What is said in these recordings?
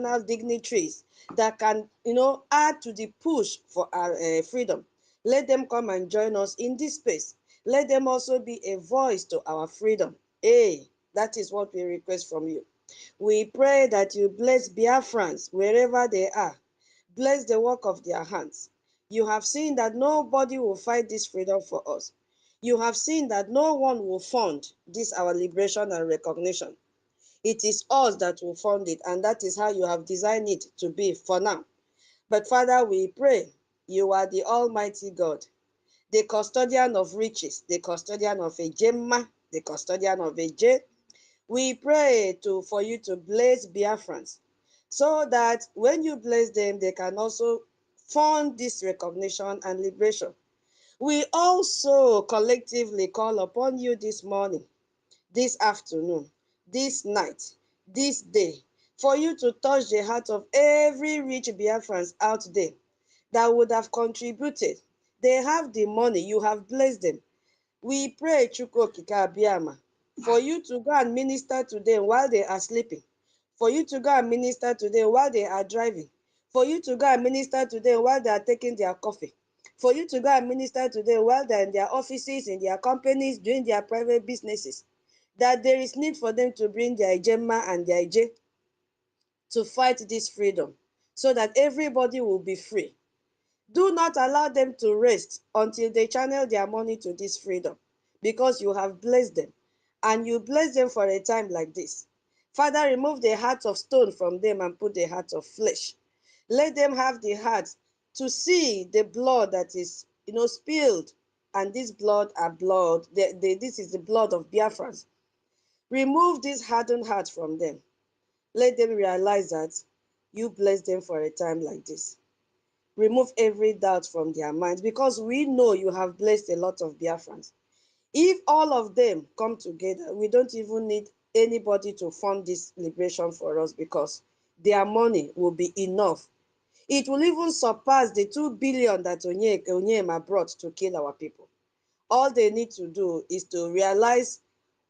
national dignitaries that can, add to the push for our freedom. Let them come and join us in this space. Let them also be a voice to our freedom. Hey, that is what we request from you. We pray that you bless Biafrans wherever they are. Bless the work of their hands. You have seen that nobody will fight this freedom for us. You have seen that no one will fund this our liberation and recognition. It is us that will fund it, and that is how you have designed it to be for now. But Father, we pray, you are the Almighty God, the custodian of riches, the custodian of a Gemma, the custodian of a J. We pray for you to bless Biafrans so that when you bless them, they can also fund this recognition and liberation. We also collectively call upon you this morning, this afternoon, this night, this day, for you to touch the heart of every rich Biafrans out there that would have contributed. They have the money, you have blessed them. We pray, Chukwu Okike Abiyama, for you to go and minister to them while they are sleeping, for you to go and minister to them while they are driving, for you to go and minister to them while they are taking their coffee, for you to go and minister to them while they're in their offices, in their companies, doing their private businesses, that there is need for them to bring their Ijema and their Ije to fight this freedom so that everybody will be free. Do not allow them to rest until they channel their money to this freedom, because you have blessed them, and you bless them for a time like this. Father, remove the heart of stone from them and put the heart of flesh. Let them have the heart to see the blood that is, spilled, and this blood are blood. This is the blood of Biafrans. Remove this hardened heart from them. Let them realize that you bless them for a time like this. Remove every doubt from their minds, because we know you have blessed a lot of Biafrans. If all of them come together, we don't even need anybody to fund this liberation for us, because their money will be enough. It will even surpass the 2 billion that Onyema brought to kill our people. All they need to do is to realize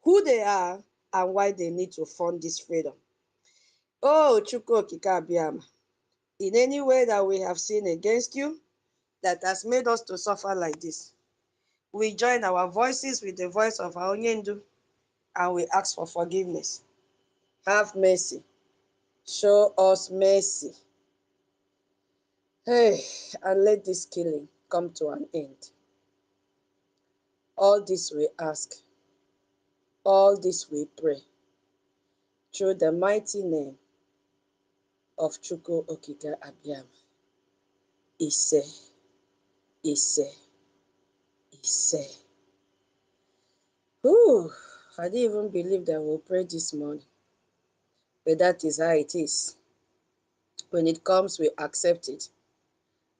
who they are and why they need to fund this freedom. Oh, Chukwu Okike Abiyama, in any way that we have sinned against you, that has made us to suffer like this, we join our voices with the voice of our Onyendu, and we ask for forgiveness. Have mercy. Show us mercy. Hey, and let this killing come to an end. All this we ask. All this we pray. Through the mighty name of Chukwu Okike Abiyama. Ise, Ise, Ise. Whew, I didn't even believe that we'll pray this morning. But that is how it is. When it comes, we accept it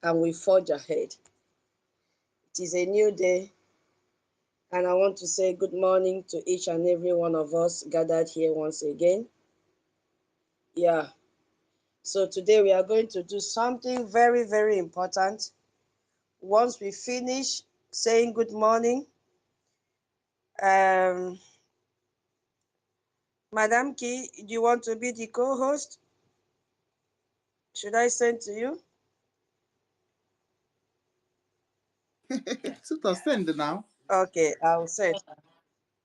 and we forge ahead. It is a new day, and I want to say good morning to each and every one of us gathered here once again. Yeah, so today we are going to do something very, very important. Once we finish saying good morning, Madam Key, do you want to be the co-host? Should I send to you? Send now. Okay, I'll send.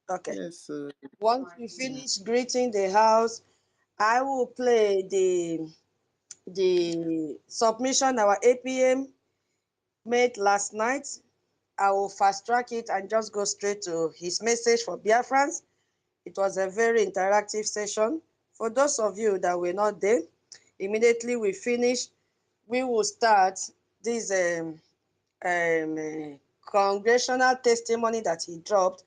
Okay. Yes. Once we finish greeting the house, I will play the submission our APM made last night. I will fast track it and just go straight to his message for Biafrans. It was a very interactive session. For those of you that were not there, immediately we finish, we will start this congressional testimony that he dropped,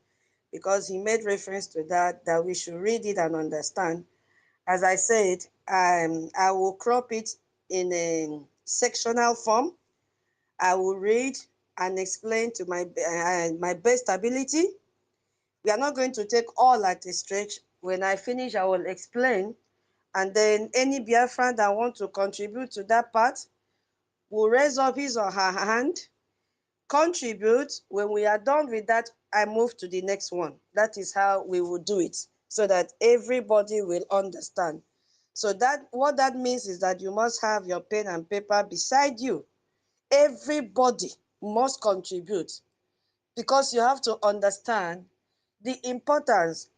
because he made reference to that we should read it and understand. As I said, I will crop it in a sectional form. I will read and explain to my best ability. We are not going to take all at a stretch. When I finish, I will explain, and then any Biafran that want to contribute to that part will raise up his or her hand, contribute. When we are done with that, I move to the next one. That is how we will do it, so that everybody will understand. So that what that means is that you must have your pen and paper beside you. Everybody must contribute, because you have to understand the importance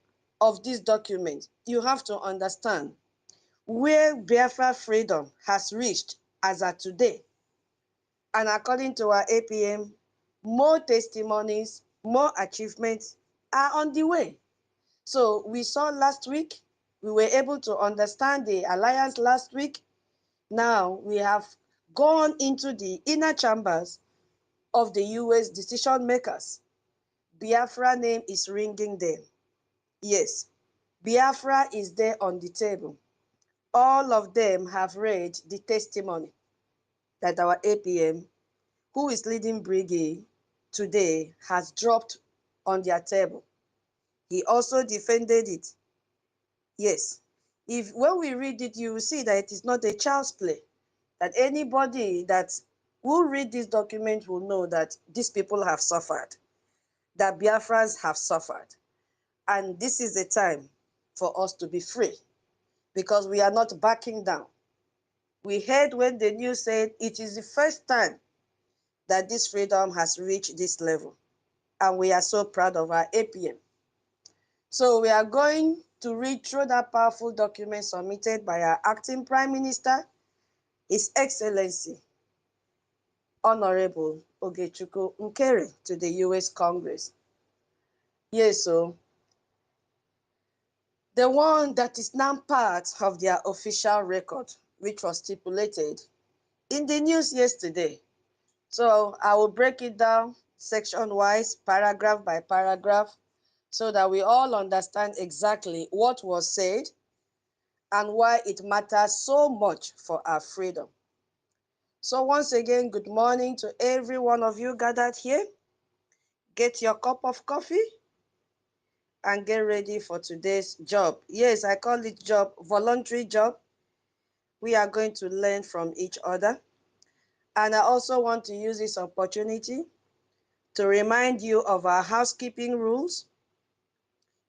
of this document. You have to understand where Biafra freedom has reached as of today. And according to our APM, more testimonies, more achievements are on the way. So we saw last week, we were able to understand the alliance last week. Now we have gone into the inner chambers of the US decision makers. Biafra name is ringing there. Yes, Biafra is there on the table. All of them have read the testimony that our APM, who is leading Brgie today, has dropped on their table. He also defended it. Yes, if when we read it, you will see that it is not a child's play. That anybody that will read this document will know that these people have suffered, that Biafrans have suffered. And this is the time for us to be free, because we are not backing down. We heard when the news said it is the first time that this freedom has reached this level. And we are so proud of our APM. So we are going to read through that powerful document submitted by our acting Prime Minister, His Excellency, Honorable Ogechukwu Nkere, to the US Congress. Yes, so the one that is now part of their official record, which was stipulated in the news yesterday. So I will break it down section-wise, paragraph by paragraph, so that we all understand exactly what was said and why it matters so much for our freedom. So once again, good morning to every one of you gathered here. Get your cup of coffee and get ready for today's job. Yes, I call it job, voluntary job. We are going to learn from each other. And I also want to use this opportunity to remind you of our housekeeping rules.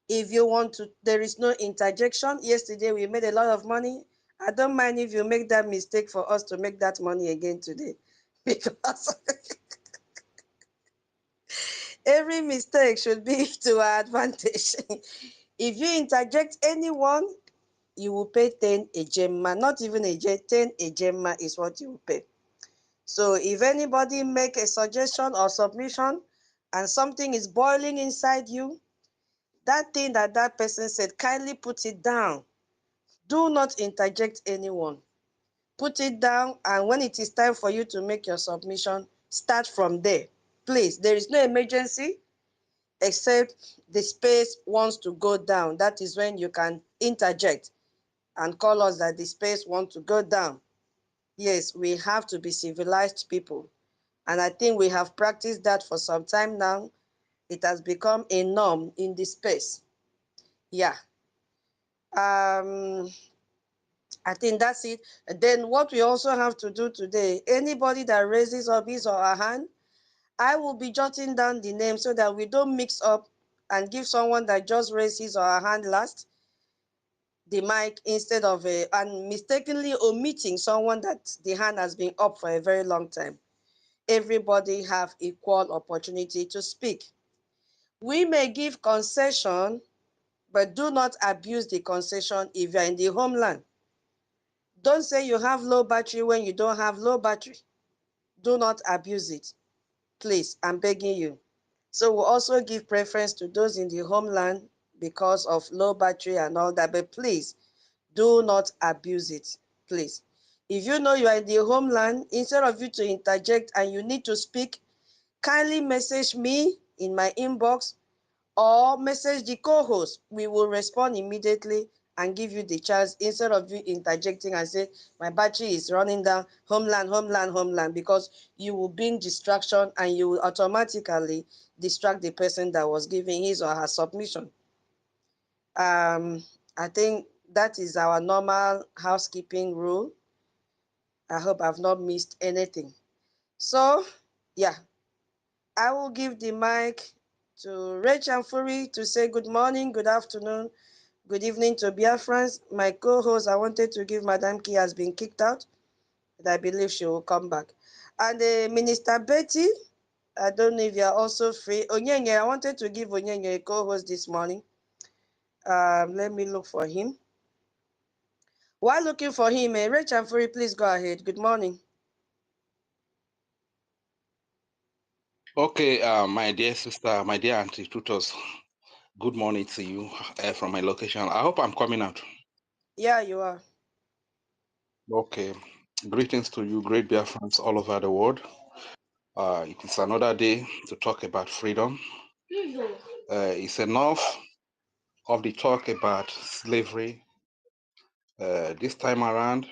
If you want to, there is no interjection. Yesterday we made a lot of money. I don't mind if you make that mistake for us to make that money again today. Because every mistake should be to our advantage. If you interject anyone, you will pay 10 ejemma, not even a 10 ejemma is what you will pay. So if anybody make a suggestion or submission and something is boiling inside you, that thing that that person said, kindly put it down. Do not interject anyone. Put it down, and when it is time for you to make your submission, start from there. Please, there is no emergency except the space wants to go down. That is when you can interject and call us that the space wants to go down. Yes, we have to be civilized people. And I think we have practiced that for some time now. It has become a norm in this space. Yeah. I think that's it. Then what we also have to do today, anybody that raises up his or her hand, I will be jotting down the name so that we don't mix up and give someone that just raised his or her hand last the mic instead of and mistakenly omitting someone that the hand has been up for a very long time. Everybody have equal opportunity to speak. We may give concession, but do not abuse the concession if you are in the homeland. Don't say you have low battery when you don't have low battery. Do not abuse it. Please, I'm begging you. So we'll also give preference to those in the homeland because of low battery and all that, but please, do not abuse it, please. If you know you are in the homeland, instead of you to interject and you need to speak, kindly message me in my inbox or message the co-host. We will respond immediately and give you the chance instead of you interjecting and say, my battery is running down, homeland, homeland, homeland, because you will bring distraction and you will automatically distract the person that was giving his or her submission. I think that is our normal housekeeping rule. I hope I've not missed anything. So, yeah, I will give the mic to Rachel Fury to say good morning, good afternoon, Good evening to Biafrans. My co-host, I wanted to give Madam Key has been kicked out, but I believe she will come back. And Minister Betty, I don't know if you are also free. Onyenye, I wanted to give Onyenye a co-host this morning. Let me look for him. While looking for him, Rachel Fury, please go ahead. Good morning. Okay, my dear sister, my dear auntie tutors, good morning to you from my location. I hope I'm coming out. Yeah, you are. Okay, greetings to you, great Biafrans all over the world. It is another day to talk about freedom. It's enough of the talk about slavery. This time around,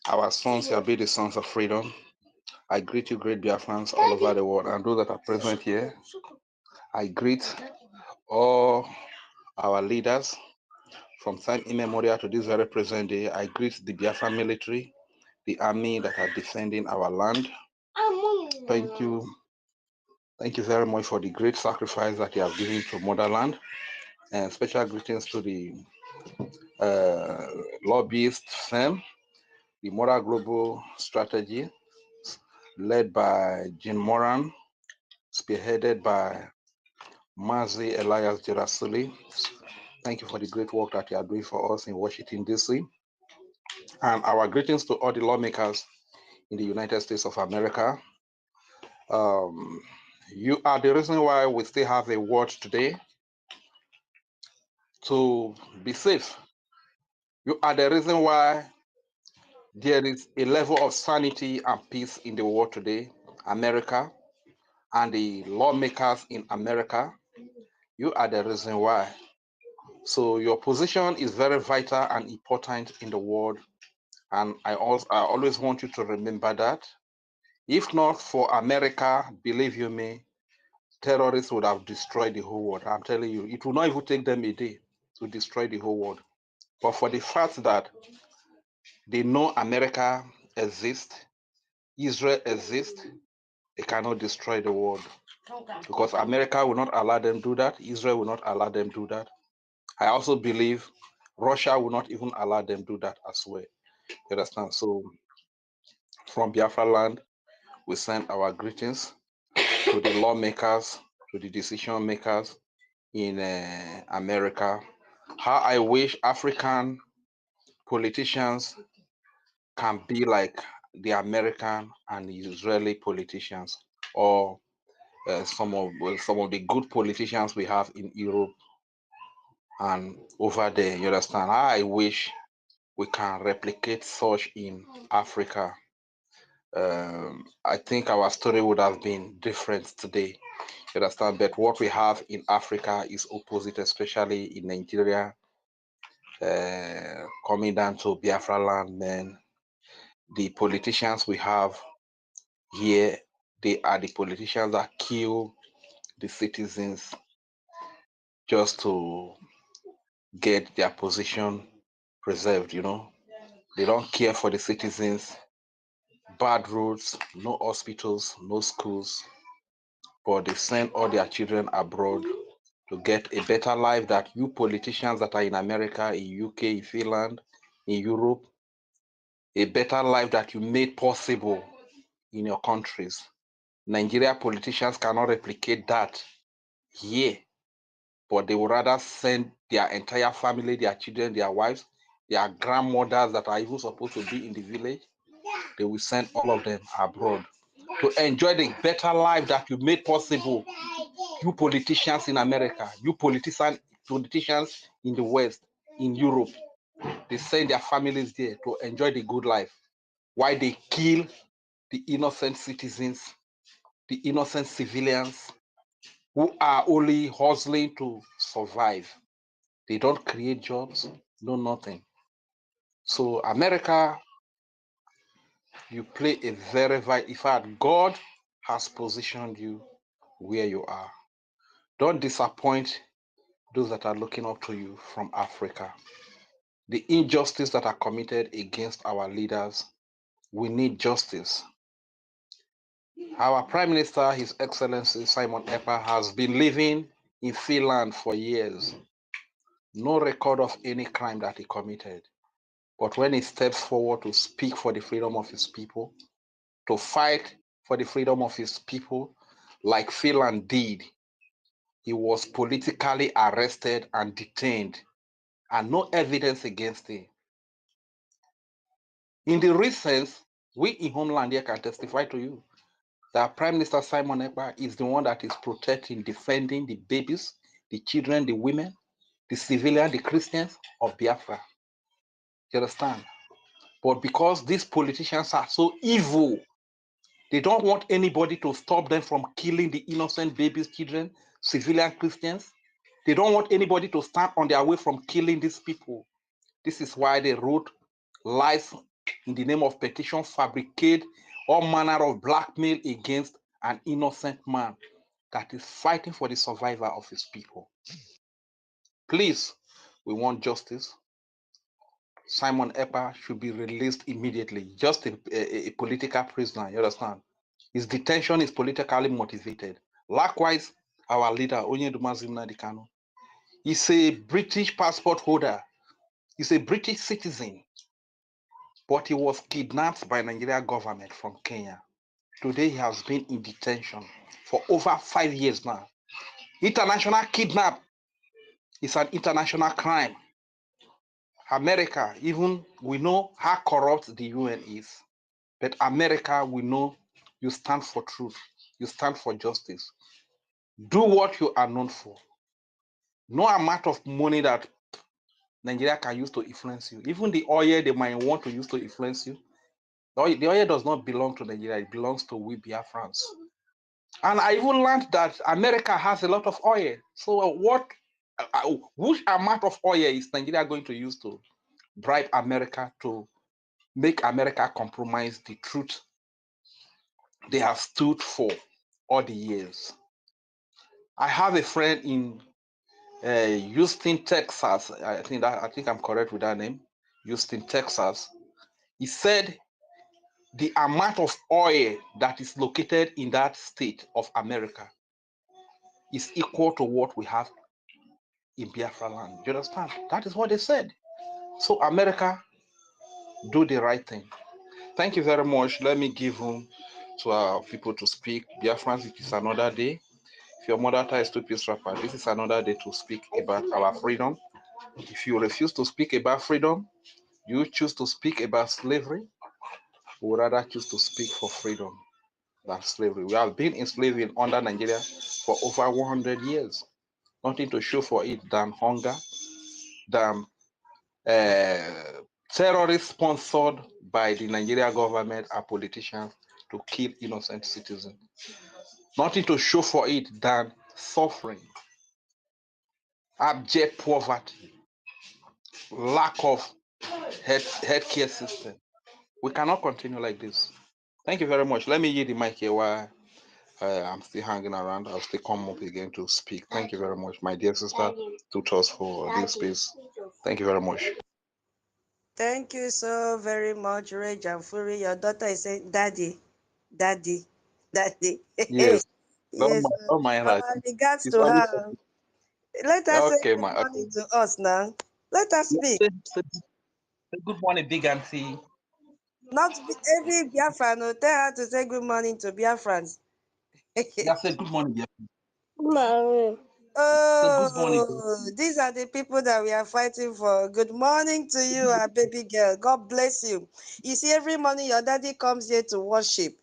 our sons shall be the sons of freedom. I greet you, great Biafrans all over the world, and those that are present here. I greet all our leaders. From time immemorial to this very present day, I greet the Biafra military, the army that are defending our land. Thank you. Thank you very much for the great sacrifice that you have given to motherland. And special greetings to the lobbyist firm, the Moral Global Strategy, led by Jean Moran, spearheaded by Mazi Elias Gerasuli. Thank you for the great work that you are doing for us in Washington, D.C. And our greetings to all the lawmakers in the United States of America. You are the reason why we still have a word today to be safe. You are the reason why there is a level of sanity and peace in the world today, America, and the lawmakers in America. You are the reason why. So your position is very vital and important in the world. And I always want you to remember that. If not for America, believe you me, terrorists would have destroyed the whole world. I'm telling you, it will not even take them a day to destroy the whole world. But for the fact that they know America exists, Israel exists, they cannot destroy the world. Because America will not allow them do that, Israel will not allow them do that. I also believe Russia will not even allow them do that as well. You understand? So from Biafra land, we send our greetings to the lawmakers, to the decision makers in America. How I wish African politicians can be like the American and Israeli politicians, or some of the good politicians we have in Europe and over there. You understand? How I wish we can replicate such in Africa. I think our story would have been different today. You understand? But what we have in Africa is opposite, especially in Nigeria. Coming down to Biafra land, man, the politicians we have here, they are the politicians that kill the citizens just to get their position preserved, you know. They don't care for the citizens. Bad roads, no hospitals, no schools, but they send all their children abroad to get a better life that you politicians that are in America, in UK, in Finland, in Europe, a better life that you made possible in your countries. Nigeria politicians cannot replicate that here, but they would rather send their entire family, their children, their wives, their grandmothers that are even supposed to be in the village, they will send all of them abroad to enjoy the better life that you made possible. You politicians in America, you politicians in the West, in Europe, they send their families there to enjoy the good life. Why they kill the innocent citizens, the innocent civilians who are only hustling to survive. They don't create jobs, no nothing. So America, you play a very vital. In fact, God has positioned you where you are. Don't disappoint those that are looking up to you from Africa. The injustice that are committed against our leaders, we need justice. Our Prime Minister, His Excellency Simon Ekpa, has been living in Finland for years. no record of any crime that he committed. But when he steps forward to speak for the freedom of his people, to fight for the freedom of his people, like Phelan did, he was politically arrested and detained, and no evidence against him. In the recent, we in Homeland here can testify to you that Prime Minister Simon Ekpa is the one that is protecting, defending the babies, the children, the women, the civilians, the Christians of Biafra. You understand? But because these politicians are so evil, they don't want anybody to stop them from killing the innocent babies, children, civilian Christians. They don't want anybody to stand on their way from killing these people. This is why they wrote lies in the name of petition, fabricate all manner of blackmail against an innocent man that is fighting for the survival of his people. Please, we want justice. Simon Ekpa should be released immediately, just a political prisoner, you understand? His detention is politically motivated. Likewise, our leader, Onyeduma Nnamdi Kanu, is a British passport holder. He's a British citizen, but he was kidnapped by Nigeria government from Kenya. Today, he has been in detention for over 5 years now. International kidnap is an international crime. America, even we know how corrupt the UN is, but America, we know you stand for truth, you stand for justice. Do what you are known for. No amount of money that Nigeria can use to influence you, even the oil they might want to use to influence you, the oil does not belong to Nigeria, it belongs to we Biafrans. And I even learned that America has a lot of oil. So which amount of oil is Nigeria going to use to bribe America to make America compromise the truth they have stood for all the years? I have a friend in Houston, Texas. I think I'm correct with that name. Houston, Texas. He said the amount of oil that is located in that state of America is equal to what we have in Biafra land. You understand? That is what they said. So America, do the right thing. Thank you very much. Let me give room to our people to speak. Biafrans, it is another day. If your mother ties to peace rapper, this is another day to speak about our freedom. If you refuse to speak about freedom, you choose to speak about slavery, we would rather choose to speak for freedom than slavery. We have been enslaved under Nigeria for over 100 years. Nothing to show for it than hunger, than terrorists sponsored by the Nigeria government and politicians to kill innocent citizens. Nothing to show for it than suffering, abject poverty, lack of healthcare system. We cannot continue like this. Thank you very much. Let me yield the mic here while I'm still hanging around. I'll still come up again to speak. Thank you very much, my dear sister, to trust for this space. Thank you very much. Thank you so very much, Ray Jamfuri. Your daughter is saying, Daddy, Daddy, Daddy. Yes. Yes, Oh my God. our regards It's to always her. Let us say okay, good my okay. morning to us now. Let us speak. Say good morning, big auntie. Not every Biafran will tell her to say good morning to Biafrans. Yeah, say good morning, dear. Say good morning. Oh, these are the people that we are fighting for. Good morning to you, our baby girl. God bless you. You see, every morning your daddy comes here to worship.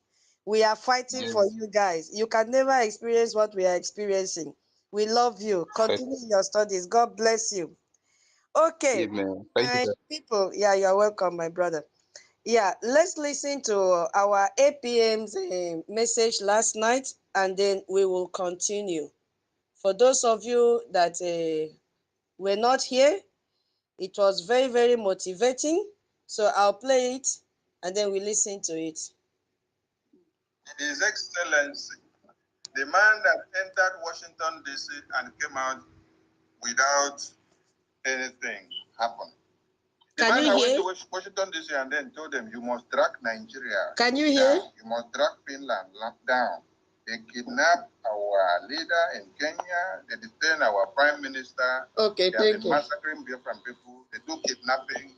We are fighting for Yes. you guys. You can never experience what we are experiencing. We love you. Continue your studies. God bless you. Okay, Amen. Thank you, my sir. people. Yeah, you're welcome, my brother. Yeah, let's listen to our APM's message last night and then we will continue. For those of you that were not here, it was very, very motivating. So I'll play it and then we listen to it. His Excellency, the man that entered Washington, D.C. and came out without anything happen. The man that went to Washington, D.C. and then told them, you must drag Nigeria Can you down. hear? You must drag Finland down. They kidnapped our leader in Kenya. They detained our prime minister. Okay, they thank have been you. massacring Biafran people. They do kidnapping.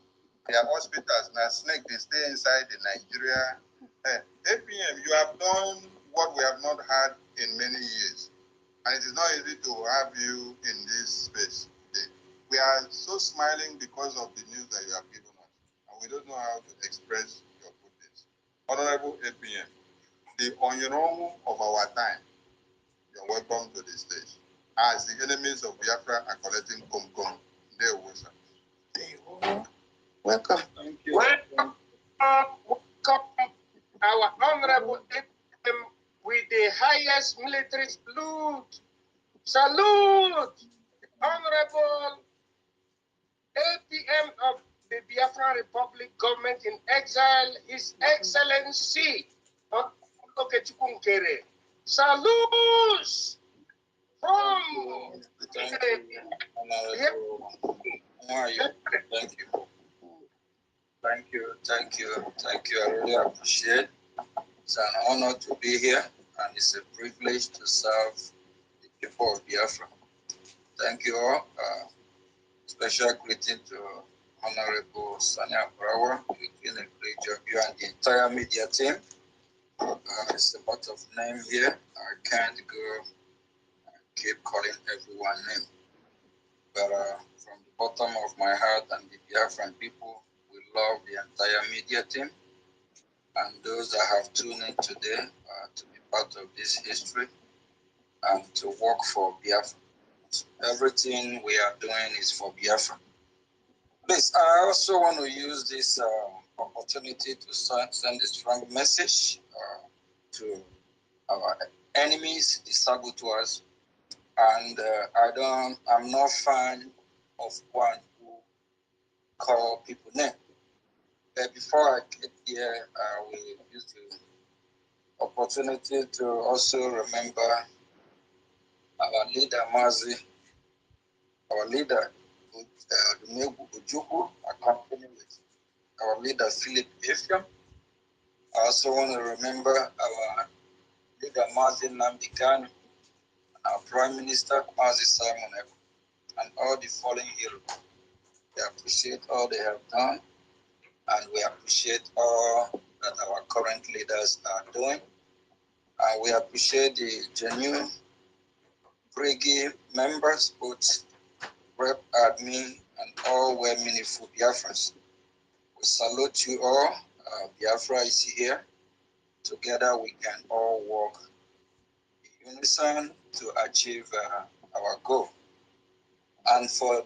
Their hospitals now snake. They stay inside in Nigeria. APM, you have done what we have not had in many years, and it is not easy to have you in this space today. We are so smiling because of the news that you have given us, and we don't know how to express your goodness. Honorable APM, the Onyoromu of our time, you're welcome to the stage. As the enemies of Biafra are collecting Kumkum, they will sir. Welcome. Thank you. Welcome, our honorable APM with the highest military salute. Salute, honorable APM of the Biafra Republic government in exile, His Excellency Okechukwu. Salute from Thank you. Thank you. Thank you, thank you, thank you. I really appreciate it. It's an honor to be here, and it's a privilege to serve the people of Biafra. Thank you all. Special greeting to Honorable Sanya Brawa. You're doing a great job. You and the entire media team. It's a lot of name here. I can't go and keep calling everyone name. But from the bottom of my heart and the Biafran people, we love the entire media team and those that have tuned in today to be part of this history and to work for Biafra. Everything we are doing is for Biafra. Please, I also want to use this opportunity to send a strong message to our enemies, the saboteurs, and I'm not fan of one who call people name. But before I get here, we use the opportunity to also remember our leader Mazi, our leader Dumegu Ojukwu, accompanied with our leader Philip Efiam. I also want to remember our leader Mazi Nnamdi Kanu, our Prime Minister Mazi Simon Ekpa, and all the fallen heroes. We appreciate all they have done, and we appreciate all that our current leaders are doing. And we appreciate the genuine Brgie members, both Rep, Admin, and all were meaningful Biafrans. We salute you all. Biafra is here. Together we can all work in unison to achieve our goal. And for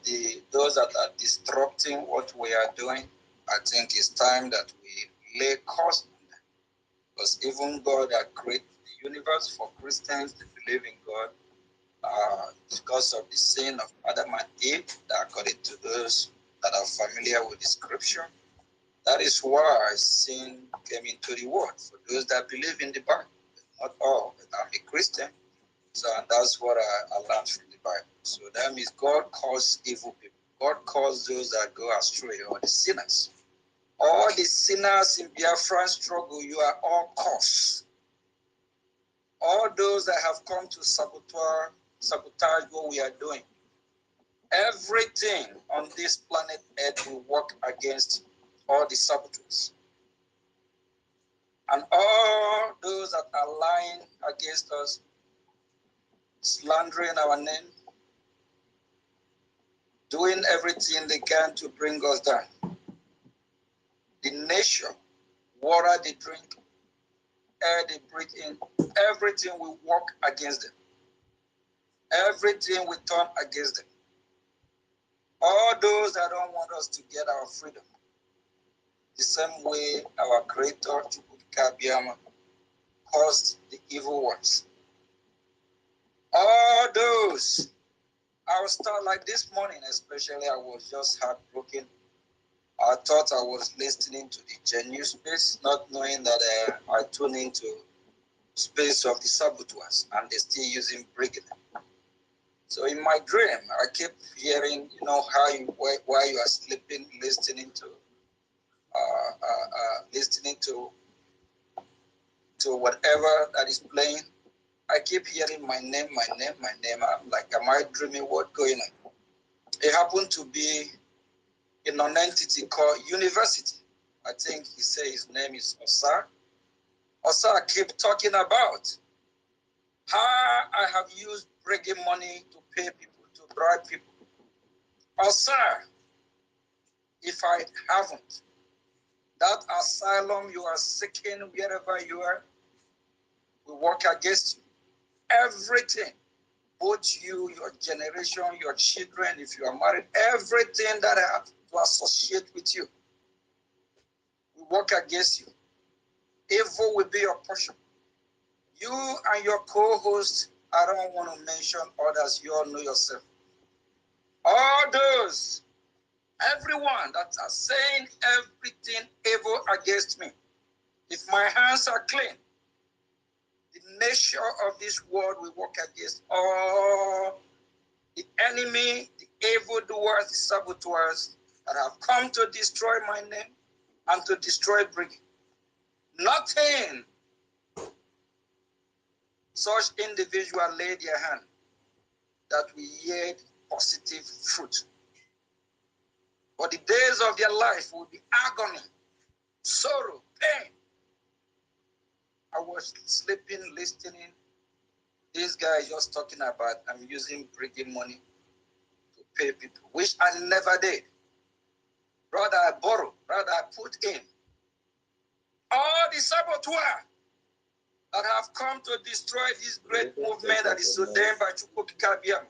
those that are disrupting what we are doing, I think it's time that we lay cost on them. Because even God that created the universe, for Christians to believe in God, because of the sin of Adam and Eve, according to those that are familiar with the scripture, that is why sin came into the world. For those that believe in the Bible, not all, but I'm a Christian, so that's what I learned from the Bible. So that means God calls evil people. God calls those that go astray, or the sinners. All the sinners in Biafran struggle, you are all cursed. All those that have come to sabotage what we are doing. Everything on this planet Earth will work against all the saboteurs. And all those that are lying against us, slandering our name, doing everything they can to bring us down. The nation, water they drink, air they breathe in, everything will work against them. Everything will turn against them. All those that don't want us to get our freedom, the same way our Creator, Chukwuka Abiyama, caused the evil ones. All those, I will start like this morning, especially I was just heartbroken. I thought I was listening to the genuine space, not knowing that I tuned into space of the saboteurs, and they're still using Brgie. So in my dream, I kept hearing, how while you are sleeping, listening to whatever that is playing, I keep hearing my name, my name, my name. I'm like, am I dreaming? What's going on? It happened to be a non-entity called university. I think he said his name is Osa. Osa keep talking about how I have used Brgie money to pay people, to bribe people. Osa, if I haven't, that asylum you are seeking wherever you are will work against you. Everything, both you, your generation, your children, if you are married, everything that I have to associate with you will work against you. Evil will be your portion. You and your co-host, I don't want to mention others, you all know yourself. All those, everyone that are saying everything evil against me, if my hands are clean, the nature of this world will work against all the enemy, the evildoers, the saboteurs that have come to destroy my name and to destroy Brgie. Nothing such individual lay their hand that will yield positive fruit. But the days of their life will be agony, sorrow, pain. I was sleeping, listening. This guy is just talking about I'm using Brgie money to pay people, which I never did. Rather I borrow, rather I put in. All the saboteurs that have come to destroy this great movement that is ordained by Chukwukikabiam.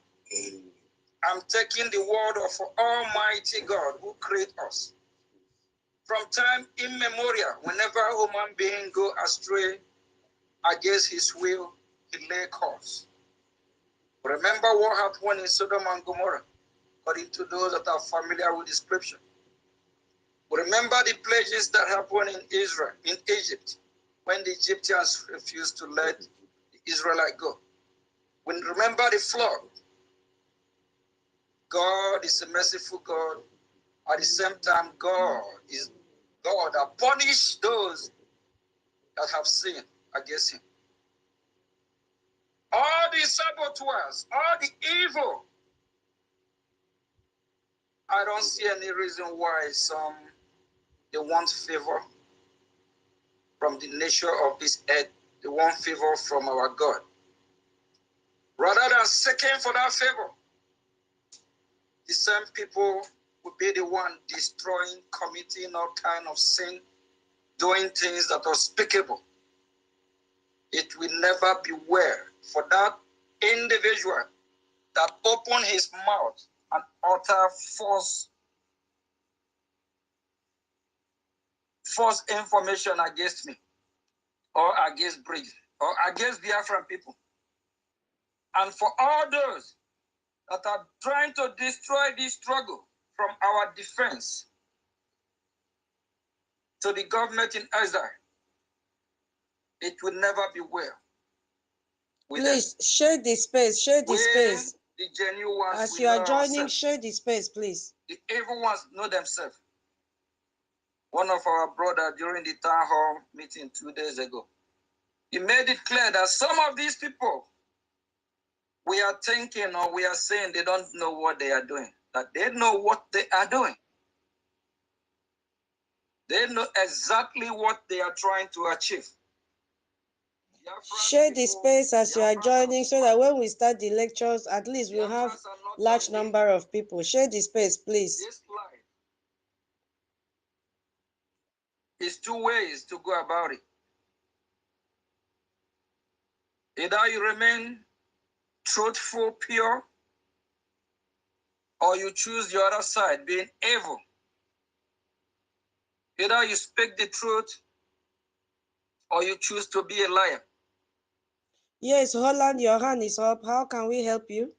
I'm taking the word of Almighty God who created us. From time immemorial, whenever a human being go astray against his will, he lay course. Remember what happened in Sodom and Gomorrah, according to those that are familiar with the scripture. Remember the plagues that happened in Israel, in Egypt, when the Egyptians refused to let the Israelites go. We remember the flood. God is a merciful God. At the same time, God is God that punishes those that have sinned against him. All the saboteurs, all the evil, I don't see any reason why some, they want favor from the nature of this earth. They want favor from our God. Rather than seeking for that favor, the same people will be the one destroying, committing all kind of sin, doing things that are unspeakable. It will never be well for that individual that open his mouth and utter false information against me or against Brgie or against Biafran people. And for all those that are trying to destroy this struggle from our defense to the government in exile, it will never be well. Please share the space, share the space. The genuine ones, as you are joining, share the space, please. The evil ones know themselves. One of our brothers during the town hall meeting 2 days ago, he made it clear that some of these people, we are thinking or we are saying they don't know what they are doing, that they know what they are doing. They know exactly what they are trying to achieve. Share the space as you are joining so that when we start the lectures, at least we'll have large number of people. Share the space, please. This life is two ways to go about it. Either you remain truthful, pure, or you choose the other side, being evil. Either you speak the truth, or you choose to be a liar. Yes, Holland, your hand is up. How can we help you?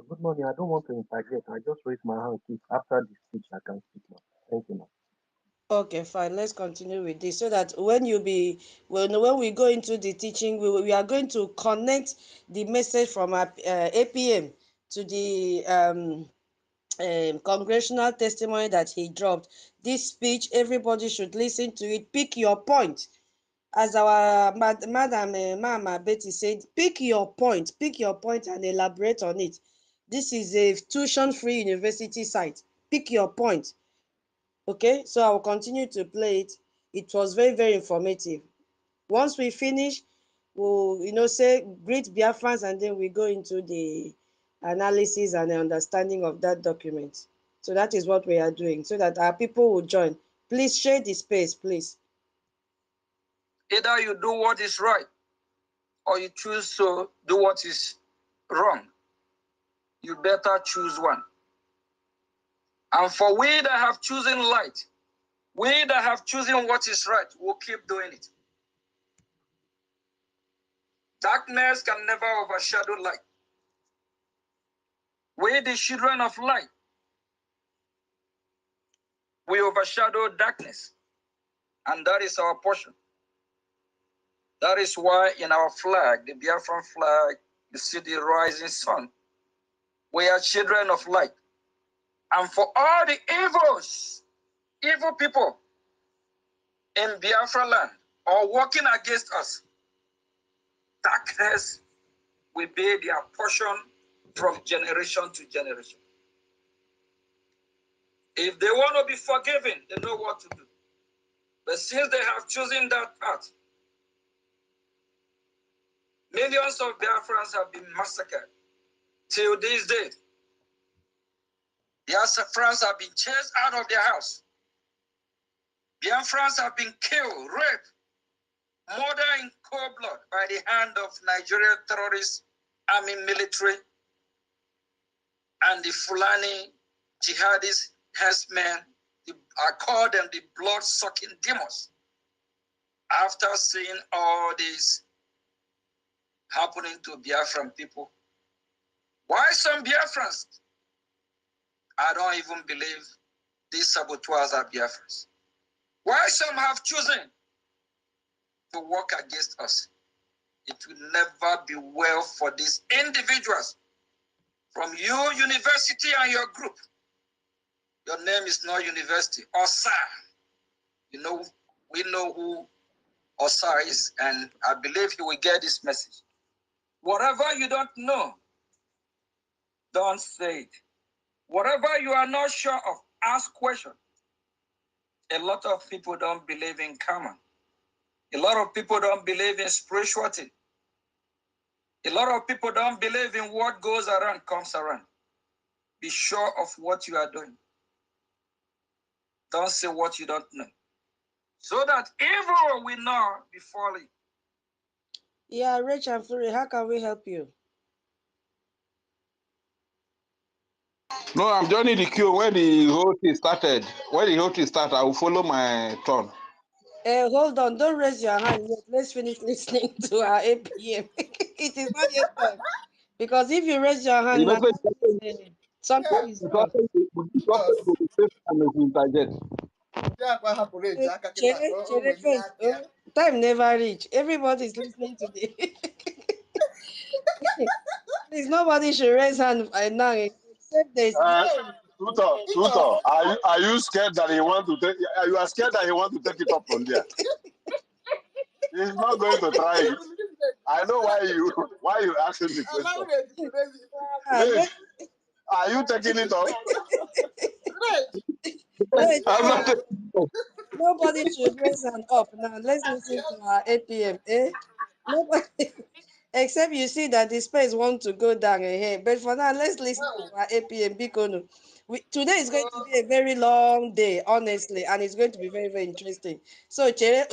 Good morning. I don't want to interject. I just raise my hand. If after the speech, I can speak now. Thank you, ma'am. Okay, fine. Let's continue with this so that when when we go into the teaching, we are going to connect the message from our APM to the congressional testimony that he dropped. This speech, everybody should listen to it. Pick your point. As our Madam Mama Betty said, pick your point and elaborate on it. This is a tuition-free university site. Pick your point. Okay, so I will continue to play it. It was very, very informative. Once we finish, we'll say greet Biafrans, and then we go into the analysis and the understanding of that document. So that is what we are doing, so that our people will join. Please share the space, please. Either you do what is right or you choose to do what is wrong. You better choose one. And for we that have chosen light, we that have chosen what is right, will keep doing it. Darkness can never overshadow light. We, the children of light, we overshadow darkness. And that is our portion. That is why in our flag, the Biafran flag, you see the rising sun. We are children of light. And for all the evil people in Biafra land or working against us, darkness will be their portion from generation to generation. If they want to be forgiven, they know what to do. But since they have chosen that path, millions of Biafrans have been massacred. Till this day, Biafrans have been chased out of their house. Biafrans have been killed, raped, murdered in cold blood by the hand of Nigerian terrorists, army, military, and the Fulani jihadist herdsmen. I call them the blood-sucking demons. After seeing all this happening to Biafran people, why some Biafrans? I don't even believe these saboteurs are Biafrans. Why some have chosen to work against us? It will never be well for these individuals. From you, university, and your group. Your name is not university. Osa. You know, we know who Osa is, and I believe he will get this message. Whatever you don't know, don't say it. Whatever you are not sure of, ask questions. A lot of people don't believe in karma. A lot of people don't believe in spirituality. A lot of people don't believe in what goes around comes around. Be sure of what you are doing. Don't say what you don't know. So that evil will not befall you. Yeah, Rich and Fury, how can we help you? No, I'm joining the queue when the whole thing started. When the whole thing started, I will follow my turn. Hold on, don't raise your hand yet. Let's finish listening to our APM. It is not yet time. Because if you raise your You hand know, now, something is wrong. Chere first. Oh, time never reach. Everybody is listening to the. Please, nobody should raise hand now except there's. Tutor, are you scared that he want to take? You are scared that he want to take it up from there. He's not going to try it. I know why you asking the question. Wait, are you taking it up? Wait, I'm not. nobody should raise hand up now. Let's listen to our APM. Nobody, except you see that the space want to go down ahead. But for now, let's listen to our APM Bikono. Today is going to be a very long day, honestly, and it's going to be very, very interesting. So, Chere.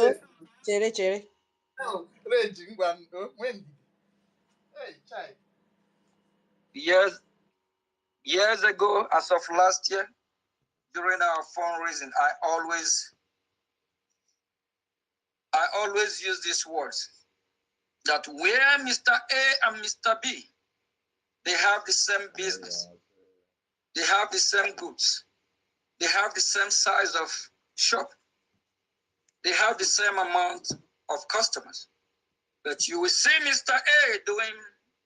Years ago, as of last year, during our fundraising, I always use these words that where Mr. A and Mr. B, they have the same business, they have the same goods, they have the same size of shop, they have the same amount of customers, but you will see Mr. A doing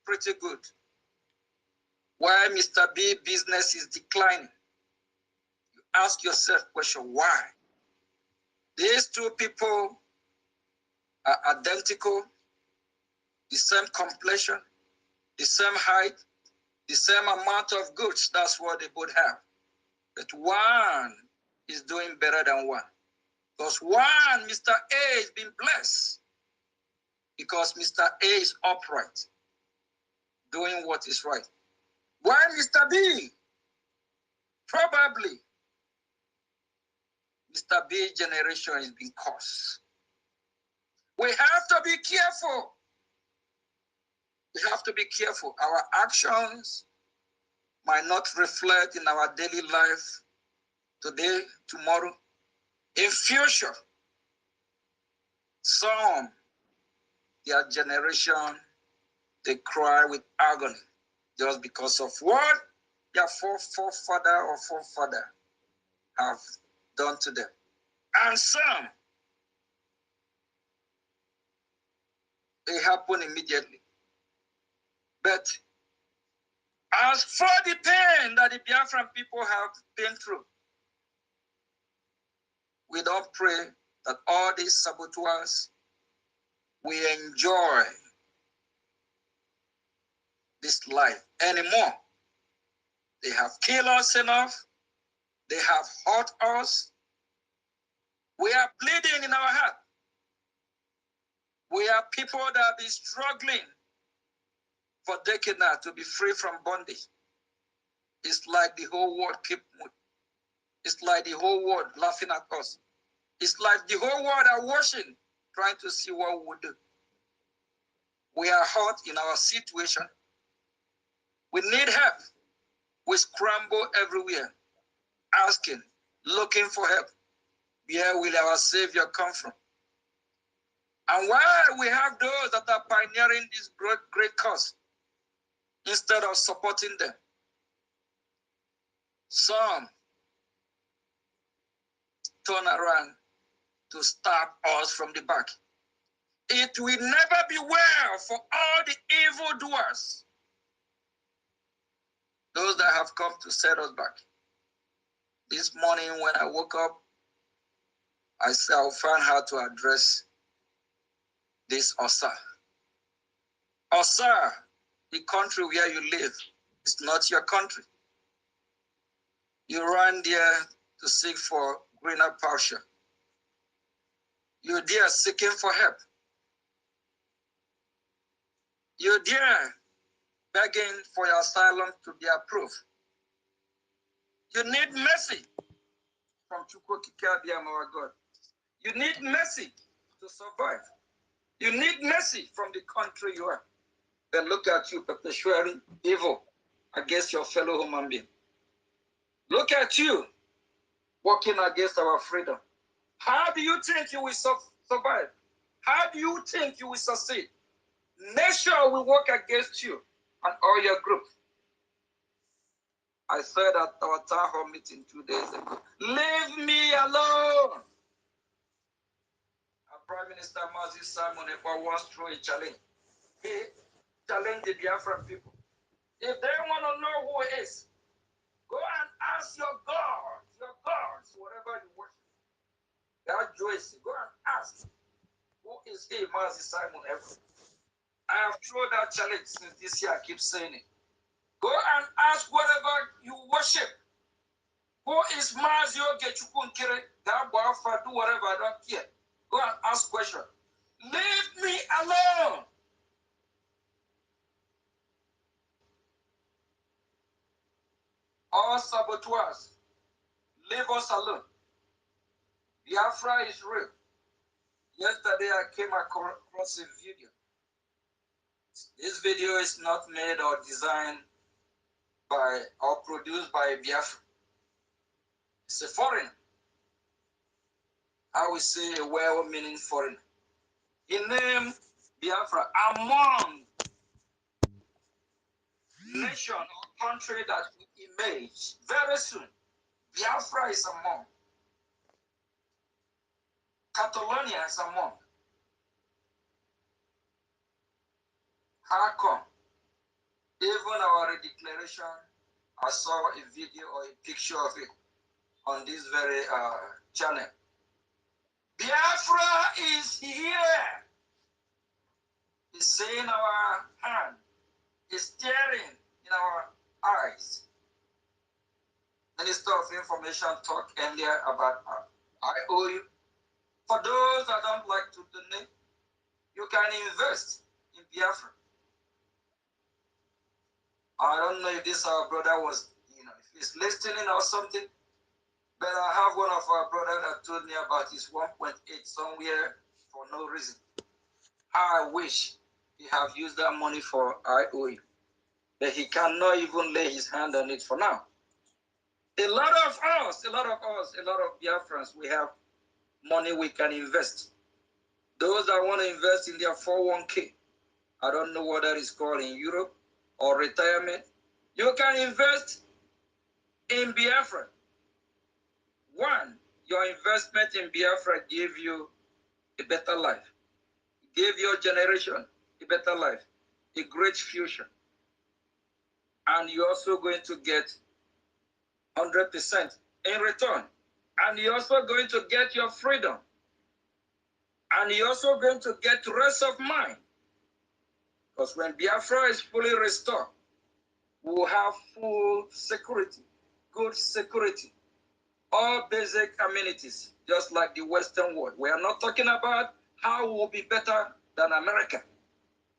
pretty good. Why Mr. B business is declining? You ask yourself question, why? These two people are identical, the same complexion, the same height, the same amount of goods. That's what they both have. But one is doing better than one. Because one, Mr. A is being blessed. Because Mr. A is upright, doing what is right. Why Mr. B? Probably Mr. B generation is being cursed. We have to be careful. We have to be careful. Our actions might not reflect in our daily life today, tomorrow, in future. Some, their generation, they cry with agony just because of what their forefather or forefather have done to them. And some, they happen immediately. But as for the pain that the Biafran people have been through, we don't pray that all these saboteurs will enjoy this life anymore. They have killed us enough. They have hurt us. We are bleeding in our heart. We are people that have been struggling for decades now to be free from bondage. It's like the whole world keep moving. It's like the whole world laughing at us. It's like the whole world are watching, trying to see what we do. We are hurt in our situation. We need help. We scramble everywhere, asking, looking for help. Where will our Savior come from? And why we have those that are pioneering this great cause instead of supporting them? Some turn around to stab us from the back. It will never be well for all the evildoers, those that have come to set us back. This morning when I woke up, I said I'll find how to address this Osa. Osa, the country where you live, is not your country. You run there to seek for greener pasture. You're there seeking for help. You're there begging for your asylum to be approved. You need mercy from Chukwokikabiam, our God. You need mercy to survive. You need mercy from the country you are. Then look at you perpetuating evil against your fellow human being. Look at you working against our freedom. How do you think you will survive? How do you think you will succeed? Nature will work against you and all your group. I said at our town hall meeting 2 days ago, leave me alone. Our Prime Minister Moses Simon once threw a challenge. He challenged the Biafran people. If they want to know who he is, go and ask your gods, whatever you worship. God Joyce, go and ask, who is he, Moses Simon ever? I have thrown that challenge since this year. I keep saying it. Go and ask whatever you worship. Who is Mazio Gechukunkere? God, do whatever, I don't care. Go and ask questions. Leave me alone. All saboteurs, leave us alone. Biafra is real. Yesterday I came across a video. This video is not made or designed by or produced by Biafra. It's a foreigner. I will say a well-meaning foreigner. He named Biafra among nation or country that will emerge very soon. Biafra is among. Catalonia is among. How come? Even our declaration, I saw a video or a picture of it on this very channel. Biafra is here. It's saying our hand. It's staring in our eyes. Minister of Information talked earlier about IOU. For those that don't like to donate, you can invest in Biafra. I don't know if this our brother was, if he's listening or something, but I have one of our brothers that told me about his 1.8 somewhere for no reason. How I wish he have used that money for IOU, but he cannot even lay his hand on it for now. A lot of Biafrans, we have money we can invest. Those that want to invest in their 401k, I don't know what that is called in Europe, or retirement, you can invest in Biafra. One, your investment in Biafra give you a better life, give your generation a better life, a great future. And you're also going to get 100% in return. And you're also going to get your freedom. And you're also going to get rest of mind. Because when Biafra is fully restored, we'll have full security, good security, all basic amenities, just like the Western world. We are not talking about how we'll be better than America.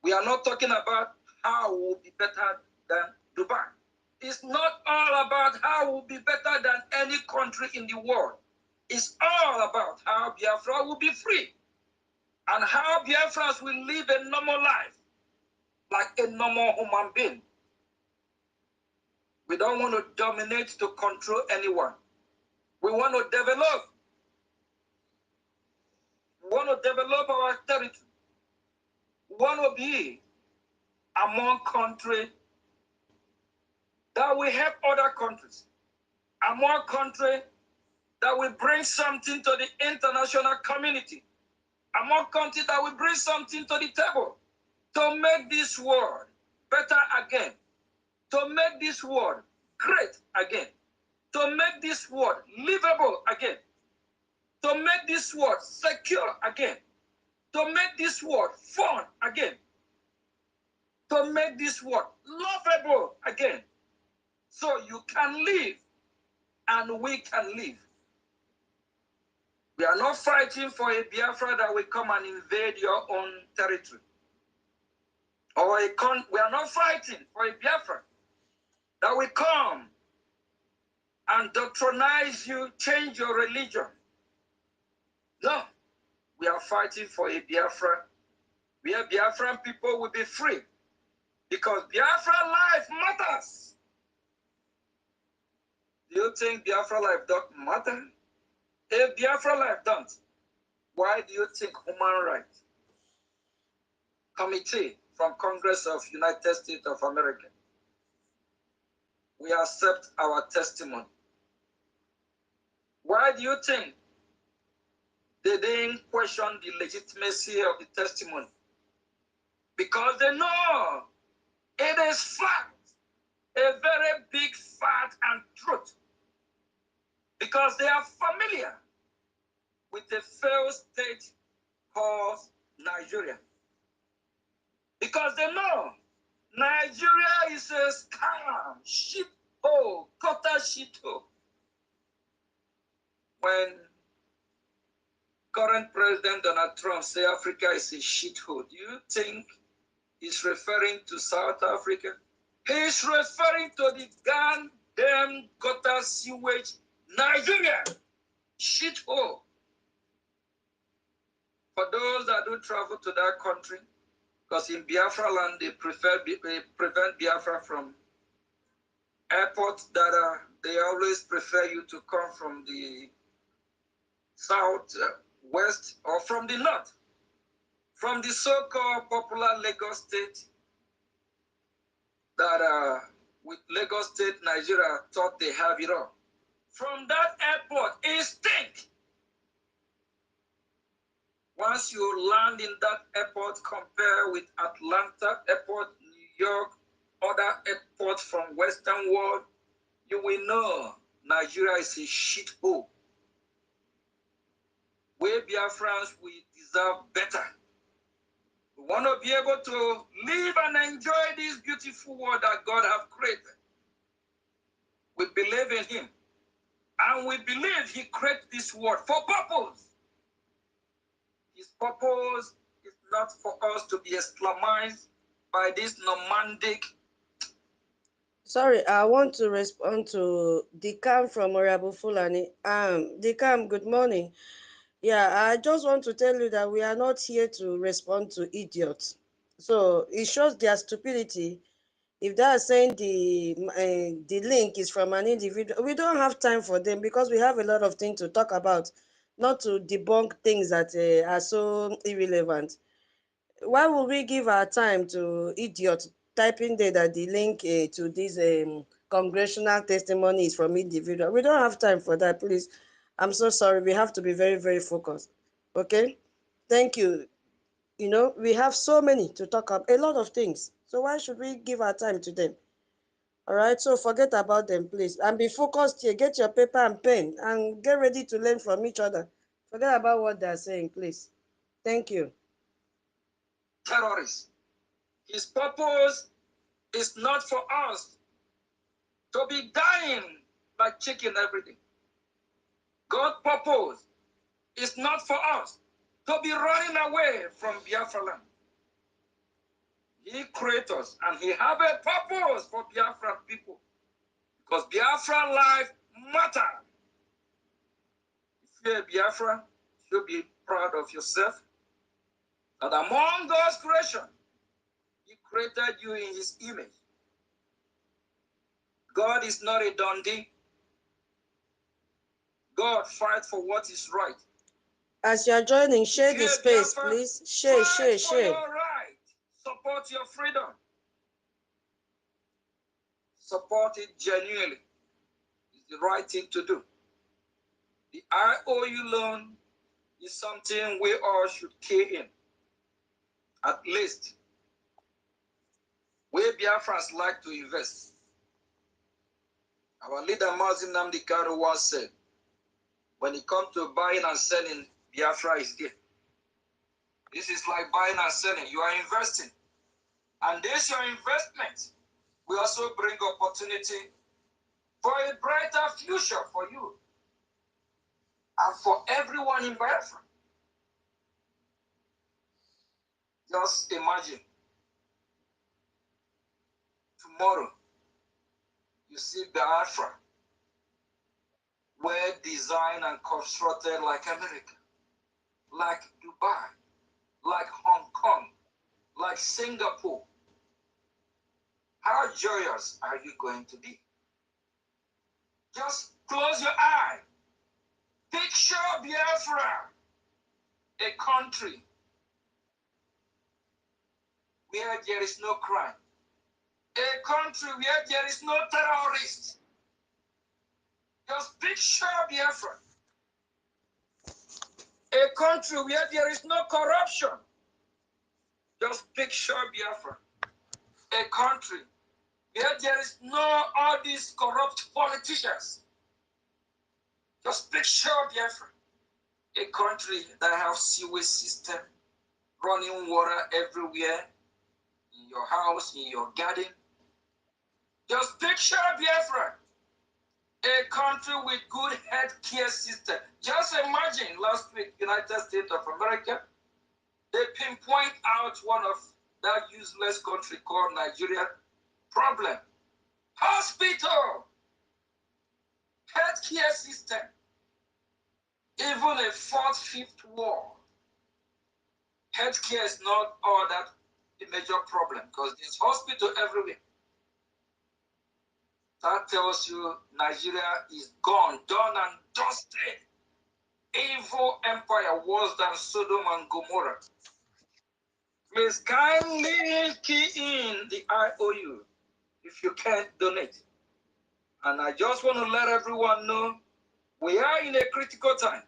We are not talking about how we'll be better than Dubai. It's not all about how we'll be better than any country in the world. It's all about how Biafra will be free and how Biafrans will live a normal life like a normal human being. We don't want to dominate to control anyone. We want to develop. We want to develop our territory. We want to be among countries that will help other countries. Among countries that will bring something to the international community. Among countries that will bring something to the table to make this world better again, to make this world great again, to make this world livable again, to make this world secure again, to make this world fun again, to make this world lovable again, so you can live and we can live. We are not fighting for a Biafra that will come and invade your own territory. We are not fighting for a Biafra that will come and doctrinize you, change your religion. No, we are fighting for a Biafra where Biafran people will be free, because Biafra life matters. Do you think Biafra life don't matter? If Biafra life don't, why do you think Human Rights Committee from Congress of United States of America, we accept our testimony? Why do you think they didn't question the legitimacy of the testimony? Because they know it is fact, a very big fact and truth. Because they are familiar with a failed state called Nigeria. Because they know Nigeria is a scam, shit hole, gutter shit hole. When current President Donald Trump say Africa is a shit hole, do you think he's referring to South Africa? He's referring to the goddamn gutter sewage Nigeria, shit hole. For those that do travel to that country, because in Biafra land, they prevent Biafra from airports that they always prefer you to come from the south, west, or from the north. From the so-called popular Lagos State, that with Lagos State, Nigeria thought they have it all. From that airport, it stinks. Once you land in that airport, compare with Atlanta airport, New York, other exports from Western world, you will know Nigeria is a shithole. We Biafrans, we deserve better. We want to be able to live and enjoy this beautiful world that God has created. We believe in Him. And we believe He created this world for purpose. His purpose is not for us to be Islamized by this nomadic. Sorry, I want to respond to Dikam from Oriabu Fulani. Dikam, good morning. Yeah, I just want to tell you that we are not here to respond to idiots. So it shows their stupidity. If they are saying the link is from an individual, we don't have time for them because we have a lot of things to talk about, not to debunk things that are so irrelevant. Why would we give our time to idiots typing there that the link to this congressional testimony is from individual? We don't have time for that, please. I'm so sorry. We have to be very, very focused. Okay? Thank you. You know, we have so many to talk about, a lot of things. So why should we give our time to them? All right, so forget about them, please. And be focused here. Get your paper and pen and get ready to learn from each other. Forget about what they're saying, please. Thank you. Terrorists. His purpose is not for us to be dying like chicken every day. God's purpose is not for us to be running away from Biafra land. He created us and He have a purpose for Biafra people because Biafra life matters. If you're a Biafra, you should be proud of yourself that among God's creation, He created you in His image. God is not a dundee. God fights for what is right. As you are joining, share the space, Biafra, please. Share. For your right. Support your freedom. Support it genuinely. It's the right thing to do. The IOU loan is something we all should key in. At least, we Biafrans like to invest. Our leader Mazin Nnamdi Kanu once said, when it comes to buying and selling, Biafra is there. This is like buying and selling. You are investing. And this your investment will also bring opportunity for a brighter future for you and for everyone in Biafra. Just imagine tomorrow you see Biafra well designed and constructed like America, like Dubai, like Hong Kong, like Singapore. How joyous are you going to be? Just close your eye. Picture Biafra, a country where there is no crime, a country where there is no terrorist. Just picture Biafra, a country where there is no corruption. Just picture Biafra, a country where there is no all these corrupt politicians. Just picture Biafra, a country that has sewage system, running water everywhere, in your house, in your garden. Just picture Biafra, a country with good health care system. Just imagine last week, United States of America, they pinpoint out one of that useless country called Nigeria problem. Hospital, health care system, even a fourth, fifth war. Healthcare is not all that the major problem because there's hospital everywhere. That tells you Nigeria is gone, done and dusted. Evil empire worse than Sodom and Gomorrah. Please kindly key in the IOU if you can't donate. And I just want to let everyone know we are in a critical time.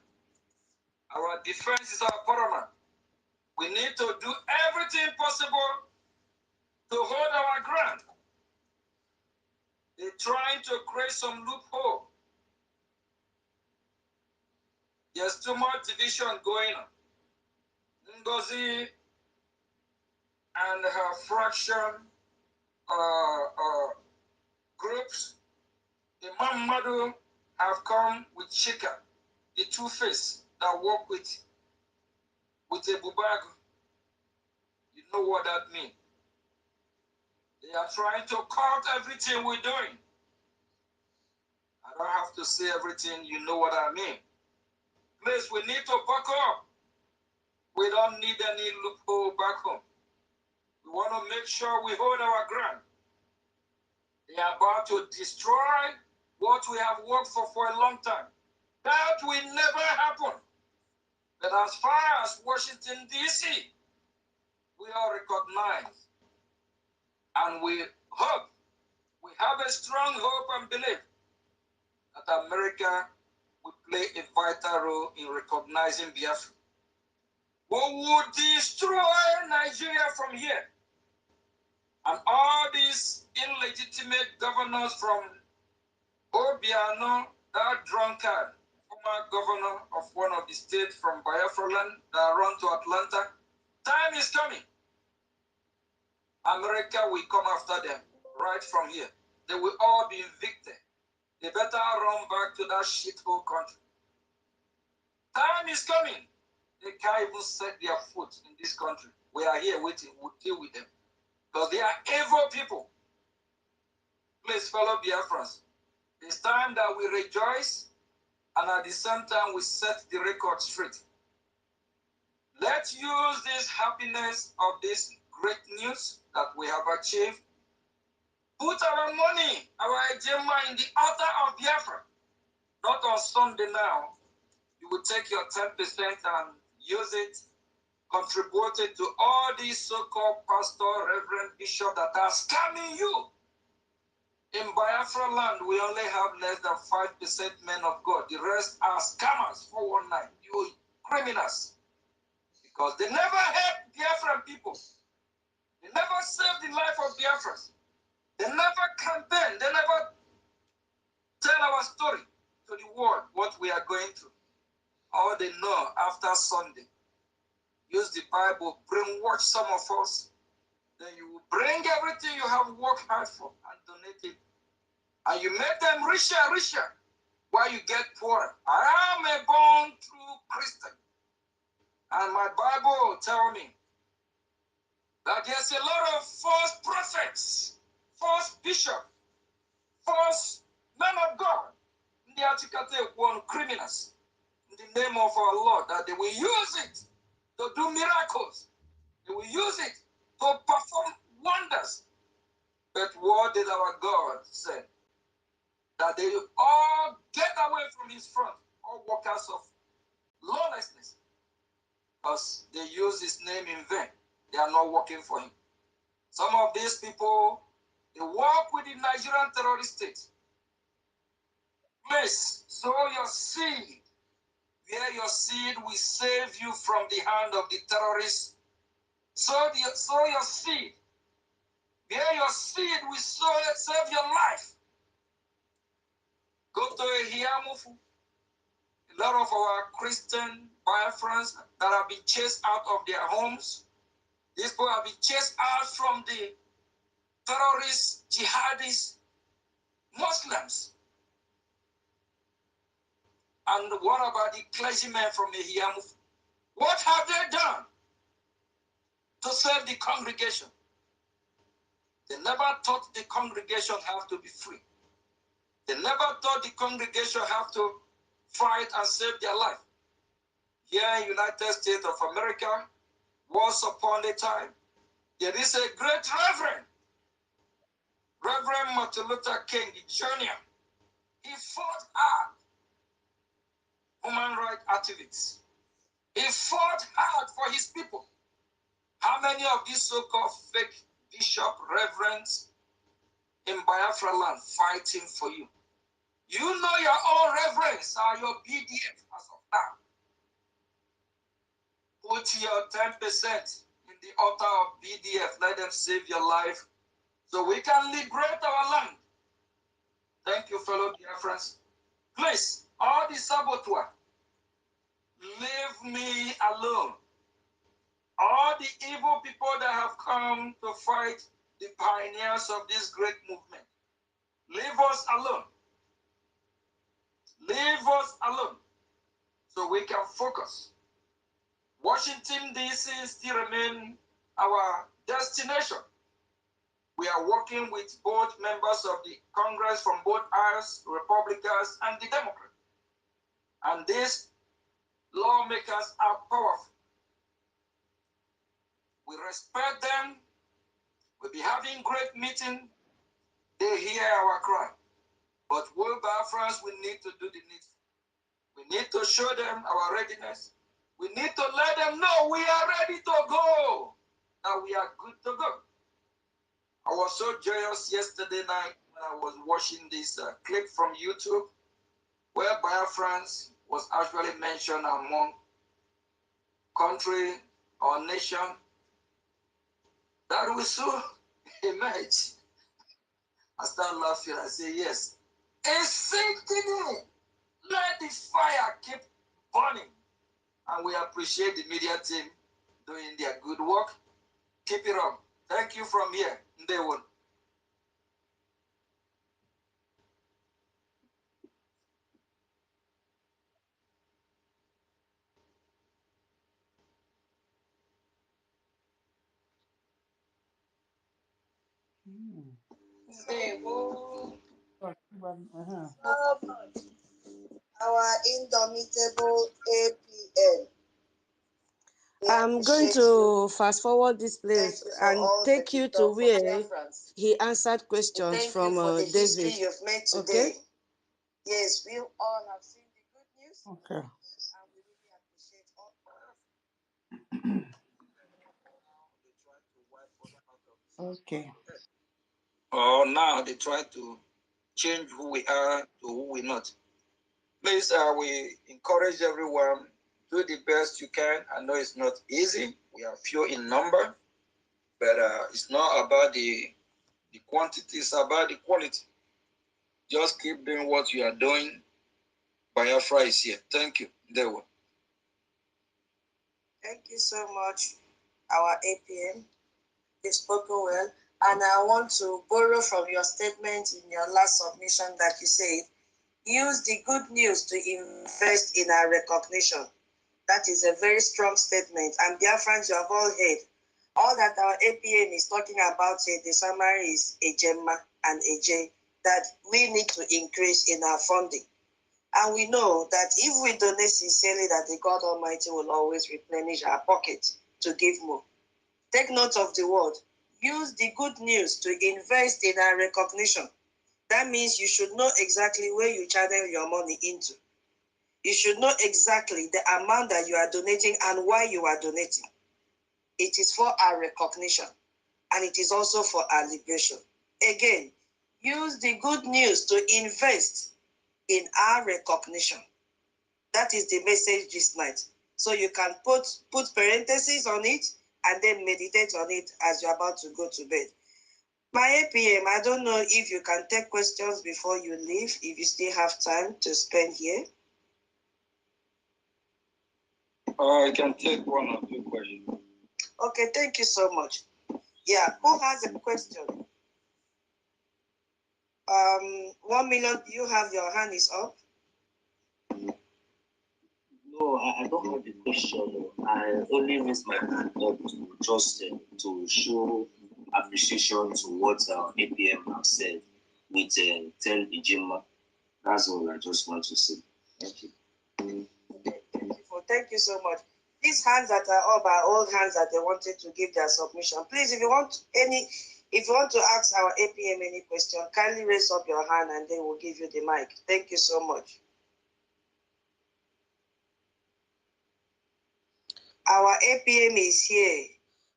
Our defense is our paramount. We need to do everything possible to hold our ground. They're trying to create some loophole. There's too much division going on. Ngozi and her fraction groups, the Mamadu have come with Chika, the two-face that work with a Bubagu. You know what that means. They are trying to cut everything we're doing. I don't have to say everything, you know what I mean. Please, we need to back up. We don't need any loophole back home. We want to make sure we hold our ground. They are about to destroy what we have worked for a long time. That will never happen. But as far as Washington, D.C., we are recognized. And we hope, we have a strong hope and belief that America will play a vital role in recognizing Biafra. We would destroy Nigeria from here. And all these illegitimate governors from Obiano, that drunkard, former governor of one of the states from Biafra land that run to Atlanta, time is coming. America will come after them right from here. They will all be evicted. They better run back to that shithole country. Time is coming. They can't even set their foot in this country. We are here waiting. We'll deal with them. Because they are evil people. Please follow Biafrans. It's time that we rejoice and at the same time we set the record straight. Let's use this happiness of this great news that we have achieved. Put our money, our agenda in the altar of Biafra. Not on Sunday now. You will take your 10% and use it, contribute it to all these so-called pastor, reverend, bishop that are scamming you. In Biafra land, we only have less than 5% men of God. The rest are scammers, 419, you criminals. Because they never help Biafran people. They never save the life of Biafrans. They never campaign. They never tell our story to the world, what we are going through. All they know after Sunday. Use the Bible, brainwash some of us. Then you will bring everything you have worked hard for and donate it. And you make them richer, richer, while you get poorer. I am a born true Christian. And my Bible tell me that there's a lot of false prophets, false bishops, false men of God, in the article one criminals, in the name of our Lord, that they will use it to do miracles. They will use it to perform wonders. But what did our God say? That they will all get away from his front, all workers of lawlessness, because they use his name in vain. They are not working for him. Some of these people, they work with the Nigerian terrorist state. Please, sow your seed. Where your seed will save you from the hand of the terrorists. Sow your seed. Where your seed will save your life. Go to Ehiamufu. A lot of our Christian Biafrans that have been chased out of their homes. These people have been chased out from the terrorists, jihadists, Muslims. And what about the clergymen from Ehiamufu? What have they done to save the congregation? They never taught the congregation have to be free. They never taught the congregation have to fight and save their life. Here in the United States of America, once upon a time, there is a great reverend, Reverend Martin Luther King Jr. He fought hard, human rights activists. He fought hard for his people. How many of these so-called fake bishop reverends in Biafra land fighting for you? You know your own reverends are your BDF as of now. Put your 10% in the altar of BDF. Let them save your life so we can liberate our land. Thank you, fellow Biafrans. Please, all the saboteur, leave me alone. All the evil people that have come to fight the pioneers of this great movement, leave us alone. Leave us alone so we can focus. Washington, D.C. still remains our destination. We are working with both members of the Congress from both aisles, Republicans and the Democrats. And these lawmakers are powerful. We respect them. We'll be having great meeting. They hear our cry. But we Biafrans, we need to do the needful. We need to show them our readiness. We need to let them know we are ready to go. That we are good to go. I was so joyous yesterday night when I was watching this clip from YouTube where Biafrans was actually mentioned among country or nation that we saw emerge. I start laughing. I say, yes, it's sinking. Let the fire keep burning. And we appreciate the media team doing their good work. Keep it up. Thank you from here. Ndewo. Our indomitable APM. I'm going to fast forward this place and take you to where he answered questions from David. You've made today. Okay? Yes, we all have seen the good news. Okay. And we really appreciate all. Okay. Oh, now they try to change who we are to who we're not. Please, we encourage everyone, do the best you can. I know it's not easy. We are few in number, but it's not about the quantity, it's about the quality. Just keep doing what you are doing. Biafra is here. Thank you. There we. Thank you so much, our APM. You've spoken well. And I want to borrow from your statement in your last submission that you said, use the good news to invest in our recognition. That is a very strong statement. And Biafrans, you have all heard. All that our APM is talking about here, the summary is a Gemma and a J, that we need to increase in our funding. And we know that if we donate sincerely, that the God Almighty will always replenish our pocket to give more. Take note of the word. Use the good news to invest in our recognition. That means you should know exactly where you channel your money into. You should know exactly the amount that you are donating and why you are donating. It is for our recognition, and it is also for our liberation. Again, use the good news to invest in our recognition. That is the message this night. So you can put parentheses on it and then meditate on it as you're about to go to bed. My APM, I don't know if you can take questions before you leave, if you still have time to spend here. I can take one or two questions. Okay, thank you so much. Yeah, who has a question? 1 million, you have your hand is up. No, I don't have the question. I only raised my hand up to just to show appreciation to what APM have said with Tell Ijima. That's all I just want to say. Thank you. Okay, thank you so much. These hands that are up are all hands that they wanted to give their submission. Please, if you want to ask our APM any question, kindly raise up your hand and they will give you the mic. Thank you so much. Our APM is here.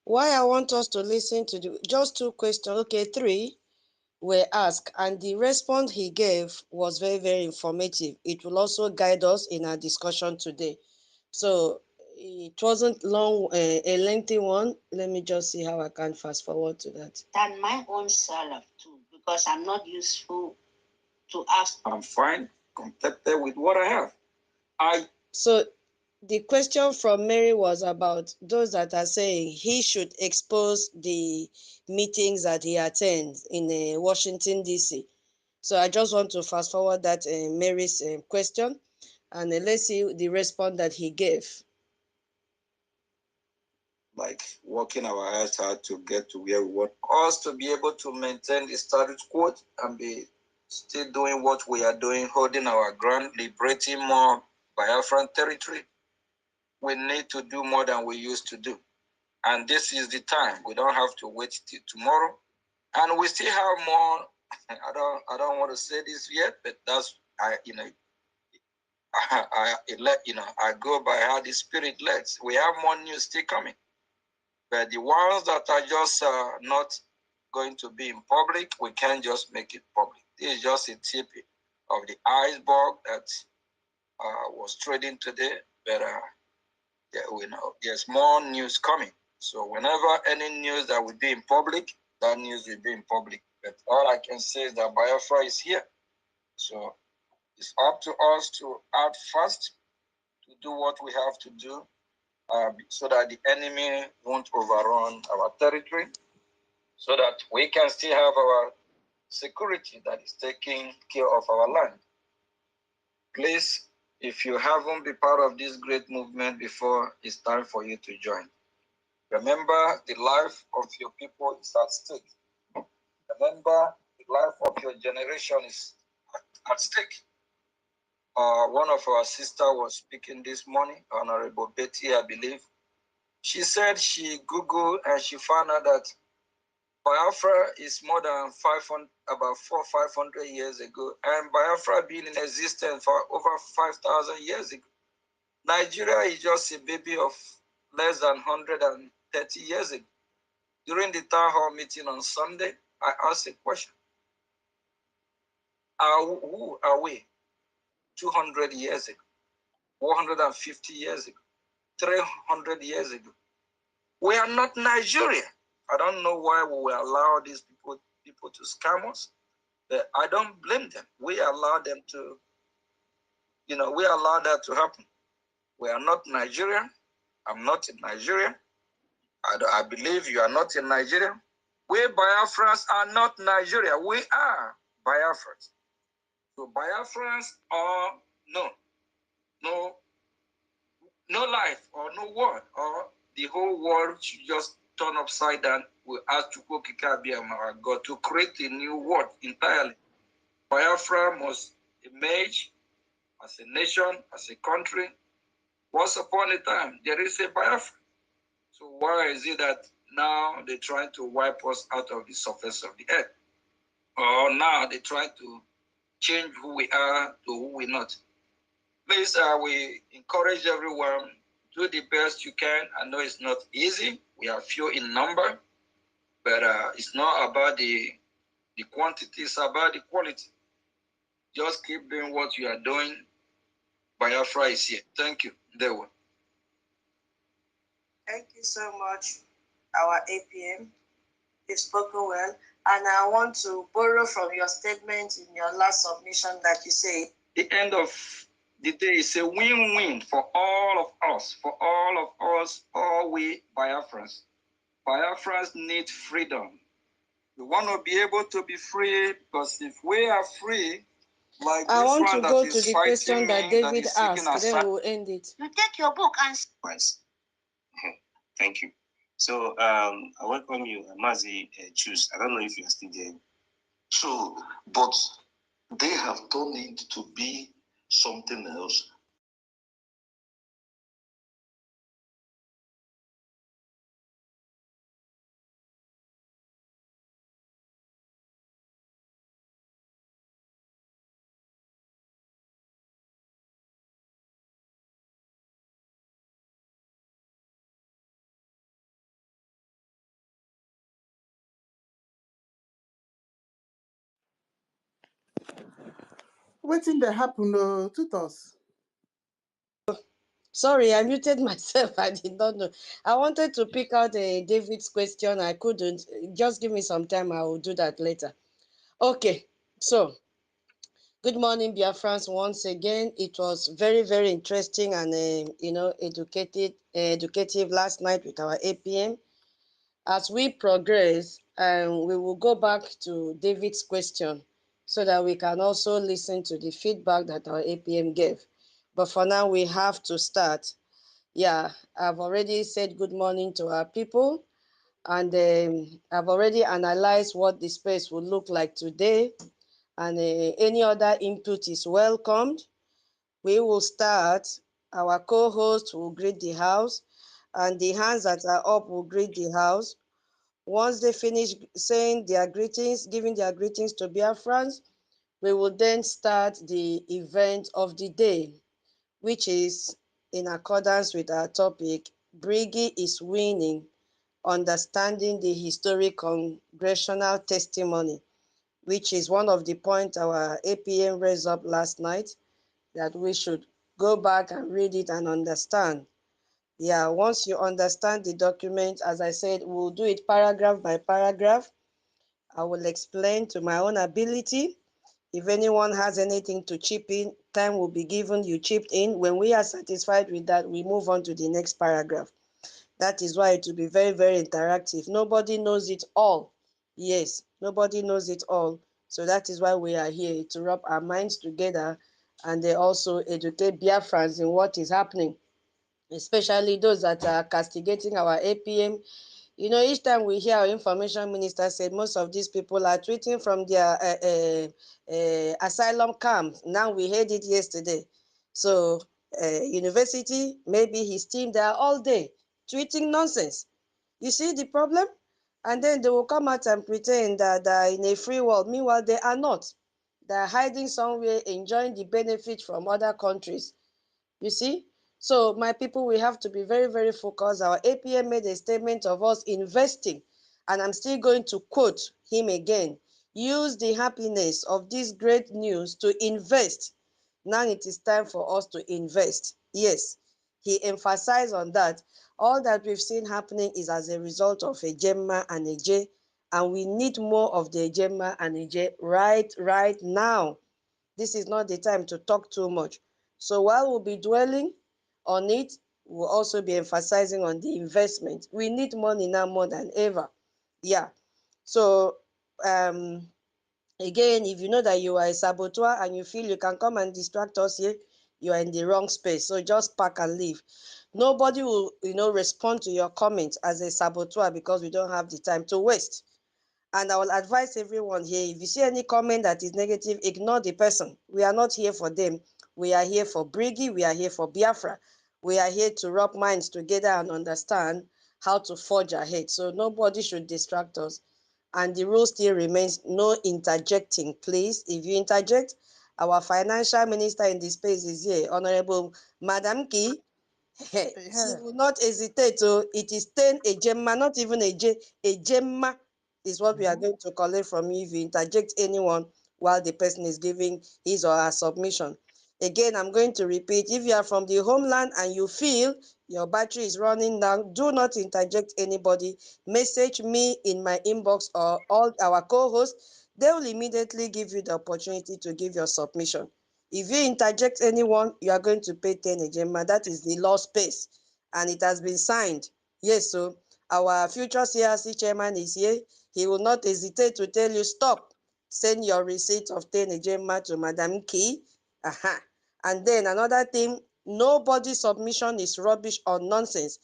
Why I want us to listen to just two questions, okay, three were asked, and the response he gave was very, very informative. It will also guide us in our discussion today. So it wasn't long, a lengthy one. Let me just see how I can fast forward to that. Than my own self too, because I'm not useful to ask. I'm fine, contented with what I have. So the question from Mary was about those that are saying he should expose the meetings that he attends in Washington, D.C. So I just want to fast forward that Mary's question, and let's see the response that he gave. Like working our heads out to get to where we want us to be able to maintain the status quo and be still doing what we are doing, holding our ground, liberating more Biafran territory. We need to do more than we used to do. And this is the time. We don't have to wait till tomorrow. And we still have more. I don't want to say this yet, but that's I go by how the spirit lets. We have more news still coming. But the ones that are just not going to be in public, we can't just make it public. This is just a tip of the iceberg that was trading today. But we know there's more news coming. So whenever any news that will be in public, that news will be in public. But all I can say is that Biafra is here. So it's up to us to act fast, to do what we have to do, so that the enemy won't overrun our territory, so that we can still have our security that is taking care of our land. Please, if you haven't been part of this great movement before, it's time for you to join. Remember, the life of your people is at stake. Remember, the life of your generation is at stake. One of our sisters was speaking this morning, Honorable Betty, I believe. She said she Googled and she found out that Biafra is more than 500, about 500 years ago, and Biafra been in existence for over 5,000 years ago. Nigeria is just a baby of less than 130 years ago. During the town hall meeting on Sunday, I asked a question. Who are we 200 years ago, 150 years ago, 300 years ago? We are not Nigeria. I don't know why we will allow these people to scam us, but I don't blame them. We allow them to, we allow that to happen. We are not Nigerian. I'm not in Nigeria. I believe you are not in Nigeria. We Biafrans are not Nigeria. We are Biafrans. So Biafrans are no life or no world, or the whole world should just turn upside down. We ask Chukwokika, our God, to create a new world entirely. Biafra must emerge as a nation, as a country. Once upon a time, there is a Biafra. So why is it that now they're trying to wipe us out of the surface of the earth? Or now they're trying to change who we are to who we're not? Please, we encourage everyone, do the best you can. I know it's not easy. We are few in number, but it's not about the quantity, it's about the quality. Just keep doing what you are doing. Biafra is here. Thank you. There we. Thank you so much, our APM. You've spoken well. And I want to borrow from your statement in your last submission that you say, the end of the day is a win-win for all of us, all we Biafrans. Biafrans need freedom. We want to be able to be free, because if we are free, like I this want one to that go is to the fighting question that me, David that is asked, then we'll end it. You take your book and... Yes. Thank you. So I welcome you, Mazi Choose. I don't know if you're still there. True, but they have turned it to be something else. Wetin dey happen Tutos? Sorry, I muted myself. I did not know. I wanted to pick out David's question. I couldn't. Just give me some time. I will do that later. Okay. So Good morning, Biafrans. Once again, it was very, very interesting and educative last night with our APM. As we progress, we will go back to David's question so that we can also listen to the feedback that our APM gave. But for now, we have to start. Yeah, I've already said good morning to our people, and I've already analyzed what the space will look like today, and any other input is welcomed. We will start. Our co-host will greet the house, and the hands that are up will greet the house. Once they finish saying their greetings, giving their greetings to Biafrans, we will then start the event of the day, which is in accordance with our topic, Brgie is winning, understanding the historic congressional testimony, which is one of the points our APM raised up last night, that we should go back and read it and understand. Yeah, once you understand the document, as I said, we'll do it paragraph by paragraph. I will explain to my own ability. If anyone has anything to chip in, time will be given, you chipped in. When we are satisfied with that, we move on to the next paragraph. That is why it will be very, very interactive. Nobody knows it all. Yes, nobody knows it all. So that is why we are here, to rub our minds together and they also educate Biafrans in what is happening, especially those that are castigating our APM. You know, each time we hear our information minister said most of these people are tweeting from their asylum camps. Now we heard it yesterday. So university, maybe his team, they are all day tweeting nonsense. You see the problem? And then they will come out and pretend that they are in a free world. Meanwhile, they are not. They are hiding somewhere, enjoying the benefit from other countries. You see? So my people, we have to be very, very focused. Our APM made a statement of us investing, and I'm still going to quote him again. Use the happiness of this great news to invest. Now it is time for us to invest. Yes, he emphasized on that. All that we've seen happening is as a result of a Gemma and a J, and we need more of the Gemma and a J right now. This is not the time to talk too much. So while we'll be dwelling on it, we'll also be emphasizing on the investment. We need money now more than ever. Yeah. So again, if you know that you are a saboteur and you feel you can come and distract us here, you are in the wrong space. So just pack and leave. Nobody will, respond to your comments as a saboteur because we don't have the time to waste. And I will advise everyone here, if you see any comment that is negative, ignore the person. We are not here for them. We are here for Brigi. We are here for Biafra. We are here to rub minds together and understand how to forge ahead. So nobody should distract us. And the rule still remains, no interjecting, please. If you interject, our financial minister in this space is here, Honorable Madam Key. She will not hesitate. So it is 10 a gemma, not even a gemma is what we are going to collect from you if you interject anyone while the person is giving his or her submission. Again, I'm going to repeat, if you are from the homeland and you feel your battery is running down, do not interject anybody. Message me in my inbox or all our co-hosts. They will immediately give you the opportunity to give your submission. If you interject anyone, you are going to pay 10 ejema. That is the law space, and it has been signed. Yes, so our future CRC chairman is here. He will not hesitate to tell you, stop, send your receipt of 10 ejema to Madam Key. Aha. And then another thing, nobody's submission is rubbish or nonsense.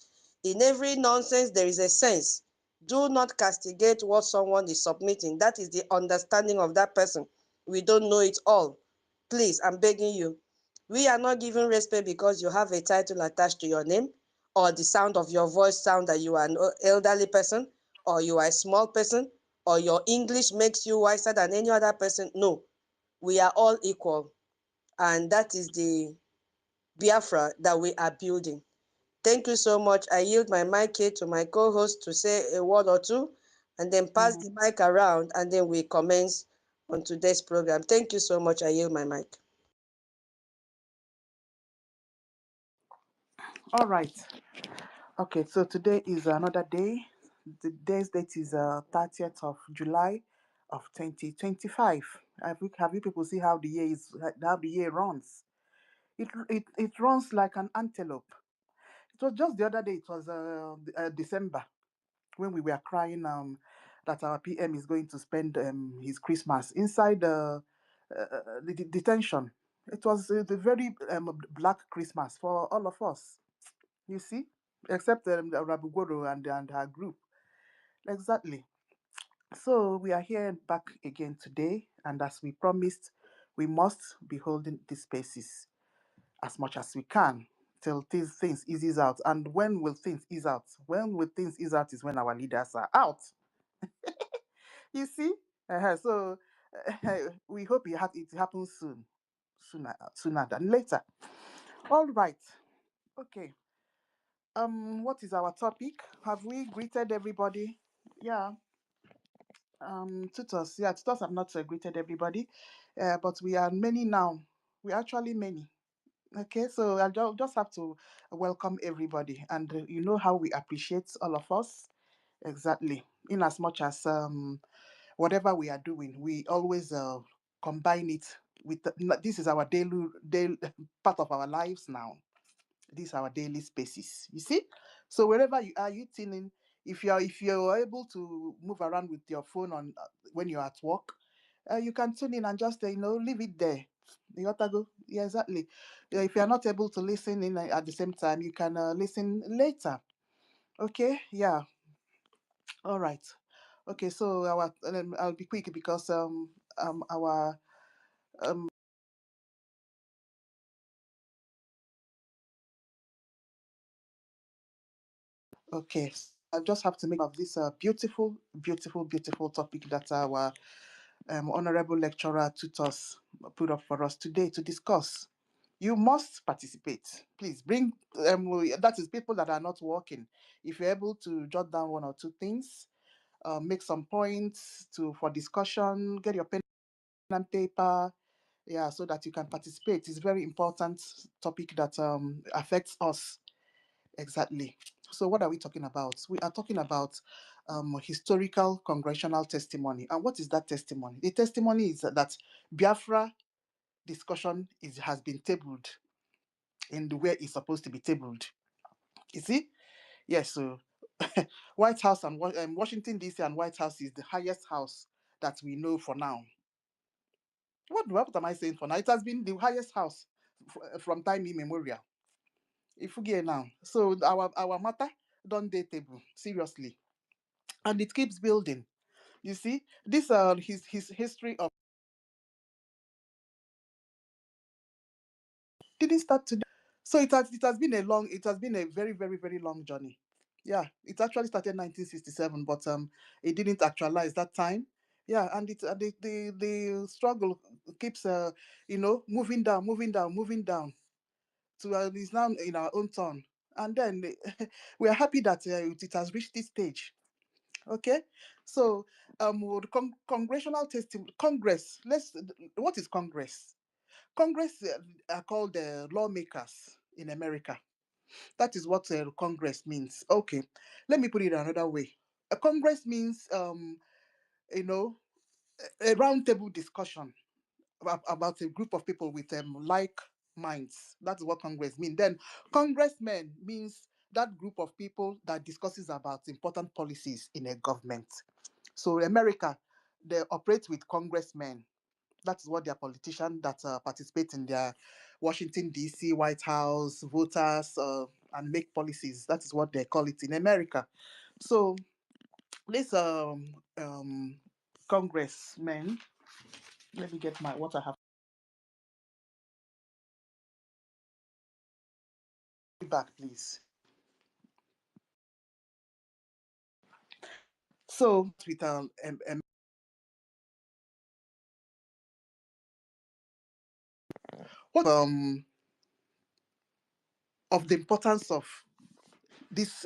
In every nonsense, there is a sense. Do not castigate what someone is submitting. That is the understanding of that person. We don't know it all. Please, I'm begging you. We are not giving respect because you have a title attached to your name, or the sound of your voice sound that you are an elderly person, or you are a small person, or your English makes you wiser than any other person. No, we are all equal. And that is the Biafra that we are building. Thank you so much. I yield my mic here to my co-host to say a word or two, and then pass the mic around, and then we commence on today's program. Thank you so much. I yield my mic. All right. Okay, so today is another day. The day's date is 30th of July of 2025. Have you people see how the year runs? It runs like an antelope. It was just the other day. It was December when we were crying that our PM is going to spend his Christmas inside the detention. It was the very black Christmas for all of us. You see, except Rabugoro and her group. Exactly. So we are here back again today, and as we promised, we must be holding these spaces as much as we can till things eases out. And when will things ease out? When will things ease out is when our leaders are out. You see? So we hope it happens soon, sooner than later. All right. Okay. What is our topic? Have we greeted everybody? Yeah. Tutors. Yeah, tutors have not greeted everybody, but we are many now. We're actually many. Okay, so just have to welcome everybody, and you know how we appreciate all of us. Exactly. In as much as whatever we are doing, we always combine it with this is our daily part of our lives now. These are our daily spaces. You see, so wherever you are, you tuning. If you're able to move around with your phone on when you're at work, you can tune in and just leave it there. You got to go. Yeah, exactly. If you're not able to listen in at the same time, you can listen later. Okay. Yeah. All right. Okay. So I'll be quick because our okay. I just have to make of this beautiful, beautiful, beautiful topic that our honorable lecturer tutors put up for us today to discuss. You must participate. Please bring that is people that are not working. If you're able to jot down one or two things, make some points for discussion, get your pen and paper, yeah, so that you can participate. It's a very important topic that affects us. Exactly. So, what are we talking about? We are talking about historical congressional testimony. And what is that testimony? The testimony is that Biafra discussion has been tabled in the way it's supposed to be tabled. You see? Yes. So, White House and Washington D.C. and White House is the highest house that we know for now. What am I saying for now? It has been the highest house from time immemorial. If we get now, so our matter don't date table seriously, and it keeps building. You see, this his history of didn't start today. So it has been a very, very, very long journey. Yeah, it actually started 1967, but it didn't actualize that time. Yeah, and the struggle keeps moving down, moving down, moving down to it's now in our own turn. And then we are happy that it has reached this stage. Okay, so with congressional testimony, Congress. What is Congress? Congress are called lawmakers in America. That is what Congress means. Okay, let me put it another way. A Congress means, you know, a roundtable discussion about a group of people with like minds. That's what Congress means. Then congressmen means that group of people that discusses about important policies in a government. So America, they operate with congressmen. That's what their politicians that participate in their Washington D.C. White House voters and make policies. That is what they call it in America. So this congressmen, let me get my what I have back, please. So with what of the importance of these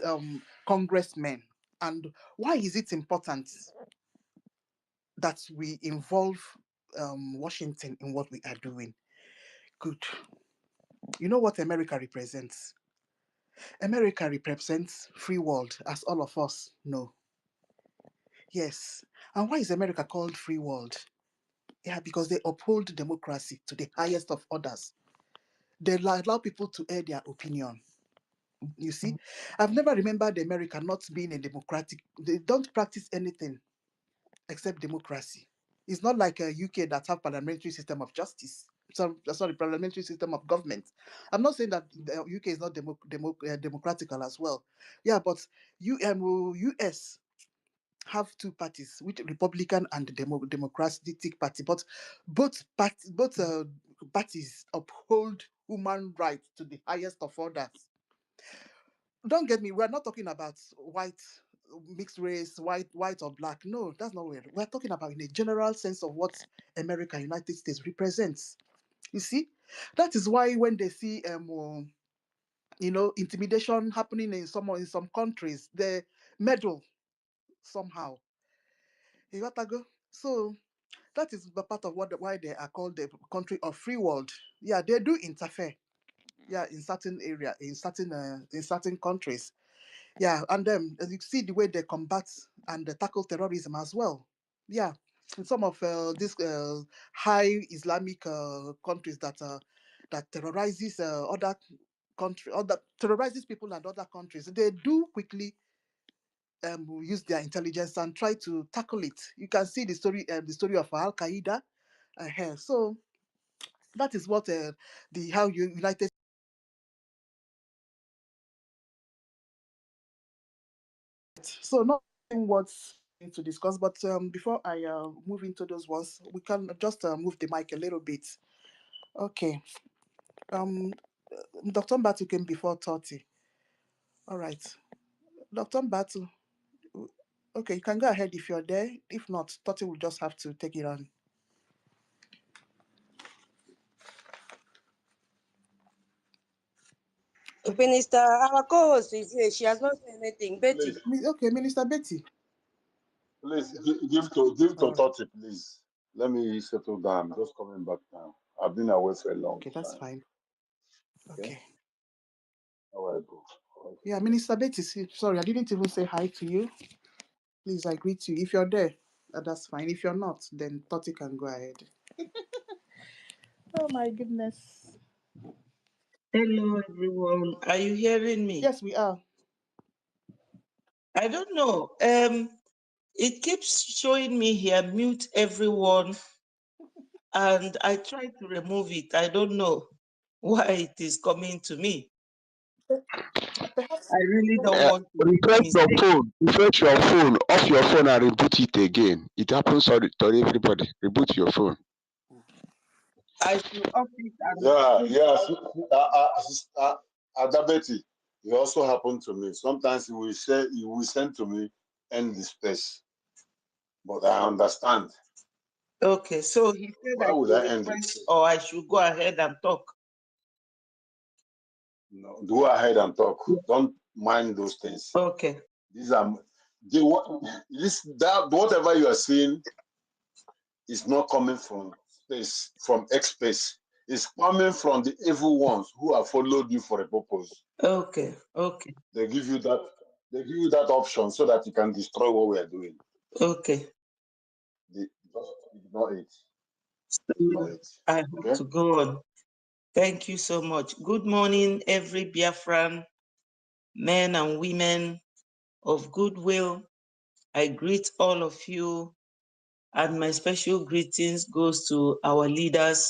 congressmen, and why is it important that we involve Washington in what we are doing? Good. You know what America represents? America represents free world, as all of us know. Yes. And why is America called free world? Yeah, because they uphold democracy to the highest of orders. They allow people to air their opinion. You see, I've never remembered America not being a democratic. They don't practice anything except democracy. It's not like a UK that have parliamentary system of justice. Sorry, parliamentary system of government. I'm not saying that the UK is not democratical as well. Yeah, but US have two parties, which Republican and the Democratic Party, but both parties uphold human rights to the highest of orders. Don't get me, we're not talking about white, mixed race, white or black. No, that's not what we're talking about in a general sense of what America, United States represents. You see, that is why when they see intimidation happening in some countries, they meddle somehow. You got to go. So that is the part of why they are called the country of free world. Yeah, they do interfere. Yeah, in certain area, in certain countries. Yeah, and you see the way they combat and they tackle terrorism as well. Yeah, in some of these high Islamic countries that terrorizes other terrorizes people and other countries, they do quickly use their intelligence and try to tackle it. You can see the story of Al Qaeda. So that is what the how United. So not what's to discuss, but before I move into those ones, we can just move the mic a little bit. Okay. Um, Dr. Mbatu came before 30. All right. Dr. Mbatu, okay, you can go ahead if you're there. If not, 30 will just have to take it on. Minister, our co-host is here. She has not said anything. Betty. Please, Okay, Minister Betty. please give All to right. 30, please. Let me settle down. I'm just coming back now. I've been away for a long Okay, that's time. fine. Okay? Okay. How I go? All Yeah, Minister Betty, sorry, I didn't even say hi to you. Please, I greet you. If you're there, that's fine. If you're not, then 30 can go ahead. Oh my goodness. Hello, everyone. Are you hearing me? Yes, we are. I don't know. It keeps showing me here, mute everyone, and I try to remove it. I don't know why it is coming to me. Perhaps I really don't want to make Refresh your mistake. phone. Refresh your phone. Off your phone and reboot it again. It happens to everybody. Reboot your phone. I should off it and Yeah, put yeah. Adabeti, it also happened to me. Sometimes he will send to me end the space. But I understand. Okay, so he said Why I would should I end the refresh space? or I should go ahead and talk. No, go ahead and talk. Don't mind those things. Okay. These are whatever you are seeing is not coming from space, from X space. It's coming from the evil ones who have followed you for a purpose. Okay. Okay. They give you that option so that you can destroy what we are doing. Okay. Just ignore it. I have Okay? to go on. Thank you so much. Good morning, every Biafran, men and women of goodwill. I greet all of you, and my special greetings goes to our leaders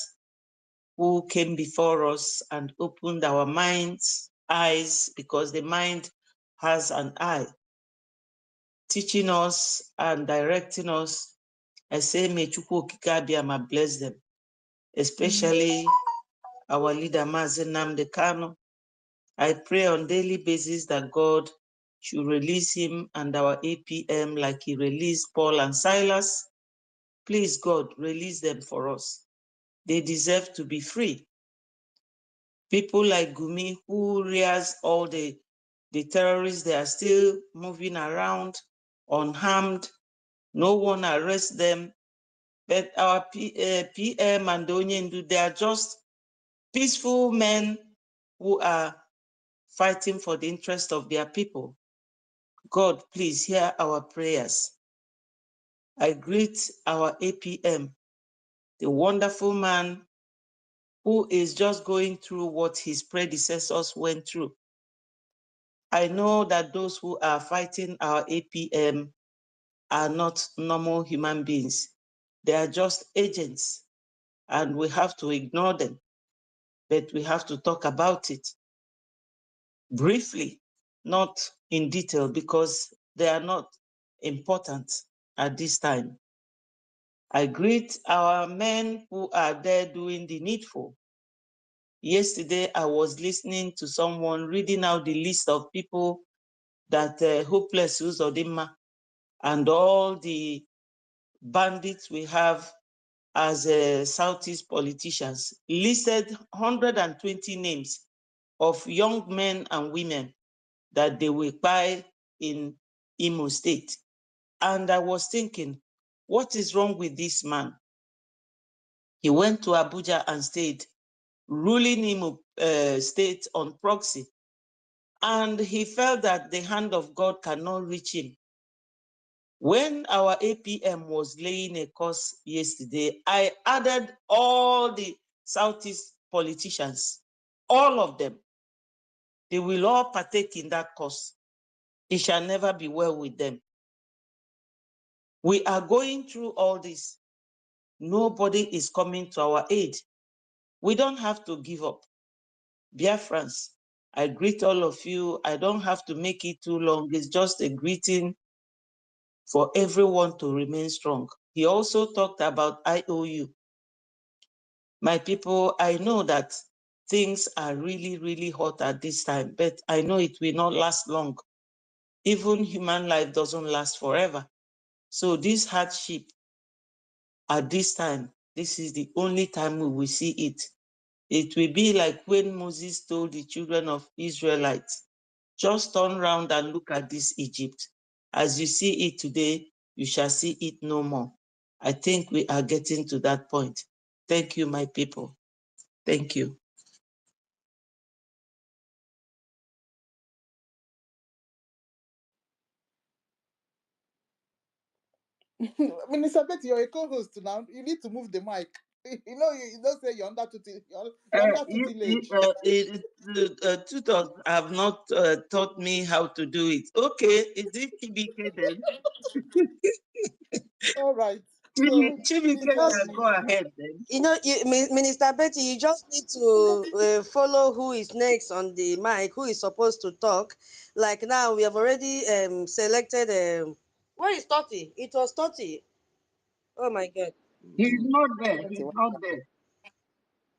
who came before us and opened our minds, eyes, because the mind has an eye, teaching us and directing us. I say, may Chukwu Okike Abịama bless them, especially our leader, Mazi Nnamdi Kanu. I pray on daily basis that God should release him and our APM like he released Paul and Silas. Please, God, release them for us. They deserve to be free. People like Gumi, who rears all the terrorists, they are still moving around unharmed. No one arrests them. But our PM and Onyendu, they are just peaceful men who are fighting for the interest of their people. God, please hear our prayers. I greet our APM, the wonderful man who is just going through what his predecessors went through. I know that those who are fighting our APM are not normal human beings. They are just agents, and we have to ignore them, but we have to talk about it briefly, not in detail, because they are not important at this time. I greet our men who are there doing the needful. Yesterday, I was listening to someone reading out the list of people that Hopeless Uzodinma and all the bandits we have as Southeast politicians listed 120 names of young men and women that they will buy in Imo State. And I was thinking, what is wrong with this man? He went to Abuja and stayed, ruling Imo State on proxy. And he felt that the hand of God cannot reach him. When our APM was laying a course yesterday, I added all the Southeast politicians, all of them. They will all partake in that course. It shall never be well with them. We are going through all this. Nobody is coming to our aid. We don't have to give up. Biafrans, I greet all of you. I don't have to make it too long. It's just a greeting for everyone to remain strong. He also talked about IOU. My people, I know that things are really, really hot at this time, but I know it will not last long. Even human life doesn't last forever. So this hardship at this time, this is the only time we will see it. It will be like when Moses told the children of Israelites, just turn around and look at this Egypt. As you see it today, you shall see it no more. I think we are getting to that point. Thank you, my people. Thank you. Minister Betty, you're a co-host now. You need to move the mic. You don't say you're under tutelage. Tutors have not taught me how to do it. Okay, is it TBK then? All right. TBK Just, can go ahead then. Minister Betty, you just need to follow who is next on the mic, who is supposed to talk. Like now, we have already selected. Where is Toti? It was Toti. Oh my God. He's not there. He's not there.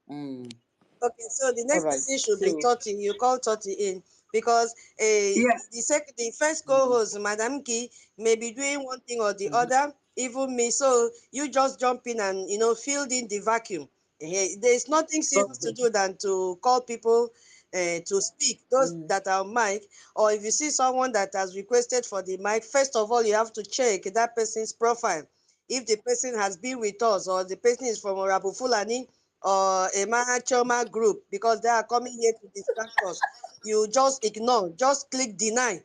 Okay, so the All next right. person should be Toti. You call Toti in because Yeah. the first co-host, Madam Key, may be doing one thing or the other, even me. So you just jump in and fill in the vacuum. There's nothing serious to do than to call people to speak, those that are on mic, or if you see someone that has requested for the mic, first of all, you have to check that person's profile. If the person has been with us or the person is from Orabu Fulani or a Mahachoma group, because they are coming here to distract us, you just ignore, just click deny.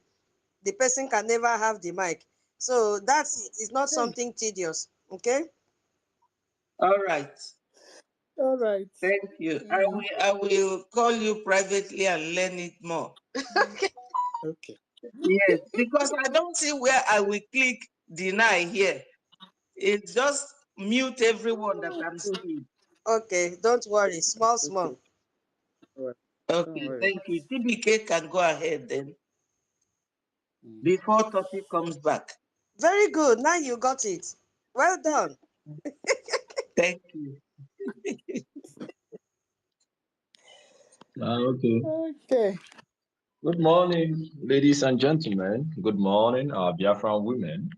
The person can never have the mic. So that's it. It's not something tedious. Okay? All right. All right. Thank you. I will call you privately and learn it more. Okay. Yes, because I don't see where I will click deny here. It's just mute everyone that I'm seeing. Okay, don't worry. Small. Okay, thank you. TBK can go ahead then. Before Totti comes back. Very good. Now you got it. Well done. Thank you. Okay. Okay. Good morning, ladies and gentlemen. Good morning, our Biafran women.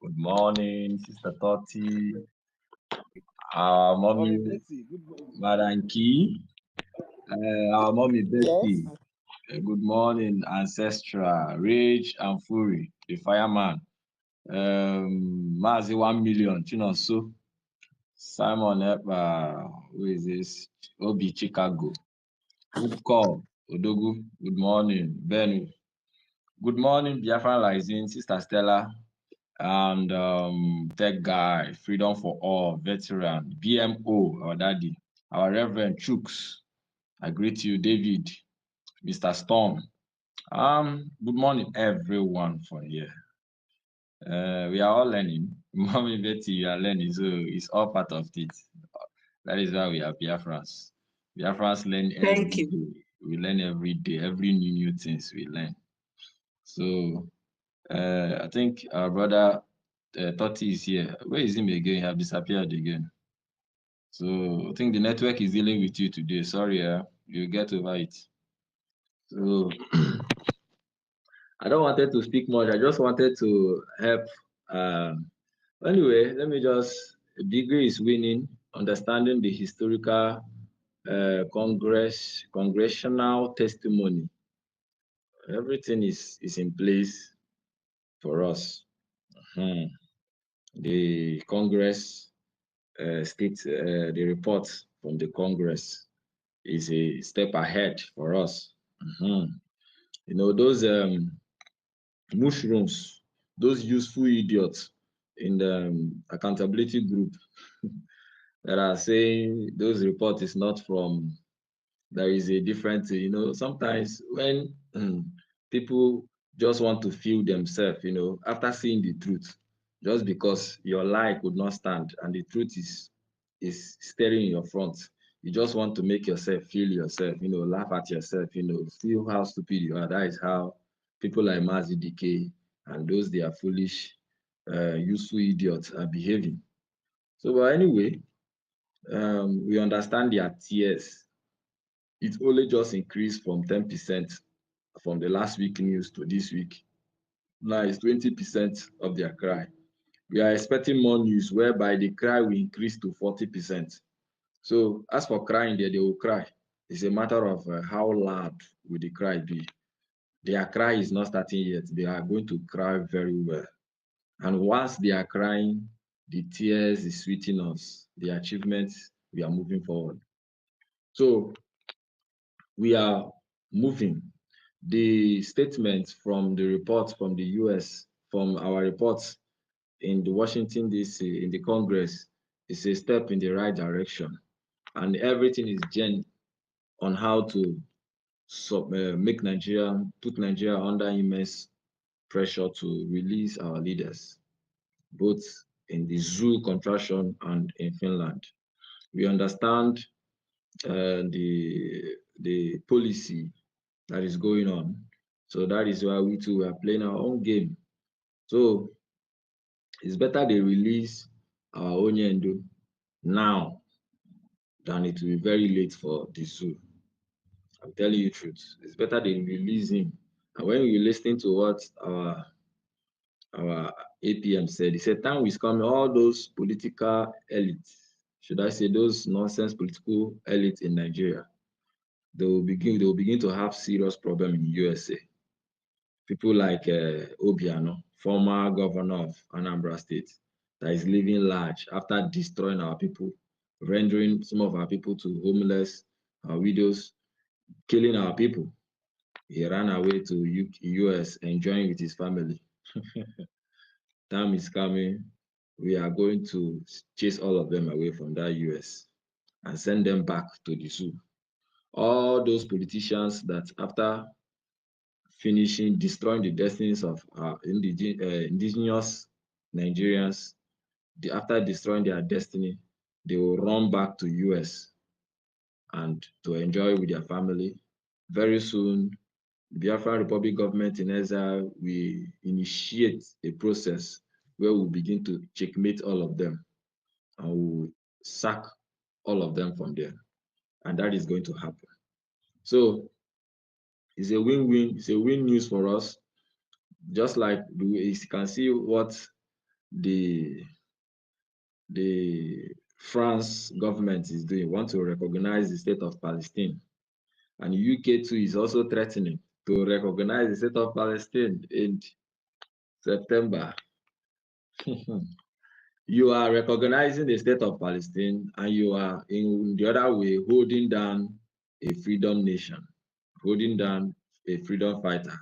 Good morning, Sister Toti, our mommy, Madam Key, our mommy Betty. Yes. Good morning, Ancestral, Rage and Fury, the fireman. Mazi 1 million, Chinonso, Simon Epa, who is this? Obi Chicago. Good call, Odogu. Good morning, Ben. Good morning, Biafran Rising, Sister Stella, and tech guy, Freedom for All, veteran, BMO, our daddy, our Reverend Chooks. I greet you, David, Mr. Storm. Good morning, everyone from here. We are all learning. Mommy Betty, you are learning, so it's all part of it. That is why we are Biafrans. Biafrans learn every Thank you. day. We learn every day, every new things we learn. So I think our brother Totti is here. Where is him again? He have disappeared again. So I think the network is dealing with you today. Sorry, you'll get over it. So I don't wanted to speak much. I just wanted to help. Anyway, let me just. Degree is winning, understanding the historical congressional testimony. Everything is in place for us. The Congress the report from the Congress is a step ahead for us. You know, those mushrooms, those useful idiots in the accountability group that are saying those report is not from, there is a different, you know, sometimes when people just want to feel themselves, you know, after seeing the truth, just because your lie could not stand and the truth is staring in your front, you just want to make yourself feel yourself, you know, laugh at yourself, you know, feel how stupid you are. That is how people like Mazi DK and those they are foolish, useful idiots are behaving. So, but anyway, we understand their tears. It only just increased from 10% from the last week news to this week. Now it's 20% of their cry. We are expecting more news whereby the cry will increase to 40%. So as for crying there, they will cry. It's a matter of how loud will the cry be. Their cry is not starting yet. They are going to cry very well. And once they are crying, the tears is sweetening us. The achievements, we are moving forward. So we are moving. The statement from the report from the US, from our reports in the Washington DC, in the Congress, is a step in the right direction. And everything is gen on how to make Nigeria, put Nigeria under immense pressure to release our leaders, both in the zoo contraction and in Finland. We understand the policy that is going on. So that is why we too are playing our own game. So it's better they release our Onyendo now than it will be very late for the zoo. I'm telling you the truth. It's better they release him. And when we listen to what our APM said, he said time is coming, all those political elites, should I say those nonsense political elites in Nigeria, they will begin to have serious problem in USA. People like Obiano, former governor of Anambra State, that is living large after destroying our people, rendering some of our people to homeless, our widows, killing our people. He ran away to US, enjoying with his family. Time is coming. We are going to chase all of them away from that US and send them back to the zoo. All those politicians that after finishing, destroying the destinies of indigenous Nigerians, after destroying their destiny, they will run back to US and to enjoy with their family. Very soon, the Biafran Republic government in exile will initiate a process where we'll begin to checkmate all of them and we'll sack all of them from there. And that is going to happen. So it's a win-win, it's a win news for us. Just like you can see what the France government is doing, want to recognize the state of Palestine. And UK too is also threatening to recognize the state of Palestine in September. You are recognizing the state of Palestine and you are in the other way holding down a freedom nation, holding down a freedom fighter.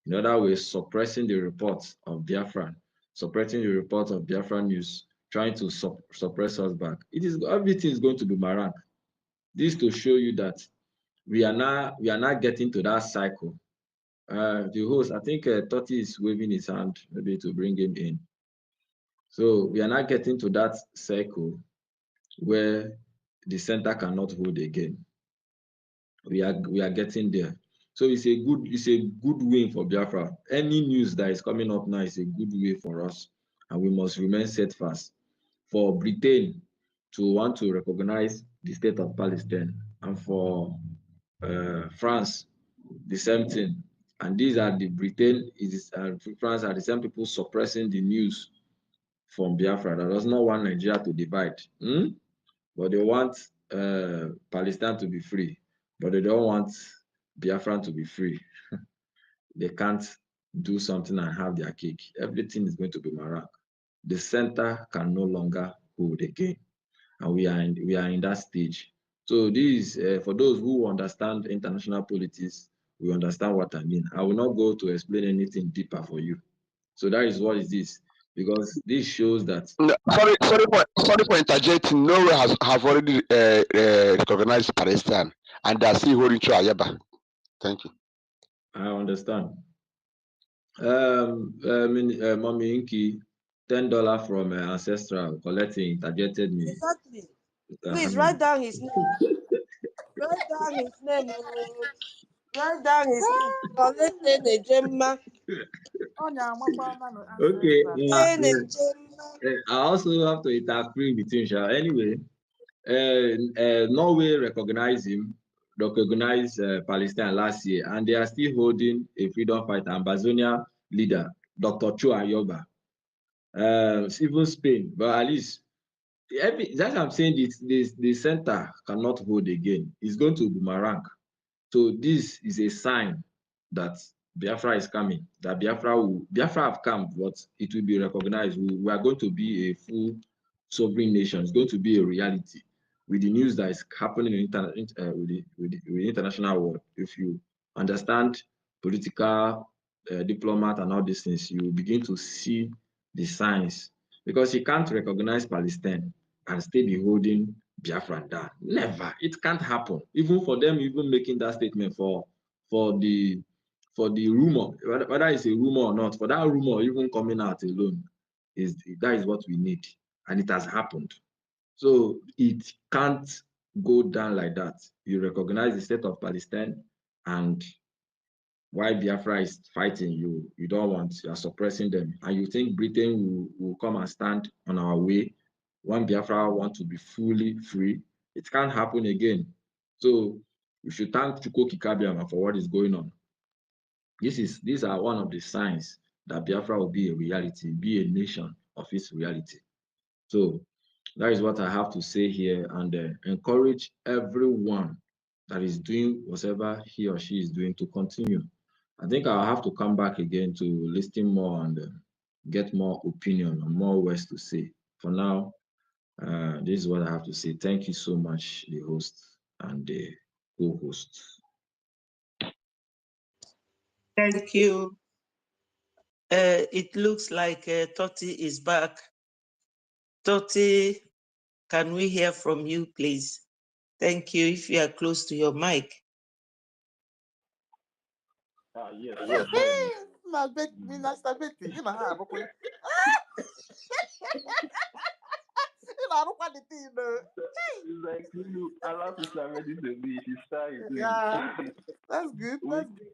In other ways, suppressing the reports of Biafran suppressing the report of Biafra news, trying to suppress us back. Everything is going to be marang. This to show you that we are now getting to that cycle. The host, I think Totti is waving his hand maybe to bring him in. So we are now getting to that cycle where the center cannot hold again. We are getting there. So it's a good win for Biafra. Any news that is coming up now is a good way for us, and we must remain steadfast. For Britain to want to recognize the state of Palestine, and for France, the same thing. And these are the France are the same people suppressing the news from Biafra that does not want Nigeria to divide. But they want Palestine to be free, but they don't want Biafra to be free. They can't do something and have their cake. Everything is going to be marang. The center can no longer hold again, and we are in that stage. So this for those who understand international politics, we understand what I mean. I will not go to explain anything deeper for you. So that is what it is, because this shows that. No, sorry for interjecting. Norway have already recognized Palestine, and they are still holding to Ayaba. Thank you. I understand. Mommy Inky, $10 from Ancestral collecting interjected me. Exactly. Please write down his name. Write down his name. Oh. Write down his name. Collecting a gemma. Okay. I also have to interpret between Sha. Anyway, Norway recognized Palestine last year, and they are still holding a freedom fighter, Ambazonia leader, Dr. Chua Ayoba. Even Spain, but at least that's what I'm saying. The center cannot hold again. It's going to boomerang. So this is a sign that Biafra is coming. That Biafra have come, but it will be recognized. We are going to be a full sovereign nation. It's going to be a reality with the news that is happening with the international world. If you understand political diplomat and all these things, you begin to see the signs, because you can't recognize Palestine and still be holding Biafra down. Never. It can't happen. Even for them, even making that statement for the rumor, whether it's a rumor or not, for that rumor even coming out alone, that is what we need, and it has happened. So it can't go down like that. You recognize the state of Palestine, and while Biafra is fighting, you don't want, you are suppressing them, and you think Britain will come and stand on our way when Biafra want to be fully free. It can't happen again. So we should thank Chukwuka Kabiama for what is going on. These are one of the signs that Biafra will be a reality, be a nation of its reality. So that is what I have to say here, and encourage everyone that is doing whatever he or she is doing to continue. I think I'll have to come back again to listen more and get more opinion and more words to say. For now, this is what I have to say. Thank you so much, the host and the co-host. Thank you. It looks like Totti is back. Totti, can we hear from you, please? Thank you. If you are close to your mic. Yes. Minister Betty, you know how It's like allow Sister Ready to be. She's trying. Yeah, that's good.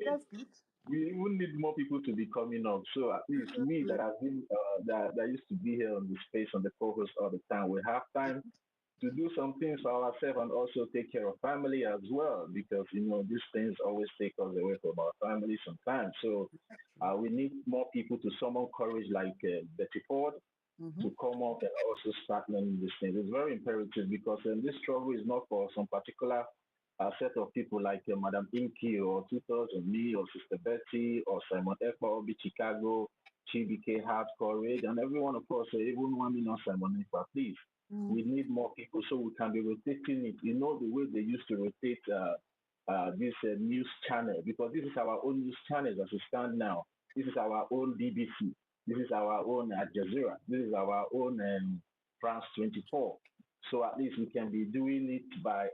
That's good. We even need more people to be coming up. So at least we that have been that used to be here on the space on the co-host all the time, we have time to do some things for ourselves and also take care of family as well, because these things always take us away from our family sometimes. So we need more people to summon courage like Betty Ford to come up and also start learning these things. It's very imperative, because this struggle is not for some particular set of people like Madam Inky or Tutos or me or Sister Betty or Simon Ekpa or B Chicago, TBK Hard Courage, and everyone, of course, even one Simon Ekpa, please. We need more people so we can be rotating it. The way they used to rotate this news channel, because this is our own news channel as we stand now. This is our own BBC. This is our own Al Jazeera. This is our own France 24. So at least we can be doing it by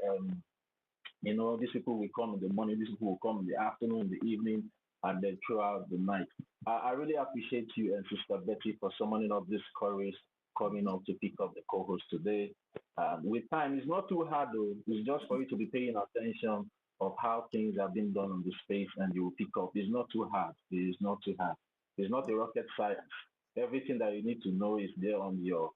these people will come in the morning, these people will come in the afternoon, the evening, and then throughout the night. I really appreciate you and Sister Betty for summoning up this courage, coming up to pick up the co-host today. With time, it's not too hard though. It's just for you to be paying attention of how things have been done on the space, and you will pick up. It's not too hard. It is not too hard. It's not a rocket science. Everything that you need to know is there on your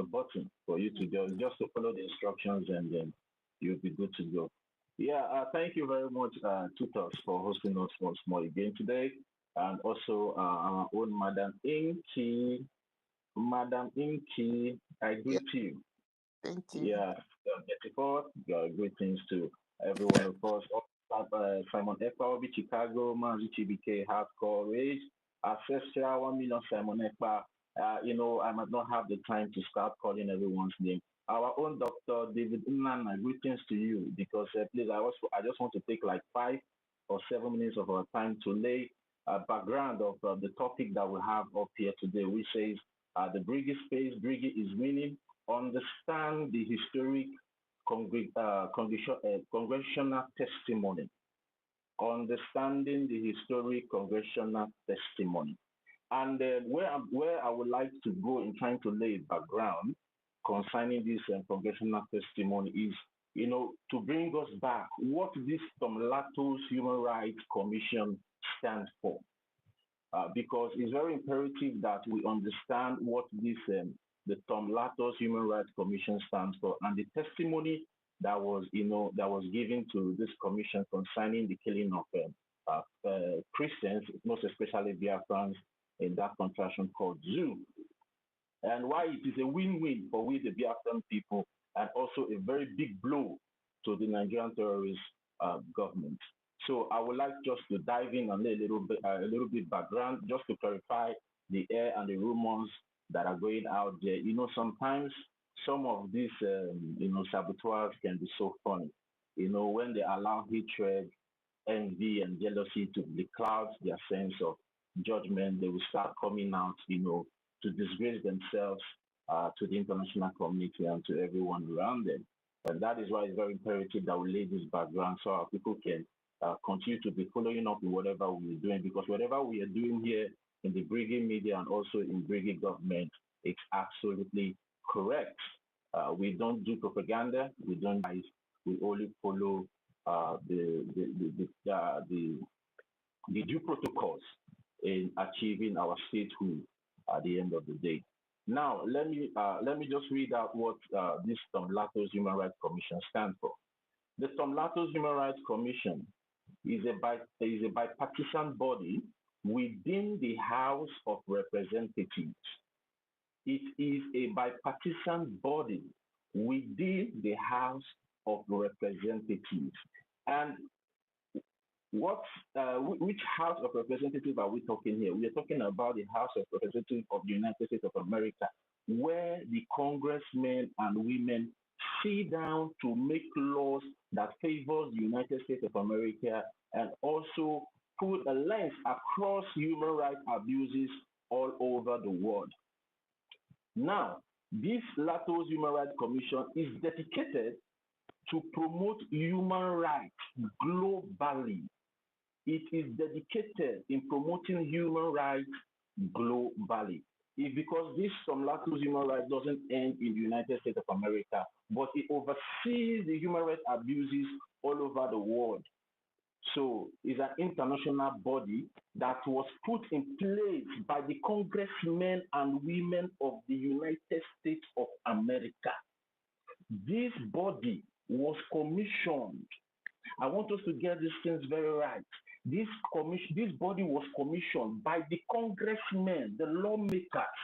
button for you to just to follow the instructions, and then you'll be good to go. Yeah, thank you very much, Tutos, for hosting us once more again today, and also our own Madam Inky. Madam Inky, I Yeah, greet you. thank you. Yeah, Betty greetings to everyone, of course. Simon Ekpa, Obi Chicago, Manzi BK, Hardcore Rage, Ancestral 1 million Simon Ekpa. I might not have the time to start calling everyone's name. Our own Dr. David Nana, greetings to you because please, I just want to take like 5 or 7 minutes of our time to lay a background of the topic that we have up here today, which says the Brgie space. Brgie is winning. Understand the historic congressional testimony. Understanding the historic congressional testimony. And where I would like to go in trying to lay background concerning this congressional testimony is, to bring us back what this Tom Lato's Human Rights Commission stands for. Because it's very imperative that we understand what the Tom Latos Human Rights Commission stands for, and the testimony that was given to this commission concerning the killing of Christians, most especially Biafrans, in that contraction called Zoo, and why it is a win-win for we the Biafran people, and also a very big blow to the Nigerian terrorist government. So I would like just to dive in and lay a little bit background, just to clarify the air and the rumors that are going out there. Sometimes some of these, saboteurs can be so funny. When they allow hatred, envy, and jealousy to cloud their sense of judgment, they will start coming out, to disgrace themselves to the international community and to everyone around them. And that is why it's very imperative that we lay this background so our people can continue to be following up in whatever we're doing, because whatever we are doing here in the Brigi media and also in Brigi government, it's absolutely correct. We don't do propaganda. We don't. We only follow the due protocols in achieving our statehood at the end of the day. Now, let me just read out what this Tom Latos Human Rights Commission stands for. The Tom Latos Human Rights Commission is a bipartisan body within the House of Representatives. It is a bipartisan body within the House of Representatives. And which House of Representatives are we talking here? We are talking about the House of Representatives of the United States of America, where the congressmen and women sit down to make laws that favors the United States of America and also put a lens across human rights abuses all over the world. Now, this Latos Human Rights Commission is dedicated to promote human rights globally. It is dedicated in promoting human rights globally. It's because this Latos human rights doesn't end in the United States of America, but it oversees the human rights abuses all over the world. So it's an international body that was put in place by the congressmen and women of the United States of America. This body was commissioned. I want us to get these things very right. This body was commissioned by the congressmen, the lawmakers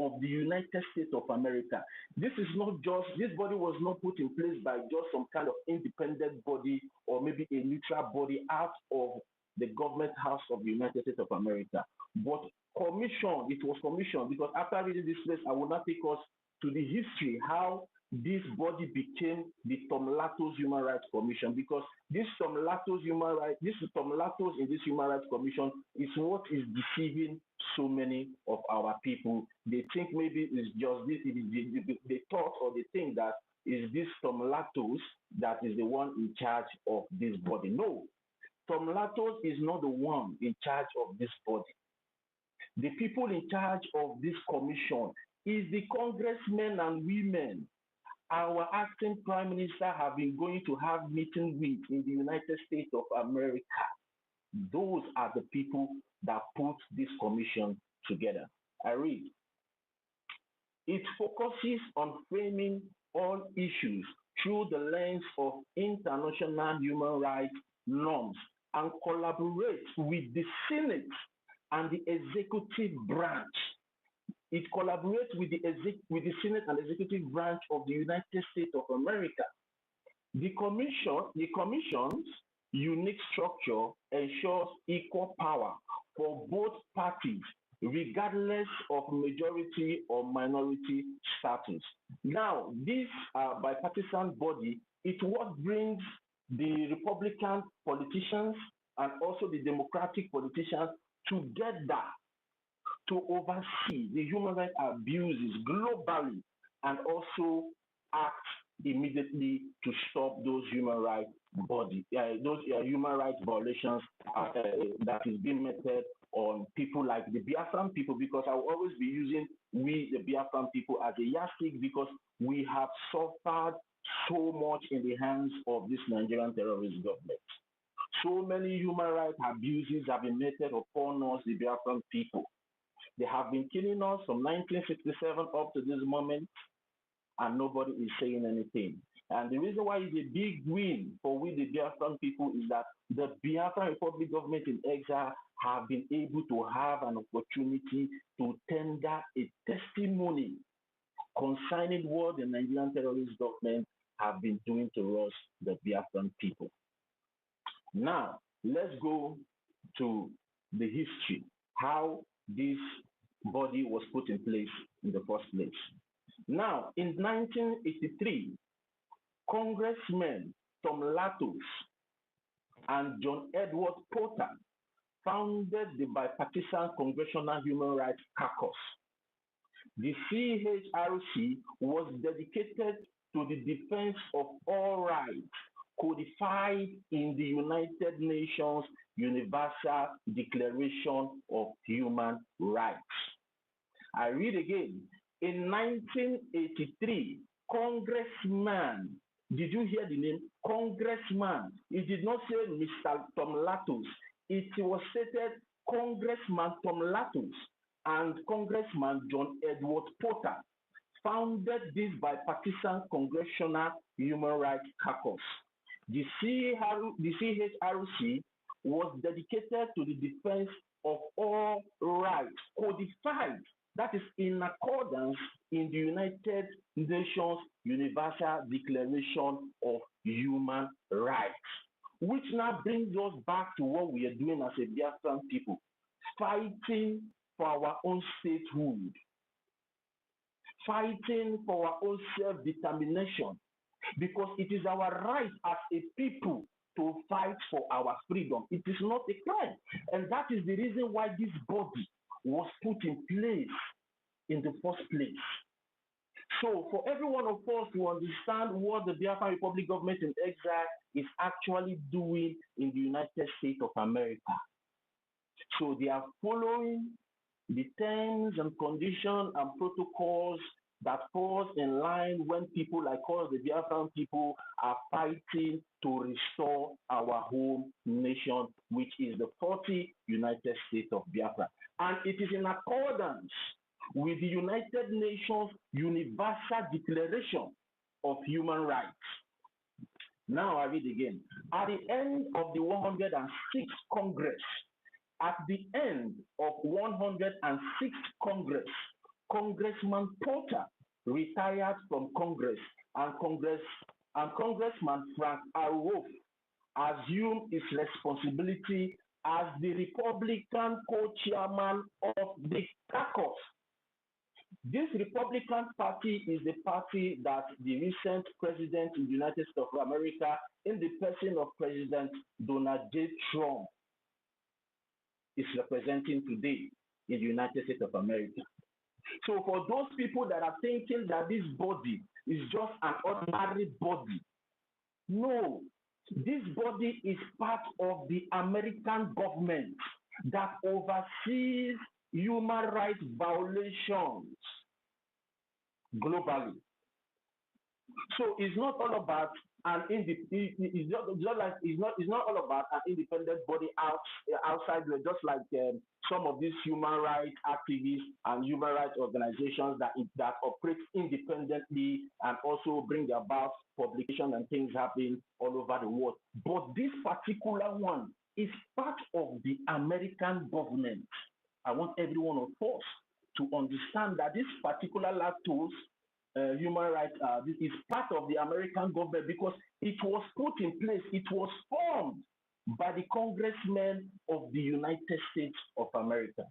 of the United States of America. This body was not put in place by just some kind of independent body or maybe a neutral body out of the government house of the United States of America. But it was commissioned because after reading this place, I will not take us to the history, how this body became the Tom Latos Human Rights Commission, because this Tom Latos in this Human Rights Commission is what is deceiving so many of our people. They think maybe it's just this, they thought or they think that is this Tom Latos that is the one in charge of this body. No, Tom Latos is not the one in charge of this body. The people in charge of this commission is the congressmen and women our acting prime minister have been going to have meetings with in the United States of America. Those are the people that put this commission together. I read. It focuses on framing all issues through the lens of international human rights norms and collaborates with the Senate and the executive branch. It collaborates with the Senate and executive branch of the United States of America. The commission's unique structure ensures equal power for both parties, regardless of majority or minority status. Now, this bipartisan body, it what brings the Republican politicians and also the Democratic politicians together to oversee the human rights abuses globally and also act immediately to stop those human rights human rights violations that is being meted on people like the Biafran people, because I will always be using we the Biafran people as a yardstick, because we have suffered so much in the hands of this Nigerian terrorist government. So many human rights abuses have been meted upon us, the Biafran people. They have been killing us from 1967 up to this moment, and nobody is saying anything. And the reason why it's a big win for we, the Biafran people, is that the Biafran Republic government in exile have been able to have an opportunity to tender a testimony concerning what the Nigerian terrorist government have been doing to us, the Biafran people. Now, let's go to the history, how this body was put in place in the first place. Now, in 1983, Congressmen Tom Latos and John Edward Porter founded the Bipartisan Congressional Human Rights Caucus. The CHRC was dedicated to the defense of all rights codified in the United Nations Universal Declaration of Human Rights. I read again. In 1983, Congressman, did you hear the name? Congressman. It did not say Mr. Tom Latos. It was stated Congressman Tom Latos and Congressman John Edward Porter founded this bipartisan Congressional Human Rights Caucus. The CHRC was dedicated to the defense of all rights, codified, that is in accordance in the United Nations Universal Declaration of Human Rights, which now brings us back to what we are doing as a Biafran people, fighting for our own statehood, fighting for our own self-determination, because it is our right as a people to fight for our freedom. It is not a crime. And that is the reason why this body was put in place in the first place. So for every one of us to understand what the Biafran Republic government in exile is actually doing in the United States of America. So they are following the terms and conditions and protocols that falls in line when people like us, the Biafran people, are fighting to restore our home nation, which is the 40 United States of Biafra. And it is in accordance with the United Nations Universal Declaration of Human Rights. Now I read again. At the end of the 106th Congress, at the end of 106th Congress, Congressman Porter retired from Congress, and Congressman Frank R. Wolf assumed his responsibility as the Republican co-chairman of the caucus. This Republican Party is the party that the recent president in the United States of America, in the person of President Donald J. Trump, is representing today in the United States of America. So for those people that are thinking that this body is just an ordinary body, no, this body is part of the American government that oversees human rights violations globally. So it's not all about it's not all about an independent body outside, just like some of these human rights activists and human rights organizations that operate independently and also bring about publication and things happening all over the world. But this particular one is part of the American government. I want every one of us to understand that this particular lactose human rights this is part of the American government because it was put in place, it was formed by the congressmen of the United States of America.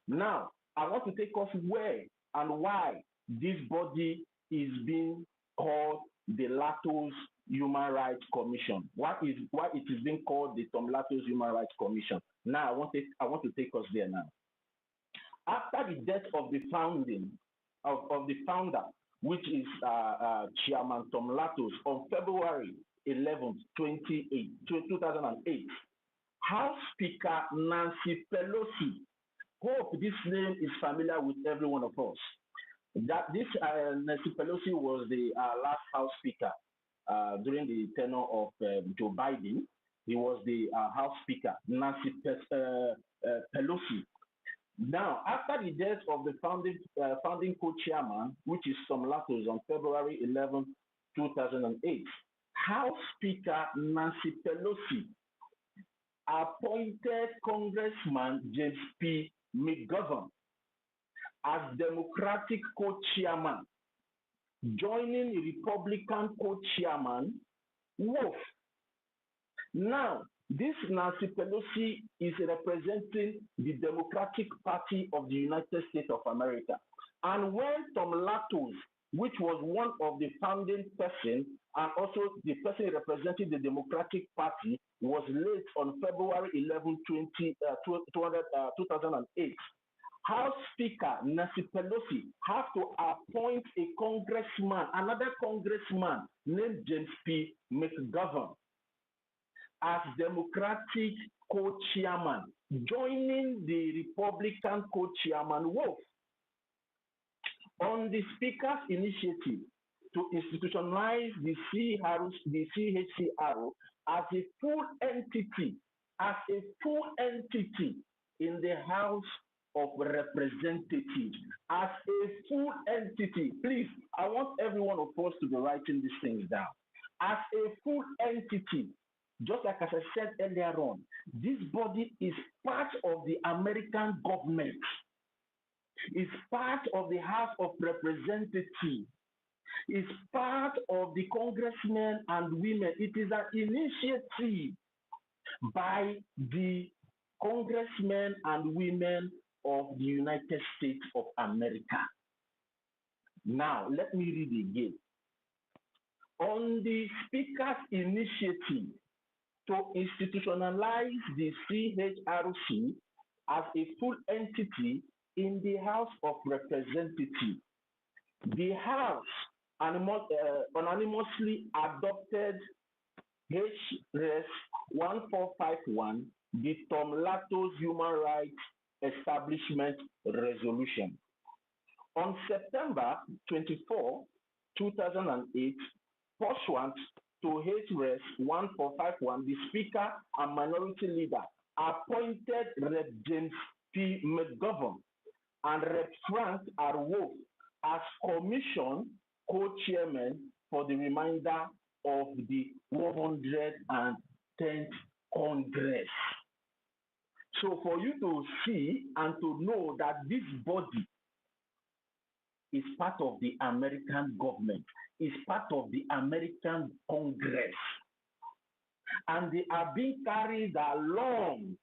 Now, I want to take us where and why this body is being called the Lactose Human Rights Commission. Why it is being called the Tom Lactose Human Rights Commission? Now, I want to take us there now. After the death of the founding of the founder, which is Chairman Tom Lactose, on February 11, 2008, House Speaker Nancy Pelosi, hope this name is familiar with every one of us. Nancy Pelosi was the last House Speaker during the tenure of Joe Biden. He was the House Speaker, Nancy Pelosi. Now, after the death of the founding co-chairman, which is Tom Lactose, on February 11, 2008, House Speaker Nancy Pelosi appointed Congressman James P. McGovern as Democratic co-chairman, joining Republican co-chairman Wolf. Now, this Nancy Pelosi is representing the Democratic Party of the United States of America. And when Tom Lactose, which was one of the founding persons and also the person representing the Democratic Party, was late on February 11, 2008, House Speaker Nancy Pelosi had to appoint another congressman named James P. McGovern, as Democratic co-chairman, joining the Republican co-chairman Wolf. On the Speaker's initiative to institutionalize the CHCRO as a full entity in the House of Representatives, as a full entity. Please, I want every one of us to be writing these things down. As a full entity. Just like as I said earlier on, this body is part of the American government. It's part of the House of Representatives. It's part of the congressmen and women. It is an initiative by the congressmen and women of the United States of America. Now, let me read again. On the Speaker's initiative to institutionalize the CHRC as a full entity in the House of Representatives, the House unanimously adopted HRES 1451, the Tom Lactose Human Rights Establishment Resolution. On September 24, 2008, pursuant to HRES 1451, the Speaker and Minority Leader appointed Rep. James P. McGovern and Rep. Frank R. Wolf as Commission co-chairmen for the remainder of the 110th Congress. So for you to see and to know that this body is part of the American government, is part of the American Congress, and they are being carried along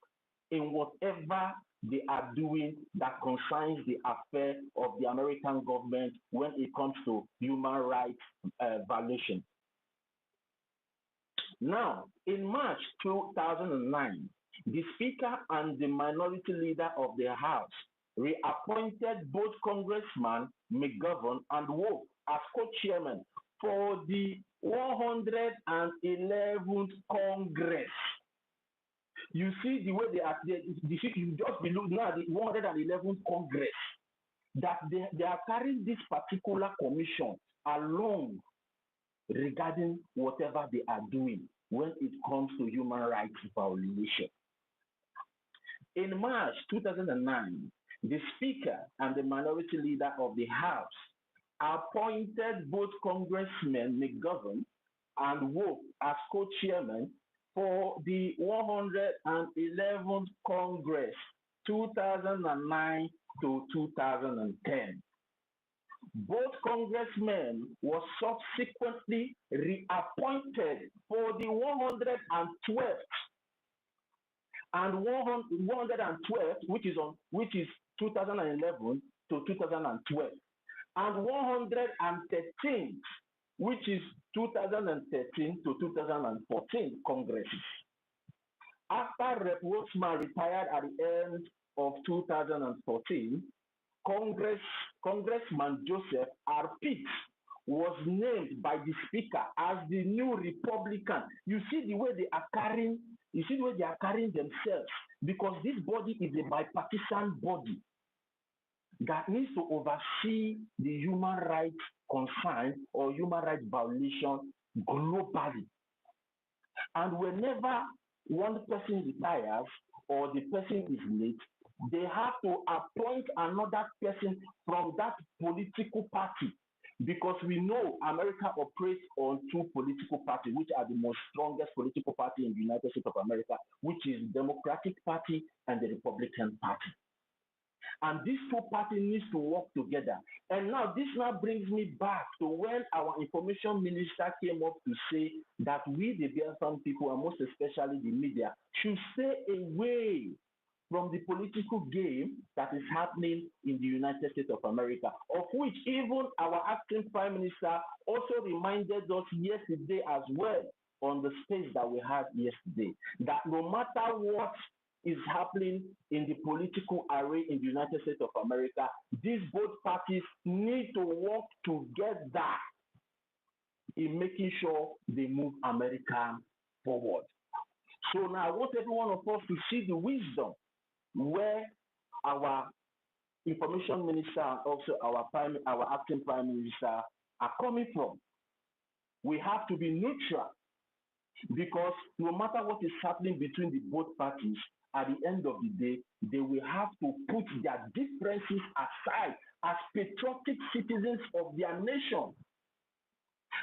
in whatever they are doing that concerns the affair of the American government when it comes to human rights violation. Now, in March 2009, the Speaker and the Minority Leader of the House reappointed both Congressman McGovern and Wolf as co-chairmen for the 111th Congress. You see the way you just be looking at the 111th Congress, that they are carrying this particular commission along regarding whatever they are doing when it comes to human rights violation. In March 2009, the Speaker and the Minority Leader of the House appointed both Congressmen McGovern and Wolf as co-chairmen for the 111th Congress, 2009 to 2010. Both congressmen were subsequently reappointed for the 112th and 112, which is 2011 to 2012, and 113th, which is 2013 to 2014 congresses. After Rep. Wolfman retired at the end of 2014, Congressman Joseph R. Pitts was named by the Speaker as the new Republican. You see the way they are carrying themselves, because this body is a bipartisan body that needs to oversee the human rights concern or human rights violation globally. And whenever one person retires or the person is late, they have to appoint another person from that political party, because we know America operates on two political parties, which are the most strongest political party in the United States of America, which is the Democratic Party and the Republican Party. And these two parties need to work together. And now this brings me back to when our information minister came up to say that we, the Biafran people, and most especially the media, should stay away from the political game that is happening in the United States of America, of which even our acting Prime Minister also reminded us yesterday as well on the space that we had yesterday, that no matter what is happening in the political array in the United States of America, these both parties need to work together in making sure they move America forward. So now I want every one of us to see the wisdom where our information minister and also our acting prime minister are coming from. We have to be neutral, because no matter what is happening between the both parties, at the end of the day, they will have to put their differences aside as patriotic citizens of their nation.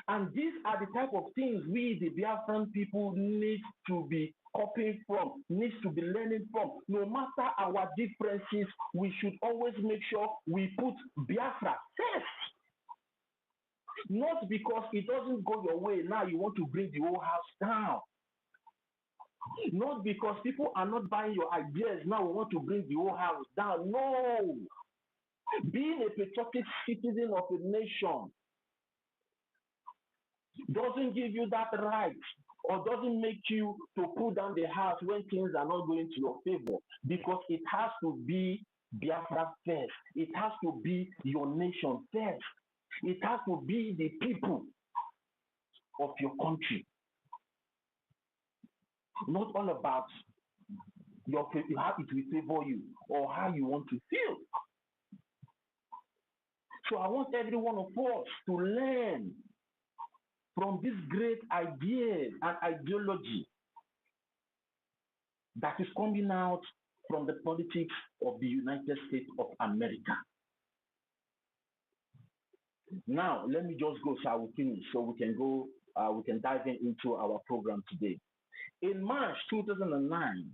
And these are the type of things we, the Biafran people, need to be copying from, needs to be learning from. No matter our differences, we should always make sure we put Biafra first. Not because it doesn't go your way, now you want to bring the whole house down. Not because people are not buying your ideas, now we want to bring the whole house down. No. Being a patriotic citizen of a nation doesn't give you that right, or doesn't make you to pull down the house when things are not going to your favor, because it has to be Biafra first. It has to be your nation first. It has to be the people of your country. Not all about how it will favor you or how you want to feel. So I want every one of us to learn from this great idea and ideology that is coming out from the politics of the United States of America. Now, let me just go so I will finish, so we can go, we can dive into our program today. In March 2009,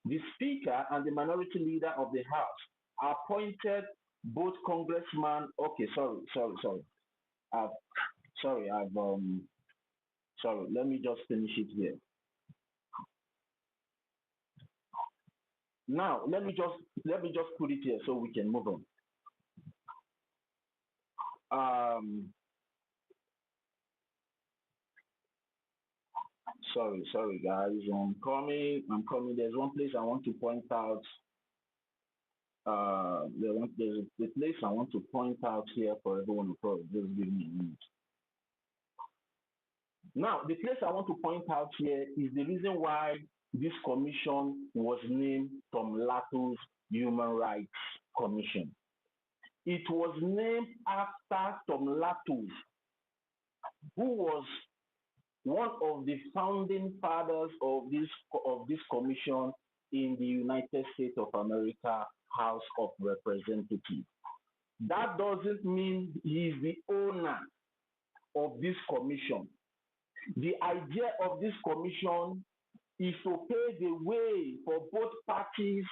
the Speaker and the Minority Leader of the House appointed both Congressman. Okay, sorry. Let me just finish it here. Now, let me just put it here so we can move on. Sorry, guys. I'm coming. There's one place I want to point out. There's a place I want to point out here for everyone to follow. Just give me a minute. Now, the place I want to point out here is the reason why this commission was named Tom Lato's Human Rights Commission. It was named after Tom Latos, who was one of the founding fathers of this commission in the United States of America House of Representatives. That doesn't mean he is the owner of this commission. The idea of this commission is to pave the way for both parties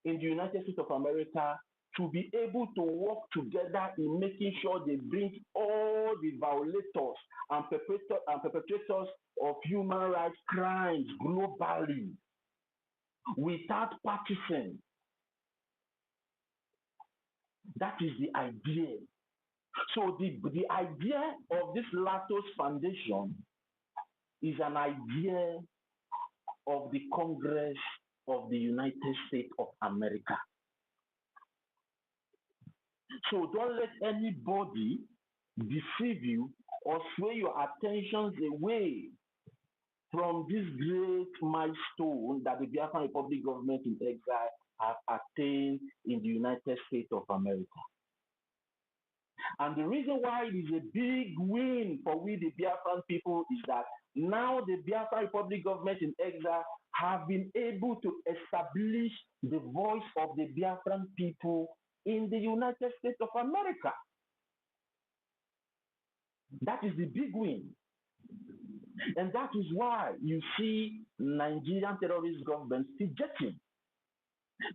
in the United States of America to be able to work together in making sure they bring all the violators and perpetrators of human rights crimes globally without partisan. That is the idea. So the idea of this Latos Foundation is an idea of the Congress of the United States of America. So don't let anybody deceive you or sway your attentions away from this great milestone that the Biafran Republic government in exile have attained in the United States of America. And the reason why it is a big win for we, the Biafran people, is that now the Biafran Republic government in exile have been able to establish the voice of the Biafran people in the United States of America. That is the big win. And that is why you see Nigerian terrorist governments fidgeting.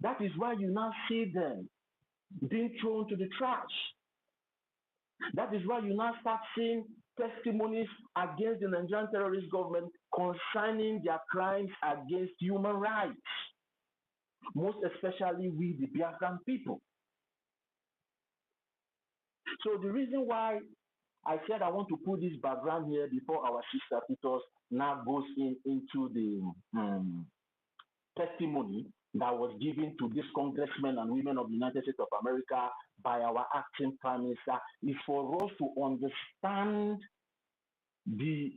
That is why you now see them being thrown to the trash. That is why you now start seeing testimonies against the Nigerian terrorist government concerning their crimes against human rights, most especially with the Biafran people. So the reason why I said I want to put this background here before our sister Titus now goes into the testimony that was given to these congressmen and women of the United States of America by our acting prime minister is for us to understand the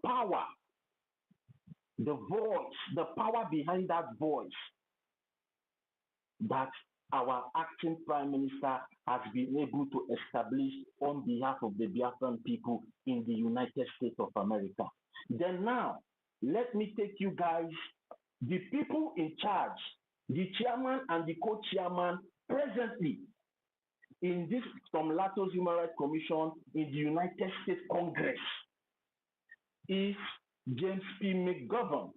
power, the voice, the power behind that voice that our acting prime minister has been able to establish on behalf of the Biafran people in the United States of America. Then now, let me take you guys, the people in charge, the chairman and the co-chairman presently in this Tom Lato's Human Rights Commission in the United States Congress is James P. McGovern,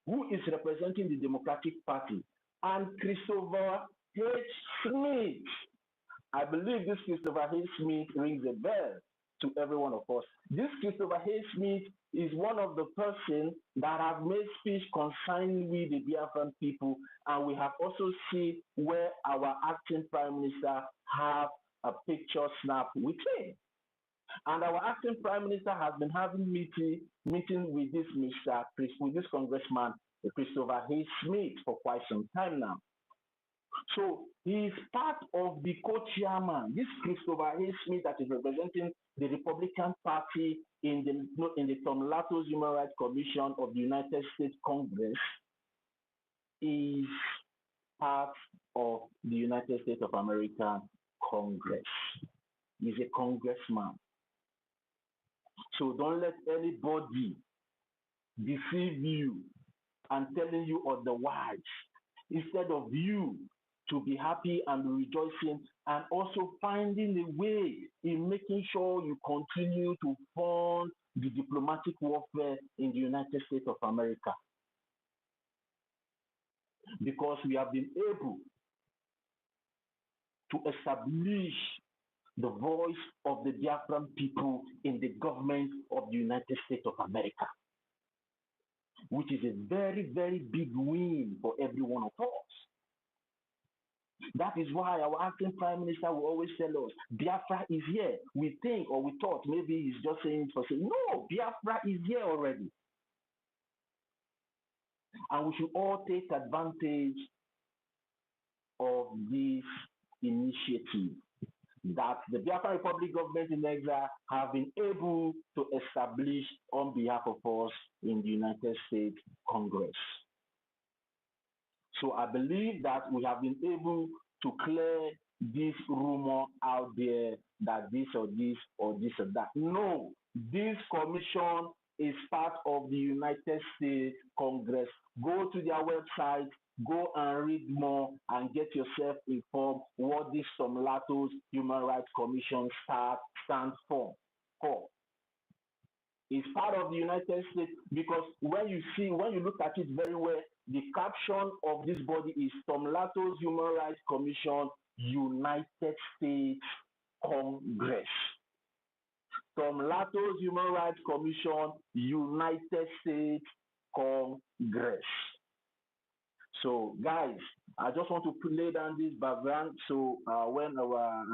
who is representing the Democratic Party, and Christopher H. Smith. I believe this Christopher H. Smith rings a bell to every one of us. This Christopher H. Smith is one of the persons that have made speech concerning with the Biafran people, and we have also seen where our acting prime minister have a picture snap with him. And our acting prime minister has been having meeting with this congressman, Christopher H. Smith, for quite some time now. So he is part of the co-chairman, this Christopher H. Smith that is representing the Republican Party in the Tom Lato's Human Rights Commission of the United States Congress, is part of the United States of America Congress. He's a congressman. So don't let anybody deceive you and telling you otherwise. Instead of you to be happy and rejoicing and also finding a way in making sure you continue to fund the diplomatic warfare in the United States of America. Because we have been able to establish the voice of the Biafran people in the government of the United States of America. which is a very, very big win for every one of us. That is why our acting prime minister will always tell us, Biafra is here. We think or we thought maybe he's just saying it for saying, no, Biafra is here already. And we should all take advantage of this initiative that the Biafra Republic government in exile have been able to establish on behalf of us in the United States Congress. So I believe that we have been able to clear this rumor out there that this or this or this or that. No, this commission is part of the United States Congress. Go to their website, go and read more and get yourself informed what this Somlato's Human Rights Commission stands for. It's part of the United States because when you look at it very well, the caption of this body is Somlato's Human Rights Commission, United States Congress. Somlato's Human Rights Commission, United States Congress. So, guys, I just want to lay down this background so when our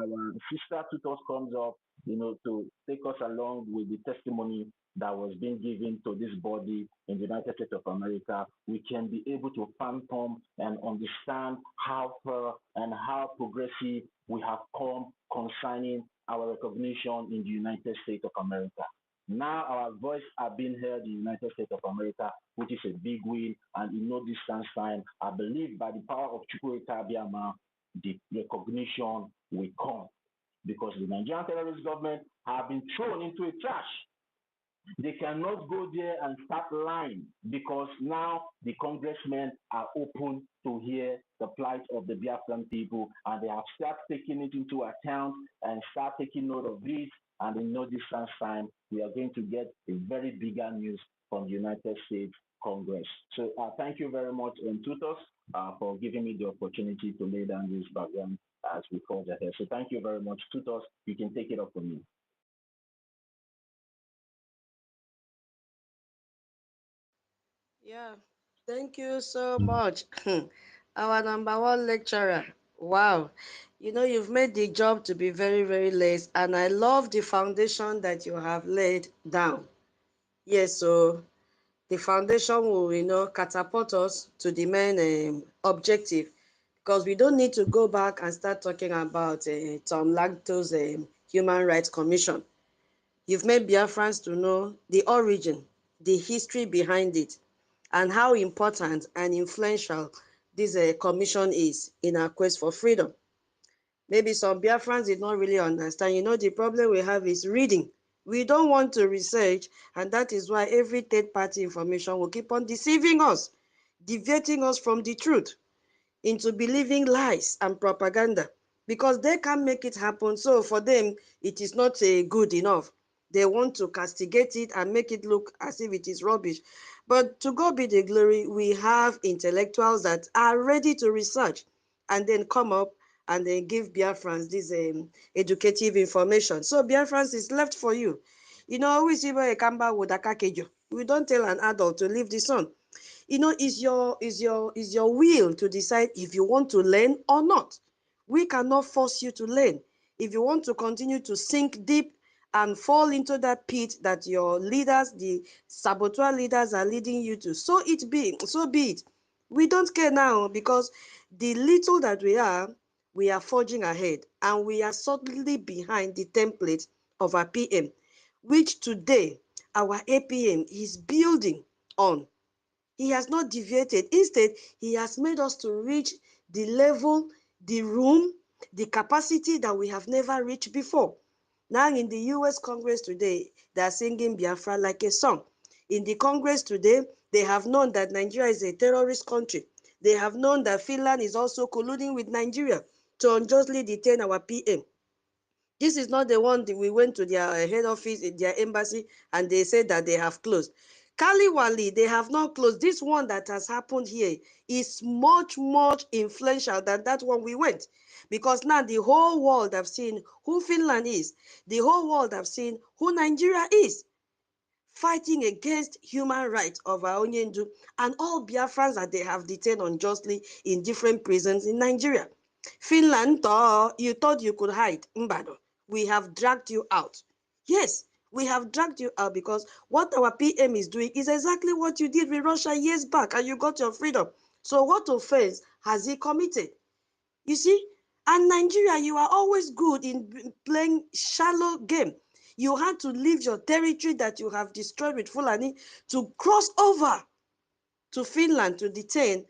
sister Tutos comes up, to take us along with the testimony that was being given to this body in the United States of America, we can be able to fathom and understand how far and how progressive we have come concerning our recognition in the United States of America. Now our voice are being heard in the United States of America, which is a big win, and in no distance time, I believe by the power of Chukwuemeka Abiyama, the recognition will come because the Nigerian terrorist government have been thrown into a trash. They cannot go there and start lying because now the congressmen are open to hear the plight of the Biafran people, and they have started taking it into account and start taking note of it. And in no distance time, we are going to get a very bigger news from the United States Congress. So thank you very much, Tutos, for giving me the opportunity to lay down this background as we forge ahead. So thank you very much, Tutos. You can take it up from me. Yeah, thank you so much. Our number one lecturer. Wow. You've made the job to be very, very late, and I love the foundation that you have laid down. Yes, so the foundation will, catapult us to the main objective, because we don't need to go back and start talking about Tom Lagto's Human Rights Commission. You've made Biafrans to know the origin, the history behind it, and how important and influential this commission is in our quest for freedom. Maybe some Biafrans did not really understand. The problem we have is reading. We don't want to research, and that is why every third-party information will keep on deceiving us, deviating us from the truth into believing lies and propaganda, because they can't make it happen. So for them, it is not good enough. They want to castigate it and make it look as if it is rubbish. But to God be the glory, we have intellectuals that are ready to research and then come up and then give Biafrans this educative information. So Biafrans is left for you. Always even a kamba with a kakejo. We don't tell an adult to leave the sun. Is your will to decide if you want to learn or not. We cannot force you to learn. If you want to continue to sink deep and fall into that pit that your leaders, the saboteur leaders, are leading you to, so be it. We don't care now, because the little that we are forging ahead, and we are solidly behind the template of our PM, which today our APM is building on. He has not deviated. Instead, he has made us to reach the level, the room, the capacity that we have never reached before. Now in the US Congress today, they are singing Biafra like a song. In the Congress today, they have known that Nigeria is a terrorist country. They have known that Finland is also colluding with Nigeria to unjustly detain our PM. This is not the one that we went to their head office, their embassy, and they said that they have closed. Kaliwali, they have not closed. This one that has happened here is much, much influential than that one we went. Because now the whole world have seen who Finland is. The whole world have seen who Nigeria is. fighting against human rights of our Onyendu and all Biafrans that they have detained unjustly in different prisons in Nigeria. Finland, you thought you could hide. Mbado, we have dragged you out. Yes, we have dragged you out because what our PM is doing is exactly what you did with Russia years back and you got your freedom. So what offense has he committed? You see? And Nigeria, you are always good in playing shallow game. You had to leave your territory that you have destroyed with Fulani to cross over to Finland to detain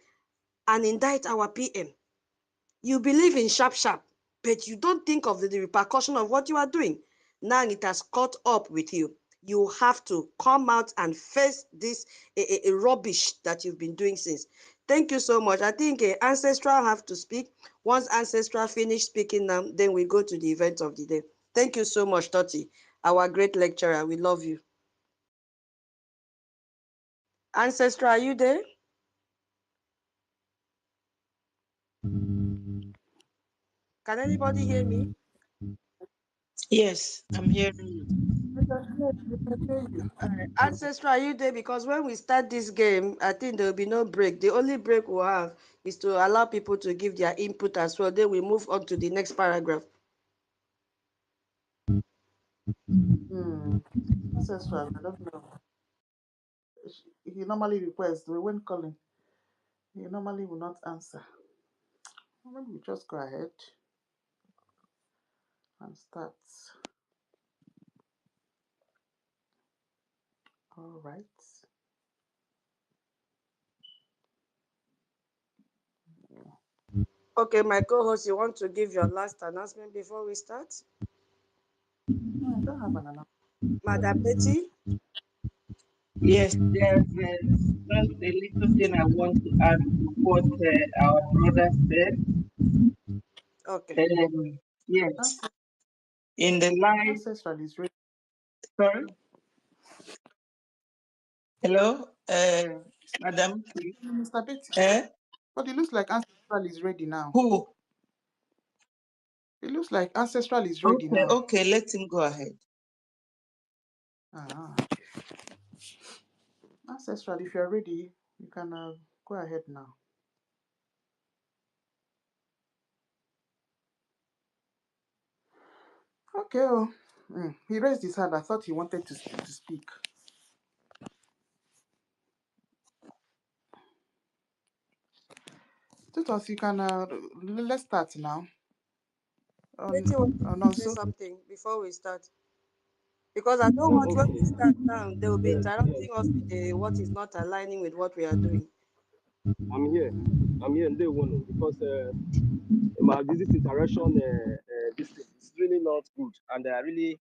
and indict our PM. You believe in sharp, but you don't think of the repercussion of what you are doing. Now it has caught up with you. You have to come out and face this rubbish that you've been doing since. Thank you so much. I think Ancestral have to speak. Once Ancestral finish speaking now, then we go to the event of the day. Thank you so much, Toti, our great lecturer. We love you. Ancestral, are you there? Can anybody hear me? Yes, I'm hearing you. Ancestral, are you there? Because when we start this game, I think there will be no break. The only break we'll have is to allow people to give their input as well. Then we move on to the next paragraph. Ancestral, I don't know. He normally requests, when calling, he normally will not answer. Maybe we just go ahead and start. All right. Okay, my co-host, you want to give your last announcement before we start? No, I don't have an announcement. Madam Betty? Yes, there's just a little thing I want to add to what our brother said. Okay. Yes, in the life. Ancestral is ready. Sorry. Hello, Madam. Mr. Betty. But it looks like Ancestral is ready now. Who? It looks like Ancestral is ready now. Okay, let him go ahead. Ancestral, if you're ready, you can go ahead now. Okay. He raised his hand. I thought he wanted to speak. Tutos, you can let's start now. Betty wants to say something before we start. Because I don't want when we start now, they will be interrupting us with what is not aligning with what we are doing. I'm here in day one because this interaction this thing is really not good, and I really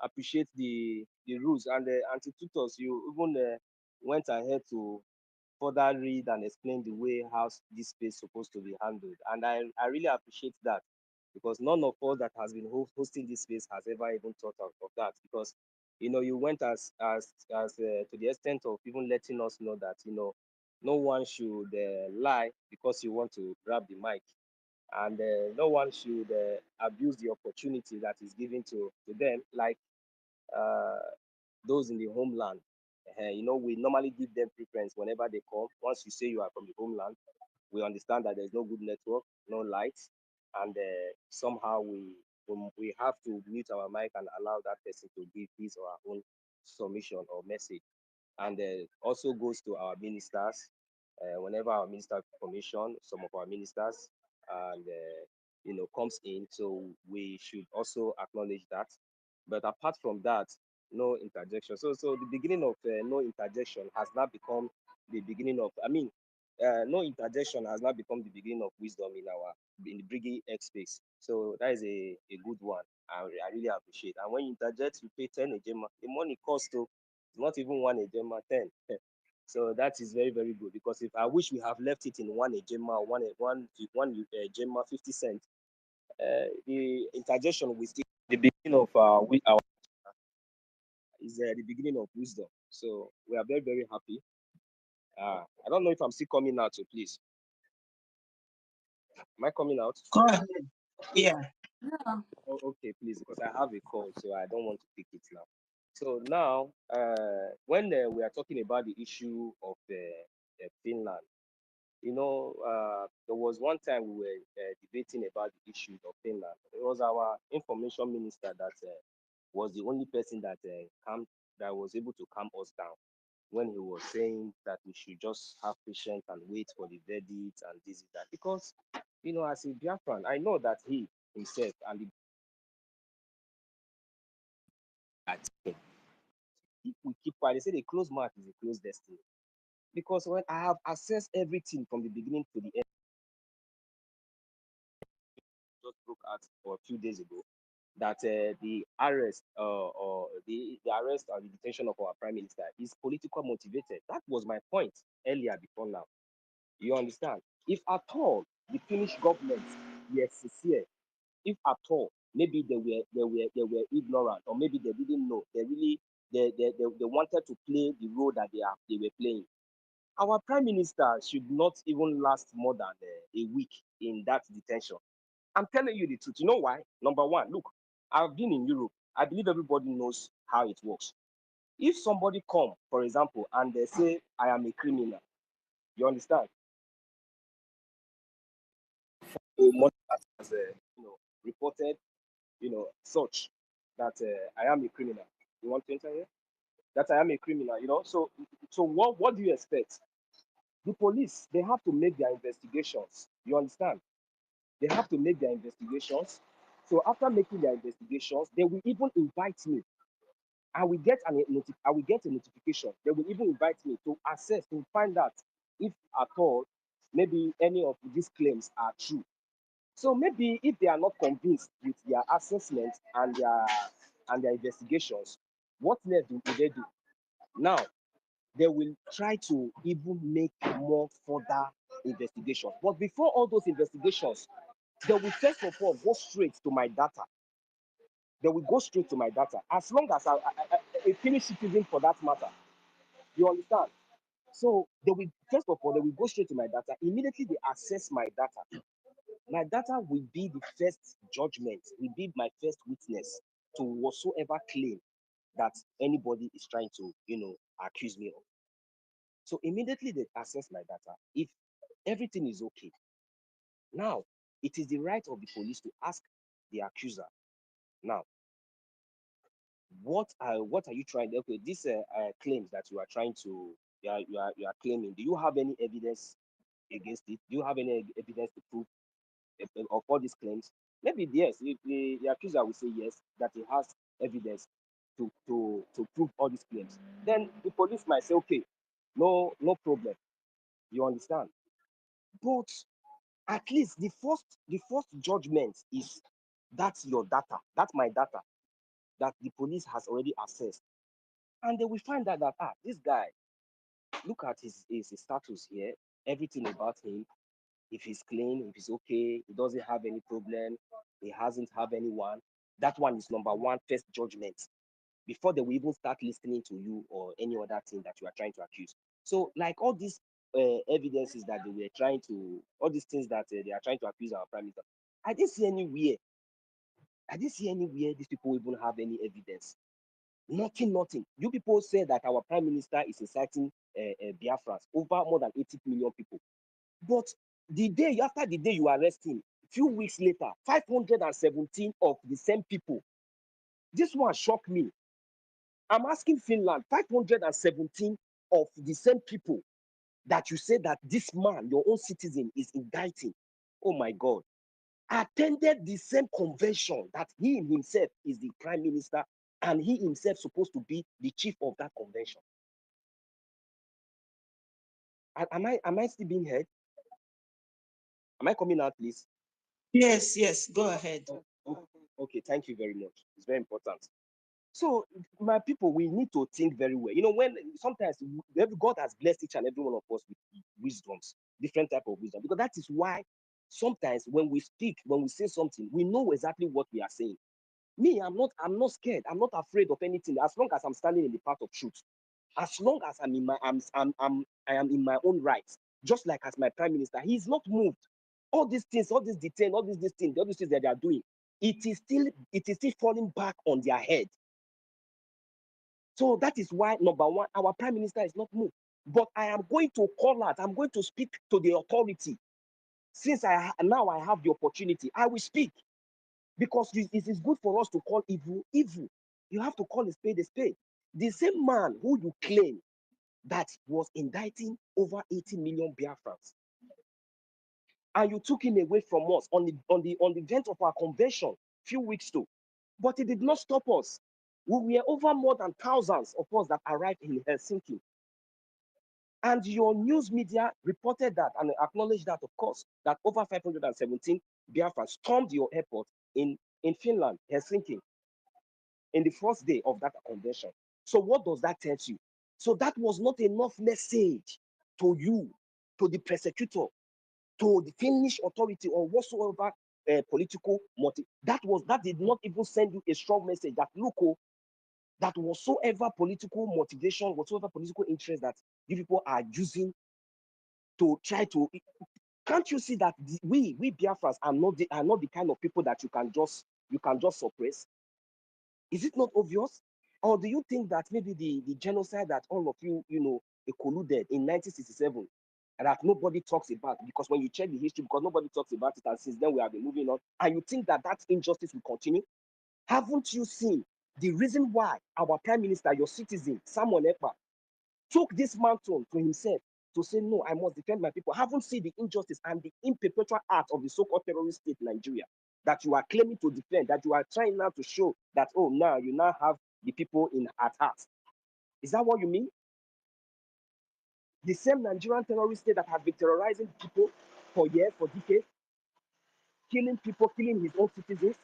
appreciate the rules and Auntie Tutos, you even went ahead to further read and explain the way how this space is supposed to be handled, and I really appreciate that, because none of us that has been hosting this space has ever even thought of that, because you went as to the extent of even letting us know that no one should lie because you want to grab the mic, and no one should abuse the opportunity that is given to them, like those in the homeland. We normally give them preference whenever they come. Once you say you are from the homeland, we understand that there's no good network, no lights, and somehow we have to mute our mic and allow that person to give his or her own submission or message. And also goes to our ministers. Whenever our minister commission, some of our ministers, and comes in, so we should also acknowledge that. But apart from that, no interjection. So the beginning of no interjection has now become the beginning of. No interjection has now become the beginning of wisdom in the Brgie X space. So that is a good one. I really appreciate. And when you interject, you pay 10 ejema. The money costs to not even 1 ejema, 10. So that is very, very good, because if I wish we have left it in 1 ejema, one ejema, 50 cents, the interjection will still the beginning of our is the beginning of wisdom. So we are very, very happy. I don't know if I'm still coming out, so please. Am I coming out? Go ahead. Yeah. Oh, okay, please, because I have a call, so I don't want to pick it now. So now, when we are talking about the issue of Finland, there was one time we were debating about the issue of Finland. It was our information minister that was the only person that was able to calm us down when he was saying that we should just have patience and wait for the verdict and this is that. Because, as a Biafran, I know that he himself and the if we keep quiet, they say a closed mouth is a closed destiny. Because when I have assessed everything from the beginning to the end, just broke out for a few days ago, that the arrest or the arrest and the detention of our prime minister is political motivated. That was my point earlier before now. You understand? If at all the Finnish government were sincere, if at all maybe they were ignorant or maybe they didn't know, they wanted to play the role that they were playing. Our prime minister should not even last more than a week in that detention. I'm telling you the truth. You know why? Number one, look, I've been in Europe. I believe everybody knows how it works. If somebody come, for example, and they say I am a criminal, you understand? You must as reported, such that I am a criminal. You want to enter here? That I am a criminal. So what do you expect? The police, they have to make their investigations. You understand? They have to make their investigations. So after making their investigations, they will even invite me. I will get a notification. They will even invite me to assess, to find out if at all maybe any of these claims are true. So maybe if they are not convinced with their assessment and their investigations, what next do they do? Now they will try to even make more further investigations. But before all those investigations, they will first of all go straight to my data. They will go straight to my data. As long as a Finnish citizen for that matter, you understand? So they will first of all they will go straight to my data. Immediately they access my data. My data will be the first judgment, will be my first witness to whatsoever claim that anybody is trying to, accuse me of. So immediately they access my data. If everything is okay, now it is the right of the police to ask the accuser. Now, what are you trying? Okay, these claims that you are trying to you are claiming. Do you have any evidence against it? Do you have any evidence to prove of all these claims? Maybe yes. If the accuser will say yes, that he has evidence to prove all these claims, then the police might say, okay, no problem. You understand? But at least the first judgment is that's your data, that's my data that the police has already assessed, and they will find out that this guy, look at his status here, everything about him. If he's clean, if he's okay, he doesn't have any problem, he hasn't have anyone. That one is number one, first judgment, before they will even start listening to you or any other thing that you are trying to accuse. So, like all these evidences that they were trying to, all these things that they are trying to accuse our prime minister, I didn't see anywhere. I didn't see anywhere these people even have any evidence. Nothing, nothing. You people say that our prime minister is inciting Biafrans, over more than 80 million people. But the day after the day you arrest him, few weeks later, 517 of the same people. This one shocked me. I'm asking Finland, 517 of the same people that you say that this man, your own citizen, is indicting. Oh my God. Attended the same convention that he himself is the prime minister and he himself supposed to be the chief of that convention. Am I still being heard? Am I coming out, please? Yes, go ahead. Okay, thank you very much. It's very important. So, my people, we need to think very well. When sometimes God has blessed each and every one of us with wisdoms, different type of wisdom, because that is why sometimes when we speak, when we say something, we know exactly what we are saying. Me, I'm not scared. I'm not afraid of anything as long as I'm standing in the path of truth. As long as I'm in my I am in my own rights, just like as my prime minister, he's not moved. All these things, all this detain, all these things, all these things that they are doing, it is still falling back on their head. So that is why, number one, our prime minister is not moved. But I am going to call out, I'm going to speak to the authority. Since now I have the opportunity, I will speak. Because it is good for us to call evil, evil. You have to call a spade a spade. The same man who you claim that was indicting over 80 million Biafrans, and you took him away from us on the event of our convention few weeks ago. But it did not stop us. We were over more than thousands of us that arrived in Helsinki. And your news media reported that and acknowledged that, of course, that over 517 Biafrans stormed your airport in Finland, Helsinki, in the first day of that convention. So what does that tell you? So that was not enough message to you, to the persecutor, to the Finnish authority or whatsoever political motive. That did not even send you a strong message that look, that whatsoever political motivation, whatsoever political interest that you people are using to try to, can't you see that we Biafrans are not the kind of people that you can just suppress? Is it not obvious? Or do you think that maybe the genocide that all of you colluded in 1967 and that nobody talks about, because when you check the history, because nobody talks about it, and since then we have been moving on, and you think that injustice will continue? Haven't you seen the reason why our prime minister, your citizen, Samuel Ekpa, took this mantle to himself to say, no, I must defend my people? Haven't seen the injustice and the imperpetual act of the so-called terrorist state Nigeria that you are claiming to defend, that you are trying now to show that, oh, now you now have the people at heart? Is that what you mean? The same Nigerian terrorist state that has been terrorizing people for years, for decades, killing people, killing his own citizens.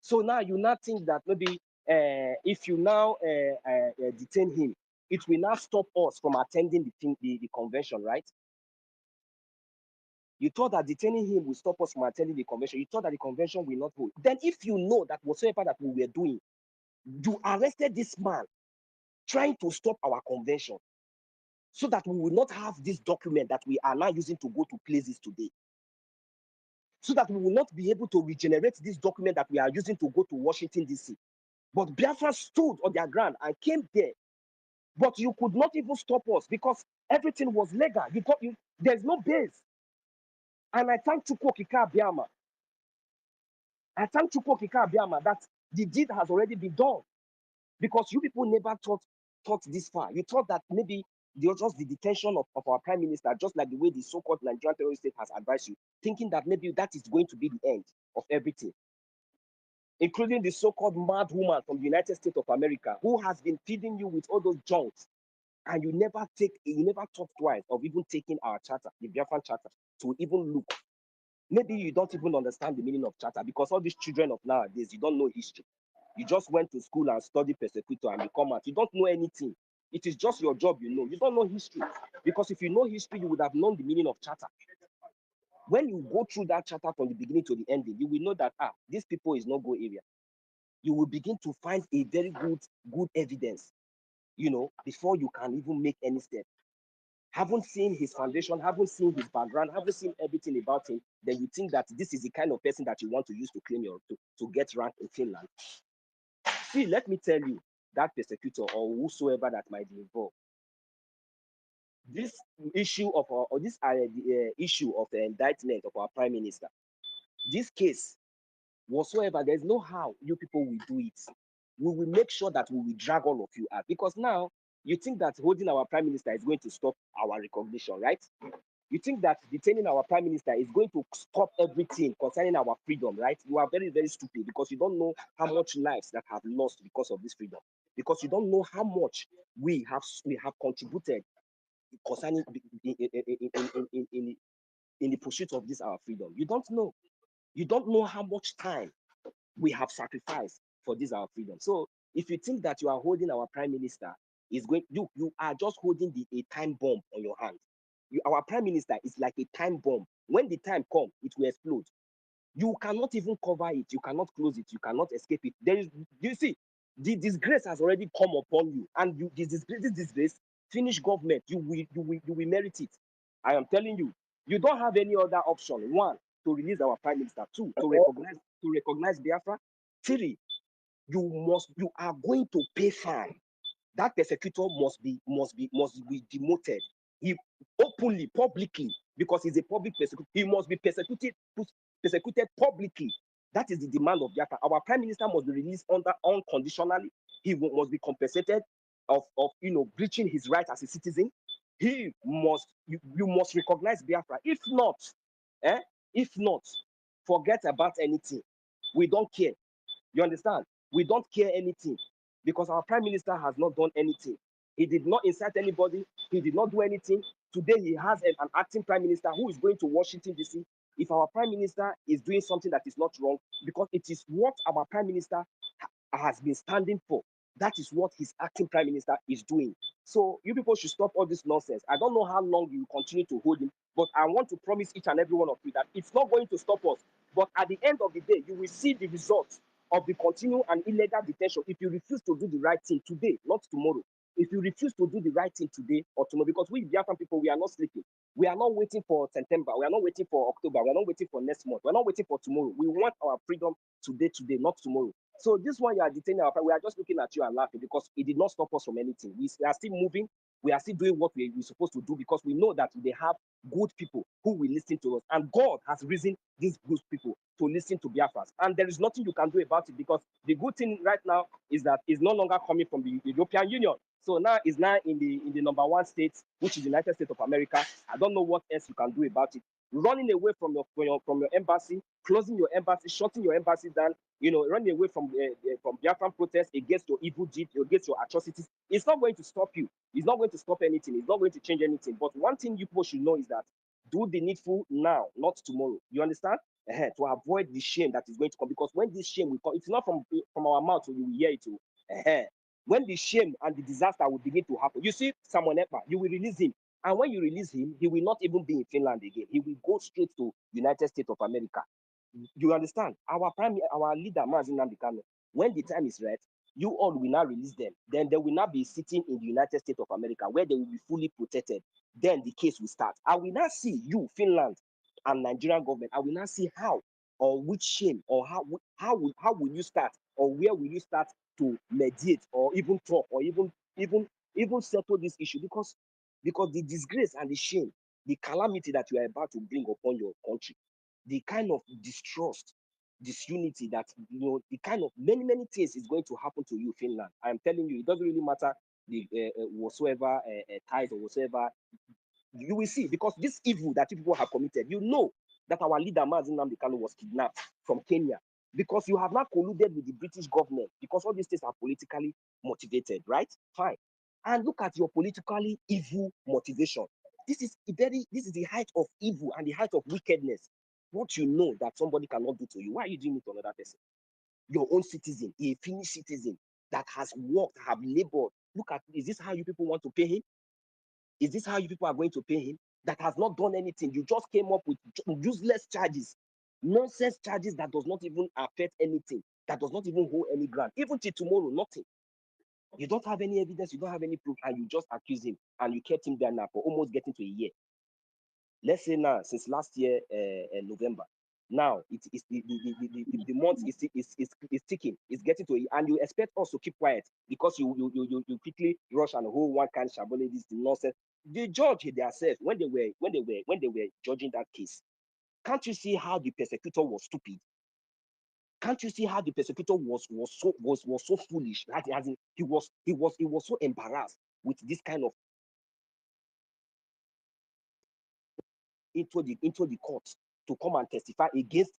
So now you now think that maybe if you now detain him, it will now stop us from attending the convention, right? You thought that detaining him will stop us from attending the convention. You thought that the convention will not hold. Then if you know that whatsoever that we were doing, you arrested this man trying to stop our convention so that we will not have this document that we are now using to go to places today. So that we will not be able to regenerate this document that we are using to go to Washington, D.C. But Biafra stood on their ground and came there. But you could not even stop us because everything was legal. There's no base. And I thank Chukwu Okike Abiama. I thank Chukwu Okike Abiama that the deed has already been done. Because you people never thought this far. You thought that maybe just the detention of our prime minister, just like the way the so-called Nigerian terrorist state has advised you, thinking that maybe that is going to be the end of everything. Including the so-called mad woman from the United States of America who has been feeding you with all those junks, and you never thought twice of even taking our charter, the Biafran charter, to even look. Maybe you don't even understand the meaning of charter because all these children of nowadays, you don't know history. You just went to school and studied persecutor and you come out. You don't know anything. It is just your job, you know. You don't know history. Because if you know history, you would have known the meaning of charter. When you go through that charter from the beginning to the ending, you will know that, this people is not go area. You will begin to find a very good evidence, before you can even make any step. Haven't seen his foundation, haven't seen his background, haven't seen everything about him, then you think that this is the kind of person that you want to use to claim to get rank in Finland. See, let me tell you, that persecutor or whosoever that might be involved, this issue of issue of the indictment of our prime minister, this case, whatsoever, there's no how you people will do it. We will make sure that we will drag all of you out, because now you think that holding our prime minister is going to stop our recognition, right? You think that detaining our prime minister is going to stop everything concerning our freedom, right? You are very, very stupid because you don't know how much lives that have lost because of this freedom. Because you don't know how much we have contributed concerning in the pursuit of this our freedom. You don't know. You don't know how much time we have sacrificed for this our freedom. So if you think that you are holding our prime minister, you are just holding a time bomb on your hand. Our prime minister is like a time bomb. When the time comes, it will explode. You cannot even cover it. You cannot close it. You cannot escape it. You see, the disgrace has already come upon you, and this disgrace, Finnish government, you will merit it. I am telling you, you don't have any other option. One, to release our prime minister. Two, to recognize Biafra. Three, you are going to pay fine. That persecutor must be demoted. He openly, publicly, because he's a public persecutor. He must be persecuted publicly. That is the demand of Biafra. Our prime minister must be released unconditionally. He must be compensated of breaching his rights as a citizen. You must recognize Biafra. If not, forget about anything. We don't care. You understand? We don't care anything because our prime minister has not done anything. He did not incite anybody. He did not do anything. Today he has an acting prime minister who is going to Washington D.C. If our prime minister is doing something that is not wrong, because it is what our prime minister has been standing for. That is what his acting prime minister is doing. So you people should stop all this nonsense. I don't know how long you will continue to hold him, but I want to promise each and every one of you that it's not going to stop us. But at the end of the day, you will see the results of the continued and illegal detention if you refuse to do the right thing today, not tomorrow. If you refuse to do the right thing today or tomorrow, because we Biafran people, we are not sleeping. We are not waiting for September. We are not waiting for October. We are not waiting for next month. We are not waiting for tomorrow. We want our freedom today, not tomorrow. So this one you are detaining our friend, we are just looking at you and laughing because it did not stop us from anything. We are still moving. We are still doing what we're supposed to do because we know that they have good people who will listen to us. And God has risen these good people to listen to Biafras. And there is nothing you can do about it because the good thing right now is that it's no longer coming from the European Union. So now it's now in the number one state, which is the United States of America. I don't know what else you can do about it. Running away from your embassy, closing your embassy, shutting your embassy down, running away from Biafran protests against your evil deed, against your atrocities. It's not going to stop you. It's not going to stop anything. It's not going to change anything. But one thing you people should know is that do the needful now, not tomorrow. You understand? To avoid the shame that is going to come. Because when this shame will come, it's not from our mouth, so you will hear it too. When the shame and the disaster will begin to happen, you see Samuel Ekpa, you will release him. And when you release him, he will not even be in Finland again. He will go straight to United States of America. You understand? Our leader, Mazi Nnamdi Kanu, when the time is right, you all will now release them. Then they will not be sitting in the United States of America where they will be fully protected. Then the case will start. I will not see you, Finland, and Nigerian government. I will not see how or which shame or how will you start or where will you start to mediate or even talk or even settle this issue because the disgrace and the shame, the calamity that you are about to bring upon your country, the kind of distrust, disunity that the kind of many things is going to happen to you, Finland. I am telling you, it doesn't really matter the whatsoever ties or whatsoever. You will see because this evil that people have committed, that our leader Mazi Nnamdi Kanu was kidnapped from Kenya because you have not colluded with the British government because all these things are politically motivated, right? Fine. And look at your politically evil motivation. This is the height of evil and the height of wickedness. What you know that somebody cannot do to you, why are you doing it to another person? Your own citizen, a Finnish citizen that has worked, have labored. Look at, is this how you people want to pay him? Is this how you people are going to pay him? That has not done anything. You just came up with useless charges, nonsense charges that does not even affect anything, that does not even hold any ground. Even till tomorrow, nothing. You don't have any evidence, you don't have any proof, and you just accuse him, and you kept him there now for almost getting to a year. Let's say now, since last year, November, now the month is ticking, it's getting to, and you expect us to keep quiet because you quickly rush and hold one kind shabole this nonsense. The judge themselves, when they were judging that case, can't you see how the persecutor was stupid? Can't you see how the persecutor was so foolish? That he was so embarrassed with this kind of into the court to come and testify against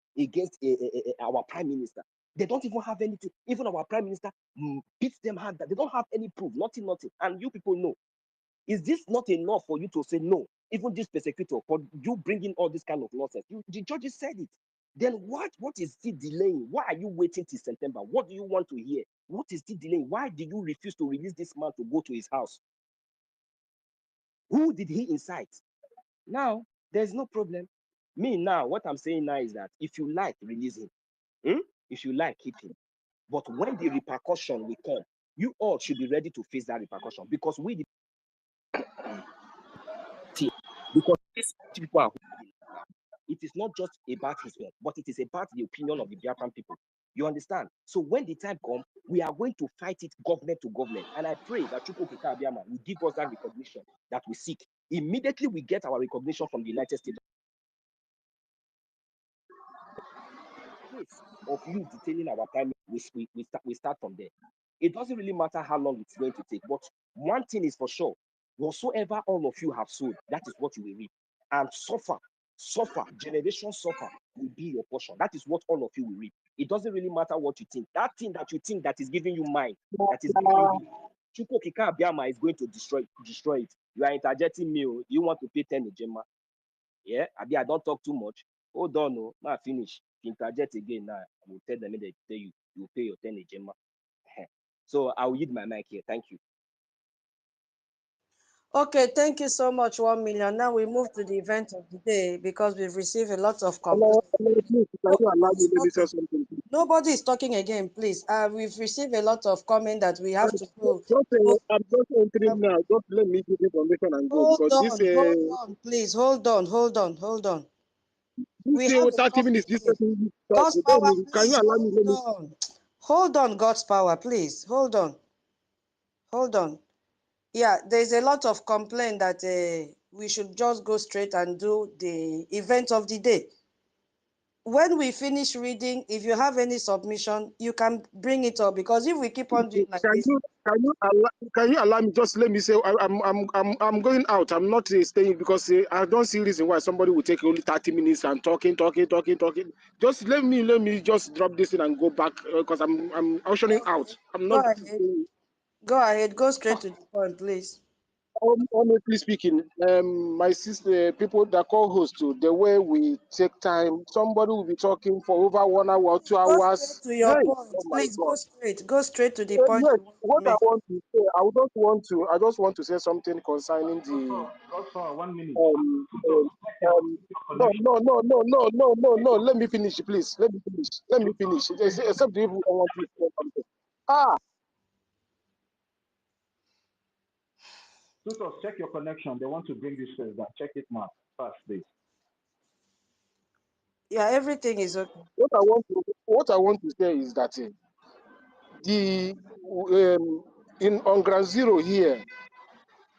our prime minister. They don't even have anything. Even our prime minister beats them hard. They don't have any proof. Nothing. And you people know. Is this not enough for you to say no? Even this persecutor, for you bringing all this kind of nonsense, the judges said it. Then what is still delaying? Why are you waiting till September? What do you want to hear? What is still delaying? Why did you refuse to release this man to go to his house? Who did he incite? Now, there's no problem. Me now, what I'm saying now is that if you like, release him. If you like, keep him. But when the repercussion will come, you all should be ready to face that repercussion because we the team, because these people are. It is not just about his work, but it is about the opinion of the Biafran people. You understand? So when the time comes, we are going to fight it government to government. And I pray that Chukwu Okike Abiyama will give us that recognition that we seek. Immediately we get our recognition from the United States of you detailing our time, we start from there. It doesn't really matter how long it's going to take, but one thing is for sure: whatsoever all of you have sowed, that is what you will reap. And suffer, generation suffer will be your portion. That is what all of you will reap. It doesn't really matter what you think. That thing that you think that is giving you mind, that is giving you, Chukwu Okike Abiyama is going to destroy it. You are interjecting me. You want to pay 10 Ejema? Yeah, I don't talk too much. Hold on, no, ma finish. Interject again now. I will tell them that you pay your 10 Ejema. So I will yield my mic here. Thank you. Okay, thank you so much, 1 million. Now we move to the event of the day because we've received a lot of Hello, complaints. please, can you allow me? Let me say something. Nobody is talking again, please. We've received a lot of comment that we have to go. I'm just entering now. Just let me give information and go Hold because on, hold on, please. Hold on. We have 30 minutes. This person God's power, can you please. allow me? Let me. Hold on, God's power, please. Hold on. Yeah, there's a lot of complaint that we should just go straight and do the event of the day. When we finish reading, if you have any submission, you can bring it up, because if we keep on doing like this, Can you allow me? Just let me say I'm going out. I'm not staying because I don't see reason why somebody will take only 30 minutes and talking. Just let me just drop this in and go back because I'm ushering out. I'm not. Go ahead. Go straight to the point, please. Honestly speaking, my sister, people that call host to the way we take time, somebody will be talking for over 1 hour, 2 hours. Go straight to your point. Oh Please go straight to the point. Yes, what I want to say, I just want to say something concerning the. 1 minute. No. Let me finish, please. Let me finish. Except if you don't want to say something. Tutors, check your connection. They want to bring this first. Check it now. Fast, please. Yeah, everything is okay. What I want to say is that on ground zero here,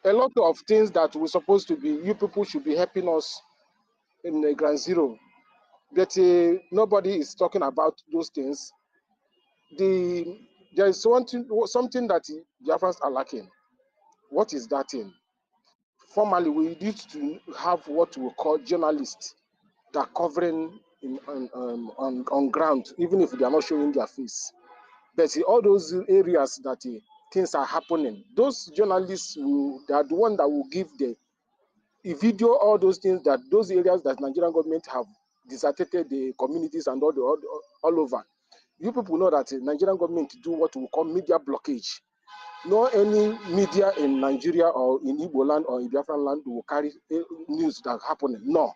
a lot of things that we're supposed to be, you people should be helping us in the ground zero, but nobody is talking about those things. There is something that Biafrans are lacking. What is that thing? Formally, we need to have what we call journalists that are covering on ground, even if they are not showing their face. But all those areas that things are happening, those journalists they are the one that will give the video all those things, that those areas that Nigerian government have deserted the communities and all over. You people know that Nigerian government do what we call media blockage. No any media in Nigeria or in Igbo land or in Biafran land will carry news that happening. No.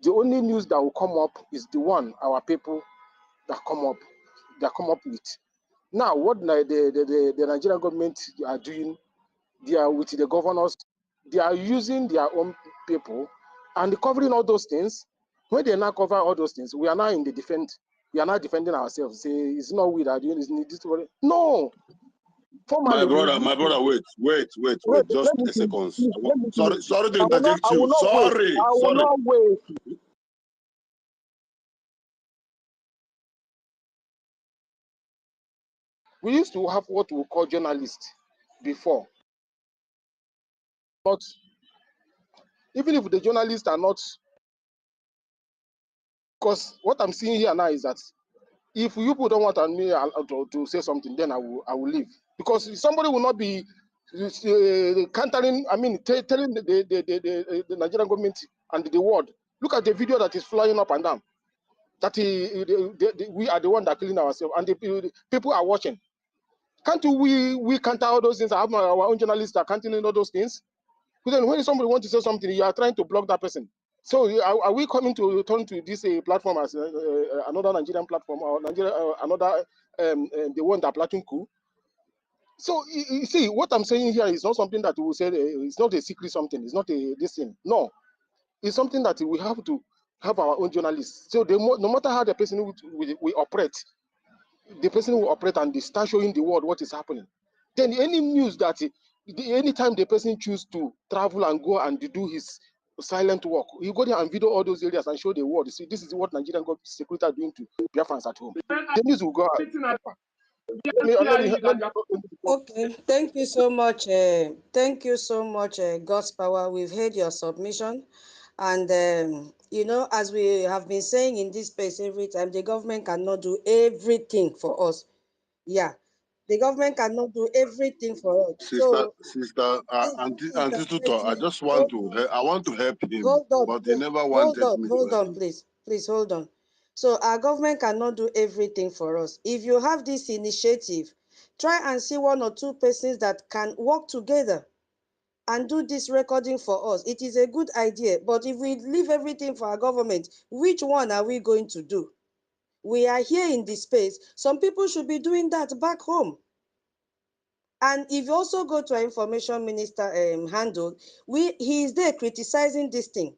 The only news that will come up is the one our people that come up with. Now, what the Nigerian government are doing, they are with the governors, they are using their own people and covering all those things. When they now cover all those things, we are now in the defense. We are now defending ourselves. Say it's not we that are doing this. No. Formally, my brother, wait. Just a second. Sorry to interject you. Sorry. I will not wait. We used to have what we call journalists before. But even if the journalists are not, because what I'm seeing here now is that if you people don't want me to say something, then I will leave. Because somebody will not be countering, telling the Nigerian government and the world, look at the video that is flying up and down, that we are the one that killing ourselves, and the people are watching. Can't we counter all those things? I have our own journalists that are counting all those things. But then when somebody wants to say something, you are trying to block that person. So are we coming to turn to this platform as another Nigerian platform, or another the one that Platon coup? So you see, what I'm saying here is not something that we will say. It's not a secret something. It's not this thing. No, it's something that we have to have our own journalists. So no matter how the person we operate, the person will operate and they start showing the world what is happening. Then any news that anytime the person choose to travel and go and do his silent work, you go there and video all those areas and show the world. See, this is what Nigerian security are doing to Biafrans at home. The news will go out. Okay, thank you so much. Thank you so much, God's power. We've heard your submission. And, as we have been saying in this space every time, the government cannot do everything for us. Yeah, the government cannot do everything for us. So, Auntie Tutor, I just want hold to, on, I want to help him, but he never wanted me to hold help on, him. please hold on. So our government cannot do everything for us. If you have this initiative, try and see one or two persons that can work together and do this recording for us. It is a good idea, but if we leave everything for our government, which one are we going to do? We are here in this space. Some people should be doing that back home. And if you also go to our information minister handle, he is there criticizing this thing,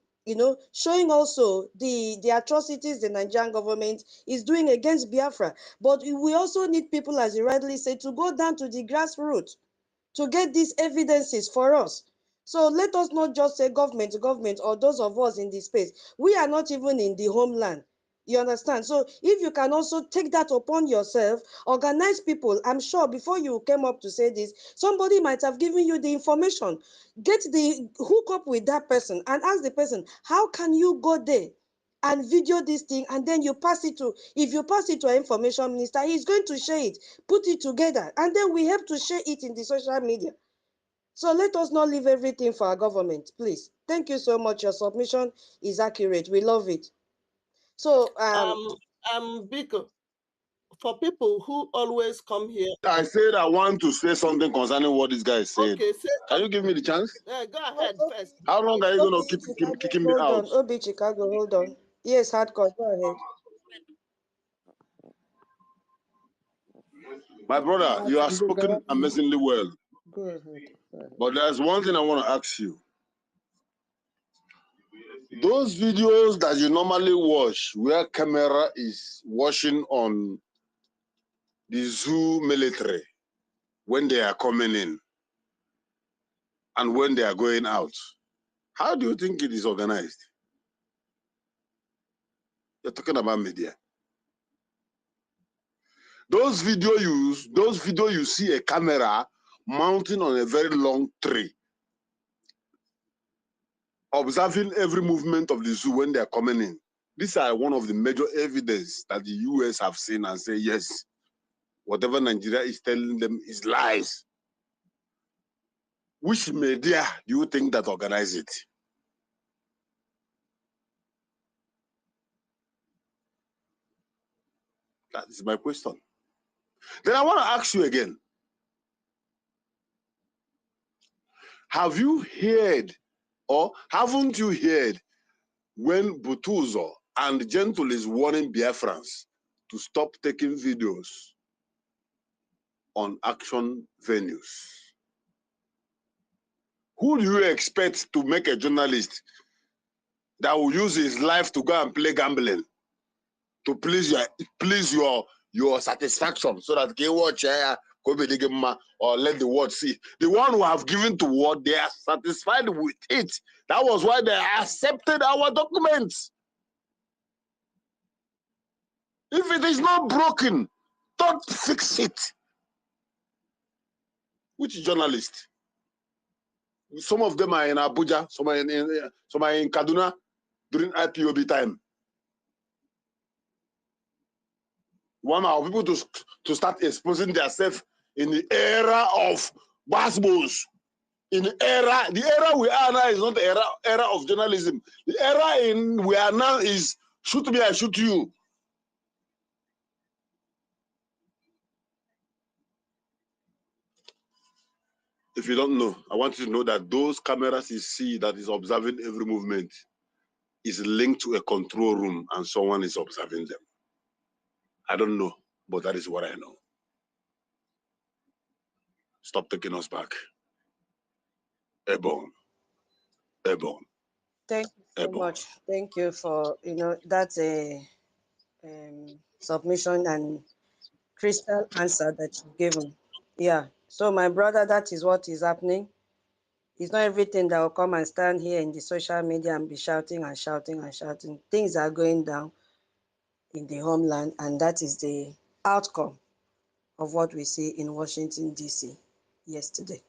showing also the atrocities the Nigerian government is doing against Biafra. But we also need people, as you rightly said, to go down to the grassroots to get these evidences for us. So let us not just say government, or those of us in this space. We are not even in the homeland. You understand? So if you can also take that upon yourself, organize people. I'm sure before you came up to say this, somebody might have given you the information. Hook up with that person and ask the person, how can you go there and video this thing, and then you pass it to, if you pass it to our information minister, he's going to share it, put it together, and then we have to share it in the social media. So let us not leave everything for our government, please. Thank you so much. Your submission is accurate. We love it. So Biko, for people who always come here. I said I want to say something concerning what this guy said. Okay, can you give me the chance? Go ahead first. How long are you going to keep kicking me out? Hold on, Obi Chicago, hold on. Yes, hardcore, go ahead. My brother, you are spoken amazingly well. Go ahead. But there's one thing I want to ask you. Those videos that you normally watch where camera is watching on the zoo military when they are coming in and when they are going out, how do you think it is organized? You're talking about media. Those video you see a camera mounting on a very long tree, observing every movement of the zoo when they are coming in. These are one of the major evidence that the US have seen and say, yes, whatever Nigeria is telling them is lies. Which media do you think that organize it? That is my question. Then I want to ask you again. Have you heard or haven't you heard when Butuzo and Gentle is warning Biafrans to stop taking videos on action venues? Who do you expect to make a journalist that will use his life to go and play gambling to please your satisfaction so that they watch or let the world see? The one who have given to what they are satisfied with it. That was why they accepted our documents. If it is not broken, don't fix it. Which journalist? Some of them are in Abuja, some are in Kaduna during IPOB time. One our people to start exposing themselves in the era of basketballs. In the era we are now is not the era of journalism. The era we are now is shoot me, I shoot you. If you don't know, I want you to know that those cameras you see that is observing every movement is linked to a control room and someone is observing them. I don't know, but that is what I know. Stop taking us back. Airborne. Airborne. Thank you so much. Thank you for, that's a submission, and crystal answer that you gave me. Yeah. So my brother, that is what is happening. It's not everything that will come and stand here in the social media and be shouting and shouting and shouting. Things are going down in the homeland, and that is the outcome of what we see in Washington, D.C. yesterday.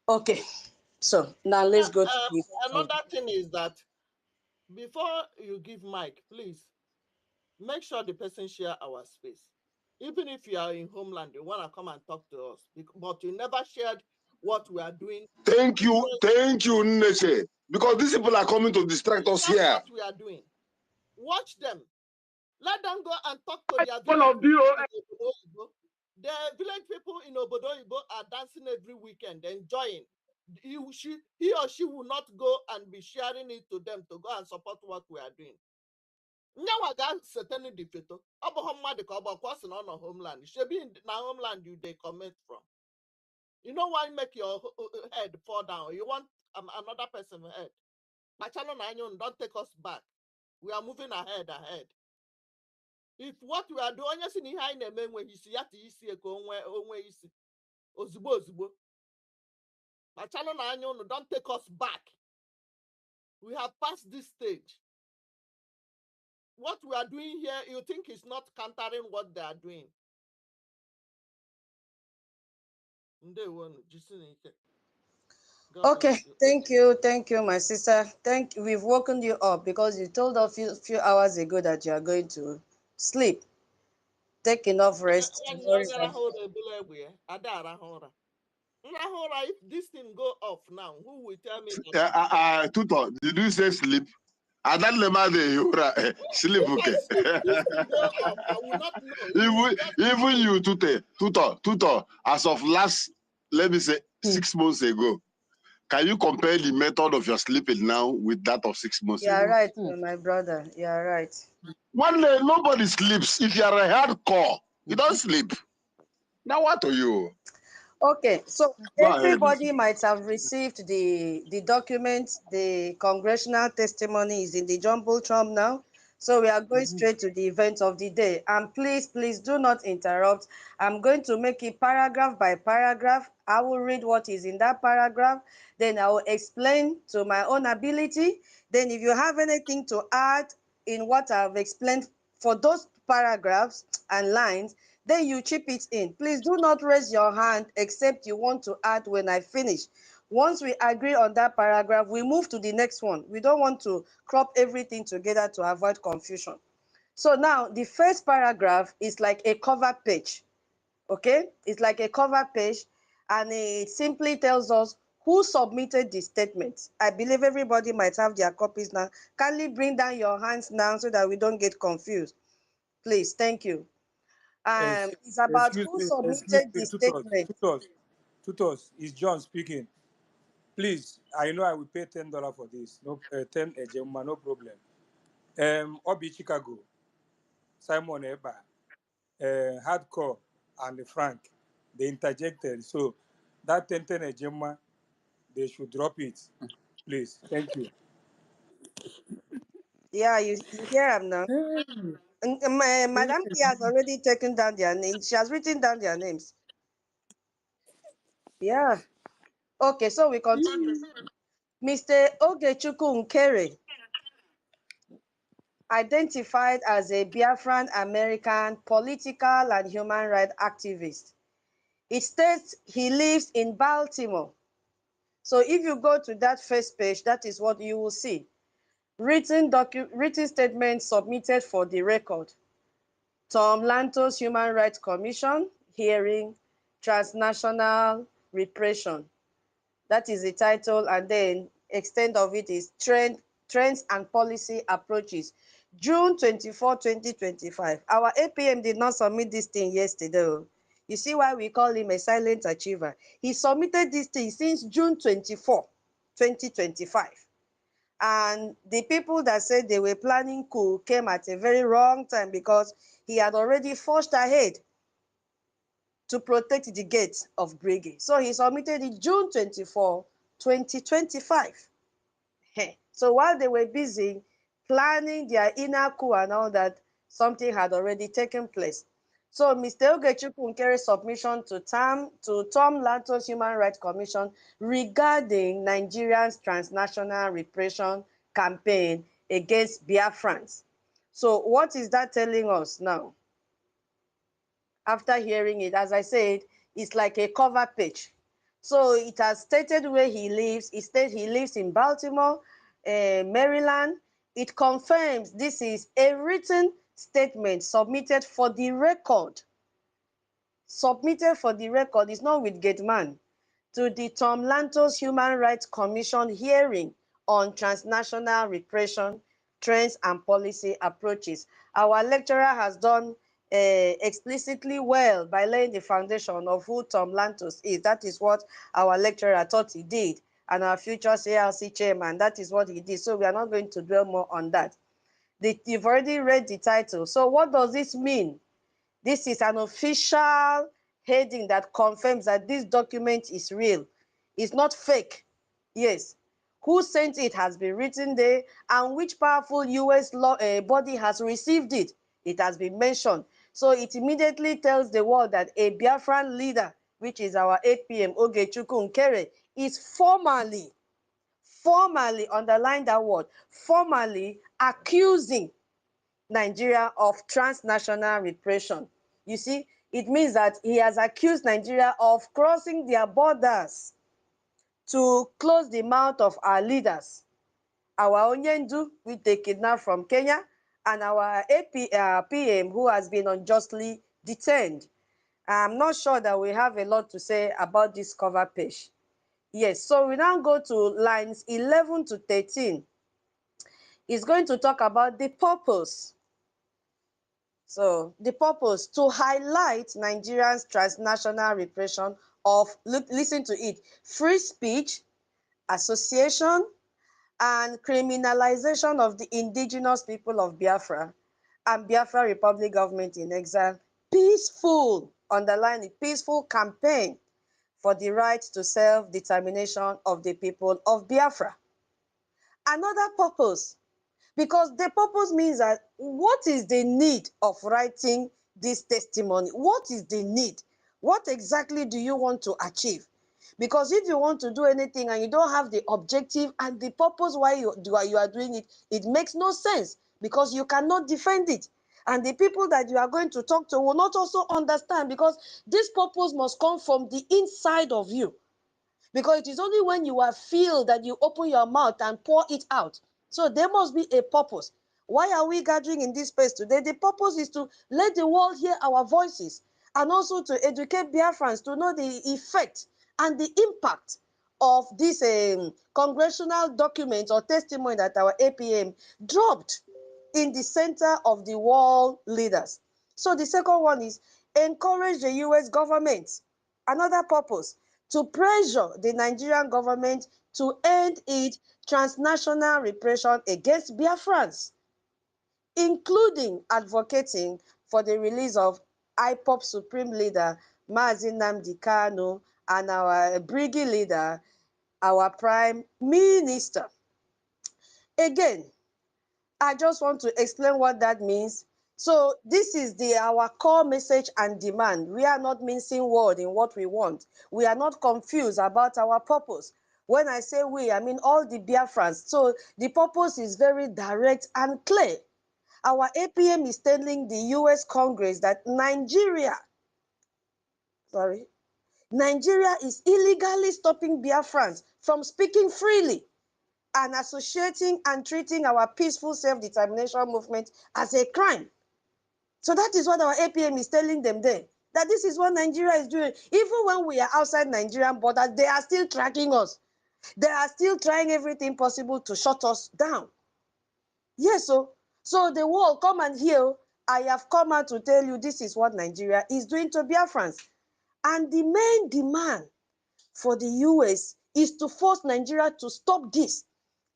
Okay, so now let's go to the Another thing is that before you give mic, please make sure the person share our space. Even if you are in homeland, you want to come and talk to us, but you never shared what we are doing. Thank you, Nneche. Because these people are coming to distract us That's here. what we are doing. Watch them. Let them go and talk to their One village of people you, in Obodo Oyibo. The village people in Obodo Oyibo are dancing every weekend, enjoying. He or she will not go and be sharing it to them to go and support what we are doing. Nyawa ga setting the photo. Obo mmadụ ka ọgbọ kwasị na ọ homeland. Shebi na homeland you they comment from. You know why make your head fall down? You want another person's head. Machalo na anyo, don't take us back. We are moving ahead. If what we are doing, onye si na ihe anyị na-eme enweghị isi ya ti isi eke onwe isi ozugbo. Machalo na anyo, don't take us back. We have passed this stage. What we are doing here, you think is not countering what they are doing. Okay, thank you, my sister. We've woken you up because you told us a few hours ago that you are going to sleep. Take enough rest. If this thing go off now, who will tell me that? Tutor, did you say sleep? I don't know sleep. Okay. This thing go off, I will not know. Even you, Tutor, as of last, let me say 6 months ago, can you compare the method of your sleeping now with that of 6 months ago? You are right, my brother. You are right. One day, nobody sleeps. If you are a hardcore, you don't sleep. Now what are you? Okay, so Go everybody might have received the document. The congressional testimony is in the jumbotron now. So we are going straight to the event of the day. And please do not interrupt. I'm going to make it paragraph by paragraph. I will read what is in that paragraph. Then I will explain to my own ability. Then if you have anything to add in what I've explained for those paragraphs and lines, then you chip it in. Please do not raise your hand except you want to add when I finish. Once we agree on that paragraph, we move to the next one. We don't want to crop everything together to avoid confusion. So now the first paragraph is like a cover page. Okay? It's like a cover page, and it simply tells us who submitted the statement. I believe everybody might have their copies now. Kindly bring down your hands now so that we don't get confused. Please, thank you. It's about who submitted the statement. Tutors, it's John speaking. Please, I know I will pay $10 for this. No, 10 ejema, no problem. Obi Chicago, Simon Eba, Hardcore, and Frank, they interjected. So that 10 ejema, they should drop it, please. Thank you. Yeah, you hear him now. Madam P has already taken down their names. She has written down their names. Yeah. Okay, so we continue. Mr. Ogechukwu Nkere, identified as a Biafran American political and human rights activist. It states he lives in Baltimore. So if you go to that first page, that is what you will see. Written statement submitted for the record. Tom Lantos Human Rights Commission hearing transnational repression. That is the title, and then extent of it is trends and policy approaches. June 24, 2025. Our APM did not submit this thing yesterday. You see why we call him a silent achiever. He submitted this thing since June 24, 2025. And the people that said they were planning coup came at a very wrong time because he had already forged ahead to protect the gates of Brgie. So he submitted it June 24, 2025. So while they were busy planning their inner coup and all that, something had already taken place. So Mr. Ogechukwu Nkere's submission to Tom Lantos Human Rights Commission regarding Nigeria's transnational repression campaign against Biafrans. So what is that telling us now? After hearing it, as I said, it's like a cover page. So it has stated where he lives. It states he lives in Baltimore, Maryland. It confirms this is a written statement submitted for the record. Submitted for the record, is not with Gateman, to the Tom Lantos Human Rights Commission hearing on transnational repression, trends and policy approaches. Our lecturer has done explicitly well by laying the foundation of who Tom Lantos is. That is what our lecturer thought he did. And our future CLC chairman, that is what he did. So we are not going to dwell more on that. You've already read the title. So what does this mean? This is an official heading that confirms that this document is real. It's not fake. Yes. Who sent it has been written there, and which powerful US law body has received it. It has been mentioned. So it immediately tells the world that a Biafran leader, which is our 8 p.m. Ogechukwu Nkere, is formally, underline that word, formally accusing Nigeria of transnational repression. You see, it means that he has accused Nigeria of crossing their borders to close the mouth of our leaders. Our Onyendu, which they kidnapped from Kenya, and our PM, who has been unjustly detained. I'm not sure that we have a lot to say about this cover page. Yes, so we now go to lines 11 to 13. It's going to talk about the purpose. So the purpose to highlight Nigeria's transnational repression of, listen to it, free speech, association, and criminalization of the indigenous people of Biafra and Biafra Republic government in exile, peaceful, underline it, peaceful campaign for the right to self-determination of the people of Biafra. Another purpose, because the purpose means that what is the need of writing this testimony? What is the need? What exactly do you want to achieve? Because if you want to do anything and you don't have the objective and the purpose why you are doing it, it makes no sense because you cannot defend it. And the people that you are going to talk to will not also understand because this purpose must come from the inside of you. Because it is only when you are filled that you open your mouth and pour it out. So there must be a purpose. Why are we gathering in this space today? The purpose is to let the world hear our voices and also to educate Biafrans to know the effect and the impact of this congressional document or testimony that our APM dropped in the center of the world leaders. So the second one is encourage the US government. Another purpose, to pressure the Nigerian government to end its transnational repression against Biafrans, including advocating for the release of IPOP Supreme Leader Mazi Nnamdi Kanu and our Brgie leader, our Prime Minister. Again, I just want to explain what that means. So this is our core message and demand. We are not mincing word in what we want. We are not confused about our purpose. When I say we, I mean all the Biafrans. So the purpose is very direct and clear. Our APM is telling the US Congress that Nigeria is illegally stopping Biafrans from speaking freely and associating and treating our peaceful self-determination movement as a crime. So that is what our APM is telling them there, that this is what Nigeria is doing. Even when we are outside Nigerian borders, they are still tracking us. They are still trying everything possible to shut us down. Yes, so the world, come and hear. I have come out to tell you this is what Nigeria is doing to Biafrans. And the main demand for the US is to force Nigeria to stop this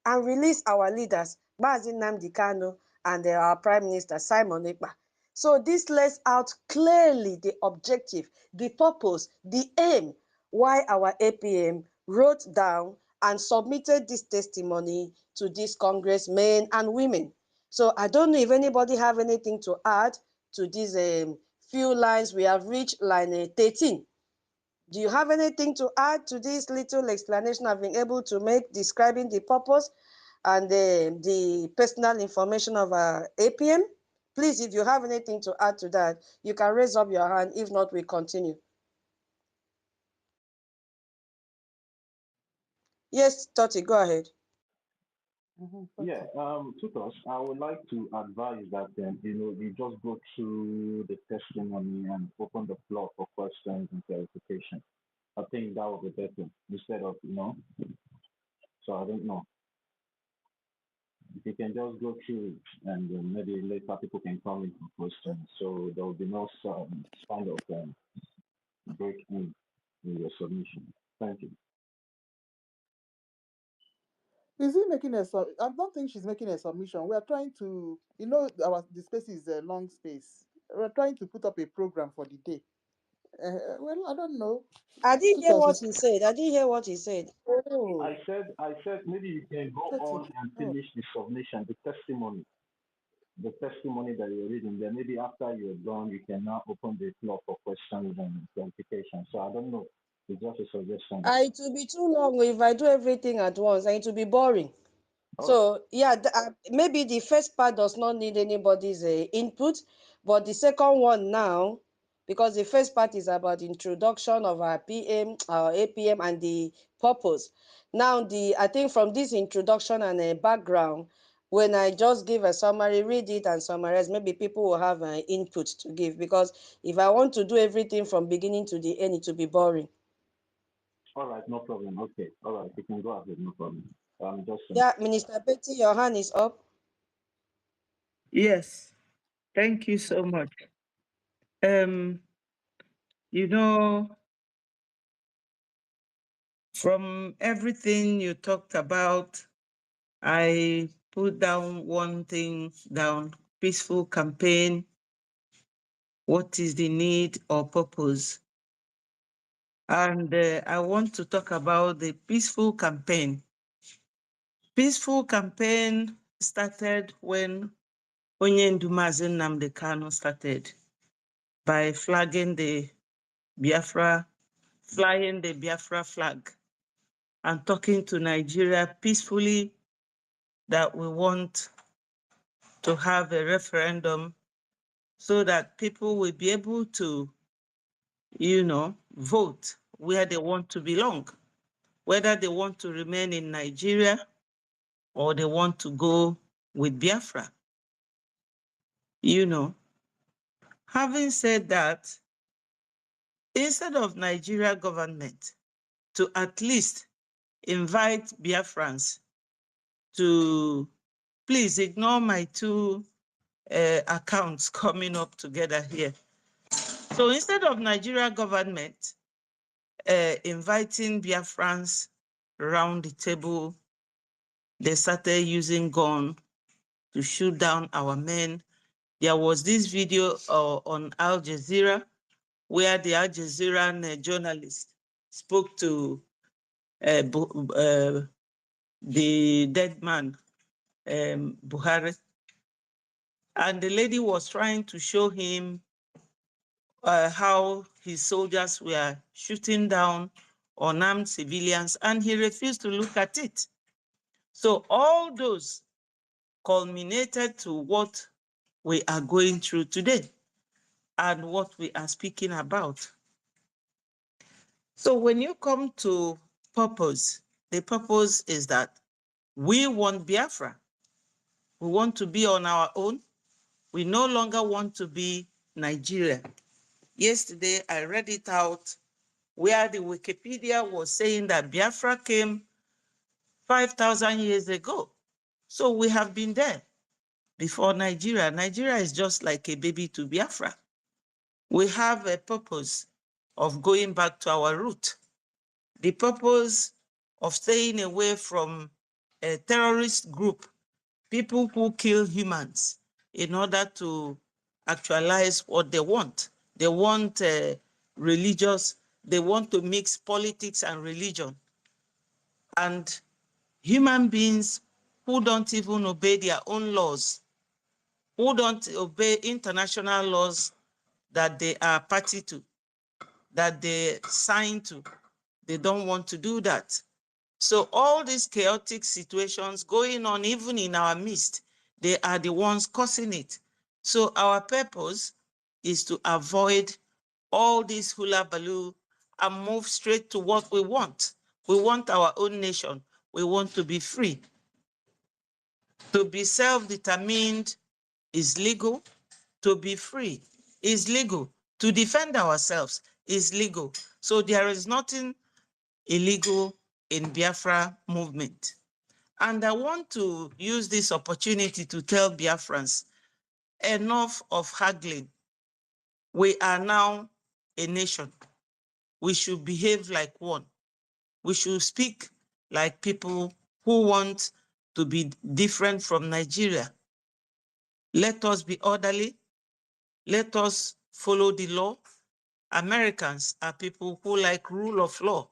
and release our leaders, Mazi Nnamdi Kanu and our Prime Minister, Simon Ekpa. So this lays out clearly the objective, the purpose, the aim, why our APM wrote down and submitted this testimony to these congressmen and women. So I don't know if anybody have anything to add to this few lines, we have reached line 13. Do you have anything to add to this little explanation I've been able to make describing the purpose and the personal information of APM? Please, if you have anything to add to that, you can raise up your hand. If not, we continue. Yes, Toti, go ahead. Yeah, Tutos, I would like to advise that you just go through the testimony and open the floor for questions and clarification. I think that would be better instead of So I don't know if you can just go through it and maybe later people can come in for questions. So there will be no kind of break in your submission. Thank you. Is he making a sub? I don't think she's making a submission. We are trying to, the space is a long space. We're trying to put up a program for the day. Well, I don't know. I didn't hear what he said. I didn't hear what he said. Oh, I said maybe you can go on and finish the submission, the testimony that you're reading. Then maybe after you're done, you can now open the floor for questions and clarification. So I don't know. It's just a suggestion. It will be too long if I do everything at once, and it will be boring. So yeah, maybe the first part does not need anybody's input, but the second one now, because the first part is about the introduction of our APM and the purpose. Now, I think from this introduction and a background, when I just give a summary, read it and summarize, maybe people will have an input to give, because if I want to do everything from beginning to the end, it will be boring. All right, no problem. Okay, all right, you can go ahead, no problem. Yeah, Minister Betty, your hand is up. Yes, thank you so much. From everything you talked about, I put down one thing down: peaceful campaign. What is the need or purpose? And I want to talk about the peaceful campaign. Peaceful campaign started when Onyendu Mazi Nnamdi Kanu started by flying the Biafra flag and talking to Nigeria peacefully that we want to have a referendum so that people will be able to, vote where they want to belong, whether they want to remain in Nigeria or they want to go with Biafra. Having said that, instead of Nigeria government to at least invite Biafrans to, please ignore my two accounts coming up together here. So instead of Nigeria government inviting Biafrans around the table, they started using gun to shoot down our men. There was this video on Al Jazeera where the Al Jazeera journalist spoke to the dead man, Buhari, and the lady was trying to show him how his soldiers were shooting down unarmed civilians, and he refused to look at it. So all those culminated to what we are going through today and what we are speaking about. So when you come to purpose, the purpose is that we want Biafra. We want to be on our own. We no longer want to be Nigeria. Yesterday, I read it out where the Wikipedia was saying that Biafra came 5,000 years ago. So we have been there before Nigeria. Nigeria is just like a baby to Biafra. We have a purpose of going back to our root, the purpose of staying away from a terrorist group, people who kill humans in order to actualize what they want. They want religious, they want to mix politics and religion. And human beings who don't even obey their own laws, who don't obey international laws that they are party to, that they signed to. They don't want to do that. So all these chaotic situations going on even in our midst, they are the ones causing it. So our purpose is to avoid all this hula baloo and move straight to what we want. We want our own nation. We want to be free. To be self-determined is legal. To be free is legal. To defend ourselves is legal. So there is nothing illegal in Biafra movement. And I want to use this opportunity to tell Biafrans, enough of haggling. We are now a nation. We should behave like one. We should speak like people who want to be different from Nigeria. Let us be orderly. Let us follow the law. Americans are people who like rule of law.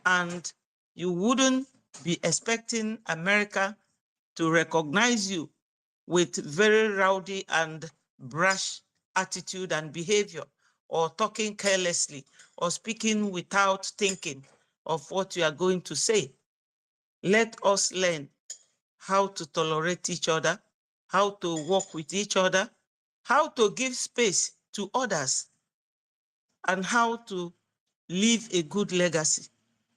And you wouldn't be expecting America to recognize you with very rowdy and brash attitude and behavior, or talking carelessly, or speaking without thinking of what you are going to say. Let us learn how to tolerate each other, how to work with each other, how to give space to others, and how to leave a good legacy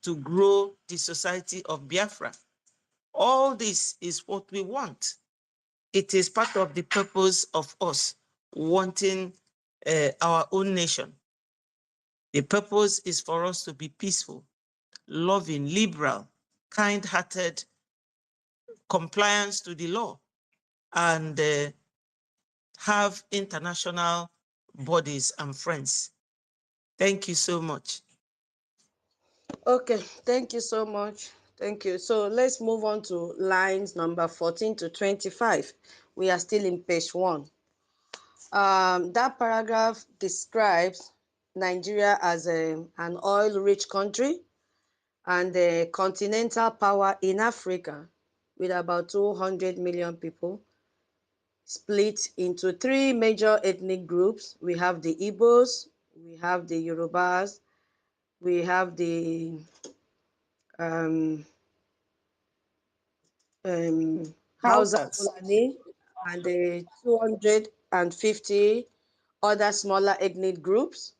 to grow the society of Biafra. All this is what we want. It is part of the purpose of us wanting our own nation. The purpose is for us to be peaceful, loving, liberal, kind-hearted, compliance to the law, and have international bodies and friends. Thank you so much. Okay, thank you so much. Thank you. So let's move on to lines number 14 to 25. We are still in page 1. That paragraph describes Nigeria as an oil-rich country and a continental power in Africa with about 200 million people, split into 3 major ethnic groups. We have the Igbos, we have the Yorubas, we have the Hausa Hausas. Fulani, and the 250 other smaller ethnic groups.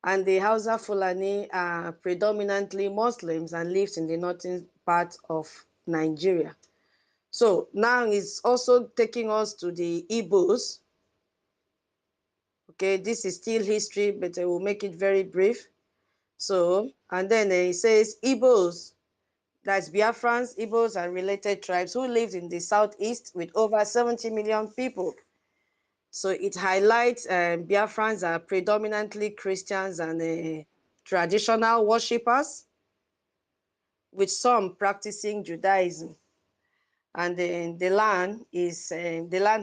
And the Hausa Fulani are predominantly Muslims and lives in the northern part of Nigeria. So now it's also taking us to the Igbos. Okay, this is still history, but I will make it very brief. So, and then it says Igbos, that's Biafrans, Igbos, and related tribes who live in the southeast with over 70 million people. So it highlights Biafrans are predominantly Christians and traditional worshippers, with some practicing Judaism. And the land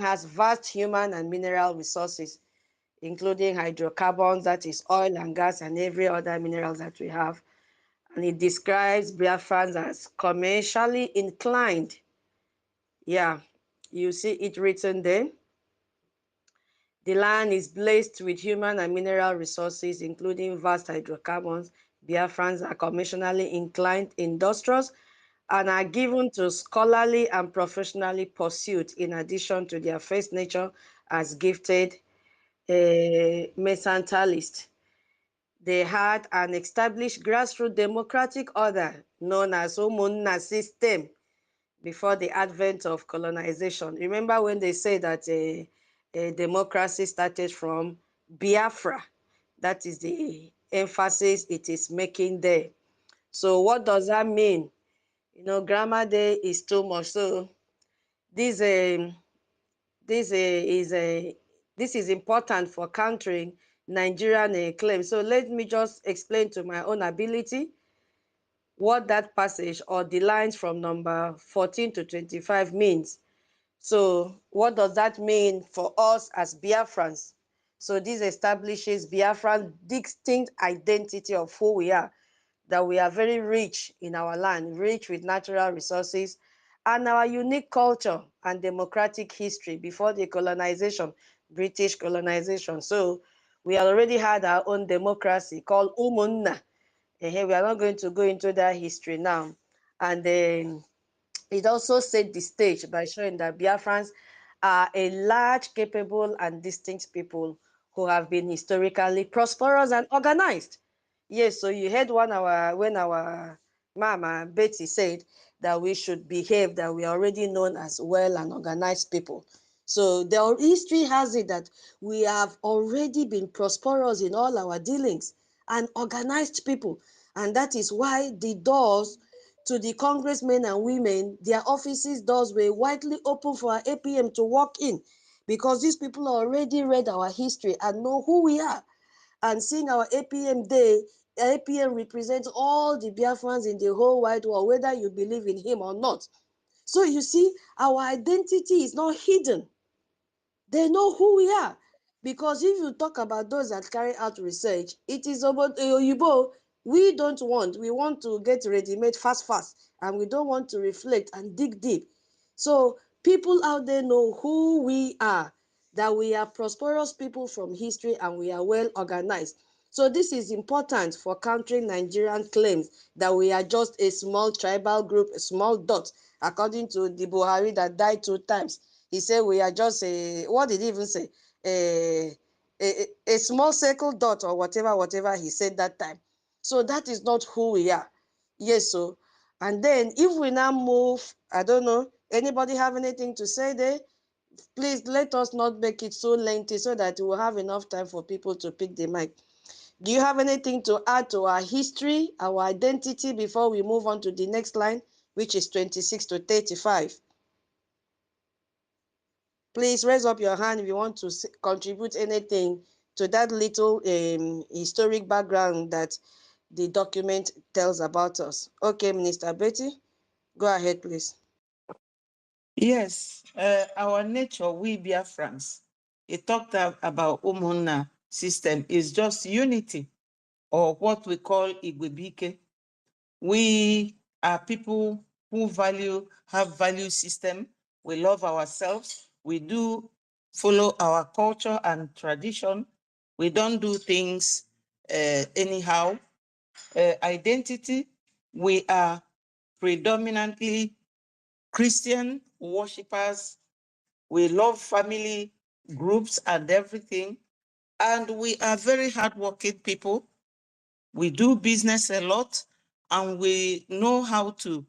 has vast human and mineral resources, including hydrocarbons, that is oil and gas, and every other minerals that we have. And it describes Biafrans as commercially inclined. Yeah, you see it written there. The land is blessed with human and mineral resources, including vast hydrocarbons. Biafrans are commercially inclined industrious and are given to scholarly and professionally pursuit, in addition to their first nature as gifted mercantilists. They had an established grassroots democratic order known as Umunna system before the advent of colonization. Remember when they say that a democracy started from Biafra? That is the emphasis it is making there. So what does that mean? You know, grammar there is too much. So this is important for countering Nigerian claims. So let me just explain to my own ability what that passage or the lines from number 14 to 25 means. So what does that mean for us as Biafrans? So this establishes Biafran's distinct identity of who we are, that we are very rich in our land, rich with natural resources, and our unique culture and democratic history before the colonization, British colonization. So we already had our own democracy called Umunna. We are not going to go into that history now. And then it also set the stage by showing that Biafrans are a large, capable, and distinct people who have been historically prosperous and organized. Yes, so you heard when our mama Betty said that we should behave, that we are already known as well and organized people. So the history has it that we have already been prosperous in all our dealings and organized people. And that is why the doors to the congressmen and women, their offices doors were widely open for our APM to walk in, because these people already read our history and know who we are. And seeing our APM day, APM represents all the Biafrans in the whole wide world, whether you believe in him or not. So you see, our identity is not hidden. They know who we are. Because if you talk about those that carry out research, it is about Oyibo. We don't want. We want to get ready-made fast, and we don't want to reflect and dig deep. So people out there know who we are, that we are prosperous people from history and we are well organized. So this is important for countering Nigerian claims that we are just a small tribal group, a small dot, according to the Buhari that died 2 times. He said we are just what did he even say? A small circle dot or whatever he said that time. So that is not who we are. Yes, so. And then if we now move, I don't know, anybody have anything to say there? Please let us not make it so lengthy so that we will have enough time for people to pick the mic. Do you have anything to add to our history, our identity before we move on to the next line, which is 26 to 35? Please raise up your hand if you want to contribute anything to that little historic background that the document tells about us. Okay, Minister Betty, go ahead, please. Yes, our nature, we Biafrans, it talked about Umunna system is just unity, or what we call Igwebike. We are people who have value system. We love ourselves. We do follow our culture and tradition. We don't do things anyhow. Identity, we are predominantly Christian worshippers. We love family groups and everything. And we are very hardworking people. We do business a lot, and we know how to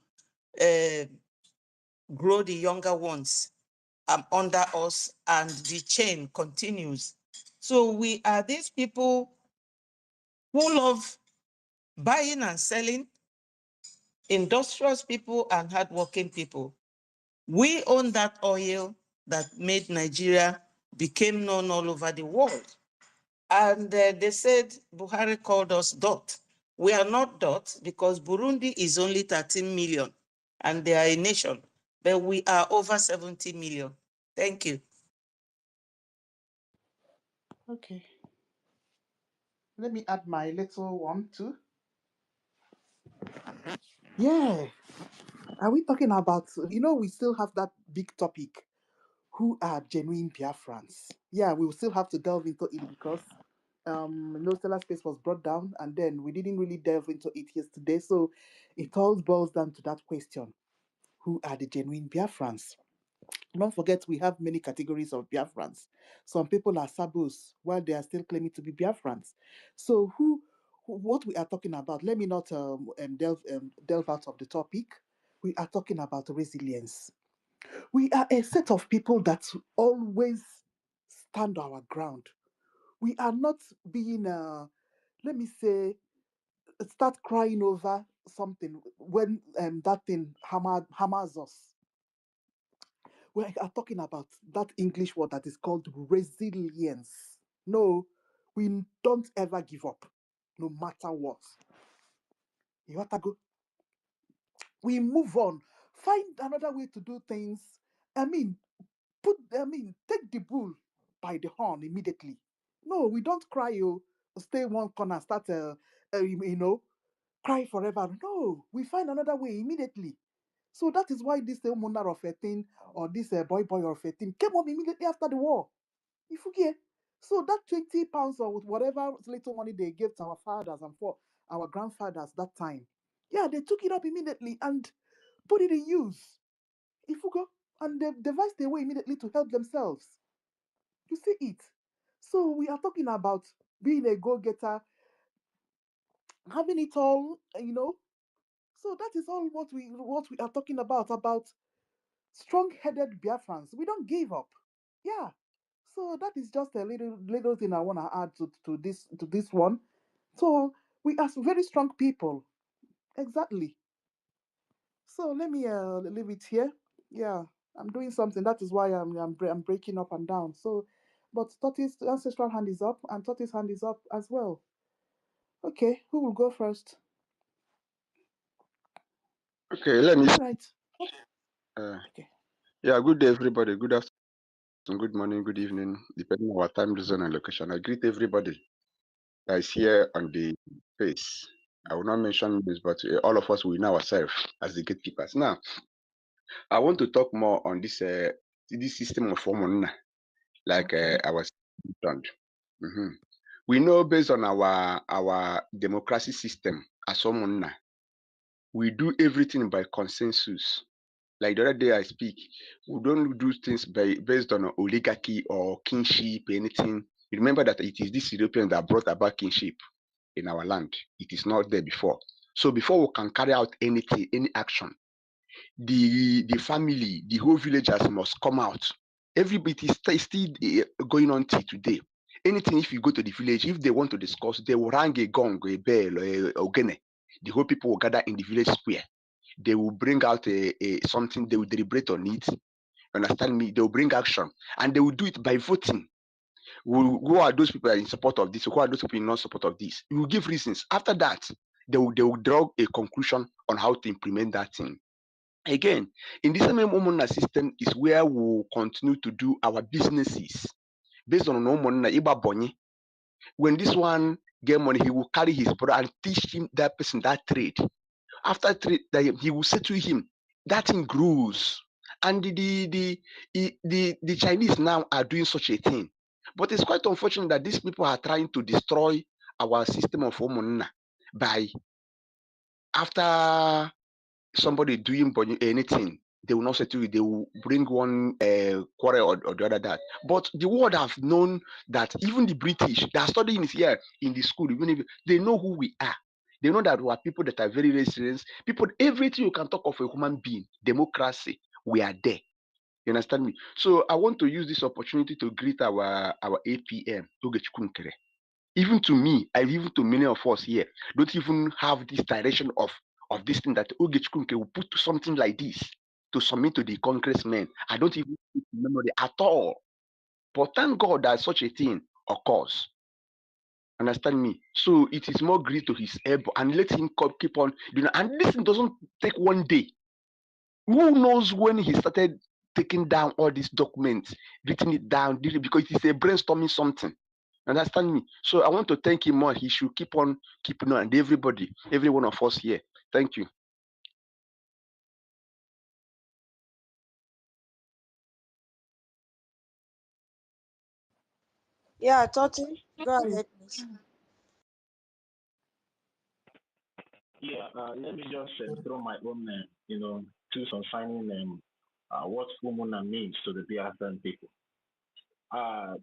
uh, grow the younger ones under us, and the chain continues. So we are these people who love buying and selling, industrious people and hardworking people. We own that oil that made Nigeria became known all over the world. And they said Buhari called us dot. We are not dot because Burundi is only 13 million and they are a nation, but we are over 70 million. Thank you. Okay. Let me add my little one too. Yeah. Are we talking about, we still have that big topic. Who are genuine Biafrans? Yeah, we will still have to delve into it because no stellar space was brought down and then we didn't really delve into it yesterday. So it all boils down to that question. Who are the genuine Biafrans? Don't forget, we have many categories of Biafrans. Some people are Sabos while they are still claiming to be Biafrans. So, what we are talking about, let me not delve out of the topic. We are talking about resilience. We are a set of people that always stand our ground. We are not being, let me say, start crying over something when that thing hammers us. We are talking about that English word that is called resilience. No, we don't ever give up, no matter what. You have to go. We move on, find another way to do things. I mean, take the bull by the horn immediately. No, we don't cry. You stay one corner, start, cry forever. No, we find another way immediately. So that is why this Mona of a thing or this boy of a thing came up immediately after the war. If you get so that 20 pounds or whatever little money they gave to our fathers and for our grandfathers that time, yeah, they took it up immediately and put it in use. If you go and they devised a way immediately to help themselves. You see it. So we are talking about being a go-getter, having it all, So that is all what we are talking about strong-headed Biafrans. We don't give up. Yeah. So that is just a little thing I want to add to this one. So we are very strong people. Exactly. So let me leave it here. Yeah, I'm doing something. That is why I'm breaking up and down. So, but Toti's ancestral hand is up and Toti's hand is up as well. Okay, who will go first? Okay, let me. All right. Okay. Yeah, good day, everybody. Good afternoon, good morning, good evening, depending on our time zone and location. I greet everybody that is here on the space. I will not mention this, but all of us will know ourselves as the gatekeepers. Now, I want to talk more on this system of Omona, like I was mentioned. Mhm. We know based on our democracy system as Omona, we do everything by consensus. Like the other day I speak, we don't do things based on oligarchy or kingship, anything. Remember that it is this European that brought about kingship in our land. It is not there before. So before we can carry out anything, any action, the family, the whole villagers must come out. Everybody is still going on till today. Anything, if you go to the village, if they want to discuss, they will hang a gong, a bell, a ogene. The whole people will gather in the village square. They will bring out a something, they will deliberate on it. Understand me? They will bring action and they will do it by voting. Who are those people in support of this? Who are those people in non support of this? We will give reasons. After that, they will draw a conclusion on how to implement that thing. Again, in this same Omona system is where we will continue to do our businesses based on Omona Iba Bonyi. When this one get money, he will carry his brother and teach him that person that trade. After trade, he will say to him, that thing grows. And the Chinese now are doing such a thing. But it's quite unfortunate that these people are trying to destroy our system of Omona by after somebody doing anything, they will not say to you, they will bring one quarrel or the other that. But the world have known that even the British, they are studying it here in the school, even if they know who we are. They know that we are people that are very resilient. People, everything you can talk of a human being, democracy, we are there. You understand me? So I want to use this opportunity to greet our APM, Ogechikunkere. Even to me, even to many of us here, don't even have this direction of this thing that Ogechkunke will put something like this to submit to the congressmen. I don't even remember it at all. But thank God that such a thing occurs. Understand me? So it is more great to his elbow and let him keep on doing it. And this thing doesn't take one day. Who knows when he started taking down all these documents, written it down, because it is a brainstorming something. Understand me? So I want to thank him more. He should keep on keeping on, and everybody, every one of us here. Thank you. Yeah, Toti, go ahead, please. Yeah, let me just throw my own, two concerning what Umuna means to the Biafran people.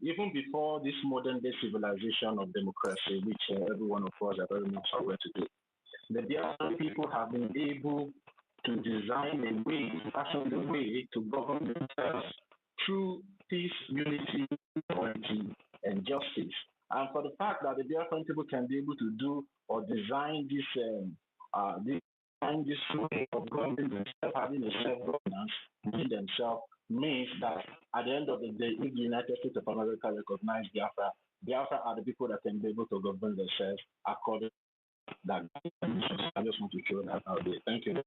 Even before this modern day civilization of democracy, which every one of us are very much aware to do, the Biafran people have been able to design a way, fashion a way to govern themselves through peace, unity, equality, and justice. And for the fact that the Biafran people can be able to do or design this way of governing themselves, having a self-governance within themselves, means that at the end of the day, if the United States of America recognize Biafra, Biafra are the people that can be able to govern themselves according to that. I just want to show that out there. Thank you.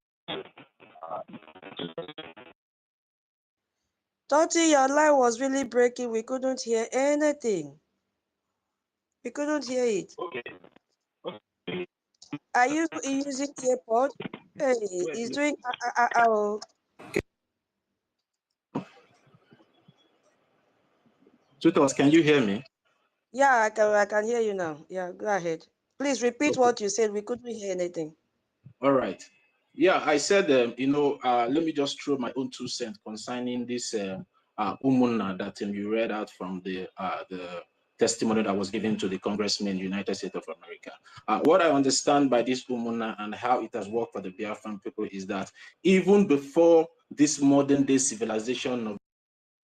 Toti, your line was really breaking. We couldn't hear anything. We couldn't hear it. Okay. Are you using earpod? Hey, he's doing. Oh. Tutos, can you hear me? Yeah, I can hear you now. Yeah, go ahead. Please repeat Okay. what you said. We couldn't hear anything. All right. Yeah, I said, let me just throw my own 2 cents concerning this Umunna that you read out from the testimony that was given to the Congressman, United States of America. What I understand by this Umunna and how it has worked for the Biafran people is that even before this modern day civilization of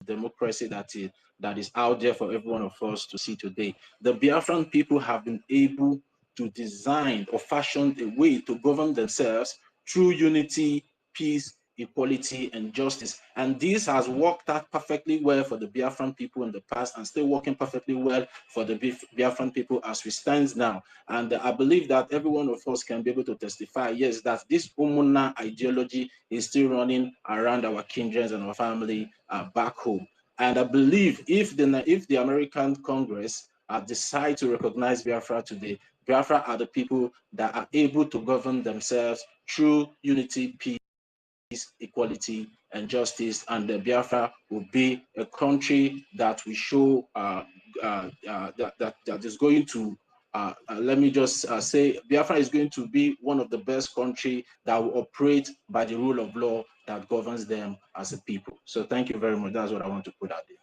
democracy that is out there for every one of us to see today, the Biafran people have been able to design or fashion a way to govern themselves through unity, peace, equality, and justice. And this has worked out perfectly well for the Biafran people in the past and still working perfectly well for the Biafran people as we stand now. And I believe that every one of us can be able to testify, yes, that this Umunna ideology is still running around our kindreds and our family back home. And I believe if the American Congress decide to recognize Biafra today, Biafra are the people that are able to govern themselves through unity, peace, equality, and justice. And the Biafra will be a country that we show that is going to let me just say Biafra is going to be one of the best country that will operate by the rule of law that governs them as a people. So thank you very much. That's what I want to put out there.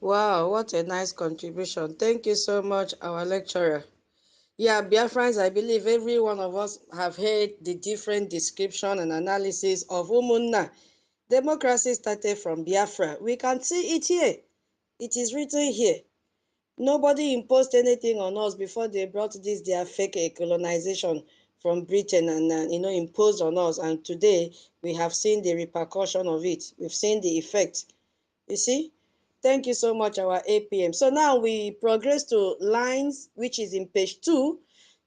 Wow, what a nice contribution. Thank you so much, our lecturer. Yeah, Biafrans, I believe every one of us have heard the different description and analysis of Umunna. Democracy started from Biafra. We can see it here. It is written here. Nobody imposed anything on us before they brought this their fake colonization from Britain and imposed on us. And today we have seen the repercussion of it. We've seen the effect. You see? Thank you so much, our APM. So now we progress to lines, which is in page 2,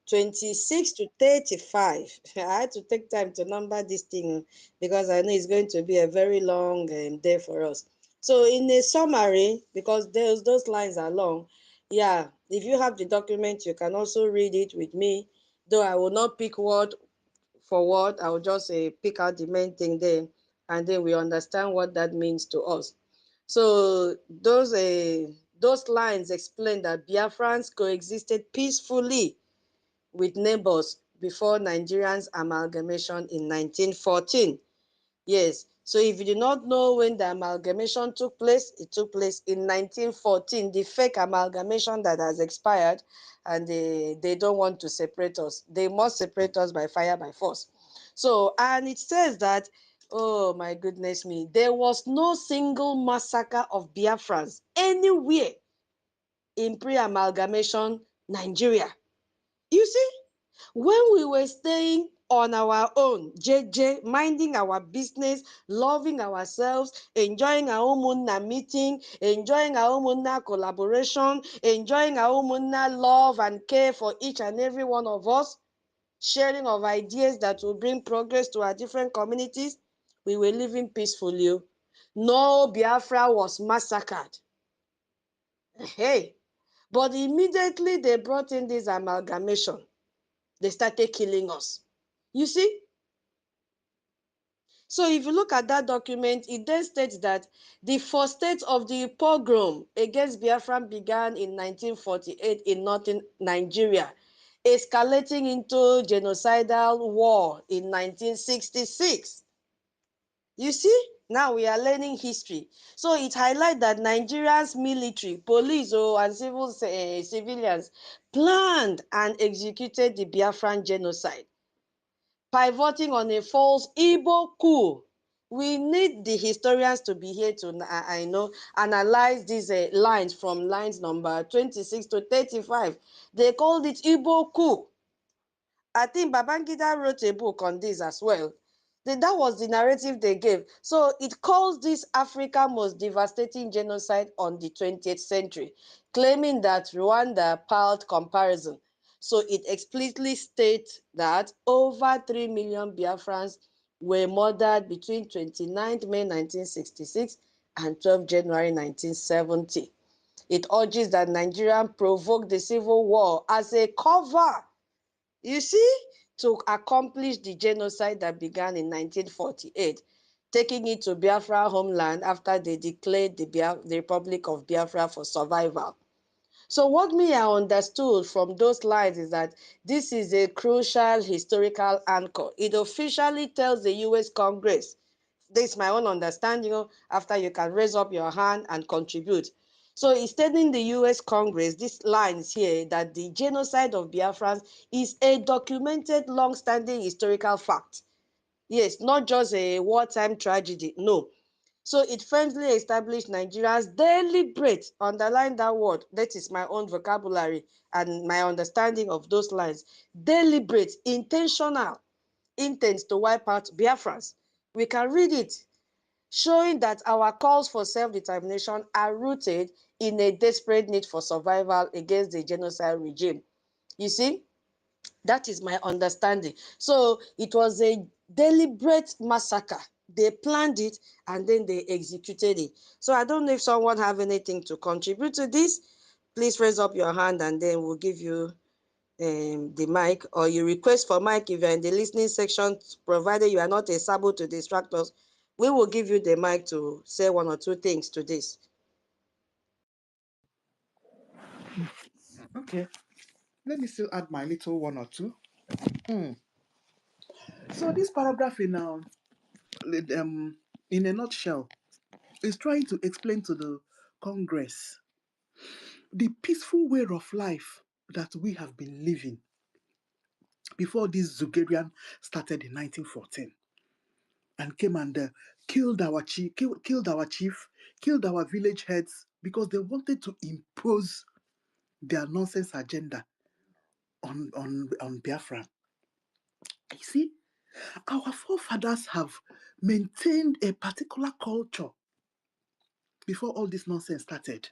26 to 35. I had to take time to number this thing because I know it's going to be a very long day for us. So in a summary, because those lines are long, yeah, if you have the document, you can also read it with me, though I will not pick word for word. I will just pick out the main thing there, and then we understand what that means to us. So those lines explain that Biafrans coexisted peacefully with neighbors before Nigerians' amalgamation in 1914. Yes, so if you do not know when the amalgamation took place, it took place in 1914, the fake amalgamation that has expired, and they don't want to separate us. They must separate us by fire, by force. So, and it says that, oh my goodness me, there was no single massacre of Biafrans anywhere in pre-amalgamation Nigeria. You see? When we were staying on our own, minding our business, loving ourselves, enjoying our Umunna meeting, enjoying our Umunna collaboration, enjoying our Umunna love and care for each and every one of us, sharing of ideas that will bring progress to our different communities, we were living peacefully. No Biafra was massacred. Hey, but immediately they brought in this amalgamation. They started killing us. You see? So if you look at that document, it then states that the first stage of the pogrom against Biafran began in 1948 in northern Nigeria, escalating into genocidal war in 1966. You see? Now we are learning history. So it highlights that Nigeria's military, police, and civilians planned and executed the Biafran genocide, pivoting on a false Igbo coup. We need the historians to be here to analyze these lines from lines number 26 to 35. They called it Igbo coup. I think Babangida wrote a book on this as well. That was the narrative they gave. So it calls this Africa's most devastating genocide on the 20th century, claiming that Rwanda paled comparison. So it explicitly states that over 3 million Biafrans were murdered between 29 May 1966 and 12 January 1970. It urges that Nigeria provoke the civil war as a cover. You see, to accomplish the genocide that began in 1948, taking it to Biafra homeland after they declared the Republic of Biafra for survival. So what me I understood from those lines is that this is a crucial historical anchor. It officially tells the US Congress, this is my own understanding, after you can raise up your hand and contribute. So it's telling the US Congress, these lines here, that the genocide of Biafrans is a documented, long-standing historical fact. Yes, not just a wartime tragedy, no. So it firmly established Nigeria's deliberate, underline that word, that is my own vocabulary and my understanding of those lines, deliberate, intentional intent to wipe out Biafrans. We can read it, showing that our calls for self-determination are rooted in a desperate need for survival against the genocide regime. You see? That is my understanding. So it was a deliberate massacre. They planned it and then they executed it. So I don't know if someone have anything to contribute to this. Please raise up your hand and then we'll give you the mic, or you request for mic if you're in the listening section, provided you are not a sabo to distract us. We will give you the mic to say one or two things to this. Okay, let me still add my little one or two. So this paragraph in a nutshell is trying to explain to the Congress the peaceful way of life that we have been living before this Zugerian started in 1914 and came and killed our chief, killed our village heads because they wanted to impose their nonsense agenda on Biafra. You see, our forefathers have maintained a particular culture before all this nonsense started.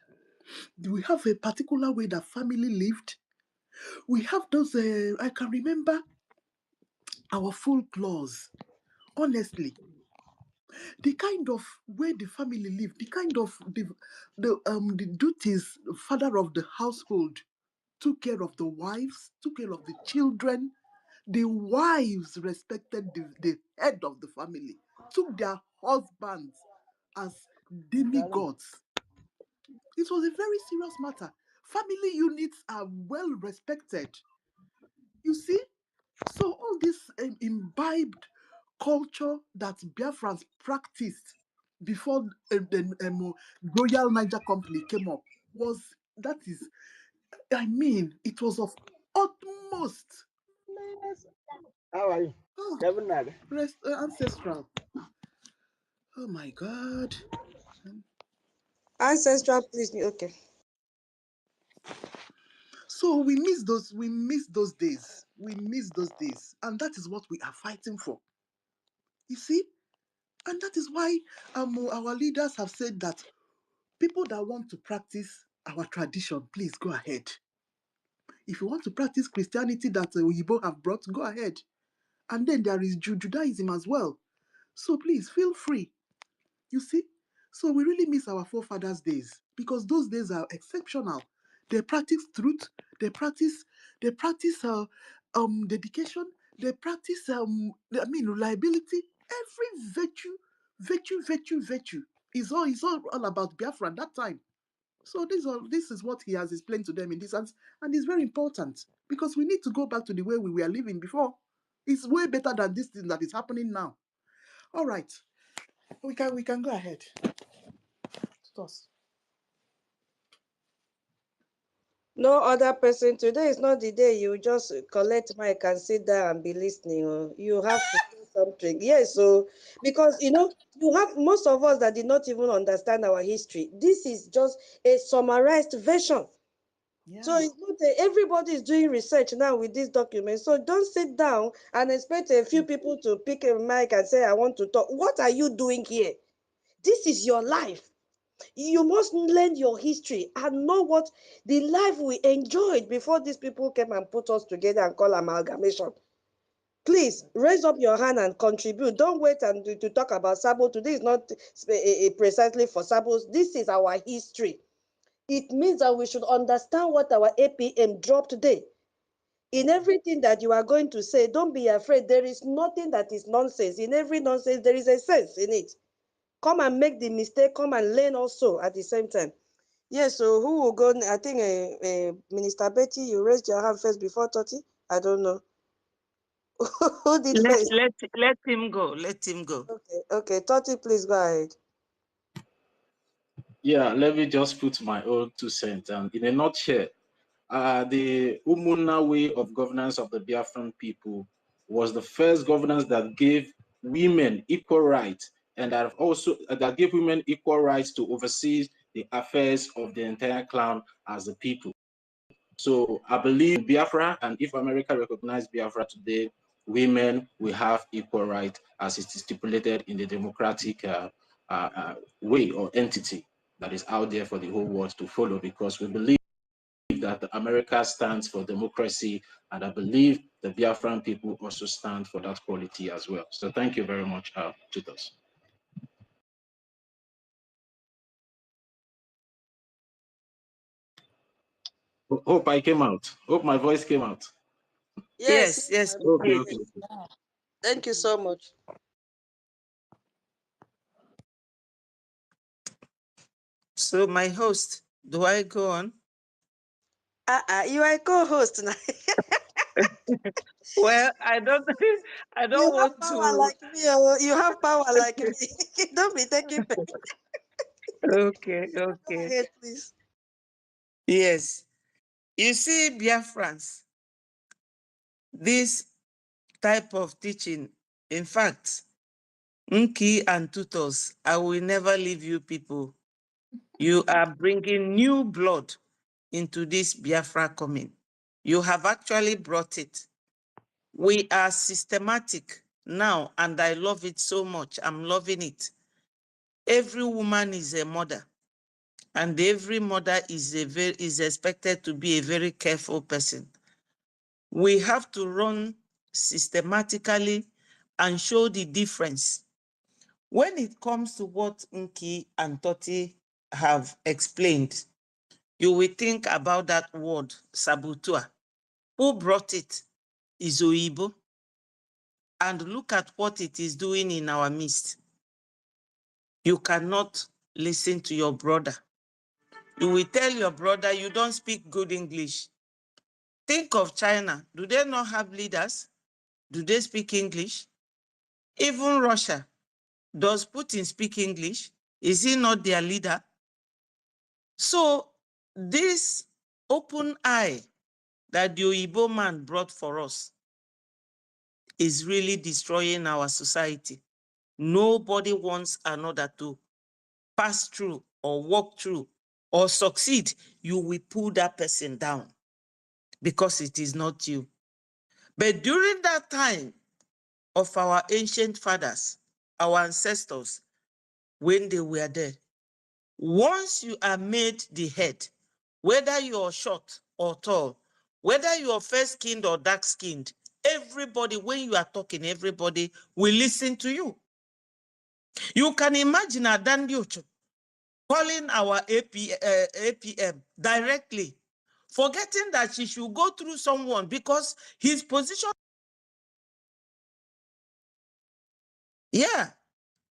We have a particular way that family lived. We have those, I can remember our folklores. Honestly, the kind of way the family lived, the kind of the duties the father of the household took care of the wives, took care of the children. The wives respected the head of the family, took their husbands as demigods. It was a very serious matter. Family units are well respected. You see? So all this imbibed culture that Biafrans practiced before the Royal Niger Company came up it was of utmost How are you? ancestral. Oh my God. Ancestral, please. Okay. So we miss those days. We miss those days. And that is what we are fighting for. You see? And that is why our leaders have said that people that want to practice our tradition, please go ahead. If you want to practice Christianity that Oyibo have brought, go ahead. And then there is Judaism as well. So please feel free. You see? So we really miss our forefathers' days because those days are exceptional. They practice truth, they practice dedication, they practice reliability. Every virtue is all about Biafra at that time. So this is what he has explained to them in this and it's very important because we need to go back to the way we were living before. It's way better than this thing that is happening now. All right, we can go ahead. Toss. No other person. Today is not the day you just collect mic and sit there and be listening. You have to say something. Yes, so because you have most of us that did not even understand our history. This is just a summarized version. So it's not everybody is doing research now with this document. So don't sit down and expect a few people to pick a mic and say, I want to talk. What are you doing here? This is your life. You must learn your history and know what the life we enjoyed before these people came and put us together and call amalgamation. Please raise up your hand and contribute. Don't wait and to talk about Sabo. Today is not precisely for Sabos. This is our history. It means that we should understand what our APM dropped today. In everything that you are going to say, don't be afraid. There is nothing that is nonsense. In every nonsense, there is a sense in it. Come and make the mistake, come and learn also at the same time. Yes, so who will go? I think Minister Betty, you raised your hand first before 30. I don't know. Who did first? Let him go. Let him go. Okay, 30, please go ahead. Yeah, let me just put my own 2 cents. In a nutshell, the Umuna way of governance of the Biafran people was the first governance that gave women equal rights, and that gave women equal rights to oversee the affairs of the entire clan as a people. So I believe Biafra, and if America recognizes Biafra today, women will have equal rights as it is stipulated in the democratic way or entity that is out there for the whole world to follow, because we believe that America stands for democracy, and I believe the Biafran people also stand for that quality as well. So thank you very much, tutors. Hope I came out. Hope my voice came out. Yes. Okay. Thank you so much. So my host, do I go on? You are a co-host now. Well, I don't You have want power to. like me. Oh, you have power like me. Don't be taking pain. Okay. Go ahead, please. Yes. You see, Biafrans, this type of teaching, in fact, Nki and tutors, I will never leave you people. You are bringing new blood into this Biafra coming. You have actually brought it. We are systematic now, and I love it so much. I'm loving it. Every woman is a mother, and every mother is expected to be a very careful person. We have to run systematically and show the difference. When it comes to what Nki and Toti have explained, you will think about that word, saboteur. Who brought it? Is Oyibo. And look at what it is doing in our midst. You cannot listen to your brother. You will tell your brother you don't speak good English. Think of China. Do they not have leaders? Do they speak English? Even Russia. Does Putin speak English? Is he not their leader? So this open eye that the Oyibo man brought for us is really destroying our society. Nobody wants another to pass through or walk through or succeed. You will pull that person down because it is not you. But during that time of our ancient fathers, our ancestors, when they were there, once you are made the head, whether you're short or tall, whether you're fair-skinned or dark-skinned, everybody, when you are talking, everybody will listen to you. You can imagine Adan Diocho calling our APM directly, forgetting that she should go through someone because his position,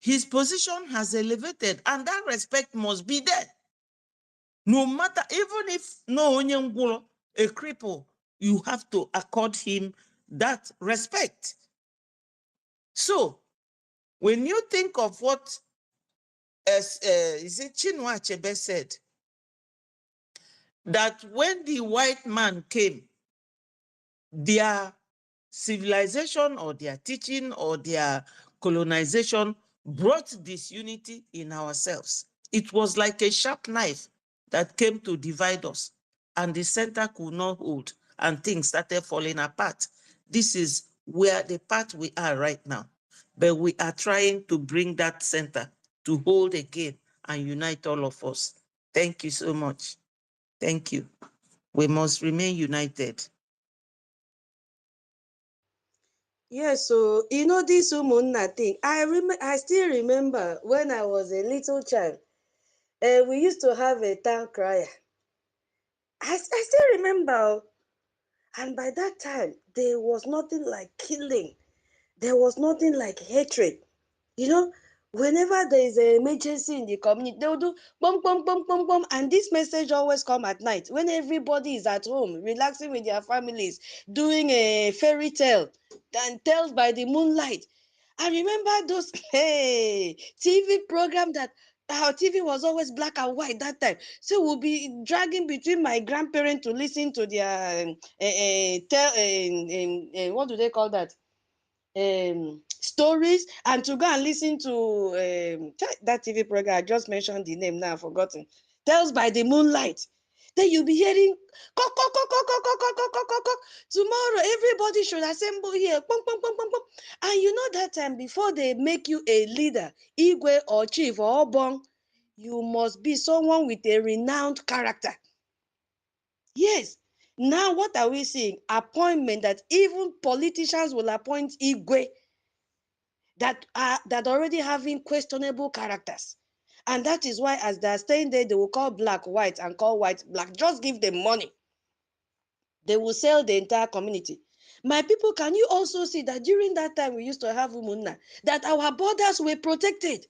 his position has elevated, and that respect must be there. No matter, even if no Onyengwolo, a cripple, you have to accord him that respect. So, when you think of what is it Chinua Achebe said, that when the white man came, their civilization or their teaching or their colonization brought disunity in ourselves. It was like a sharp knife that came to divide us, and the center could not hold, and things started falling apart. This is where the part we are right now. But we are trying to bring that center to hold again and unite all of us. Thank you so much. Thank you. We must remain united. Yes, so you know this Umunna thing. I still remember when I was a little child. We used to have a town crier. I still remember And by that time, there was nothing like killing. There was nothing like hatred. You know, whenever there is an emergency in the community, they will do bum bum bum bum bum, and this message always come at night when everybody is at home, relaxing with their families, doing a fairy tale, and tales by the moonlight. I remember those TV program that our TV was always black and white that time. So we'll be dragging between my grandparents to listen to their what do they call that? Stories, and to go and listen to that TV program. I just mentioned the name now, I've forgotten. Tales by the Moonlight. Then you'll be hearing kok, kok, kok, kok, kok, kok, kok, kok, kok, kok. Tomorrow, everybody should assemble here. Pum, pum, pum, pum, pum. And you know that time, before they make you a leader, Igwe or chief or Obong, you must be someone with a renowned character. Yes. Now, what are we seeing? Appointment that even politicians will appoint Igwe that already having questionable characters. And that is why, as they're staying there, they will call black white and call white black. Just give them money. They will sell the entire community. My people, can you also see that during that time we used to have Umunna, that our borders were protected?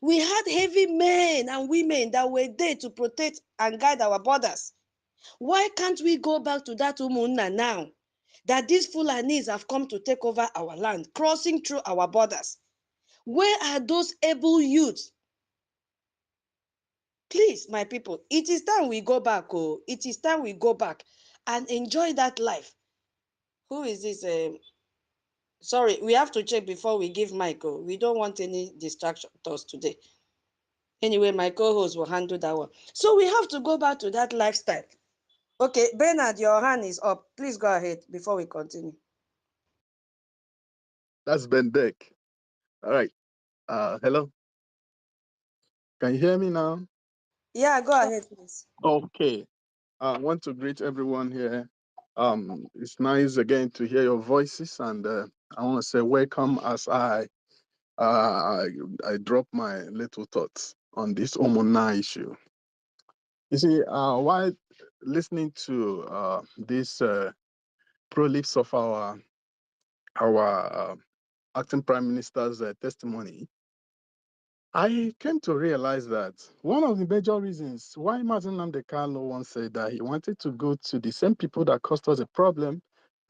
We had heavy men and women that were there to protect and guide our borders. Why can't we go back to that Umunna now? That these Fulanis have come to take over our land, crossing through our borders. Where are those able youths? Please, my people, it is time we go back. Oh, it is time we go back and enjoy that life. Who is this? Sorry, we have to check before we give Michael. We don't want any distractions today. Anyway, my co-host will handle that one. So we have to go back to that lifestyle. Okay, Bernard, your hand is up. Please go ahead before we continue. That's Ben Deck. All right. Hello. Can you hear me now? Yeah, go ahead, please. Okay. I want to greet everyone here. It's nice again to hear your voices, and I want to say welcome as I drop my little thoughts on this Omona issue. You see, while listening to this prolix of our acting prime minister's testimony, I came to realize that one of the major reasons why Martin Nnamdi Kanu once said that he wanted to go to the same people that caused us a problem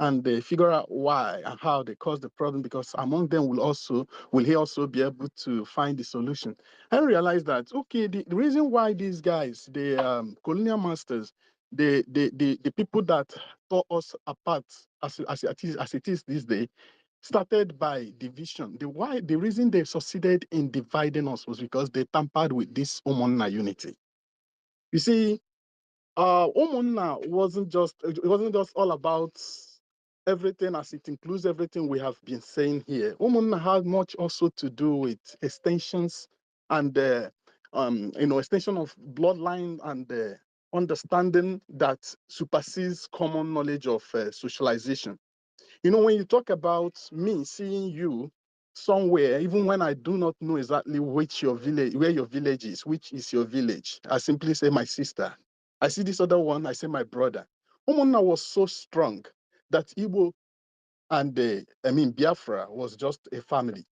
and they figure out why and how they caused the problem, because among them will he also be able to find the solution. I realized that okay, the reason why these guys, the colonial masters, the people that tore us apart as it is this day, started by division. The reason they succeeded in dividing us was because they tampered with this Umunna unity. You see, Umunna it wasn't just all about everything as it includes everything we have been saying here. Umunna had much also to do with extensions and extension of bloodline and understanding that supersedes common knowledge of socialization. You know, when you talk about me seeing you somewhere, even when I do not know exactly where your village is, which is your village, I simply say my sister. I see this other one, I say my brother. Umuna was so strong that Igbo and Biafra was just a family.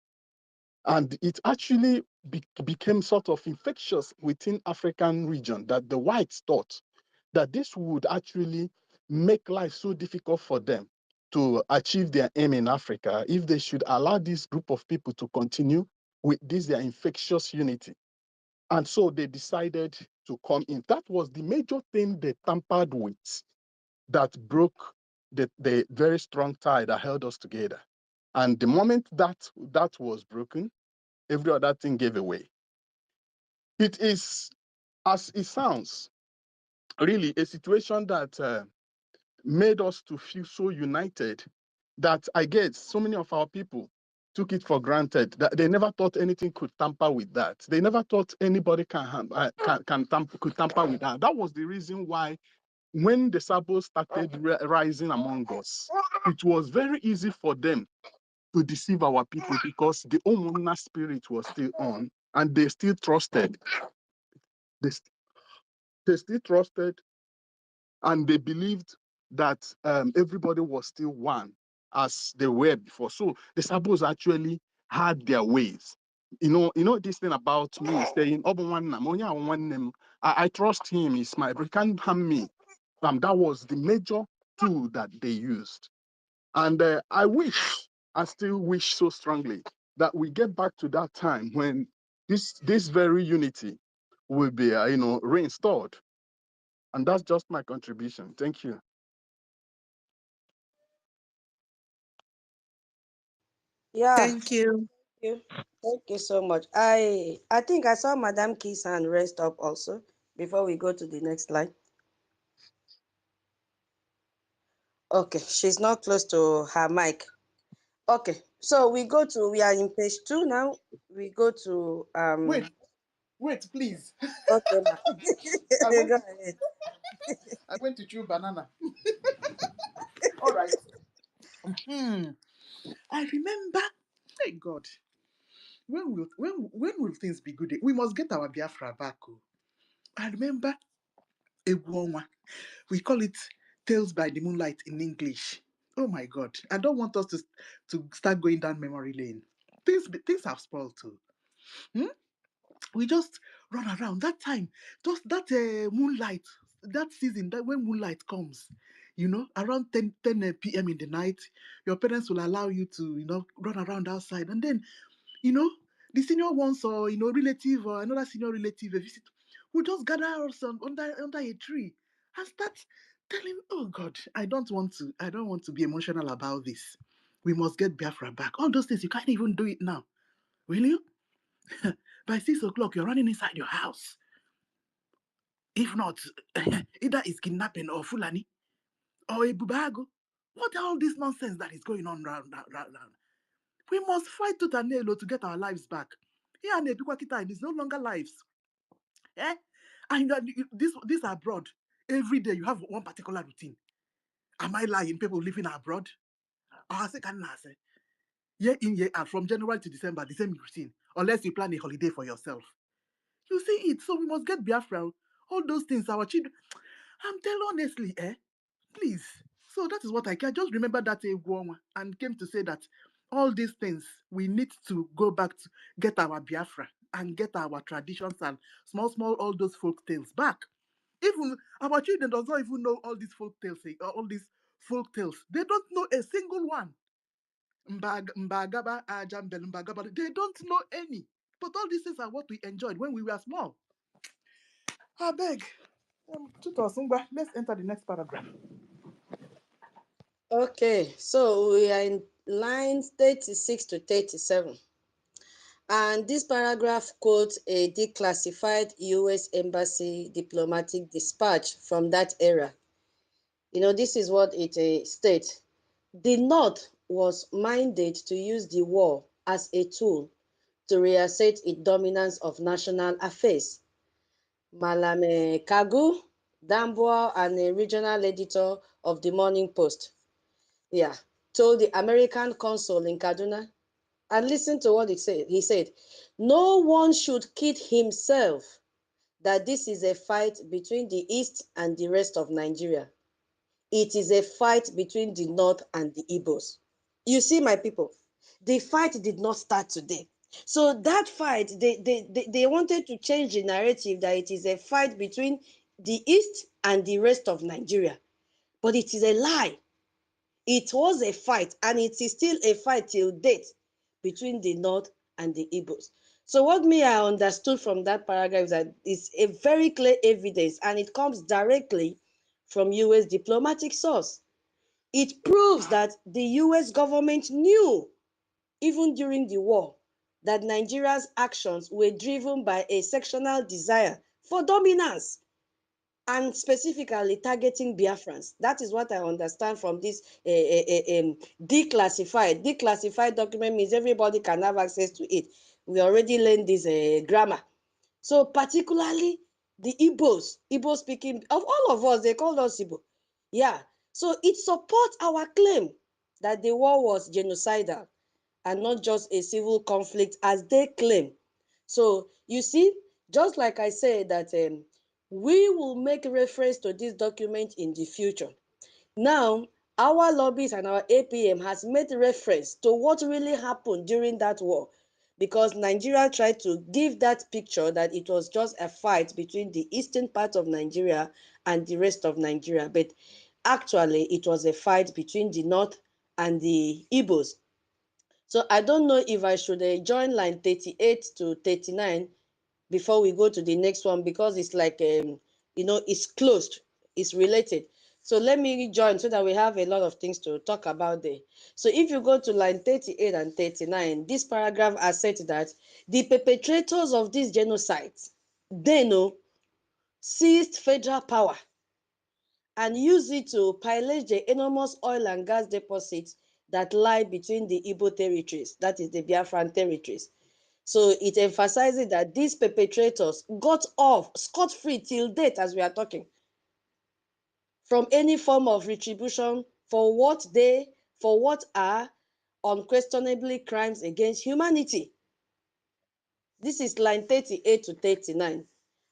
And it actually became sort of infectious within African region, that the whites thought that this would actually make life so difficult for them to achieve their aim in Africa if they should allow this group of people to continue with this their infectious unity. And so they decided to come in. That was the major thing they tampered with that broke the very strong tie that held us together. And the moment that was broken, every other thing gave away. It is, as it sounds, really a situation that made us to feel so united that I guess so many of our people took it for granted that they never thought anything could tamper with that. They never thought anybody could tamper with that. That was the reason why when the Sabos started rising among us, it was very easy for them to deceive our people because the Omuna spirit was still on and they still trusted. They still trusted and they believed that everybody was still one as they were before. So the Sabos actually had their ways. This thing about me saying, "Oh, I trust him. He's my, he can't harm me." That was the major tool that they used. And I still wish so strongly that we get back to that time when this very unity will be, reinstalled. And that's just my contribution. Thank you. Yeah, Thank you. you. Thank you so much. I think I saw Madam Key's hand raised up also before we go to the next slide. Okay, she's not close to her mic. Okay, so we are in page 2 now. We go to Wait, please. okay, ma. I Go went ahead. I went to chew banana. All right. I remember. Thank God. When will things be good? We must get our Biafra back. Oh. I remember Egwonwa. We call it Tales by the Moonlight in English. Oh my God. I don't want us to start going down memory lane. Things have spoiled too. Hmm? We just run around that time, just that moonlight, that season, that when moonlight comes, around 10 p.m. in the night, your parents will allow you to, run around outside. And then, you know, the senior ones or, relative or another senior relative, a visit, will just gather us under a tree and start telling, oh God, I don't want to be emotional about this. We must get Biafra back. All those things, you can't even do it now. Will you? By 6 o'clock, you're running inside your house. If not, either it's kidnapping or Fulani or a Bubago. What are all this nonsense that is going on round? We must fight tooth and nail to get our lives back. Here and it is no longer lives. Eh? And this abroad, every day you have one particular routine. Am I lying? People living abroad? I say, can I say? Year in, year out, from January to December, the same routine. Unless you plan a holiday for yourself. You see it, so we must get Biafra. All those things, our children. I'm telling honestly, please. So that is what I can. Just remember that Egwoma and came to say that all these things we need to go back to get our Biafra and get our traditions and small, all those folk tales back. Even our children does not even know all these folk tales, all these folk tales. They don't know a single one. Mbagaba, Ajambel, Mbagaba, they don't know any. But all these things are what we enjoyed when we were small. I beg. Let's enter the next paragraph. Okay, so we are in lines 36 to 37. And this paragraph quotes a declassified U.S. Embassy diplomatic dispatch from that era. This is what it states. The North was minded to use the war as a tool to reassert its dominance of national affairs. Malame Kagu Damboa, and a regional editor of the Morning Post, told the American consul in Kaduna, and listen to what he said. He said, "No one should kid himself that this is a fight between the East and the rest of Nigeria. It is a fight between the North and the Igbos." You see, my people, the fight did not start today. So that fight, they wanted to change the narrative that it is a fight between the East and the rest of Nigeria. But it is a lie. It was a fight, and it is still a fight till date between the North and the Igbos. So what I understood from that paragraph is that it's a very clear evidence, and it comes directly from U.S. diplomatic source. It proves that the U.S. government knew, even during the war, that Nigeria's actions were driven by a sectional desire for dominance, and specifically targeting Biafrans. That is what I understand from this declassified. Declassified document means everybody can have access to it. We already learned this grammar. So particularly the Igbo speaking, of all of us, they called us Igbo. Yeah. So it supports our claim that the war was genocidal and not just a civil conflict as they claim. So you see, just like I said that we will make reference to this document in the future. Now, our lobbies and our APM has made reference to what really happened during that war, because Nigeria tried to give that picture that it was just a fight between the eastern part of Nigeria and the rest of Nigeria. But actually, it was a fight between the north and the Igbos. So I don't know if I should join line 38 to 39 before we go to the next one, because it's like, it's closed, it's related. So let me join so that we have a lot of things to talk about there. So if you go to line 38 and 39, this paragraph asserts that the perpetrators of this genocide, they know, seized federal power and used it to pillage the enormous oil and gas deposits that lie between the Igbo territories, that is the Biafran territories. So it emphasizes that these perpetrators got off scot-free till date, as we are talking, from any form of retribution for what are unquestionably crimes against humanity. This is line 38 to 39.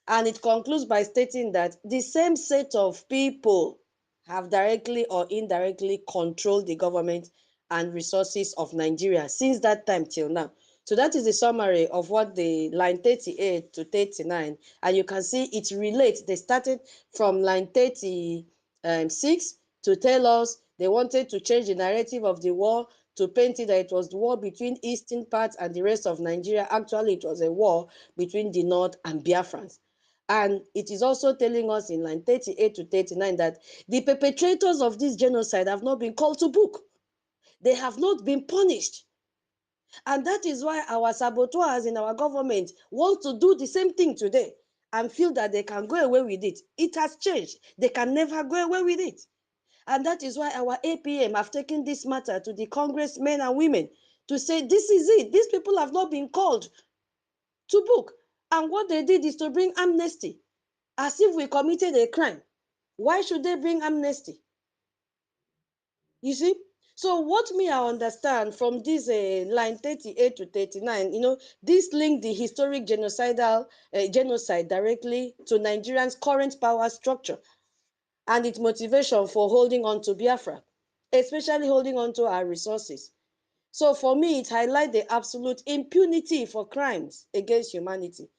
And it concludes by stating that the same set of people have directly or indirectly controlled the government and resources of Nigeria since that time till now. So that is the summary of what the line 38 to 39, and you can see it relates. They started from line 36 to tell us they wanted to change the narrative of the war, to paint it that it was the war between eastern parts and the rest of Nigeria. Actually, it was a war between the north and Biafrans. And it is also telling us in line 38 to 39 that the perpetrators of this genocide have not been called to book. They have not been punished. And that is why our saboteurs in our government want to do the same thing today and feel that they can go away with it. It has changed. They can never go away with it. And that is why our APM have taken this matter to the congressmen and women to say, this is it. These people have not been called to book. And what they did is to bring amnesty, as if we committed a crime. Why should they bring amnesty? You see? So what me I understand from this line 38 to 39, this link the historic genocide directly to Nigerians' current power structure and its motivation for holding on to Biafra, especially holding on to our resources. So for me, it highlights the absolute impunity for crimes against humanity,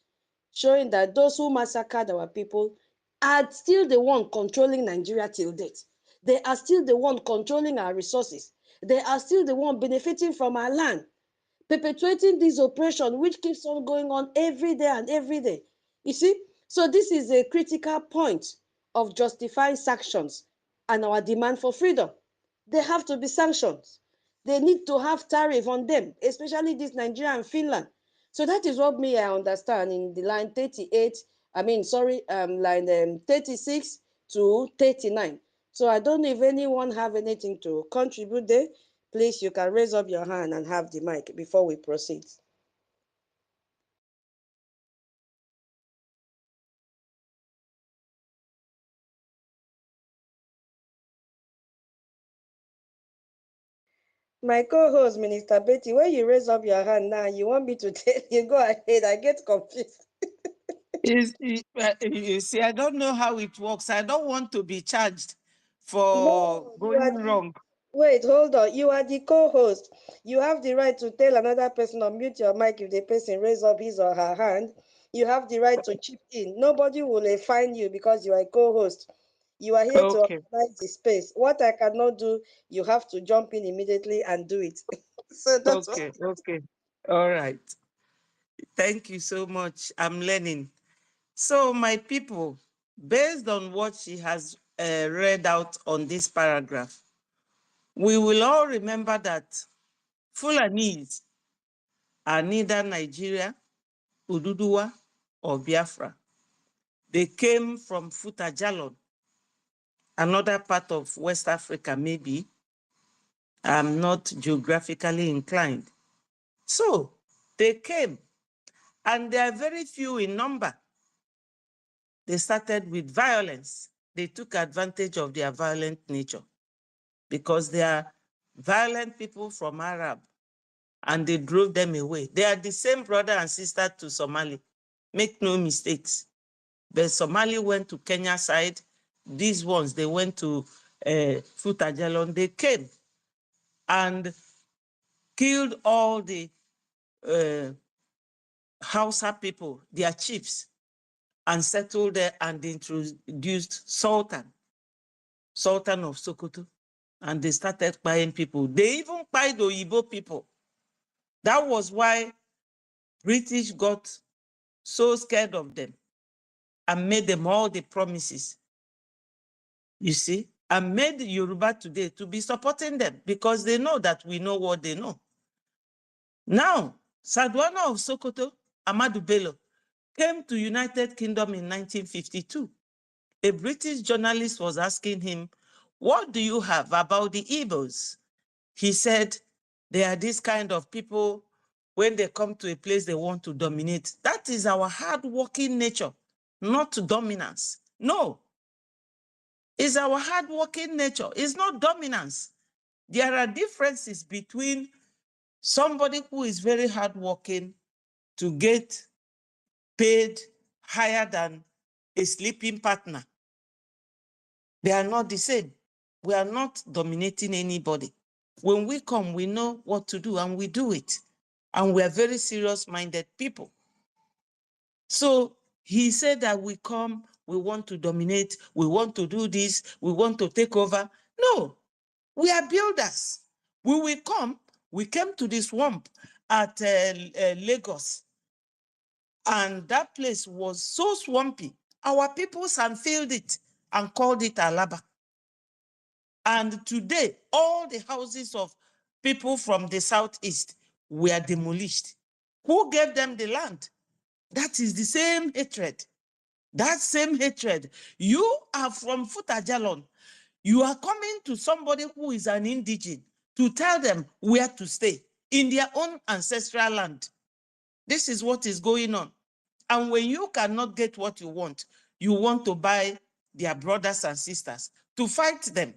showing that those who massacred our people are still the one controlling Nigeria till date. They are still the one controlling our resources. They are still the one benefiting from our land, perpetuating this oppression which keeps on going on every day and every day. You see? So this is a critical point of justifying sanctions and our demand for freedom. They have to be sanctions. They need to have tariff on them, especially this Nigeria and Finland. So that is what me I understand in the line 38, line 36 to 39. So I don't know if anyone have anything to contribute there. Please, you can raise up your hand and have the mic before we proceed. My co-host, Minister Betty, when you raise up your hand now, you want me to tell you, go ahead. I get confused. You see, I don't know how it works. I don't want to be charged for No, you are going the, wrong. wait, hold on. You are the co-host. You have the right to tell another person or mute your mic if the person raise up his or her hand. You have the right to chip in. Nobody will fine you because you are a co-host. You are here to Okay, organize the space. What I cannot do, you have to jump in immediately and do it. So that's what. okay. All right. Thank you so much. I'm learning. So, my people, based on what she has read out on this paragraph, we will all remember that Fulanese are neither Nigeria, Ududuwa, or Biafra. They came from Futajalon, another part of West Africa, maybe. I'm not geographically inclined. So they came, and they are very few in number. They started with violence. They took advantage of their violent nature because they are violent people from Arab, and they drove them away. They are the same brother and sister to Somali. Make no mistakes. But Somali went to Kenya side. These ones, they went to Futajalon, they came and killed all the Hausa people, their chiefs, and settled there and introduced Sultan of Sokoto. And they started buying people. They even buyed the Oyibo people. That was why British got so scared of them and made them all the promises. You see, and made Yoruba today to be supporting them because they know that we know what they know. Now, Sadwana of Sokoto, Ahmadu Bello, came to United Kingdom in 1952. A British journalist was asking him, what do you have about the Igbos? He said, they are this kind of people, when they come to a place, they want to dominate. That is our hard-working nature, not dominance. No, it's our hard-working nature. It's not dominance. There are differences between somebody who is very hardworking to get paid higher than a sleeping partner. They are not the same. We are not dominating anybody. When we come, we know what to do and we do it. And we are very serious-minded people. So he said that we come, we want to dominate, we want to do this, we want to take over. No, we are builders. We will come. We came to the swamp at Lagos, and that place was so swampy. Our people unfilled it and called it Alaba. And today, all the houses of people from the southeast were demolished. Who gave them the land? That is the same hatred. That same hatred. You are from Futajalon. You are coming to somebody who is an indigene to tell them where to stay in their own ancestral land. This is what is going on. And when you cannot get what you want to buy their brothers and sisters to fight them,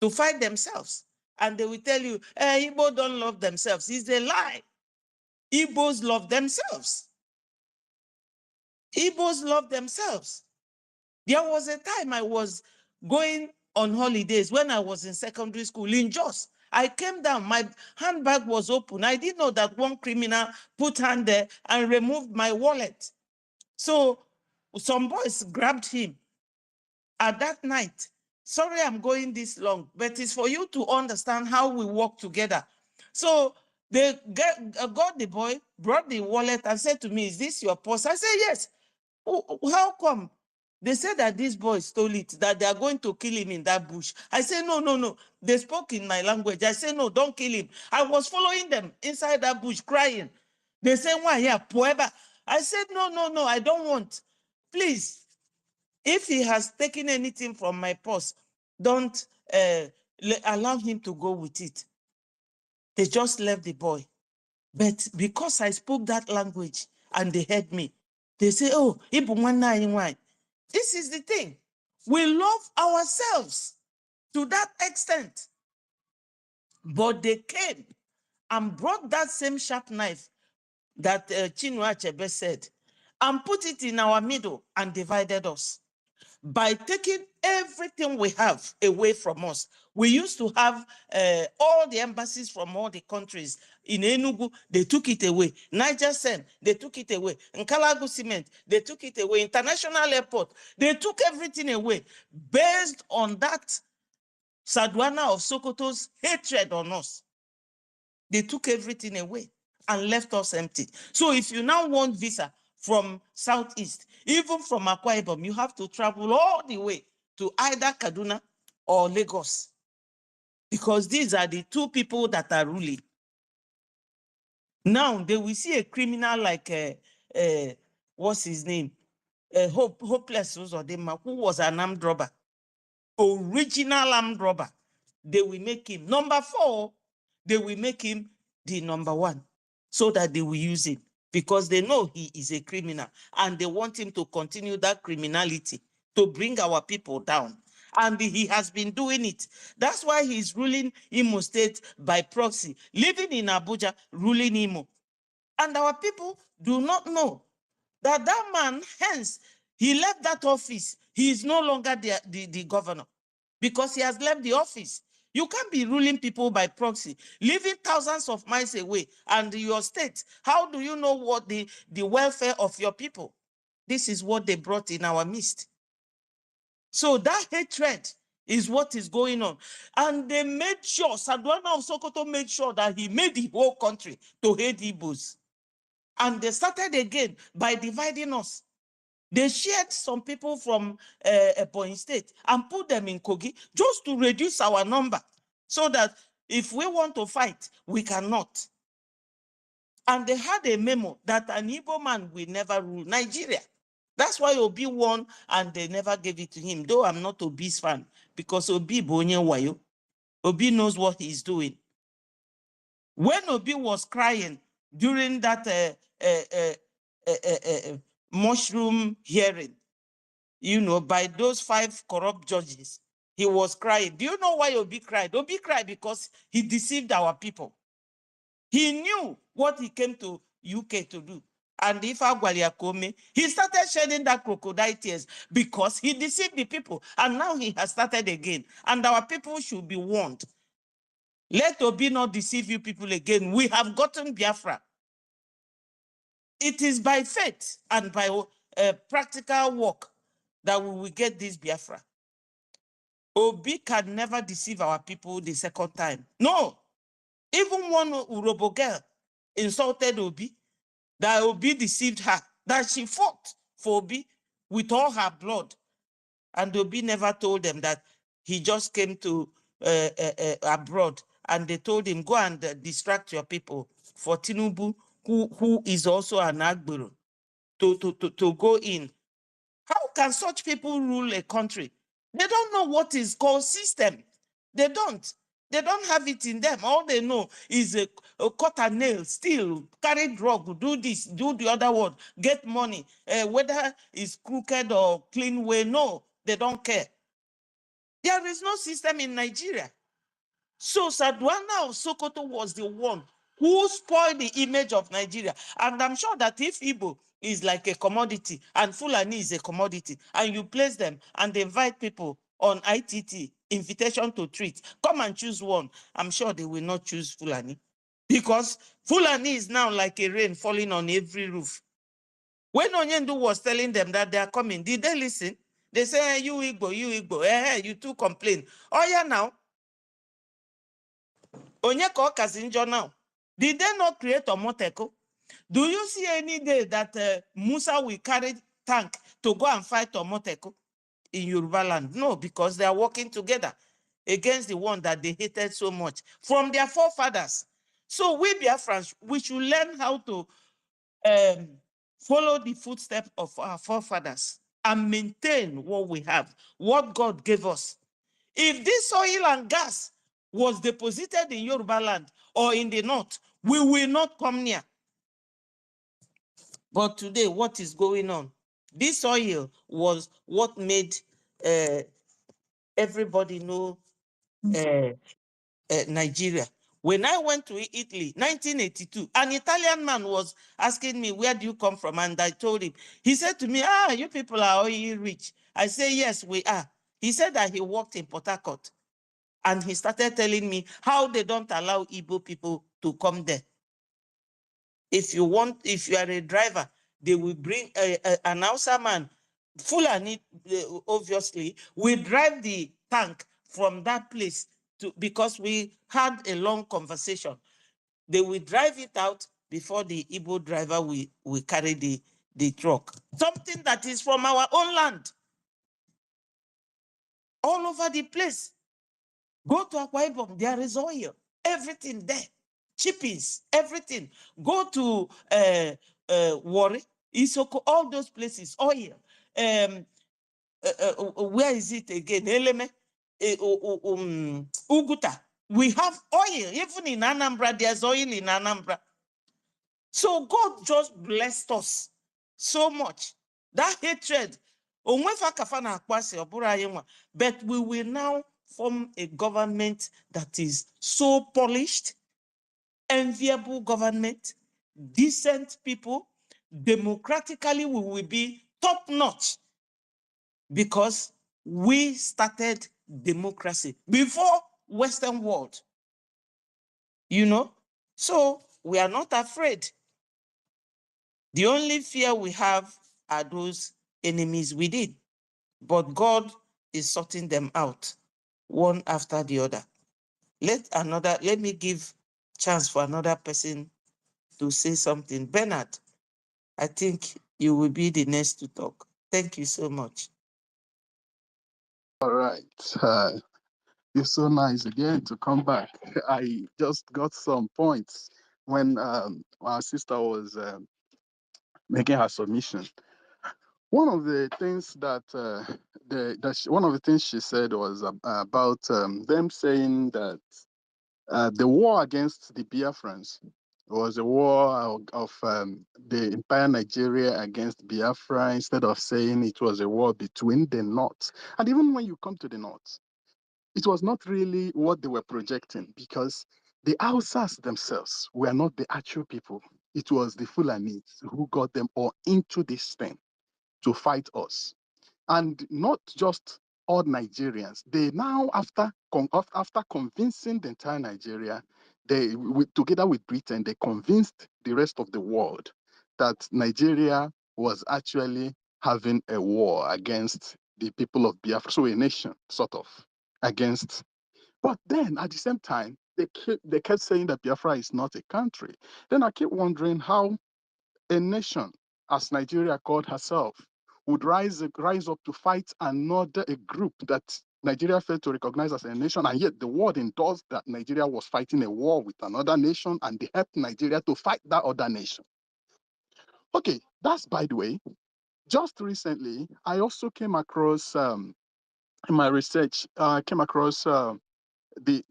to fight themselves. And they will tell you, Igbo don't love themselves. It's a lie. Igbos love themselves. Igbos love themselves. There was a time I was going on holidays when I was in secondary school in Jos. I came down, my handbag was open. I didn't know that one criminal put hand there and removed my wallet. So some boys grabbed him. At that night, sorry I'm going this long, but it's for you to understand how we work together. So they got the boy, brought the wallet and said to me, is this your purse? I said, yes. How come? They said that this boy stole it, that they are going to kill him in that bush. I said, no, no, no. They spoke in my language. I said, no, don't kill him. I was following them inside that bush crying. They said, why, yeah, Poeba. I said, no, no, no, I don't want. Please, if he has taken anything from my purse, don't allow him to go with it. They just left the boy. But because I spoke that language and they heard me, they say, oh, this is the thing. We love ourselves to that extent. But they came and brought that same sharp knife that Chinua Achebe said and put it in our middle and divided us. By taking everything we have away from us. We used to have all the embassies from all the countries. In Enugu, they took it away. Niger Sen, they took it away. Nkalagu Cement, they took it away. International Airport, they took everything away based on that Sadwana of Sokoto's hatred on us. They took everything away and left us empty. So if you now want visa from Southeast, even from Akwa Ibom, you have to travel all the way to either Kaduna or Lagos, because these are the two people that are ruling. Now they will see a criminal like, what's his name? Hopeless Uzodinma, who was an armed robber, original armed robber. They will make him number 4, they will make him the number 1 so that they will use him because they know he is a criminal and they want him to continue that criminality to bring our people down. And he has been doing it. That's why he's ruling Imo State by proxy, living in Abuja, ruling Imo. And our people do not know that that man, hence, he left that office. He is no longer the governor. because he has left the office. You can't be ruling people by proxy, living thousands of miles away, and your state. How do you know what the welfare of your people? This is what they brought in our midst. So that hatred is what is going on. And they made sure, Sadwana of Sokoto made sure that he made the whole country to hate Igbos. And they started again by dividing us. They shared some people from Ebonyi State and put them in Kogi just to reduce our number so that if we want to fight, we cannot. And they had a memo that an Igbo man will never rule Nigeria. That's why Obi won and they never gave it to him, though I'm not Obi's fan because Obi Bonye Wayo. Obi knows what he's doing. When Obi was crying during that mushroom hearing, you know, by those 5 corrupt judges, he was crying. Do you know why Obi cried? Obi cried because he deceived our people. He knew what he came to UK to do. And if Agwaliakome, he started shedding that crocodile tears because he deceived the people. And now he has started again. And our people should be warned. Let Obi not deceive you people again. We have gotten Biafra. It is by faith and by practical work that we will get this Biafra. Obi can never deceive our people the second time. No. Even one Urobo girl insulted Obi, that Obi deceived her, that she fought for Obi with all her blood. And Obi never told them that he just came to abroad and they told him, go and distract your people for Tinubu, who is also an Agbero, to go in. How can such people rule a country? They don't know what is called system. They don't. They don't have it in them. All they know is a cut a nail, steal, carry drug, do this, do the other one, get money. Whether it's crooked or clean way, no, they don't care. There is no system in Nigeria. So Sadwana of Sokoto was the one who spoiled the image of Nigeria. And I'm sure that if Igbo is like a commodity and Fulani is a commodity, and you place them and they invite people on ITT, invitation to treat, come and choose one, I'm sure they will not choose Fulani. Because Fulani is now like a rain falling on every roof. When Onyendu was telling them that they are coming, did they listen? They say, hey, you Igbo, you too complain. Oh yeah, now. Onyeko Kazinjo now. Did they not create Omoteko? Do you see any day that Musa will carry tank to go and fight Omoteko in Yoruba land? No, because they are working together against the one that they hated so much from their forefathers. So we Biafrans, we should learn how to follow the footsteps of our forefathers and maintain what we have, what God gave us. If this oil and gas was deposited in Yoruba land or in the north, we will not come near. But today, what is going on? This oil was what made everybody know Nigeria. When I went to Italy, 1982, an Italian man was asking me, where do you come from? And I told him. He said to me, you people are oil rich. I say, yes, we are. He said that he worked in Port Harcourt. And he started telling me how they don't allow Igbo people to come there. If you are a driver, they will bring an Hausa man, Fulani, obviously, we drive the tank from that place because we had a long conversation. They will drive it out before the Igbo driver will carry the truck. Something that is from our own land. All over the place. Go to Akwa Ibom, there is oil. Everything there. Chippings, everything. Go to Warri, Isoko, all those places, oil. Where is it again? Eleme, Uguta. We have oil. Even in Anambra, there's oil in Anambra. So God just blessed us so much. That hatred, but we will now form a government that is so polished, enviable government, decent people, democratically we will be top notch because we started democracy before Western world, you know? So we are not afraid. The only fear we have are those enemies within, but God is sorting them out one after the other. Let me give chance for another person to say something. Bernard, I think you will be the next to talk. Thank you so much. All right. It's so nice again to come back. I just got some points when our sister was making her submission. One of the things that one of the things she said was about them saying that the war against the Biafrans was a war of the entire Nigeria against Biafra, instead of saying it was a war between the North. And even when you come to the North, it was not really what they were projecting, because the Hausas themselves were not the actual people. It was the Fulanis who got them all into this thing to fight us. And not just all Nigerians. They now, after convincing the entire Nigeria, together with Britain, they convinced the rest of the world that Nigeria was actually having a war against the people of Biafra, so a nation, sort of, against. But then, at the same time, they kept saying that Biafra is not a country. Then I keep wondering how a nation, as Nigeria called herself, would rise up to fight another a group that Nigeria failed to recognize as a nation, and yet the world endorsed that Nigeria was fighting a war with another nation, and they helped Nigeria to fight that other nation. Okay, that's by the way. Just recently, I also came across in my research, came across the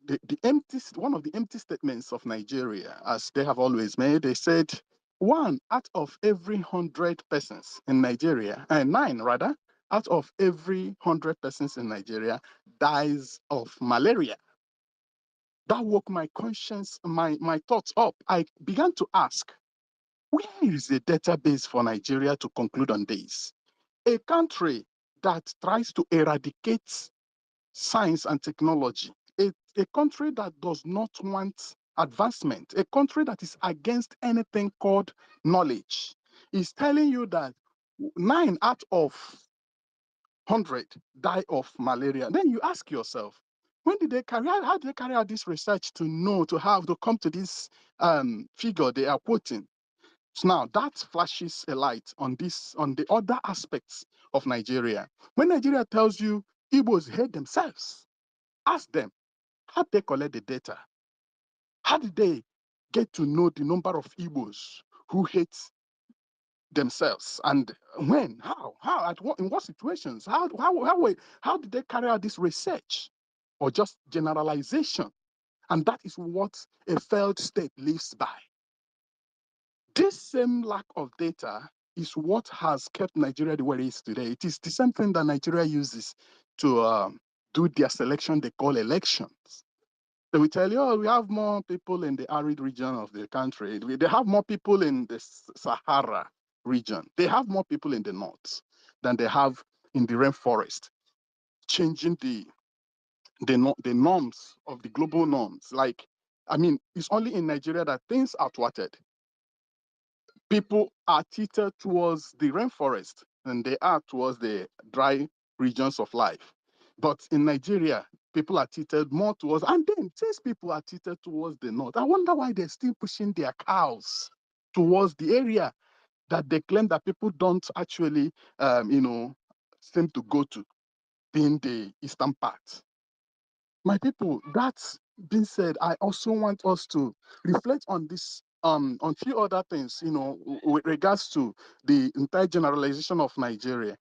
empty one of the empty statements of Nigeria, as they have always made. They said 1 out of every 100 persons in Nigeria, and 9 rather, out of every 100 persons in Nigeria dies of malaria. That woke my conscience, my thoughts up. I began to ask, where is the database for Nigeria to conclude on this? A country that tries to eradicate science and technology, a country that does not want advancement, a country that is against anything called knowledge, is telling you that 9 out of 100 die of malaria. Then you ask yourself, how did they carry out this research to know, to come to this figure they are quoting? So now that flashes a light on the other aspects of Nigeria. When Nigeria tells you Igbos hate themselves, ask them, how did they collect the data? How did they get to know the number of Igbos who hate themselves? And when? How? In what situations? How did they carry out this research? Or just generalization? And that is what a failed state lives by. This same lack of data is what has kept Nigeria the way it is today. It is the same thing that Nigeria uses to do their selection they call elections. They will tell you, oh, we have more people in the arid region of the country. They have more people in the Sahara region. They have more people in the north than they have in the rainforest, changing the norms of the global norms. Like, I mean, it's only in Nigeria that things are thwarted. People are tilted towards the rainforest and they are towards the dry regions of life. But in Nigeria, people are tilted more towards, and then since people are tilted towards the north, I wonder why they're still pushing their cows towards the area that they claim that people don't actually, seem to go to, being the eastern part. My people, that's being said, I also want us to reflect on this, on few other things, with regards to the entire generalization of Nigeria.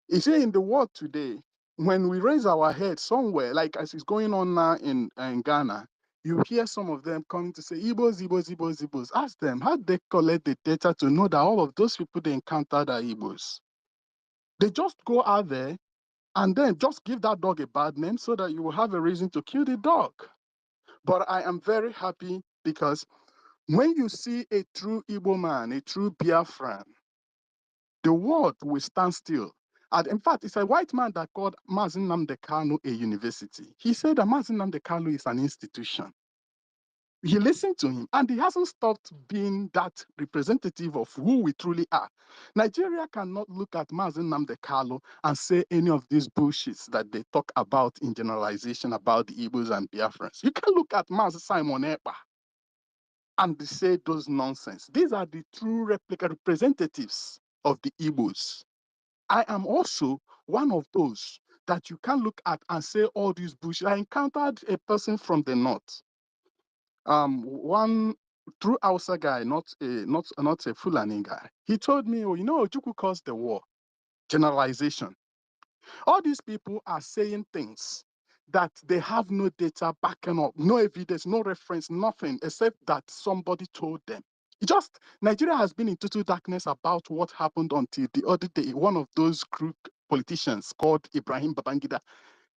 You see, in the world today, when we raise our head somewhere, like as is going on now in Ghana, you hear some of them coming to say, Igbos, Igbos, Igbos, Igbos. Ask them, how they collect the data to know that all of those people they encountered are Igbos? They just go out there and then just give that dog a bad name so that you will have a reason to kill the dog. But I am very happy because when you see a true Igbo man, a true Biafran, the world will stand still And in fact, it's a white man that called Mazin Nnamdi Kanu a university. He said that Mazin Nnamdi Kanu is an institution. He listened to him, and he hasn't stopped being that representative of who we truly are. Nigeria cannot look at Mazin Nnamdi Kanu and say any of these bullshits that they talk about in generalization about the Igbos and Biafrans. You can look at Mazin Simon Ekpa and say those nonsense. These are the true representatives of the Igbos. I am also one of those that you can look at and say all these bullshit. I encountered a person from the north. One true Hausa guy, not a Fulani guy. He told me, oh, you know, Ojukwu caused the war. Generalization. All these people are saying things that they have no data backing up, no evidence, no reference, nothing except that somebody told them. Just Nigeria has been in total darkness about what happened until the other day. One of those crook politicians called Ibrahim Babangida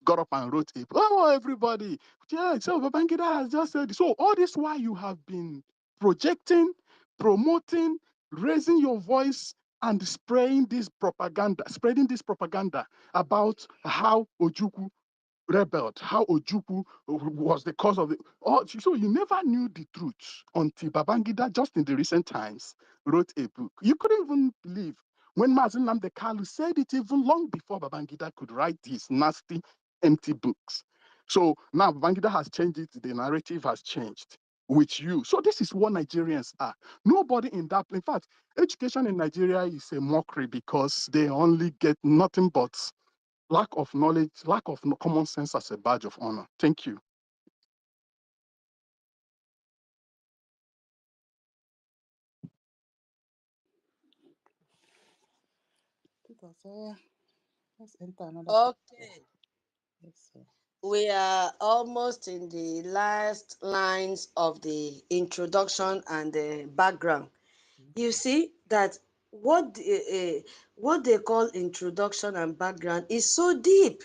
got up and wrote a, oh, everybody, yeah, so Babangida has just said, so all this while you have been projecting, promoting, raising your voice and spreading this propaganda about how Ojukwu rebelled, how Ojukwu was the cause of it. Oh, so you never knew the truth until Babangida, just in the recent times, wrote a book. You couldn't even believe when Mazin Nnamdi Kanu said it even long before Babangida could write these nasty, empty books. So now Babangida has changed it, the narrative has changed with you. So this is what Nigerians are. Nobody in that, in fact, education in Nigeria is a mockery because they only get nothing but lack of knowledge, lack of common sense as a badge of honor. Thank you. Let's enter another. Okay. Yes, sir. We are almost in the last lines of the introduction and the background. You see that what they call introduction and background is so deep.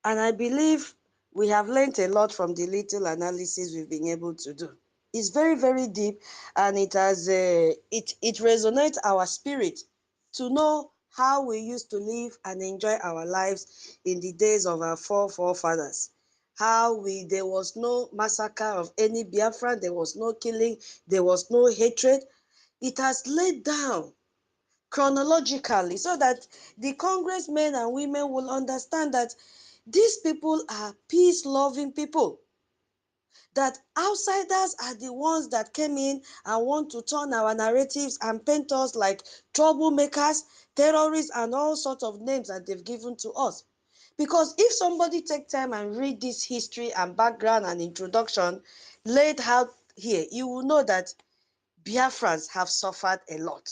And I believe we have learned a lot from the little analysis we've been able to do. It's very, very deep, and it has it resonates our spirit to know how we used to live and enjoy our lives in the days of our forefathers. How there was no massacre of any Biafran, there was no killing, there was no hatred. It has laid down chronologically so that the congressmen and women will understand that these people are peace-loving people, that outsiders are the ones that came in and want to turn our narratives and paint us like troublemakers, terrorists, and all sorts of names that they've given to us. Because if somebody take time and read this history and background and introduction laid out here, you will know that Biafrans have suffered a lot.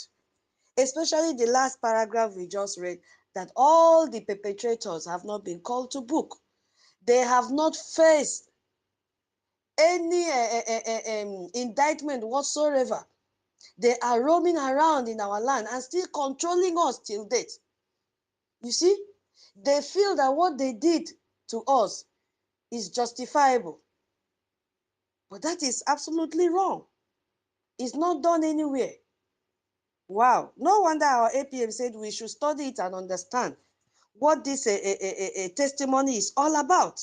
Especially the last paragraph we just read, that all the perpetrators have not been called to book. They have not faced any indictment whatsoever. They are roaming around in our land and still controlling us till date. You see, they feel that what they did to us is justifiable. But that is absolutely wrong. It's not done anywhere. Wow. No wonder our APM said we should study it and understand what this testimony is all about.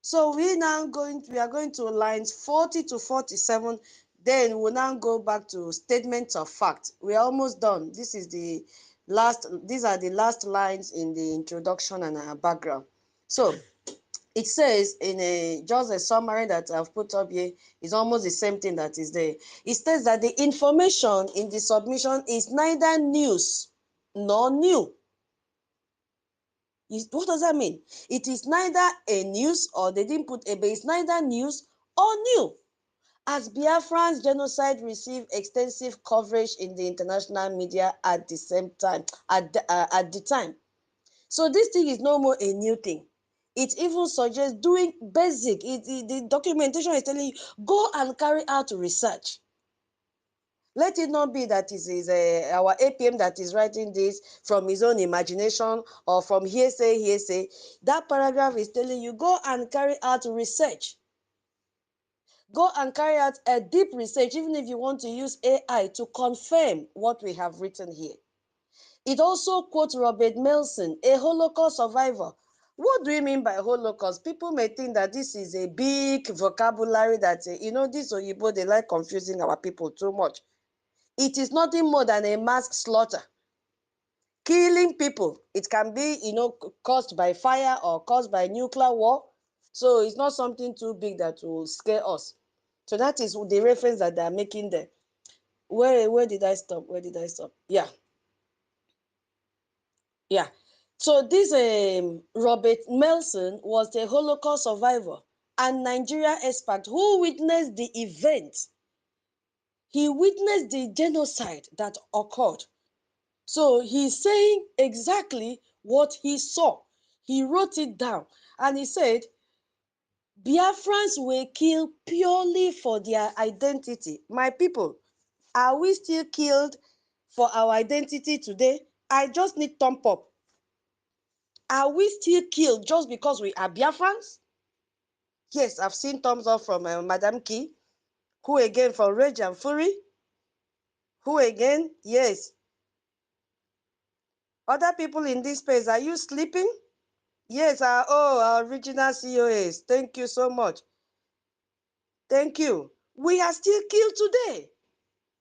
So we are going to lines 40 to 47. Then we'll now go back to statements of fact. We're almost done. These are the last lines in the introduction and our background. So it says just a summary that I've put up here is almost the same thing that is there. It states that the information in the submission is neither news nor new. What does that mean? It is neither a news, or they didn't put a, but it's neither news or new. As Biafran's genocide received extensive coverage in the international media at the same time, at the time. So this thing is no more a new thing. It even suggests doing basic. The documentation is telling you, go and carry out research. Let it not be that it is our APM that is writing this from his own imagination or from hearsay. That paragraph is telling you, go and carry out research. Go and carry out a deep research, even if you want to use AI to confirm what we have written here. It also quotes Robert Melson, a Holocaust survivor. What do we mean by Holocaust? People may think that this is a big vocabulary that, this Oyibo, they like confusing our people too much. It is nothing more than a mass slaughter. Killing people. It can be, caused by fire or caused by nuclear war. So it's not something too big that will scare us. So that is the reference that they are making there. Where did I stop? Where did I stop? Yeah. Yeah. So this Robert Melson was a Holocaust survivor and Nigeria expert who witnessed the event. He witnessed the genocide that occurred. So he's saying exactly what he saw. He wrote it down and he said, Biafrans were killed purely for their identity. My people, are we still killed for our identity today? I just need thumb up. Are we still killed just because we are Biafrans? Yes, I've seen thumbs up from Madam Key. Who again from Rage and Fury? Who again? Yes. Other people in this space, are you sleeping? Yes, our original COAs. Thank you so much. Thank you. We are still killed today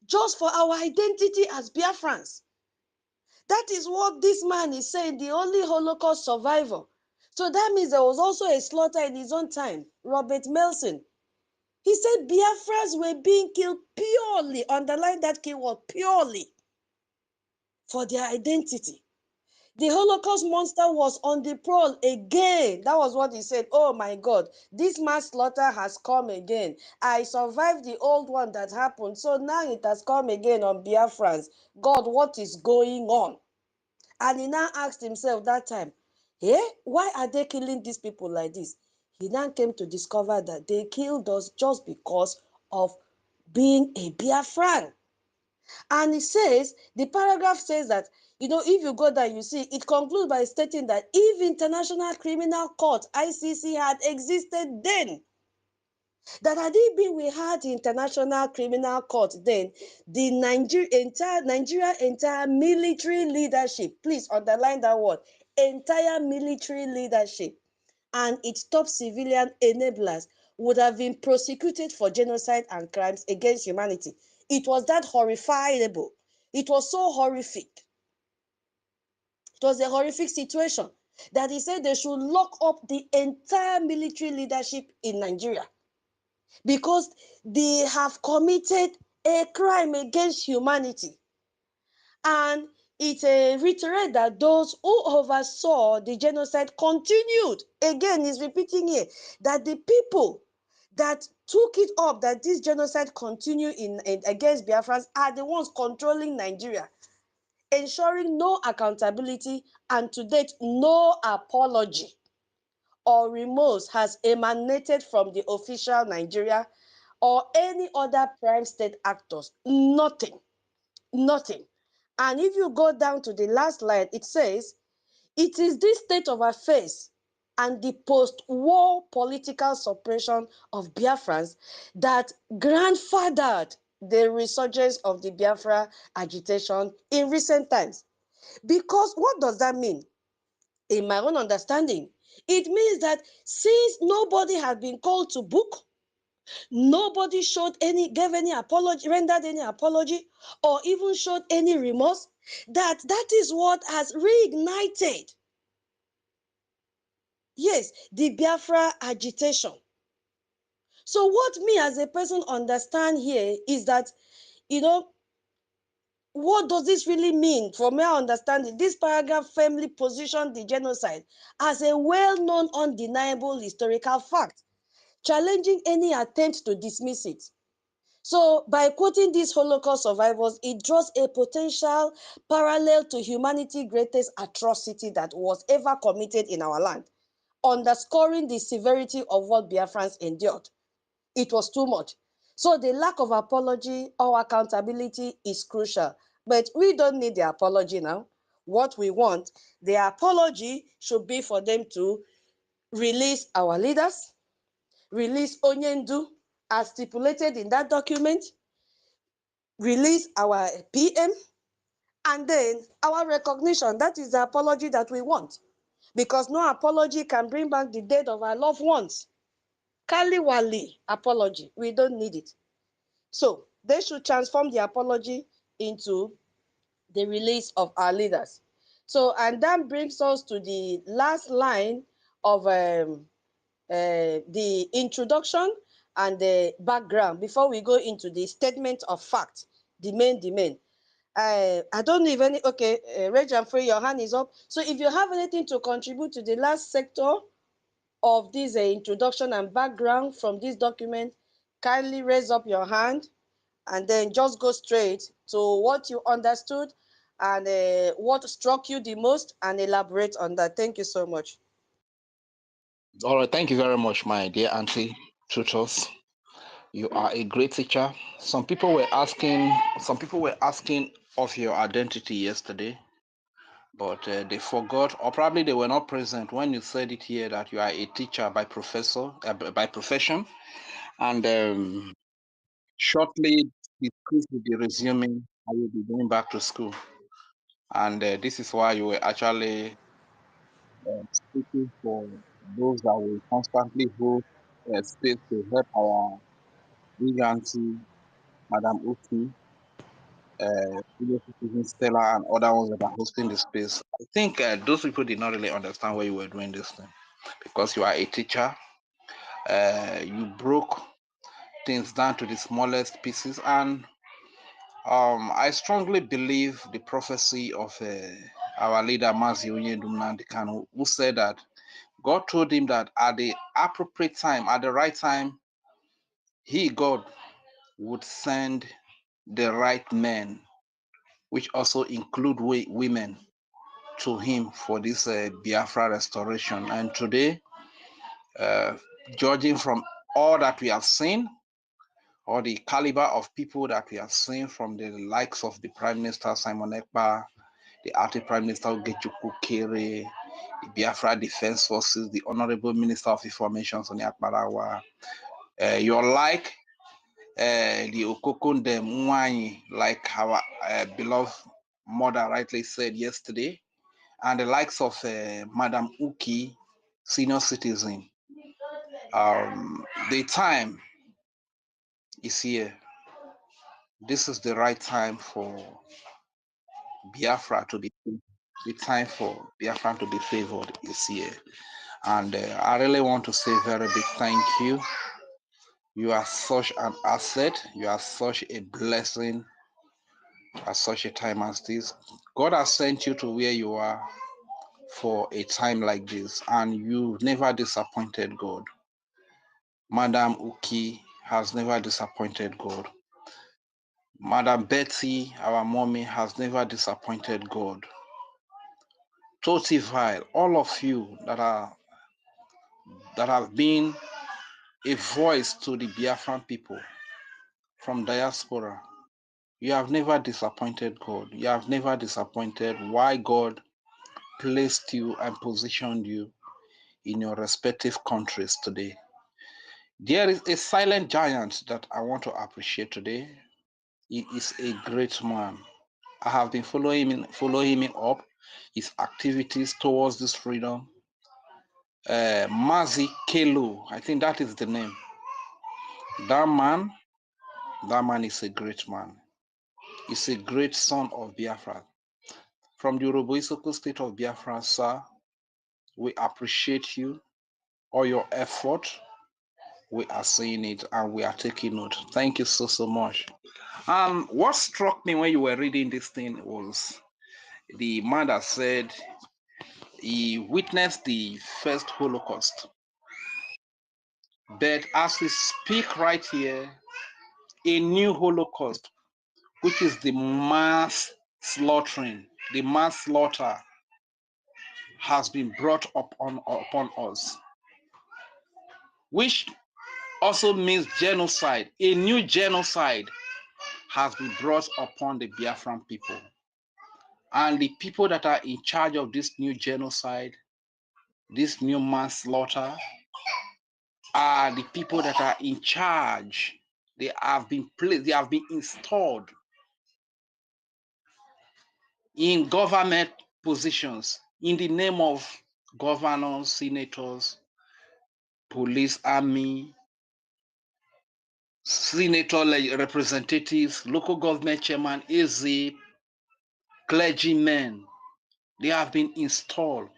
just for our identity as Biafrans. That is what this man is saying, the only Holocaust survivor. So that means there was also a slaughter in his own time. Robert Melson. He said Biafrans were being killed purely, underline that keyword, purely, for their identity. The Holocaust monster was on the prowl again. That was what he said. Oh my God, this mass slaughter has come again. I survived the old one that happened, so now it has come again on Biafrans. God, what is going on? And he now asked himself that time, why are they killing these people like this? He now came to discover that they killed us just because of being a Biafran. And it says, the paragraph says that, if you go there, you see, it concludes by stating that if International Criminal Court, ICC, had existed then, that had it been we had the International Criminal Court then, the Nigeria entire military leadership, please underline that word, entire military leadership, and its top civilian enablers would have been prosecuted for genocide and crimes against humanity. It was that horrifiable. It was so horrific. It was a horrific situation that he said they should lock up the entire military leadership in Nigeria because they have committed a crime against humanity. And it reiterated that those who oversaw the genocide continued. Again, he's repeating here that the people that took it up, that this genocide continue against Biafrans, are the ones controlling Nigeria, ensuring no accountability and to date no apology or remorse has emanated from the official Nigeria or any other prime state actors. Nothing. Nothing. And if you go down to the last line, it says, it is this state of affairs and the post-war political suppression of Biafrans that grandfathered the resurgence of the Biafra agitation in recent times. Because what does that mean? In my own understanding, it means that since nobody had been called to book, nobody gave any apology, rendered any apology, or even showed any remorse, that is what has reignited, yes, the Biafra agitation. So what me as a person understand here is that, what does this really mean? From my understanding, this paragraph firmly positioned the genocide as a well-known, undeniable historical fact, challenging any attempt to dismiss it. So by quoting these Holocaust survivors, it draws a potential parallel to humanity's greatest atrocity that was ever committed in our land, underscoring the severity of what Biafrans endured. It was too much. So the lack of apology or accountability is crucial. But we don't need the apology now. What we want, the apology should be for them to release our leaders, release Onyendu as stipulated in that document, release our PM, And then our recognition, that is the apology that we want. Because no apology can bring back the dead of our loved ones. Kaliwali apology, we don't need it. So they should transform the apology into the release of our leaders. So, and that brings us to the last line of the introduction and the background before we go into the statement of fact, the main. I don't know if any, okay, Reg and Free, your hand is up. So if you have anything to contribute to the last sector of this introduction and background from this document, kindly raise up your hand and then just go straight to what you understood and what struck you the most and elaborate on that. Thank you so much. All right, thank you very much, my dear Auntie Tutos. You are a great teacher. Some people were asking of your identity yesterday, but they forgot, or probably they were not present when you said it here that you are a teacher by profession, and shortly the school will be resuming. I will be going back to school, and this is why you were actually speaking for those that will constantly hold space to help our big auntie, Madam Uki, Senior Citizen Stella, and other ones that are hosting the space. I think those people did not really understand why you were doing this thing, because you are a teacher. You broke things down to the smallest pieces, and I strongly believe the prophecy of our leader Mazi Onyedumnandikanu, who said that God told him that at the appropriate time, at the right time, he, God, would send the right men, which also include women, to him for this Biafra restoration. And today, judging from all that we have seen, or the caliber of people that we have seen from the likes of the Prime Minister Simon Ekpa, the Ati Prime Minister Ogechukwu Kere, the Biafra Defense Forces, the Honorable Minister of Information Soni Akparawa, your like the Okokonde Mwanyi, like our beloved mother rightly said yesterday, and the likes of Madam Uki, senior citizen. The time is here. This is the right time for Biafra to be, the time for Biafra to be favored is here. And I really want to say a very big thank you. You are such an asset. You are such a blessing at such a time as this. God has sent you to where you are for a time like this, and you've never disappointed God. Madam Uki has never disappointed God. Madam Betty, our mommy, has never disappointed God. Totivile, all of you that have been a voice to the Biafran people from diaspora, you have never disappointed God. You have never disappointed why God placed you and positioned you in your respective countries today. There is a silent giant that I want to appreciate today. He is a great man. I have been following him up, his activities towards this freedom. Mazi Kelu, I think that is the name. That man is a great man. He's a great son of Biafra. From the Yoruba-Isoko state of Biafra, sir, we appreciate you, all your effort. We are seeing it and we are taking note. Thank you so much. What struck me when you were reading this thing was the man that said he witnessed the first Holocaust. But as we speak right here, a new Holocaust, which is the mass slaughtering, the mass slaughter, has been brought upon us, which also means genocide. A new genocide has been brought upon the Biafran people. And the people that are in charge of this new genocide, this new mass slaughter, are the people that are in charge. They have been placed, they have been installed in government positions in the name of governors, senators, police, army, senator representatives, local government chairman, AZ, clergymen. They have been installed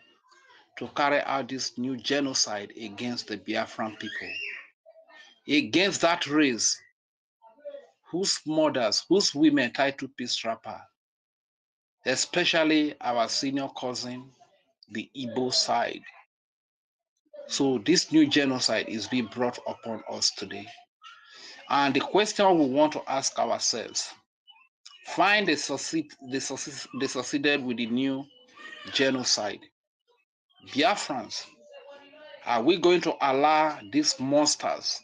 to carry out this new genocide against the Biafran people, against that race whose mothers, whose women tied to peace wrapper, especially our senior cousin, the Igbo side. So this new genocide is being brought upon us today. And the question we want to ask ourselves, find they succeeded with the new genocide. Biafrans, are we going to allow these monsters,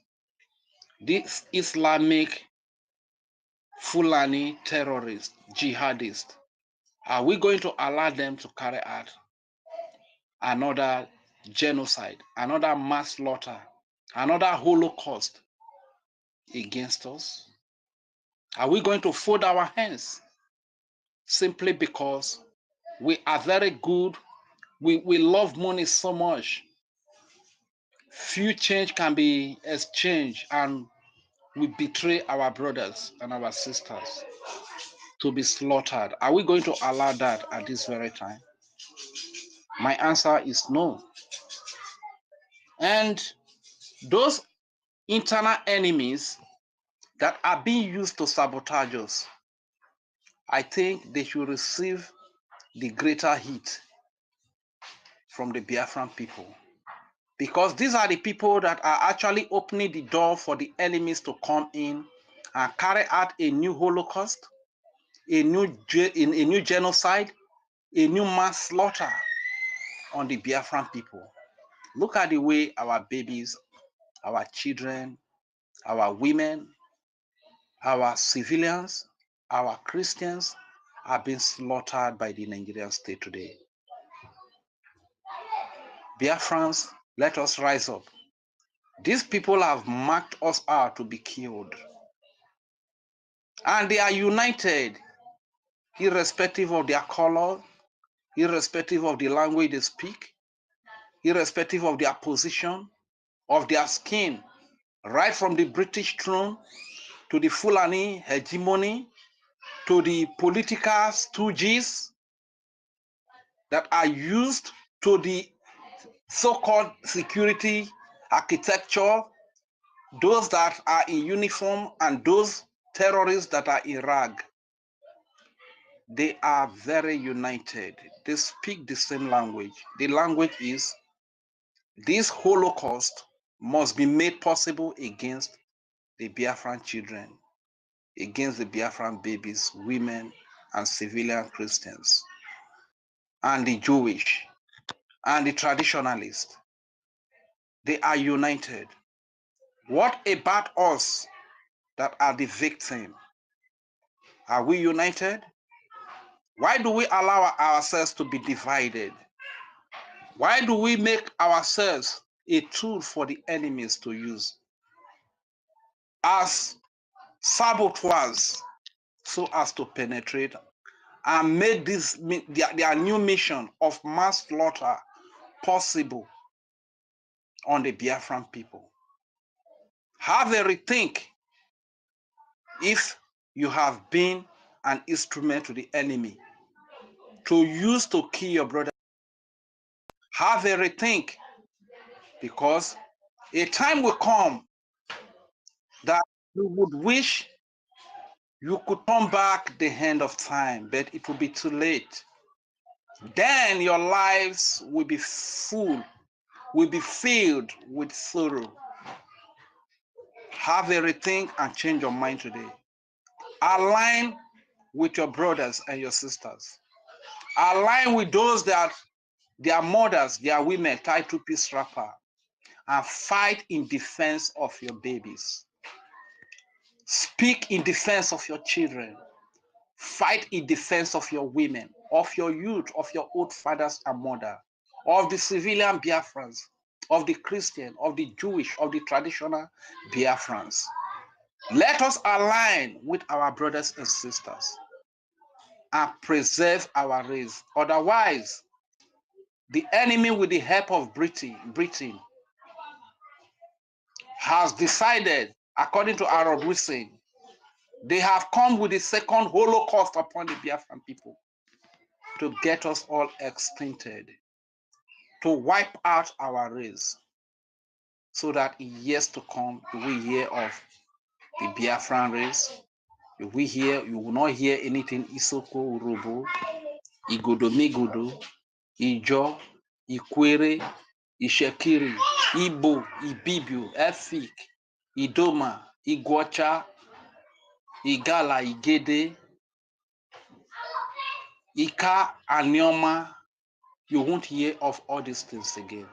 these Islamic Fulani terrorists, jihadists, are we going to allow them to carry out another genocide, another mass slaughter, another Holocaust against us? Are we going to fold our hands simply because we are very good? We love money so much. Few change can be exchanged and we betray our brothers and our sisters to be slaughtered. Are we going to allow that at this very time? My answer is no. And those internal enemies that are being used to sabotage us, I think they should receive the greater heat from the Biafran people. Because these are the people that are actually opening the door for the enemies to come in and carry out a new Holocaust, a new genocide, a new mass slaughter on the Biafran people. Look at the way our babies, our children, our women, our civilians, our Christians are being slaughtered by the Nigerian state today. Biafrans, let us rise up. These people have marked us out to be killed. And they are united, irrespective of their color, irrespective of the language they speak, irrespective of their position, of their skin, right from the British throne to the Fulani hegemony, to the political stooges that are used, to the so-called security architecture, those that are in uniform and those terrorists that are in rag. They are very united. They speak the same language. The language is this Holocaust must be made possible against the Biafran children, against the Biafran babies, women, and civilian Christians, and the Jewish, and the traditionalists. They are united. What about us that are the victim? Are we united? Why do we allow ourselves to be divided? Why do we make ourselves a tool for the enemies to use as saboteurs so as to penetrate and make this their new mission of mass slaughter possible on the Biafran people? Have a rethink if you have been an instrument to the enemy to use to kill your brother. Have a rethink, because a time will come that you would wish you could turn back the hand of time, but it will be too late. Then your lives will be full, will be filled with sorrow. Have a rethink and change your mind today. Align with your brothers and your sisters. Align with those that their mothers, their women tied to peace wrapper, and fight in defense of your babies. Speak in defense of your children. Fight in defense of your women, of your youth, of your old fathers and mothers, of the civilian Biafrans, of the Christian, of the Jewish, of the traditional Biafrans. Let us align with our brothers and sisters. and preserve our race. Otherwise, the enemy, with the help of Britain has decided, according to Harold Wilson, they have come with the second Holocaust upon the Biafran people to get us all extincted, to wipe out our race, so that in years to come, you will hear of the Biafran race. You will not hear anything Isoko, Urobo, Igodo, Migodo, Ijo, Ikwere, Ishekiri, Igbo, Ibibio, Efik, Idoma, Igwacha, Igala, Igede, Ika, Anioma. You won't hear of all these things again.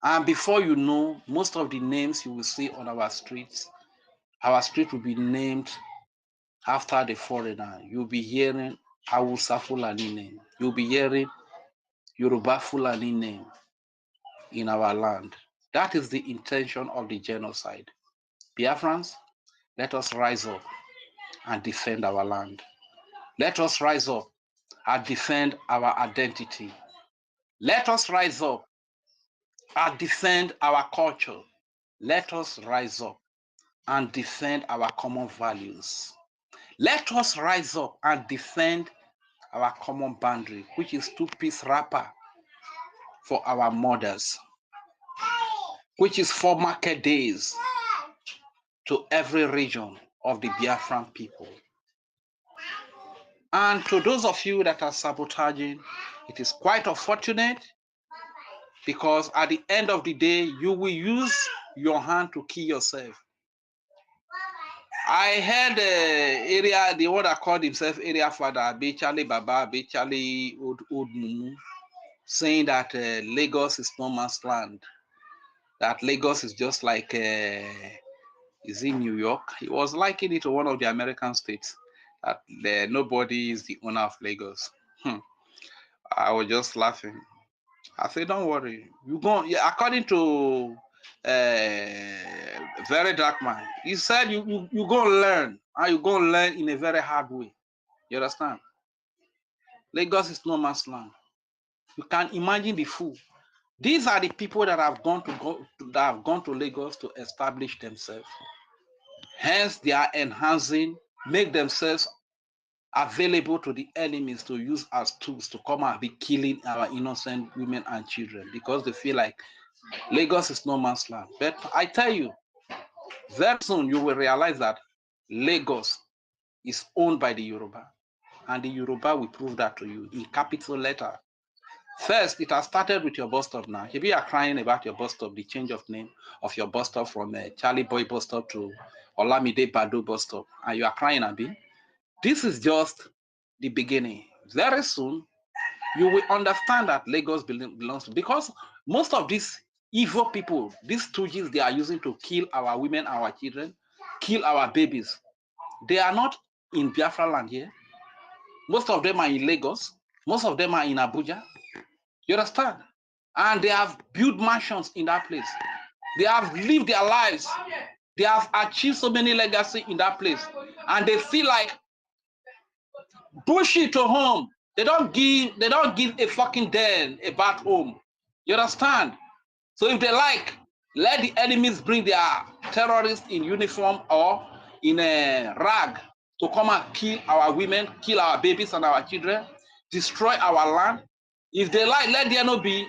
And before you know, most of the names you will see on our street will be named after the foreigner. You'll be hearing Hausa Fulani name. You'll be hearing Yoruba Fulani name in our land. That is the intention of the genocide. Biafrans, let us rise up and defend our land. Let us rise up and defend our identity. Let us rise up and defend our culture. Let us rise up and defend our common values. Let us rise up and defend our common boundary, which is two-piece wrapper for our mothers, which is for market days to every region of the Biafran people. And to those of you that are sabotaging, it is quite unfortunate, because at the end of the day, you will use your hand to kill yourself. I heard the one that called himself area father, Bechale Baba, Bechale Old Mumu, saying that Lagos is no man's land. That Lagos is just like, is in New York. He was liking it to one of the American states, that nobody is the owner of Lagos. I was just laughing. I said, don't worry. You go, yeah, according to Very Dark Man, he said you go learn, and you go learn in a very hard way. You understand? Lagos is no man's land. You can imagine the fool. These are the people that have gone to Lagos to establish themselves. Hence, they are enhancing, make themselves available to the enemies to use as tools to come and be killing our innocent women and children, because they feel like Lagos is no man's land. But I tell you, very soon you will realize that Lagos is owned by the Yoruba, and the Yoruba will prove that to you in capital letter. First, it has started with your bus stop now. If you are crying about your bus stop, the change of name of your bus stop from Charlie Boy bus stop to Olamide Bado bus stop, and you are crying, Abi, this is just the beginning. Very soon, you will understand that Lagos belongs to, because most of these evil people, these stooges they are using to kill our women, our children, kill our babies, they are not in Biafra land here. Most of them are in Lagos. Most of them are in Abuja. You understand? And they have built mansions in that place. They have lived their lives. They have achieved so many legacy in that place. And they feel like push it to home. They don't give a fucking damn about home. You understand? So if they like, let the enemies bring their terrorists in uniform or in a rag to come and kill our women, kill our babies and our children, destroy our land. If they like, let there not be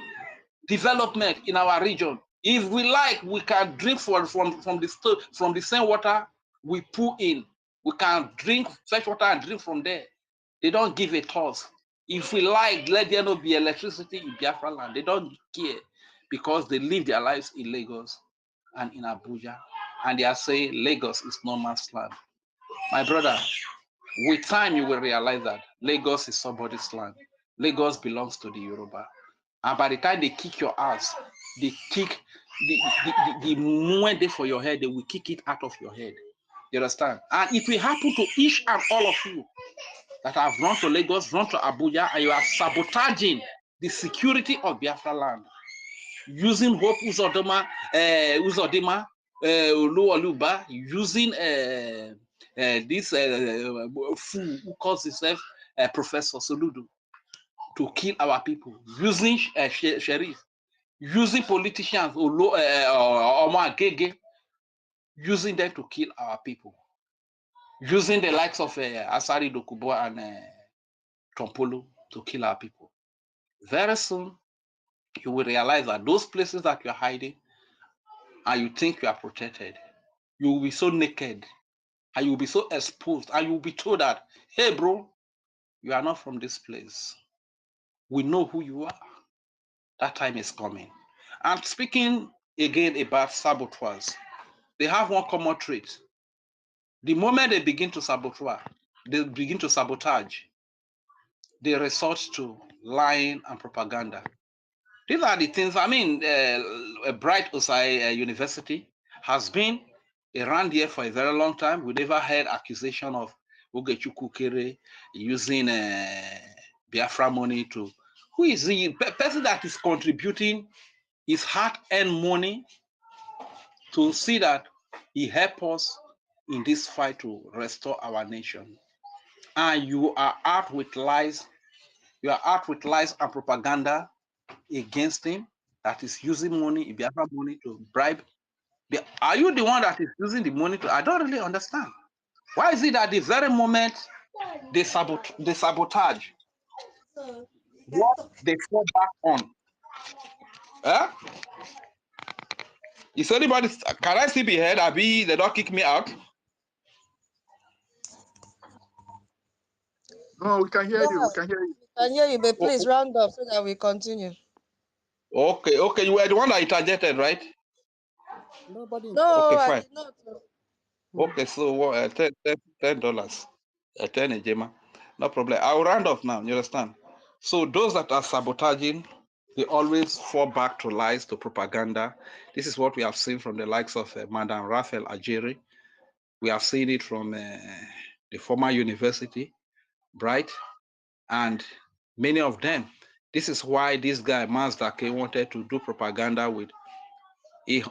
development in our region. If we like, we can drink from the same water we pour in. We can drink fresh water and drink from there. They don't give a toss. If we like, let there not be electricity in Biafra land. They don't care, because they live their lives in Lagos and in Abuja, and they are saying Lagos is no man's land. My brother, with time you will realize that Lagos is somebody's land. Lagos belongs to the Yoruba. And by the time they kick your ass, they kick the moment they for your head, they will kick it out of your head. You understand? And it will happen to each and all of you that have run to Lagos, run to Abuja, and you are sabotaging the security of Biafra land, using Hope Uzodima, Oluwaluba, using this fool who calls himself Professor Soludo to kill our people using sheriff, using politicians, using them to kill our people, using the likes of Asari Dokubo and Tompolo to kill our people. Very soon, you will realize that those places that you're hiding and you think you are protected, you will be so naked and you will be so exposed and you will be told that, hey, bro, you are not from this place. We know who you are. That time is coming. And speaking again about saboteurs, they have one common trait. The moment they begin to sabotage, they resort to lying and propaganda. These are the things, I mean, Bright Osai University has been around here for a very long time. We never heard accusation of Ogechukwu Kere using Biafra money to, who is the person that is contributing his hard-earned money to see that he helps us in this fight to restore our nation. And you are out with lies, and propaganda against him that is using money, Biafra money to bribe. Are you the one that is using the money to? I don't really understand. Why is it that the very moment they sabotage, what they fall back on? Huh? Is anybody? Can I still be heard? Abi, they don't kick me out. No, we can hear you. We can hear you. We can hear you, but please round up so that we continue. Okay. You were the one that interjected, right? Nobody. No, Okay, I fine. did not. Okay, so $10. $10 a Jema. No problem. I'll round off now. You understand? So those that are sabotaging, they always fall back to lies, to propaganda. This is what we have seen from the likes of Madam Raphael Ajere. We have seen it from the former university, Bright, and many of them. This is why this guy, Mazdake, wanted to do propaganda with a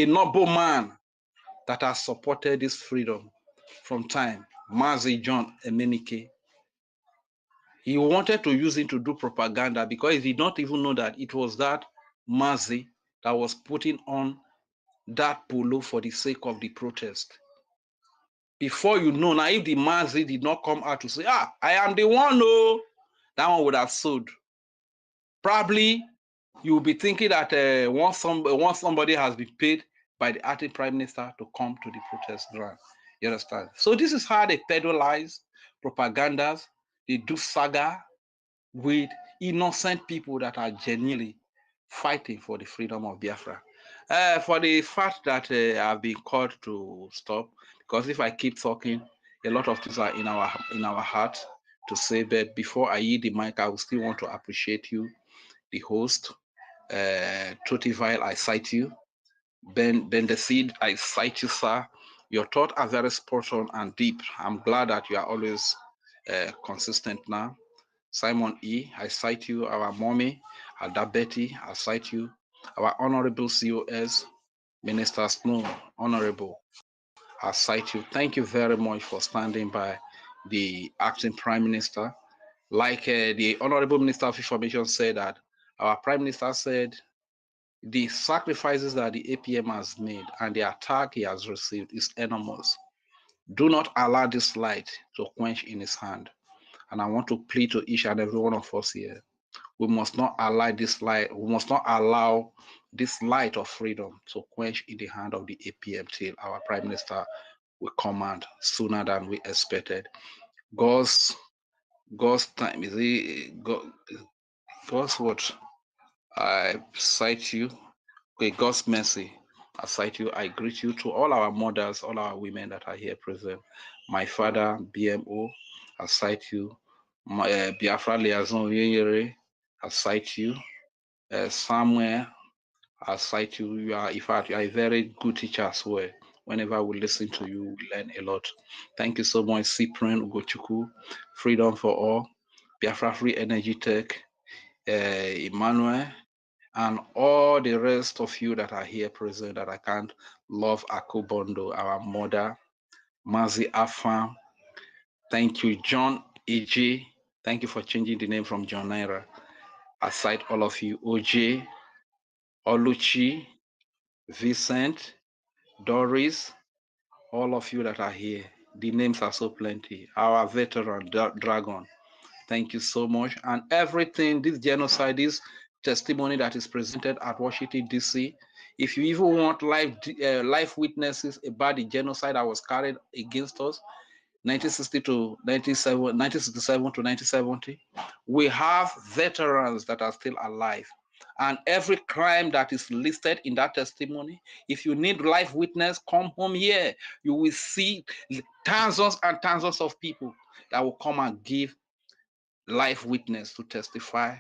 noble man that has supported this freedom from time, Mazi John Emenike. He wanted to use it to do propaganda because he did not even know that it was that Mazi that was putting on that polo for the sake of the protest. Before you know, now if the Mazi did not come out to say, I am the one, no, that one would have sold. Probably you'll be thinking that once somebody has been paid by the acting prime minister to come to the protest ground. You understand? So this is how they peddle lies, propagandas, they do saga with innocent people that are genuinely fighting for the freedom of Biafra. For the fact that I've been called to stop, because if I keep talking, a lot of things are in our heart to say. But before I yield the mic, I will still want to appreciate you, the host. Totivile, I cite you. Ben the Seed, I cite you, sir. Your thoughts are very spot on and deep. I'm glad that you are always consistent now. Simon E, I cite you. Our mommy, Ada Betty, I cite you. Our honorable COS, Minister Snow, honorable, I cite you. Thank you very much for standing by the acting prime minister. Like the honorable minister of information said, that our prime minister said the sacrifices that the APM has made and the attack he has received is enormous. Do not allow this light to quench in his hand. And I want to plead to each and every one of us here. We must not allow this light, of freedom to quench in the hand of the APM till our Prime Minister will command sooner than we expected. God's time is God's what? I cite you. Okay, God's mercy. I cite you. I greet you to all our mothers, all our women that are here present. My father, BMO, I cite you. My Biafra Liaison Yere, I cite you. Samuel, I cite you. You are, in fact, you are a very good teacher as well. Whenever we listen to you, we learn a lot. Thank you so much, Cyprian Ugochukwu, Freedom for All, Biafra Free Energy Tech, Emmanuel, and all the rest of you that are here present that I can't love Akubondo, our mother, Mazi Afam. Thank you, John AJ. Thank you for changing the name from John Naira. Aside all of you, OJ, Oluchi, Vincent, Doris, all of you that are here. The names are so plenty. Our veteran, Dragon. Thank you so much. And everything, this genocide, this testimony that is presented at Washington, D.C., if you even want life witnesses about the genocide that was carried against us, 1960 to 1967 to 1970, we have veterans that are still alive. And every crime that is listed in that testimony, if you need life witness, come home here. You will see thousands and thousands of people that will come and give life witness to testify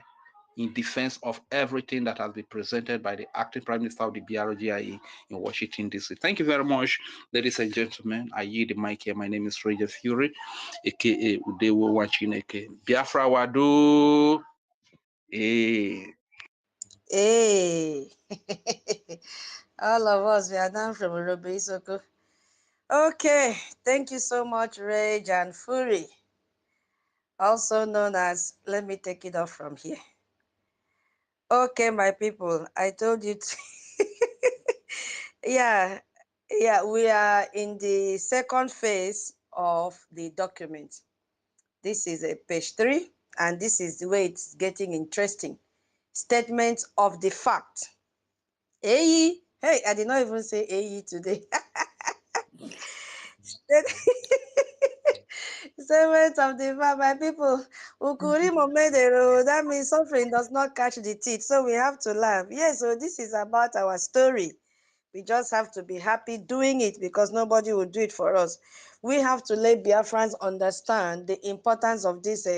in defense of everything that has been presented by the acting Prime Minister of the BRGIE in Washington, D.C. Thank you very much, ladies and gentlemen. I yield the mic here. My name is Roger Fury, aka Udewo Wachineke. Biafra Wadu. Hey. Hey. All of us, we are down from Urobe Isoko. Okay, thank you so much, Rage and Fury. Also known as, let me take it off from here. Okay, my people, I told you to yeah, we are in the second phase of the document. This is page 3, and this is the way it's getting interesting. Statement of the fact. Hey, I did not even say AE today. Statement of the fact, my people. Ukurimo medero, that means suffering does not catch the teeth, so we have to laugh. Yes, so this is about our story. We just have to be happy doing it because nobody will do it for us. We have to let Biafrans understand the importance of this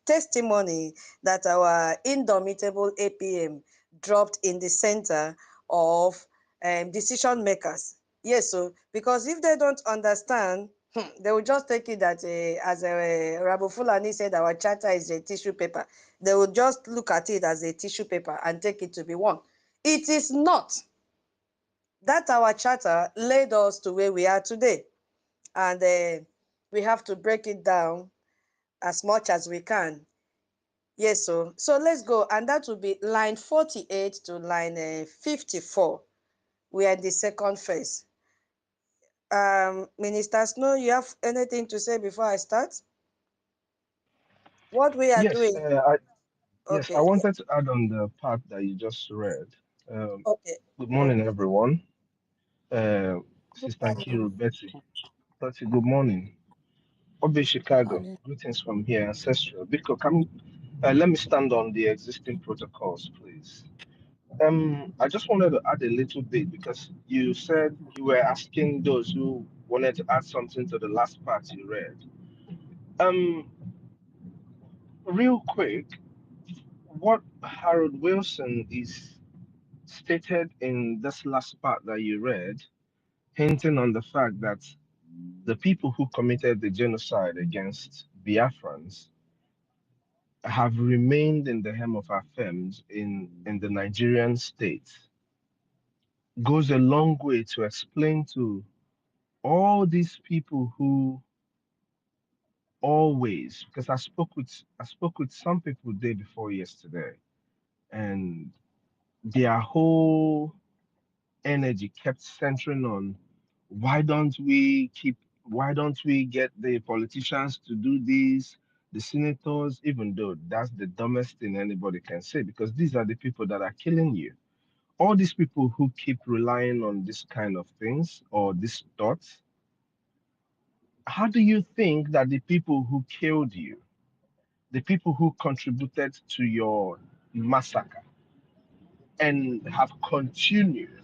testimony that our indomitable APM dropped in the center of decision makers. Yes, so because if they don't understand, they will just take it that as Rabu Fulani said, our charter is a tissue paper. They will just look at it as a tissue paper and take it to be one. It is not. That our charter led us to where we are today. And we have to break it down as much as we can. Yes, so let's go. And that will be line 48 to line 54. We are in the second phase. Minister Snow, you have anything to say before I start? What we are Yes, doing? yes, I Okay. wanted to add on the part that you just read. Okay. Good morning, everyone. Sister Nkiru, Betty, good morning. Obi Chicago, greetings from here, ancestral. Biko, let me stand on the existing protocols, please. I just wanted to add a little bit because you said you were asking those who wanted to add something to the last part you read. Real quick, what Harold Wilson is stated in this last part that you read, hinting on the fact that the people who committed the genocide against Biafrans have remained in the hem of our femmes in the Nigerian state, goes a long way to explain to all these people who always, because I spoke with some people day before yesterday, and their whole energy kept centering on why don't we get the politicians to do this, the senators, even though that's the dumbest thing anybody can say, because these are the people that are killing you. All these people who keep relying on this kind of things or these thoughts, how do you think that the people who killed you, the people who contributed to your massacre and have continued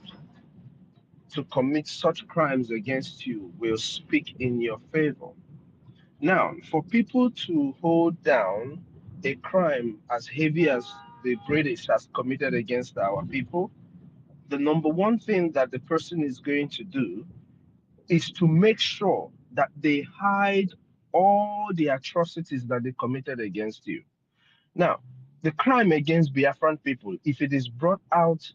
to commit such crimes against you will speak in your favor? Now, for people to hold down a crime as heavy as the British has committed against our people, the number one thing that the person is going to do is to make sure that they hide all the atrocities that they committed against you. Now, the crime against Biafran people, if it is brought out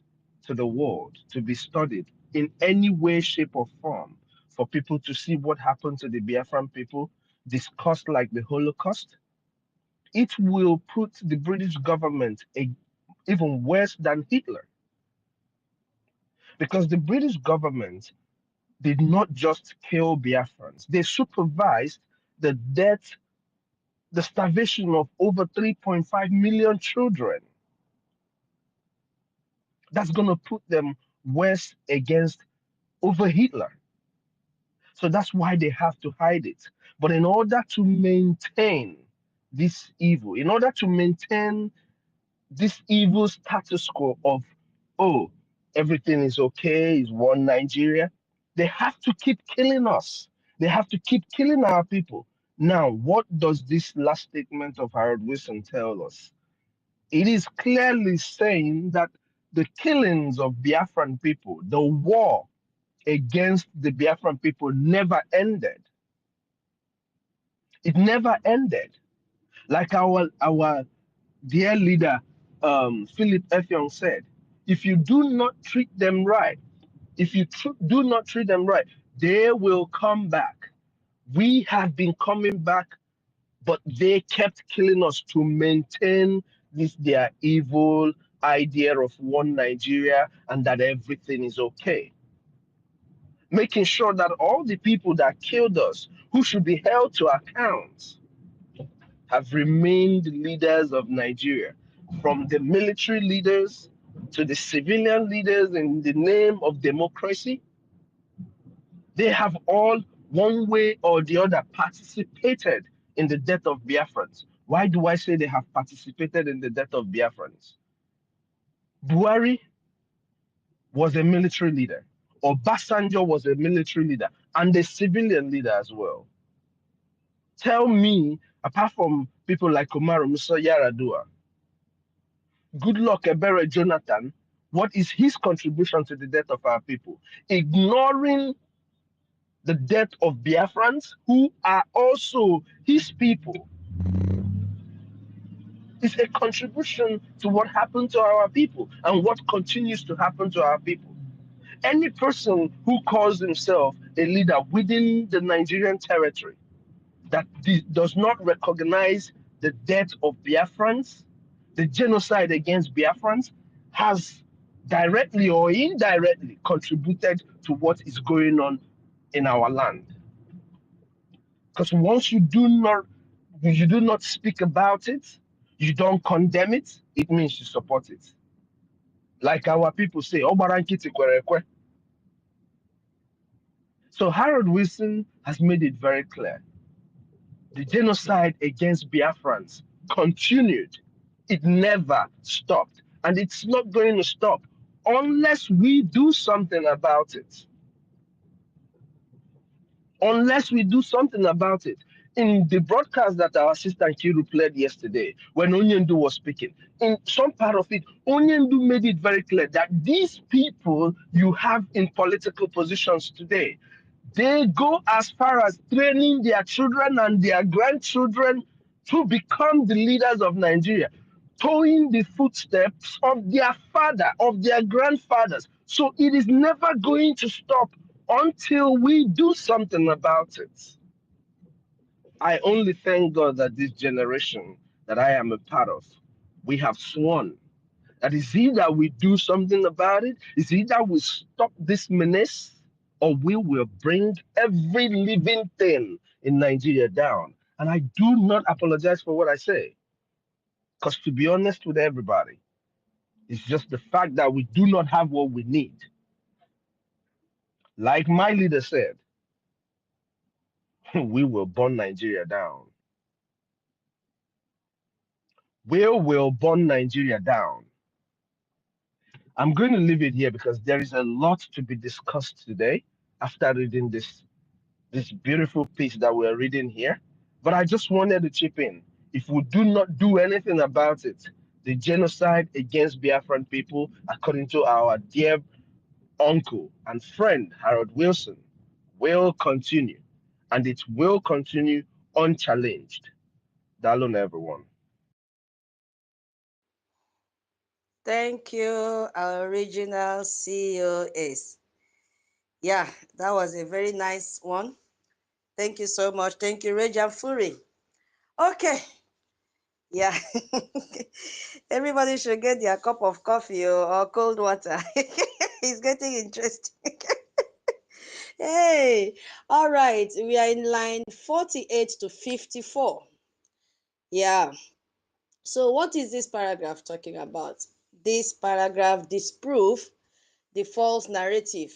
to the world to be studied in any way, shape, or form for people to see what happened to the Biafran people, discussed like the Holocaust, it will put the British government even worse than Hitler. Because the British government did not just kill Biafrans, they supervised the death, the starvation of over 3.5 million children. That's going to put them worse against over Hitler. So that's why they have to hide it. But in order to maintain this evil, in order to maintain this evil status quo of, oh, everything is okay, is one Nigeria, they have to keep killing us. They have to keep killing our people. Now, what does this last statement of Harold Wilson tell us? It is clearly saying that the killings of Biafran people, the war against the Biafran people never ended. It never ended. Like our dear leader, Philip Effiong said, if you do not treat them right, if you do not treat them right, they will come back. We have been coming back, but they kept killing us to maintain this their evil idea of one Nigeria and that everything is okay. Making sure that all the people that killed us, who should be held to account, have remained leaders of Nigeria, from the military leaders to the civilian leaders in the name of democracy. They have all, one way or the other, participated in the death of Biafrans. Why do I say they have participated in the death of Biafrans? Buhari was a military leader. Obasanjo was a military leader and a civilian leader as well. Tell me, apart from people like Umaru Musa Yar'Adua, Goodluck Ebere Jonathan, what is his contribution to the death of our people? Ignoring the death of Biafrans, who are also his people, is a contribution to what happened to our people and what continues to happen to our people. Any person who calls himself a leader within the Nigerian territory that does not recognize the death of Biafrans, the genocide against Biafrans, has directly or indirectly contributed to what is going on in our land. Because once you do not speak about it, you don't condemn it, it means you support it. Like our people say, "Ọgbara nkịtị kwere ekwe." So Harold Wilson has made it very clear. The genocide against Biafrans continued. It never stopped. And it's not going to stop unless we do something about it. Unless we do something about it. In the broadcast that our assistant Kiru played yesterday, when Onyendu was speaking, in some part of it, Onyendu made it very clear that these people you have in political positions today, they go as far as training their children and their grandchildren to become the leaders of Nigeria, towing the footsteps of their father, of their grandfathers. So it is never going to stop until we do something about it. I only thank God that this generation that I am a part of, we have sworn that is either we do something about it, is either we stop this menace, or we will bring every living thing in Nigeria down. And I do not apologize for what I say. Because to be honest with everybody, it's just the fact that we do not have what we need. Like my leader said, we will burn Nigeria down. We will burn Nigeria down. I'm going to leave it here because there is a lot to be discussed today after reading this beautiful piece that we're reading here. But I just wanted to chip in. If we do not do anything about it, the genocide against Biafran people, according to our dear uncle and friend Harold Wilson, will continue. And it will continue unchallenged. Dalon, everyone. Thank you, our original COS. Yeah, that was a very nice one. Thank you so much. Thank you, Rejan Fury. Okay. Yeah. Everybody should get their cup of coffee or cold water. It's getting interesting. Hey, all right. We are in line 48 to 54. Yeah. So what is this paragraph talking about? This paragraph disproves the false narrative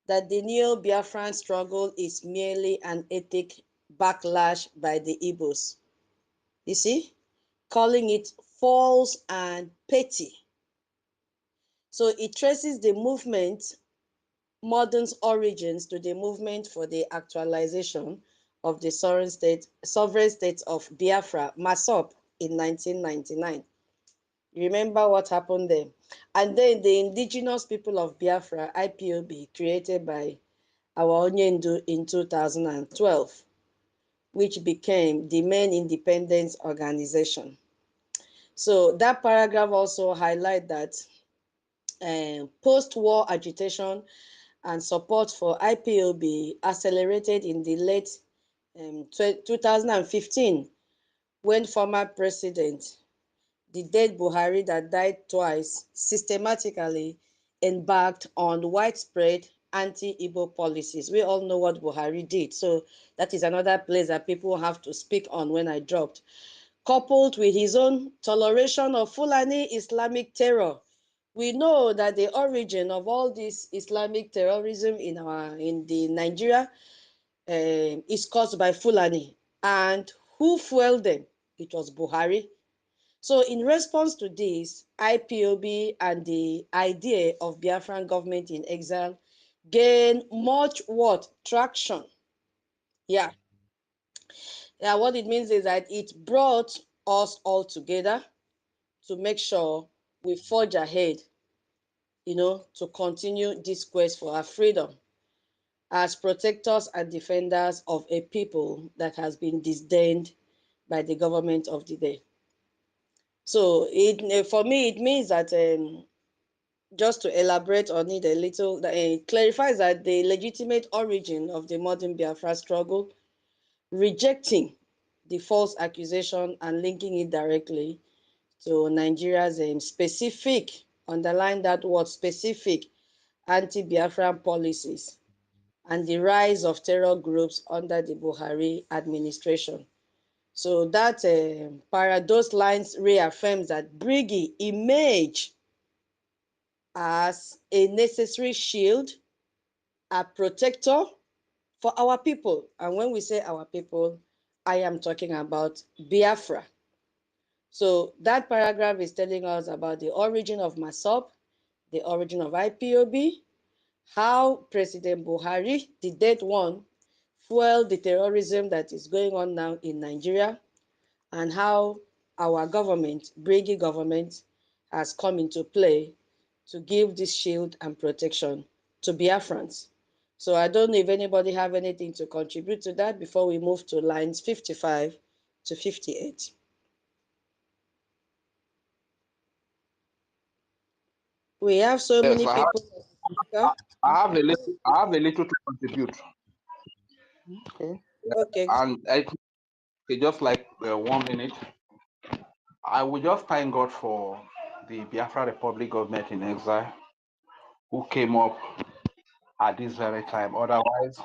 that the neo-Biafran struggle is merely an ethnic backlash by the Igbos. You see? Calling it false and petty. So it traces the movement modern's origins to the movement for the actualization of the sovereign state of Biafra, MASOP, in 1999. Remember what happened there? And then the indigenous people of Biafra, IPOB, created by our Onyendu in 2012, which became the main independence organization. So that paragraph also highlights that post-war agitation and support for IPOB accelerated in the late 2015 when former president, the dead Buhari that died twice, systematically embarked on widespread anti-Igbo policies. We all know what Buhari did, so that is another place that people have to speak on when I dropped. Coupled with his own toleration of Fulani Islamic terror. We know that the origin of all this Islamic terrorism in the Nigeria is caused by Fulani. And who fueled them? It was Buhari. So in response to this, IPOB and the idea of Biafran government in exile gained much what? Traction. Yeah. Yeah, what it means is that it brought us all together to make sure we forge ahead, to continue this quest for our freedom as protectors and defenders of a people that has been disdained by the government of the day. So for me, it means that just to elaborate on it a little, it clarifies that the legitimate origin of the modern Biafra struggle, rejecting the false accusation and linking it directly to Nigeria's specific, underline that word, specific, anti-Biafran policies and the rise of terror groups under the Buhari administration. So that those lines reaffirms that Brgie emerged as a necessary shield, a protector for our people. And when we say our people, I am talking about Biafra. So that paragraph is telling us about the origin of MASOP, the origin of IPOB, how President Buhari, the dead one, fueled the terrorism that is going on now in Nigeria, and how our government, Brigi government, has come into play to give this shield and protection to Biafrans. So I don't know if anybody have anything to contribute to that before we move to lines 55 to 58. We have so Yes, many people. I have a little to contribute. Okay. Okay. And just like 1 minute, I will just thank God for the Biafra Republic government in exile who came up at this very time. Otherwise,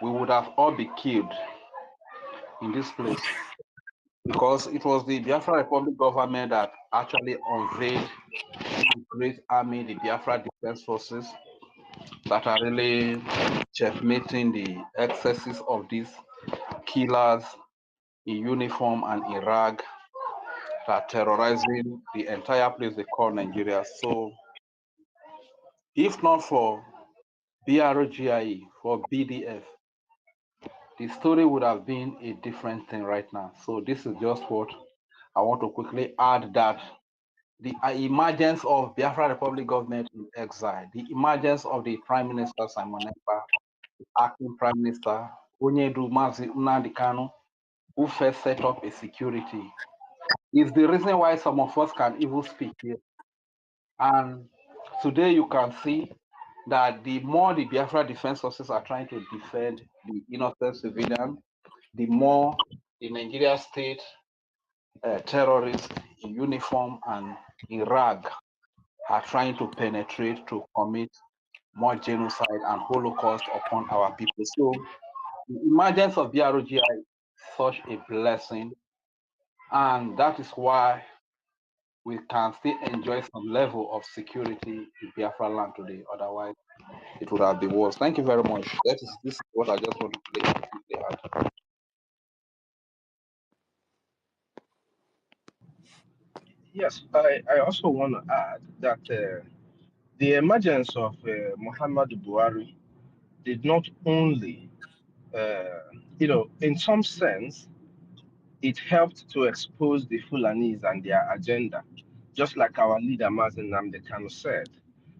we would have all been killed in this place, because it was the Biafra Republic government that actually unveiled the great army, the Biafra Defense Forces, that are really checkmating the excesses of these killers in uniform and in rag that are terrorizing the entire place they call Nigeria. So if not for BRGIE, for BDF, the story would have been a different thing right now. So this is just what I want to quickly add, that the emergence of Biafra Republic government in exile, the emergence of the Prime Minister Simon Ekpa, the acting Prime Minister Onyedu Mazi Nnamdi Kanu, who first set up a security, is the reason why some of us can even speak here. And today you can see that the more the Biafra Defense Forces are trying to defend the innocent civilian, the more the Nigeria state terrorists in uniform and in rag are trying to penetrate to commit more genocide and Holocaust upon our people. So the emergence of BROGI is such a blessing, and that is why we can still enjoy some level of security in Biafra land today. Otherwise, it would have been worse. Thank you very much. This is what I just want to play out. Yes, I also want to add that the emergence of Muhammadu Buhari did not only, in some sense, it helped to expose the Fulanis and their agenda, just like our leader Mazen Namde Kanu said.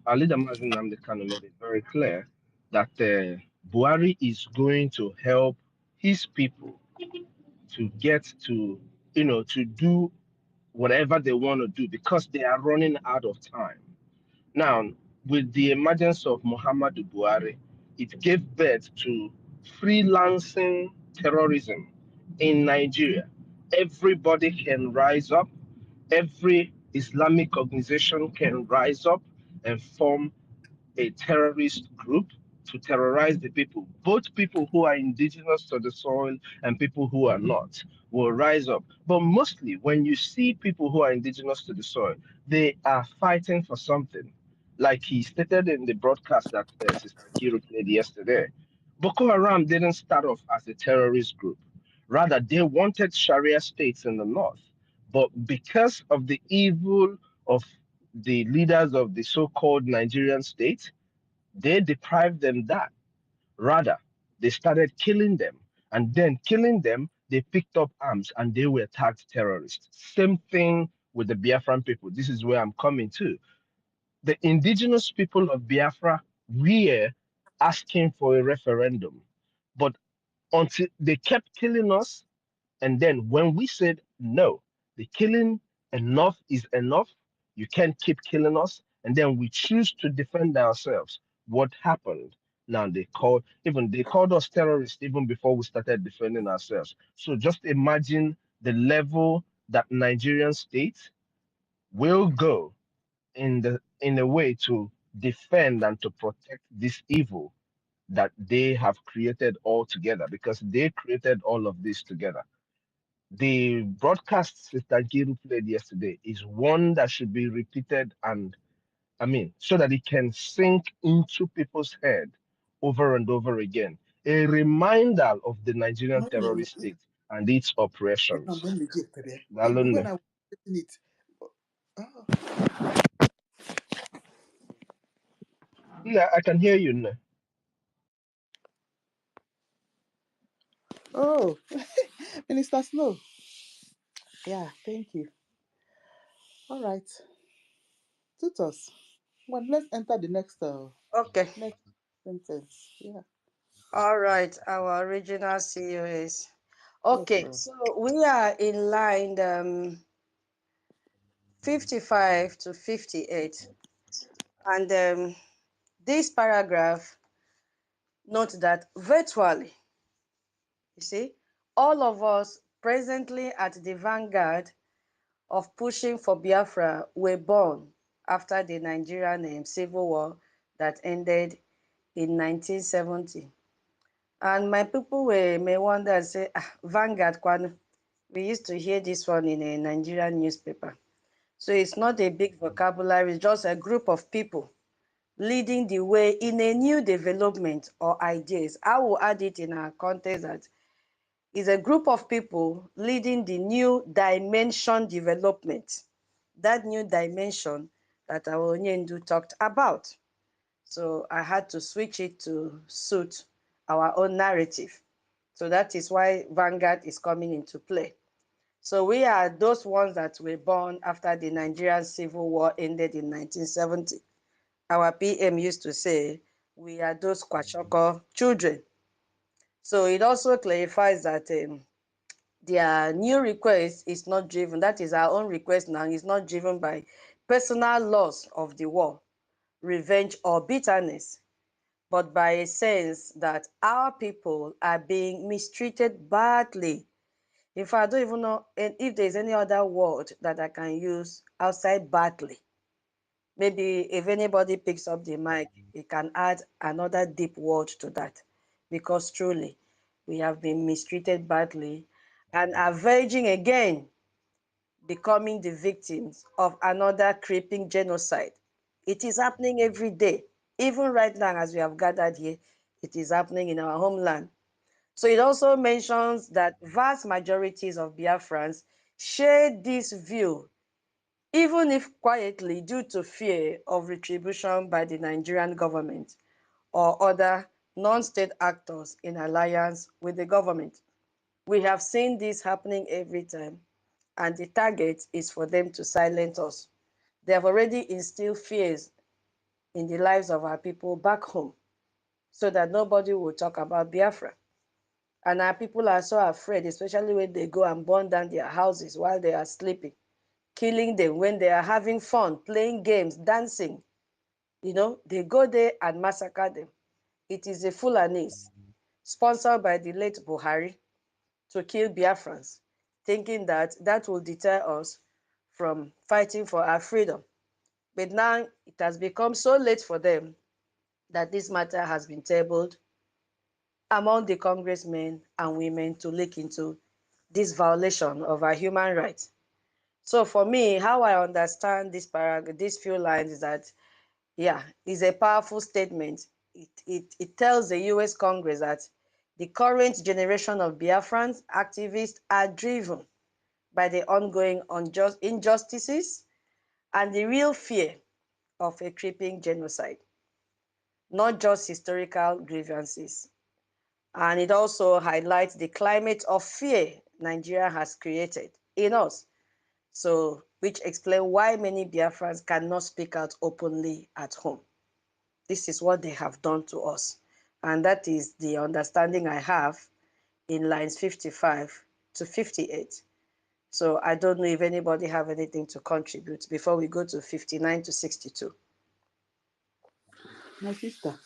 Our leader Mazen Namde Kanu made it very clear that Buhari is going to help his people to get to, to do whatever they want to do because they are running out of time. Now, with the emergence of Muhammadu Buhari, it gave birth to freelancing terrorism in Nigeria. Everybody can rise up, every Islamic organization can rise up and form a terrorist group to terrorize the people. Both people who are indigenous to the soil and people who are not will rise up. But mostly, when you see people who are indigenous to the soil, they are fighting for something. Like he stated in the broadcast that Sister Kiro played yesterday, Boko Haram didn't start off as a terrorist group. Rather, they wanted Sharia states in the north. But because of the evil of the leaders of the so-called Nigerian state, they deprived them that. Rather, they started killing them. And then killing them, they picked up arms and they were tagged terrorists. Same thing with the Biafran people. This is where I'm coming to. The indigenous people of Biafra were asking for a referendum. But until they kept killing us, and then when we said no, the killing enough is enough, you can't keep killing us, and then we choose to defend ourselves. What happened? Now they called us terrorists even before we started defending ourselves. So just imagine the level that Nigerian state will go in a way to defend and to protect this evil that they have created all together because they created all of this together. The broadcast Sister Giru played yesterday is one that should be repeated and so that it can sink into people's head over and over again. A reminder of the Nigerian terrorist state and its operations. When I was getting it. Oh. Yeah, I can hear you now. Oh, Minister Snow. Yeah, thank you. All right. Tutos. Well, let's enter the next Okay. next sentence. Yeah. All right. Our original COS. Okay. Yes, So we are in line 55 to 58. And this paragraph note that virtually, you see, all of us presently at the vanguard of pushing for Biafra were born after the Nigerian civil war that ended in 1970. And my people may wonder and say, Vanguard, Kwanu. We used to hear this one in a Nigerian newspaper. So it's not a big vocabulary, it's just a group of people leading the way in a new development or ideas. I will add it in our context that is a group of people leading the new dimension development. That new dimension that our Onyendu talked about. So I had to switch it to suit our own narrative. So that is why Vanguard is coming into play. So we are those ones that were born after the Nigerian Civil War ended in 1970. Our PM used to say, we are those Kwashoko children. So it also clarifies that their new request is not driven, that is our own request now, is not driven by personal loss of the war, revenge, or bitterness, but by a sense that our people are being mistreated badly. In fact, I don't even know if there's any other word that I can use outside badly. Maybe if anybody picks up the mic, he can add another deep word to that, because truly we have been mistreated badly and are verging again becoming the victims of another creeping genocide. It is happening every day. Even right now, as we have gathered here, it is happening in our homeland. So it also mentions that vast majorities of Biafrans share this view, even if quietly due to fear of retribution by the Nigerian government or other non-state actors in alliance with the government. We have seen this happening every time, and the target is for them to silence us. They have already instilled fears in the lives of our people back home so that nobody will talk about Biafra. And our people are so afraid, especially when they go and burn down their houses while they are sleeping, killing them when they are having fun, playing games, dancing. You know, they go there and massacre them. It is a Fulanese sponsored by the late Buhari to kill Biafrans, thinking that that will deter us from fighting for our freedom. But now it has become so late for them that this matter has been tabled among the congressmen and women to look into this violation of our human rights. So for me, how I understand this paragraph, these few lines is that, yeah, it's a powerful statement. It tells the US Congress that the current generation of Biafrans activists are driven by the ongoing injustices and the real fear of a creeping genocide, not just historical grievances. And it also highlights the climate of fear Nigeria has created in us. So, which explains why many Biafrans cannot speak out openly at home. This is what they have done to us. And that is the understanding I have in lines 55 to 58. So I don't know if anybody have anything to contribute before we go to 59 to 62. My sister,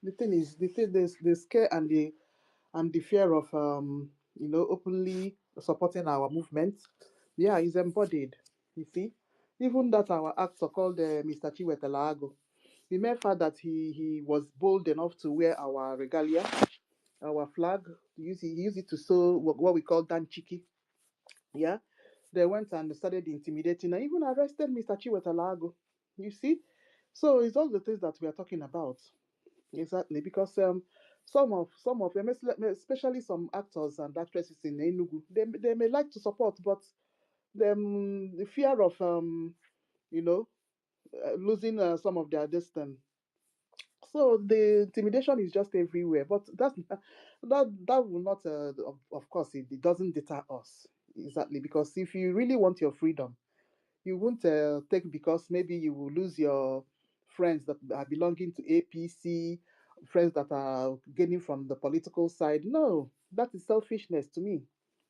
the thing is the scare and the fear of openly supporting our movement, yeah, is embodied. You see, even that our actor called Mr. Chiwetelago, the mere fact that he was bold enough to wear our regalia, our flag, he used it to sow what we call danchiki. Yeah, they went and started intimidating and even arrested Mr. Chiwetelago. You see, so it's all the things that we are talking about. Exactly, because some of them, especially some actors and actresses in Enugu, they may like to support, but the fear of you know losing some of their distance. So the intimidation is just everywhere, but that will not, of course, it doesn't deter us exactly, because if you really want your freedom, you won't take because maybe you will lose your friends that are belonging to APC, friends that are gaining from the political side. No, that is selfishness to me.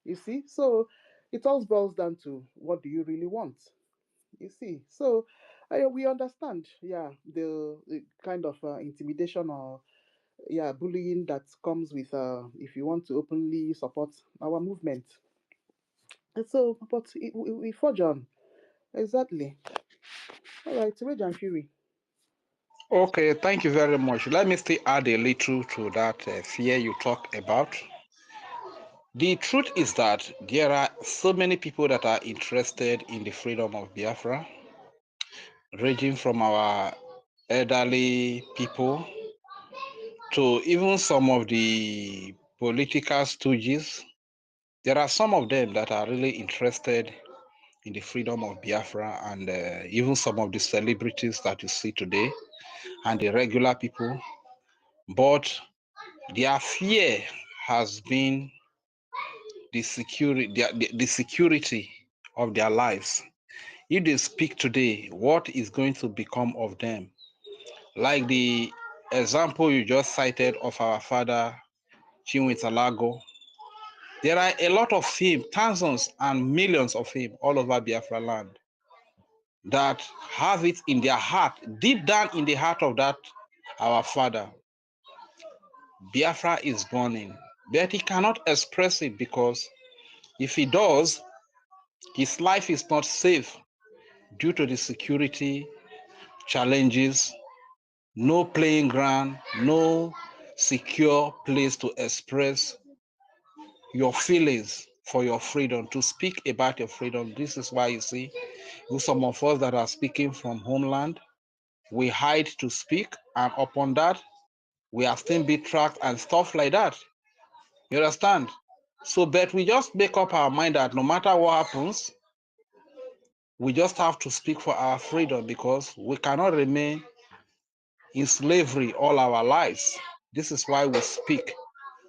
You see, so it all boils down to what do you really want. You see, so we understand, yeah, the kind of intimidation or yeah bullying that comes with if you want to openly support our movement. And so, but we forge on. Exactly. All right, Rage and Fury. Okay, thank you very much. Let me still add a little to that fear you talk about. The truth is that there are so many people that are interested in the freedom of Biafra, ranging from our elderly people to even some of the political stooges. There are some of them that are really interested in the freedom of Biafra, and even some of the celebrities that you see today and the regular people. But their fear has been the security of their lives. If they speak today, what is going to become of them? Like the example you just cited of our father Chinwetalago, there are a lot of him, thousands and millions of him all over Biafra land. that have it in their heart, deep down in the heart of that our father. Biafra is burning, but he cannot express it because if he does, his life is not safe due to the security challenges, no playing ground, no secure place to express your feelings for your freedom, to speak about your freedom. This is why you see, some of us that are speaking from homeland, we hide to speak, and upon that, we are still being tracked and stuff like that. You understand? So, but we just make up our mind that no matter what happens, we just have to speak for our freedom because we cannot remain in slavery all our lives. This is why we speak.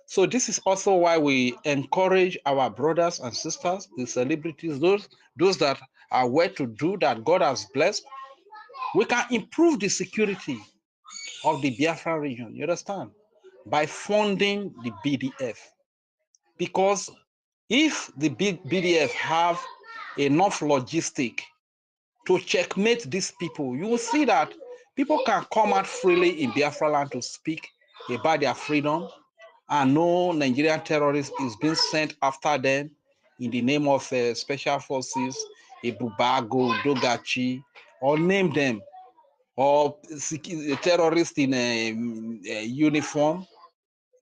So this is also why we encourage our brothers and sisters, the celebrities, those that are well to do, that God has blessed. We can improve the security of the Biafra region, you understand, by funding the BDF. Because if the BDF have enough logistic to checkmate these people, you will see that people can come out freely in Biafra land to speak about their freedom, and no Nigerian terrorist is being sent after them in the name of special forces, Ebubago, Dogachi, or name them, or terrorists in a uniform,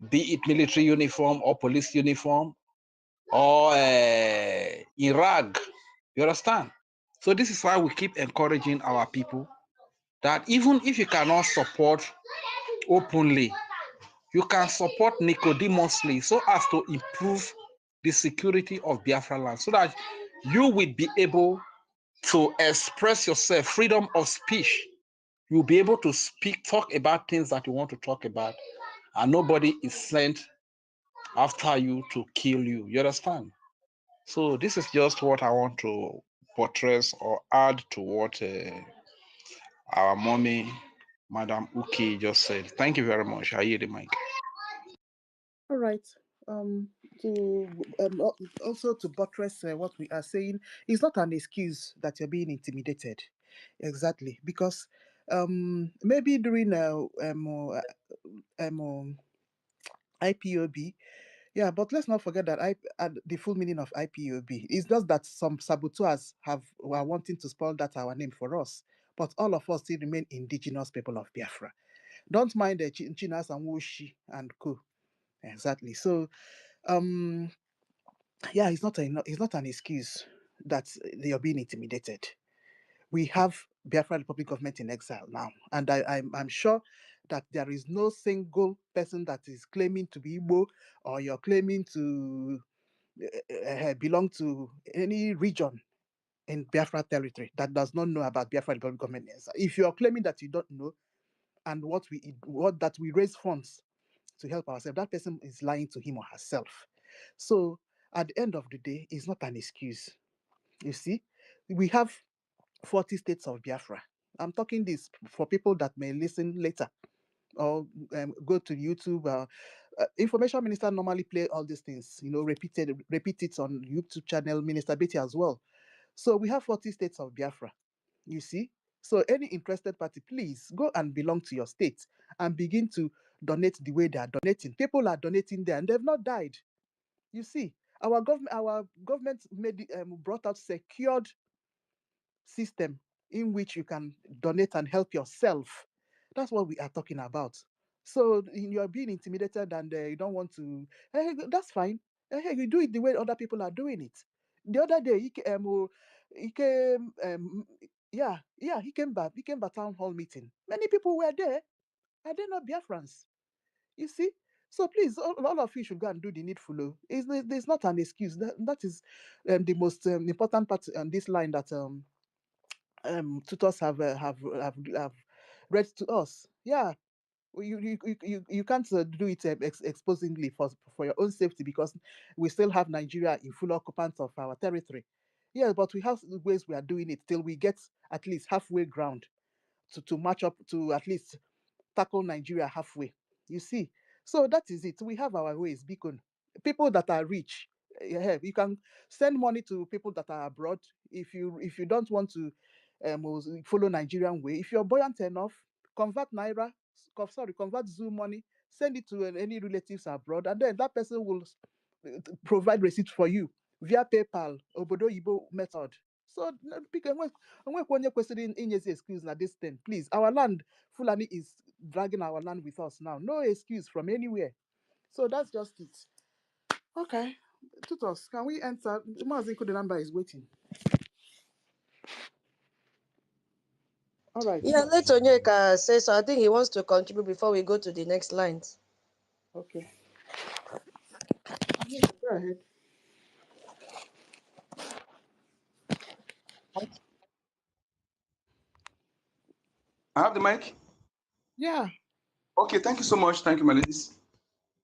be it military uniform or police uniform, or in rag. You understand? So this is why we keep encouraging our people that even if you cannot support openly, you can support Nicodemously so as to improve the security of Biafra land, so that you will be able to express yourself, freedom of speech. You'll be able to speak, talk about things that you want to talk about, and nobody is sent after you to kill you. You understand? So this is just what I want to portray or add to what our mommy, Madam Uki, just said. Thank you very much. I hear the mic. All right. To also to buttress what we are saying, it's not an excuse that you're being intimidated. Exactly, because maybe during IPOB, yeah, but let's not forget that the full meaning of IPOB is just that some saboteurs were wanting to spoil that our name for us, but all of us still remain indigenous people of Biafra. Don't mind the Chinas and Woshi and co. Exactly. So um yeah, it's not an excuse that they are being intimidated. We have Biafra Republic government in exile now, and I'm sure that there is no single person that is claiming to be Igbo, or you're claiming to belong to any region in Biafra territory that does not know about Biafra Republic government in exile. If you are claiming that you don't know, and what that we raise funds to help ourselves, that person is lying to him or herself. So at the end of the day, it's not an excuse. You see, we have 40 states of Biafra. I'm talking this for people that may listen later or go to YouTube. Information Minister normally play all these things, repeat it on YouTube channel, Minister Betty as well. So we have 40 states of Biafra, you see. So any interested party, please go and belong to your state and begin to donate the way they are donating. People are donating there and they've not died. You see, our government brought out secured system in which you can donate and help yourself. That's what we are talking about. So you're being intimidated and you don't want to. That's fine. You do it the way other people are doing it. The other day, he came. Yeah, he came back. He came back town hall meeting. Many people were there. Are they not Biafrans? You see. So please, all of you should go and do the needful. There's not an excuse. That is the most important part on this line that tutors have read to us. Yeah, you can't do it exposingly for your own safety, because we still have Nigeria in full occupant of our territory. Yeah, but we have ways we are doing it till we get at least halfway ground to match up, to at least tackle Nigeria halfway. You see, so that is it. We have our ways. Beacon people that are rich. Yeah, you can send money to people that are abroad if you don't want to follow Nigerian way. If you're buoyant enough, convert Naira, convert Zoom money, send it to any relatives abroad, and then that person will provide receipt for you via PayPal, Obodo Yibo method. So, when you're questioning in excuse na this thing, please, our land, Fulani is dragging our land with us now. No excuse from anywhere. So that's just it. Okay. Tutos, can we enter? Maziko, the number is waiting. All right. Yeah, let Onyeka say so. I think he wants to contribute before we go to the next lines. Okay. Go ahead. I have the mic. Yeah. Okay, thank you so much. Thank you, my ladies.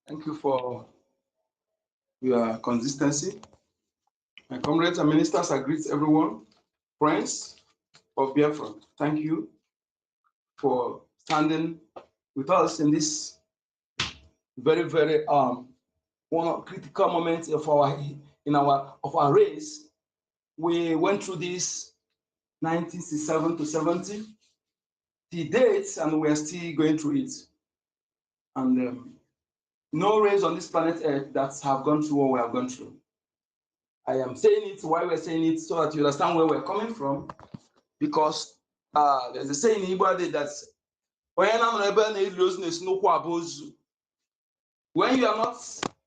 Thank you for your consistency. My comrades and ministers, I greet everyone. Friends of Biafra, thank you for standing with us in this very, very one critical moment of our race. We went through this 1967 to 70, the dates, and we are still going through it. And no race on this planet Earth that have gone through what we have gone through. I am saying it, why we're saying it, so that you understand where we're coming from, because there's a saying in Igbo that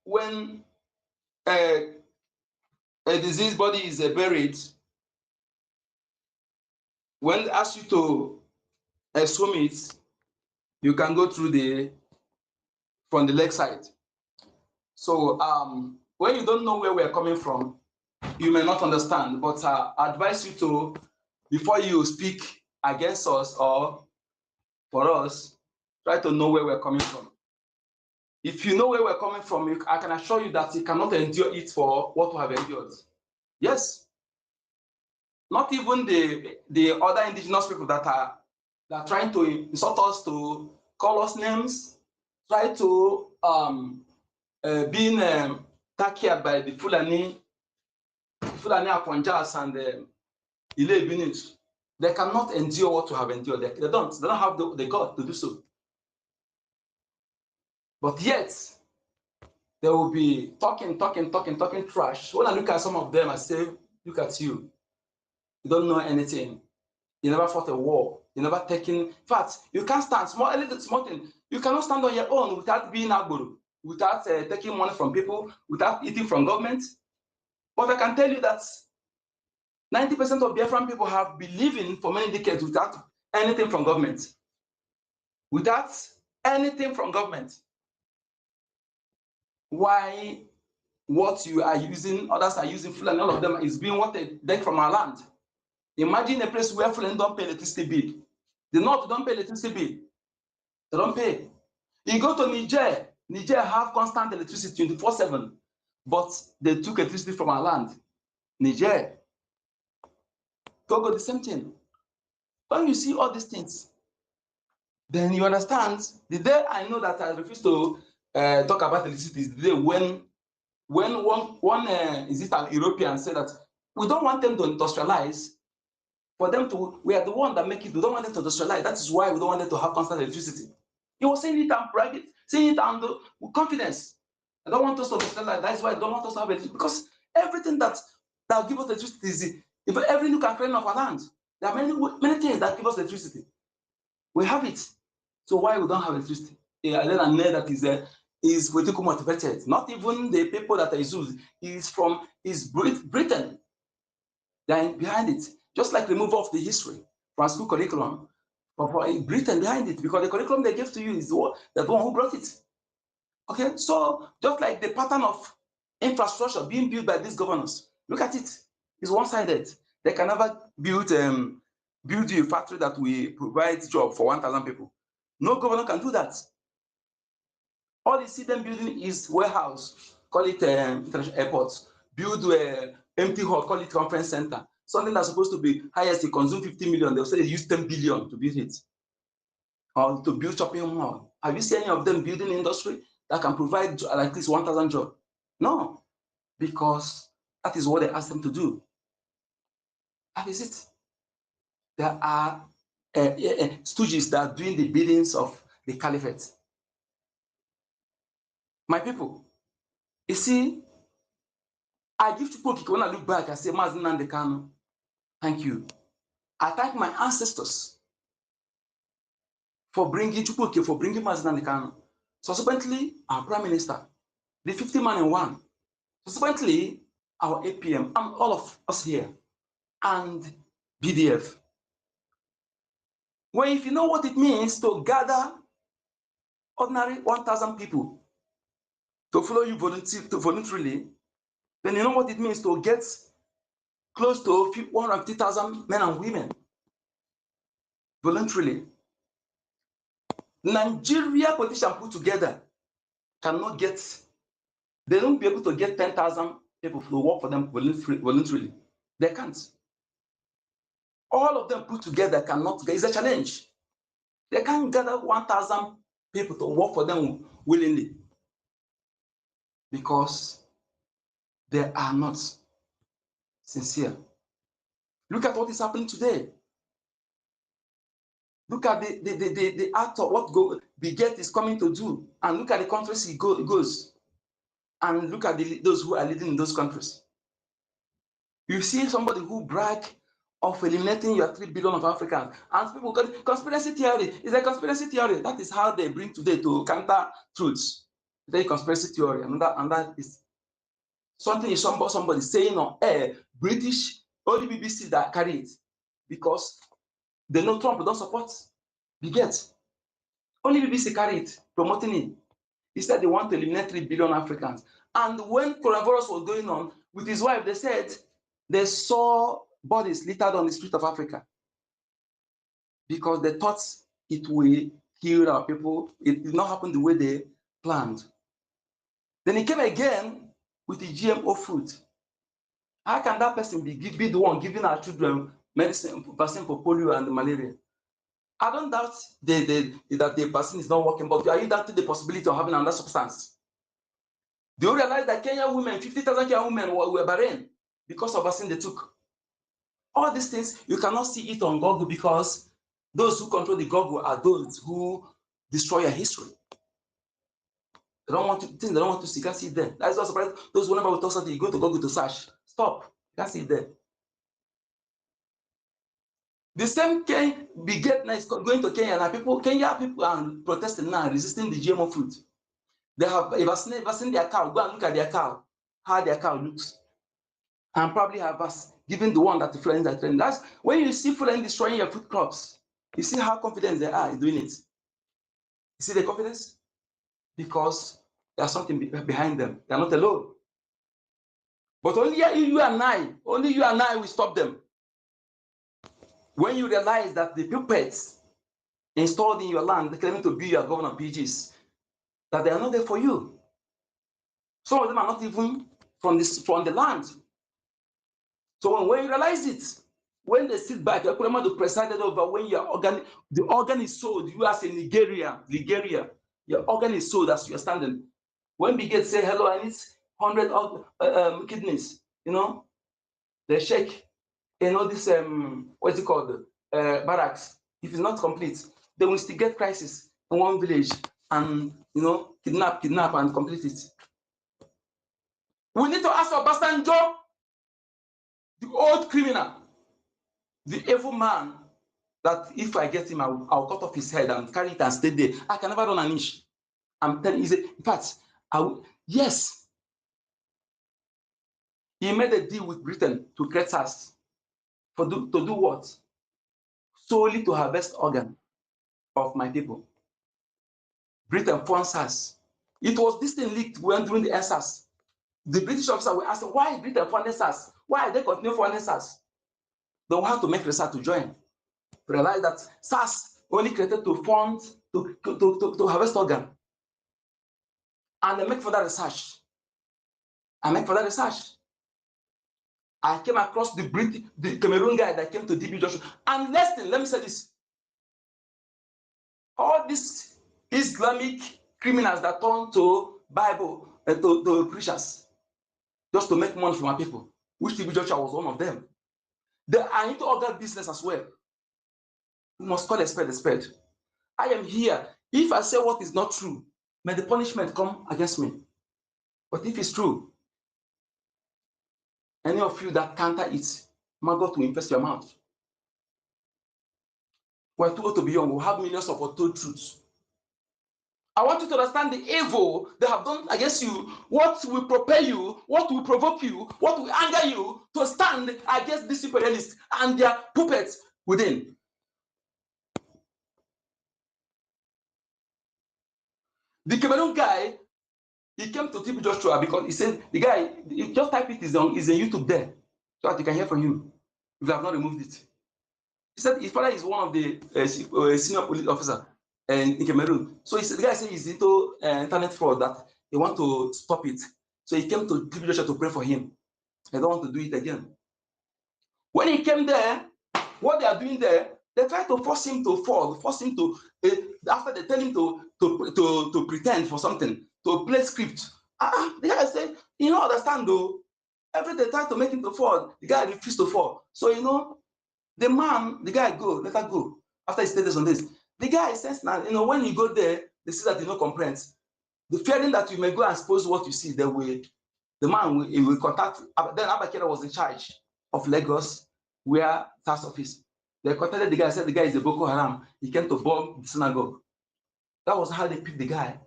when a diseased body is buried, when they ask you to swim it, you can go through from the leg side. So when you don't know where we're coming from, you may not understand, but I advise you to, before you speak against us or for us, try to know where we're coming from. If you know where we're coming from, I can assure you that you cannot endure it for what we have endured. Yes. Not even the other indigenous people that are trying to insult us, to call us names, try to being taken by the Fulani Akonjas and Ile Binis. They cannot endure what we have endured. They don't have the God to do so. But yet, they will be talking trash. When I look at some of them, I say, look at you. You don't know anything. You never fought a war. You never taken. In fact, you can't stand small thing. You cannot stand on your own without being Agboro, without taking money from people, without eating from government. But I can tell you that 90% of Biafran people have been living for many decades without anything from government. Without anything from government. Why what you are using, others are using, Fulani, all of them is being what they take from our land. Imagine a place where Fulani don't pay electricity bill. The North don't pay electricity bill. They don't pay. You go to Niger, Niger have constant electricity 24/7, but they took electricity from our land. Niger. Togo, the same thing. When you see all these things, then you understand. The day I know that I refuse to talk about electricity is the day when one is it an European said that we don't want them to industrialize. For them to, we are the one that make it. We don't want them to industrialize. That is why we don't want them to have constant electricity. He was saying it and bragging, saying it and with confidence. I don't want us to industrialize. That is why I don't want us to have electricity, because everything that give us electricity is if every nook and cranny of our land. There are many things that give us electricity. We have it. So why we don't have electricity? That is politically motivated. Not even the people that are used is Britain. They are behind it. Just like removal of the history from school curriculum, but Britain behind it, because the curriculum they gave to you is the one who brought it. Okay, so just like the pattern of infrastructure being built by these governors, look at it. It's one-sided. They can never build you a factory that will provide job for 1,000 people. No governor can do that. All you see them building is warehouse, call it international airports. Build empty hall, call it conference center. Something that's supposed to be highest, they consume 50 million. They'll say they use 10 billion to build it. Or to build shopping mall. Have you seen any of them building industry that can provide like this 1,000 jobs? No, because that is what they ask them to do. That is it. there are stooges that are doing the biddings of the caliphate. My people, you see, I give to people when I look back, I say, Mazen Nnamdi Kanu, thank you. I thank my ancestors for bringing Chukwuke, for bringing Mazen Nnamdi Kanu. Subsequently, our Prime Minister, the 50 man in one. Subsequently, our APM, and all of us here, and BDF. Well, if you know what it means to gather ordinary 1,000 people to follow you voluntarily, then you know what it means to get close to 150,000 men and women voluntarily. Nigeria politicians put together cannot get, they don't be able to get 10,000 people to work for them voluntarily. They can't. All of them put together cannot, it's a challenge. They can't gather 1,000 people to work for them willingly because they are not sincere. Look at what is happening today. Look at the act of what Biget is coming to do, and look at the countries he goes, and look at those who are leading in those countries. You see somebody who brag of eliminating your 3 billion of Africans, and people go, conspiracy theory. It's a conspiracy theory. That is how they bring today to counter truths. The conspiracy theory, and that is something is somebody saying on air. British, only BBC that carry it because they know Trump don't support Biget. Only BBC carry it, promoting it. He said they want to eliminate 3 billion Africans. And when coronavirus was going on with his wife, they said they saw bodies littered on the street of Africa because they thought it will kill our people. It did not happen the way they planned. Then he came again with the GMO food. How can that person be the one giving our children medicine, vaccine for polio and malaria? I don't doubt that the vaccine is not working, but are you doubting the possibility of having another substance? Do you realize that Kenyan women, 50,000 Kenyan women were barren because of vaccine they took? All these things, you cannot see it on Google because those who control the Google are those who destroy your history. They don't want to, things they don't want to see, you can't see it there. That's not surprising. Those whenever we talk something, you go to Google to search. Stop, you can't see it there. The same Biget is going to Kenya, and Kenya people are protesting now, resisting the GMO food. They have vaccinated their cow. Go and look at their cow, how their cow looks, and probably have given the one that the Fulani are training. That's when you see Fulani destroying your food crops. You see how confident they are in doing it. You see the confidence because there's something behind them. They are not alone. But only you and I will stop them. When you realize that the puppets installed in your land, claiming to be your governor PGs, that they are not there for you. Some of them are not even from the land. So when you realize it, when they sit back, you're presided over when the organ is sold, you as a Nigeria, your organ is sold as you're standing. When Biget say, hello, I need 100 kidneys, they shake, this, what's it called, barracks. If it's not complete, they will instigate crisis in one village and, kidnap and complete it. We need to ask Obasanjo, the old criminal, the evil man, that if I get him, I'll cut off his head and carry it and stay there. I can never run an inch. I'm telling you, in fact, yes, he made a deal with Britain to create SARS. To do what? Solely to harvest organ of my people. Britain funds SARS. It was this thing leaked when during the SARS. The British officer were asking, why is Britain funding SARS? Why are they continue funding SARS? They will have to make research to join. Realize that SARS only created to fund, to harvest organ. And they make further research. I came across the Cameroon guy that came to DB Joshua. And last thing, let me say this. All these Islamic criminals that turn to Bible, to preachers, just to make money from our people, which DB Joshua was one of them. They are into organ business as well. We must call a spade a spade. I am here. If I say what is not true, may the punishment come against me. But if it's true, any of you that counter it, maggot will infest your mouth. We're too old to be young. We have millions of untold truths. I want you to understand the evil they have done against you, what will prepare you, what will provoke you, what will anger you to stand against these imperialists and their puppets within. The Cameroon guy, he came to TB Joshua because he said, the guy, just type it, is on YouTube there, so that you can hear from him, if you have not removed it. He said his father is one of the senior police officer in Cameroon. So the guy said he's into internet fraud, that he want to stop it. So he came to TB Joshua to pray for him. I don't want to do it again. When he came there, what they are doing there, they try to force him to fall, force him to, after they tell him to pretend for something, to play script. The guy said, you don't understand though. Every day they try to make him to fall, the guy refused to fall. So, the man, the guy let her go. After he stayed on this, the guy says now, when you go there, they see that you no comprehend. The fearing that you may go and expose what you see, the man will contact. Then Abakera was in charge of Lagos, where tax office. They contacted the guy, said the guy is a Boko Haram. He came to bomb the synagogue. That was how they picked the guy.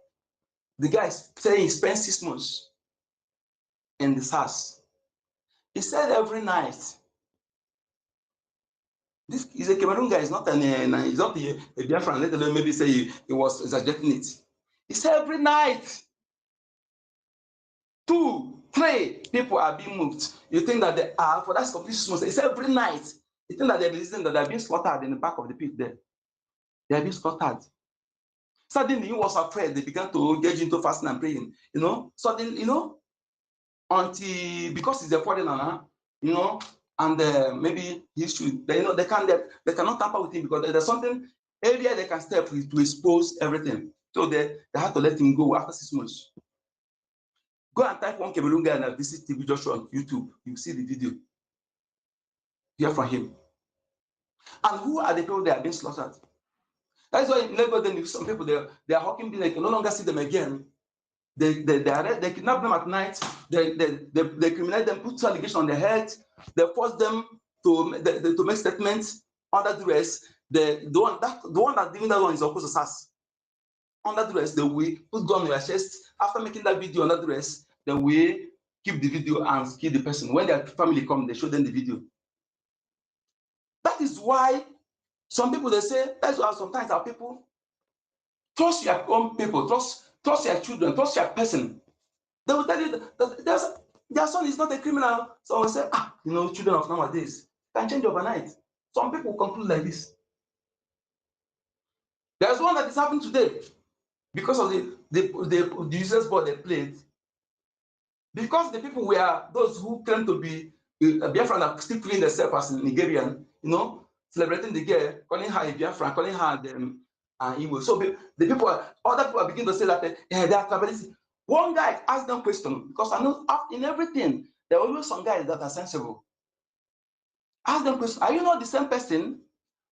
The guy saying he spent 6 months in the SARS. He said every night. This is a Cameroon guy. He's not he's not a Biafran. Let alone maybe say he was exaggerating it. He said every night, 2, 3 people are being moved. You think that they are for that complete 6 months? He said every night. You think that they're listening, that they're being slaughtered in the back of the pit there. They are being slaughtered. Suddenly he was afraid. They began to engage into fasting and praying. Suddenly, until because he's a foreigner, and maybe he should. They cannot tamper with him because there's something area they can step with to expose everything. So they had to let him go after 6 months. Go and type one Cameroon guy and visit TB Joshua on YouTube. You see the video. Hear from him. And who are the people that are being slaughtered? That's why in Lagos, then some people they are hawking, they can no longer see them again. They kidnap them at night. They criminalize them, put allegations on their head. They force them to make statements under duress. The one that's doing that one is opposed to SAS. Under duress, they will put gun on your chest. After making that video under duress, then we keep the video and kill the person. When their family come, they show them the video. That is why some people they say, that's why sometimes our people trust your own people, trust your children, trust your person. They will tell you that their son is not a criminal. So we say, children of nowadays can change overnight. Some people conclude like this. There's one that is happening today because of the useless ball they played. Because the people were those who claim to be Biafran are still feeling themselves as Nigerian, celebrating the girl, calling her a Biafran, calling her Igbo. So other people are beginning to say that they are tribalistic. One guy asked them question, because I know in everything, there are always some guys that are sensible. Ask them question, are you not the same person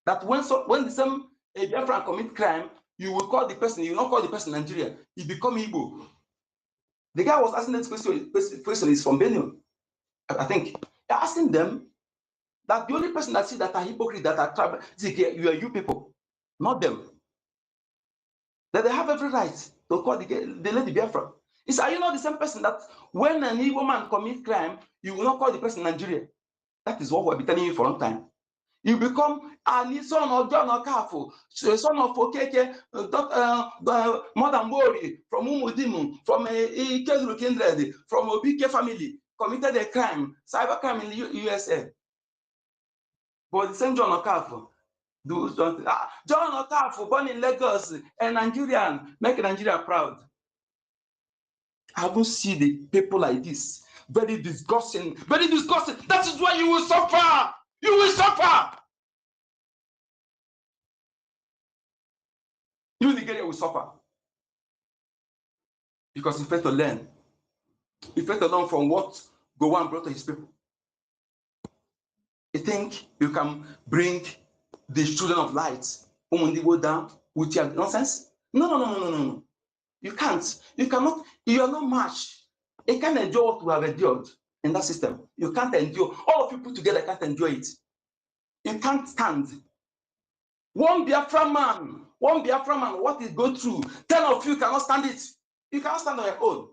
that when the same Biafran commit crime, you will call the person, you will not call the person Nigeria, he become Igbo. The guy was asking this question is from Benue, I think. They're asking them that the only person that see that are hypocrite, that are tribal, you people, not them. That they have every right to call the lady Biafra. He said, are you not the same person that when an Igbo man commits crime, you will not call the person Nigeria? That is what we've been telling you for a long time. You become a son of John Okafor, son of Okeke, Madam Bori, from Umudimu, from Ikezuru Kindred, from Obike family, committed a crime, cyber crime in the USA. But the same John Okafor, John Okafor, born in Lagos, a Nigerian, make Nigeria proud. I haven't seen the people like this. Very disgusting, very disgusting. That is why you will suffer. You will suffer. You, Nigeria, will suffer. Because you fail to learn. You fail to learn from what Gowon brought to his people. You think you can bring the children of light, go down with your nonsense. No. You can't. You cannot. You are not matched. You can't endure what we have endured in that system. You can't endure. All of you put together can't endure it. You can't stand. One Biafra man, what is go through? 10 of you cannot stand it. You cannot stand on your own.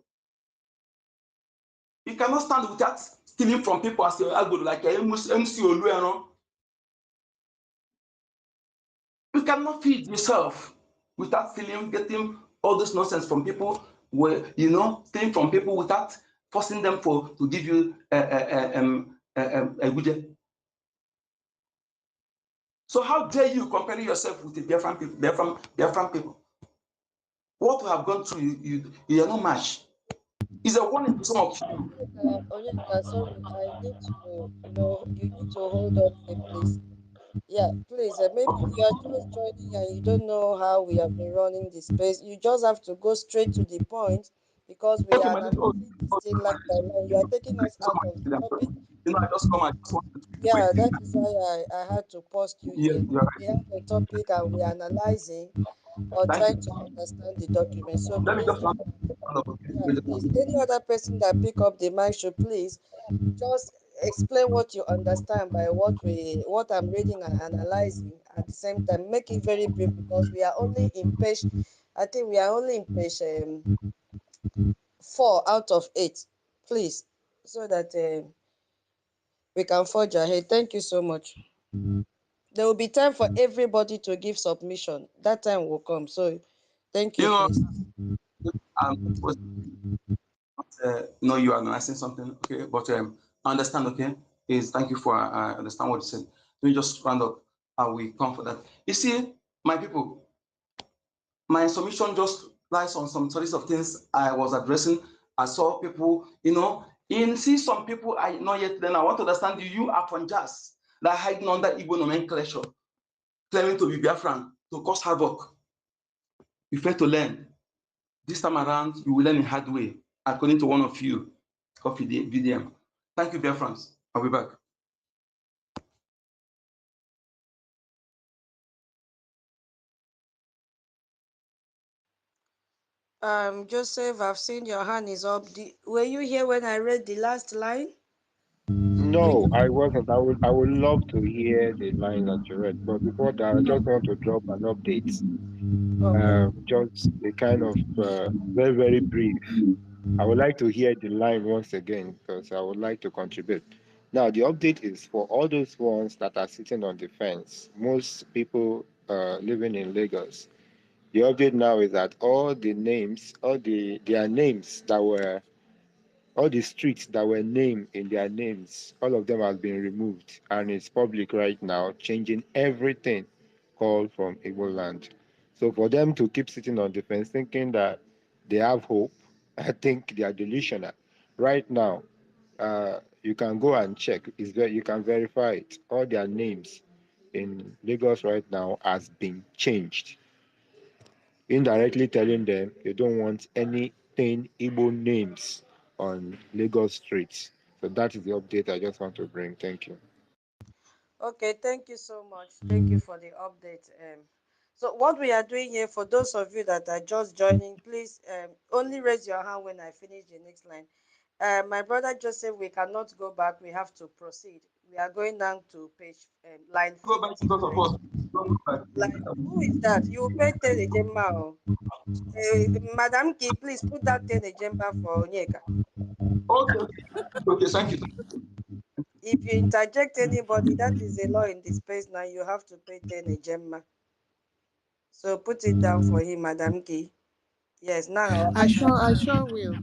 You cannot stand without stealing from people as your elbow, like MC Olueno. You cannot feed yourself without stealing, getting all this nonsense from people, where stealing from people without forcing them to give you a good. So how dare you compare yourself with the Biafran people? What we have gone through, you are not match. It's a warning to some of you. Onyeka, sorry, I need to, you need to hold on here, please. Yeah, please. Maybe you are just joining and you don't know how we have been running the space. You just have to go straight to the point because we Okay, are my little, analyzing this thing line by line. You are taking us out of the topic. I just come. I just want to Yeah, that is why I had to post you Yes, here. you are We have a topic and we are analyzing or right. Thank trying you. to understand the document. So Let me please, just round up. yeah, please. Any other person that pick up the mic should please just explain what you understand by what I'm reading and analyzing at the same time. Make it very brief because we are only in page, I think we are only in page 4 out of 8. Please, so that we can forge ahead. Thank you so much. There will be time for everybody to give submission. That time will come. So thank you, please. I'm supposed you are analyzing something, okay, but I understand, okay, is thank you for understand what you said. Let me just round up and we come for that. You see, my people, my submission just lies on some series of things I was addressing. I saw people, in see some people I not yet then I want to understand you are from jazz that hiding under Igbo nomenclature, claiming to be Biafran, to cause havoc. You fail to learn. This time around, you will learn in hard way, according to one of you, Coffee VDM. Thank you, dear friends. I'll be back. Joseph, I've seen your hand is up. Were you here when I read the last line? No, I wasn't. I would love to hear the line that you read, but before that, I just want to drop an update. Okay. Just a kind of very, very brief. I would like to hear the line once again because I would like to contribute. Now, the update is for all those ones that are sitting on the fence. Most people living in Lagos. The update now is that all the names, their names that were, all the streets that were named in their names, all of them have been removed, and it's public right now, changing everything called from Igbo land. So for them to keep sitting on the fence thinking that they have hope, I think they are delusional. Right now, you can go and check. You can verify it. All their names in Lagos right now has been changed, indirectly telling them they don't want anything Igbo names on Lagos streets. So that is the update I just want to bring. Thank you. Okay, thank you so much. Thank you for the update. So what we are doing here, for those of you that are just joining, please only raise your hand when I finish the next line. My brother Joseph, we cannot go back. We have to proceed. We are going down to page line Go back because of 59. us. Don't go back. Who is that? You pay 10 Ejema. Madam Key, please put that 10 Ejema for Onyeka. Okay, thank you. If you interject anybody, that is a law in the space now. You have to pay 10 Ejema. So put it down for him, Madam Key. Yes, now I sure will.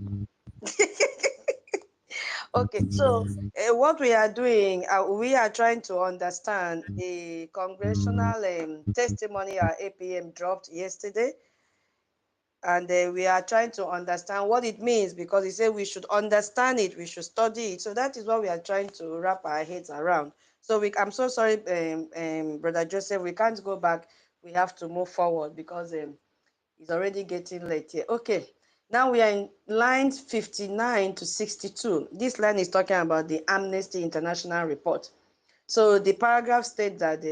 Okay, so what we are doing, we are trying to understand the congressional testimony our APM dropped yesterday. And we are trying to understand what it means, because he said we should understand it, we should study it. So that is what we are trying to wrap our heads around. So I'm so sorry, Brother Joseph, we can't go back. We have to move forward because it's already getting late here. Okay, now we are in lines 59 to 62. This line is talking about the Amnesty International report. So the paragraph states that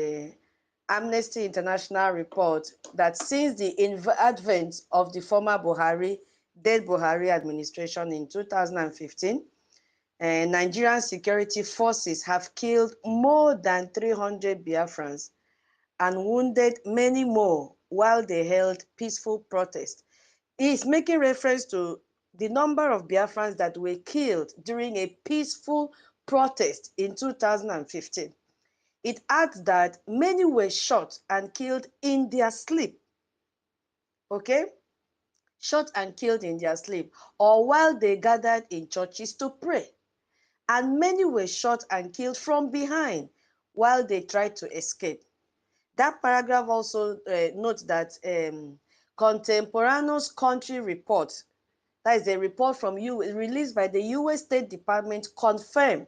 Amnesty International report that since the advent of the former Buhari, dead Buhari administration in 2015, Nigerian security forces have killed more than 300 Biafrans and wounded many more while they held peaceful protest. He's making reference to the number of Biafrans that were killed during a peaceful protest in 2015. It adds that many were shot and killed in their sleep. Okay? Shot and killed in their sleep, or while they gathered in churches to pray. And many were shot and killed from behind while they tried to escape. That paragraph also notes that Contemporaneous Country Report, that is a report from released by the US State Department, confirmed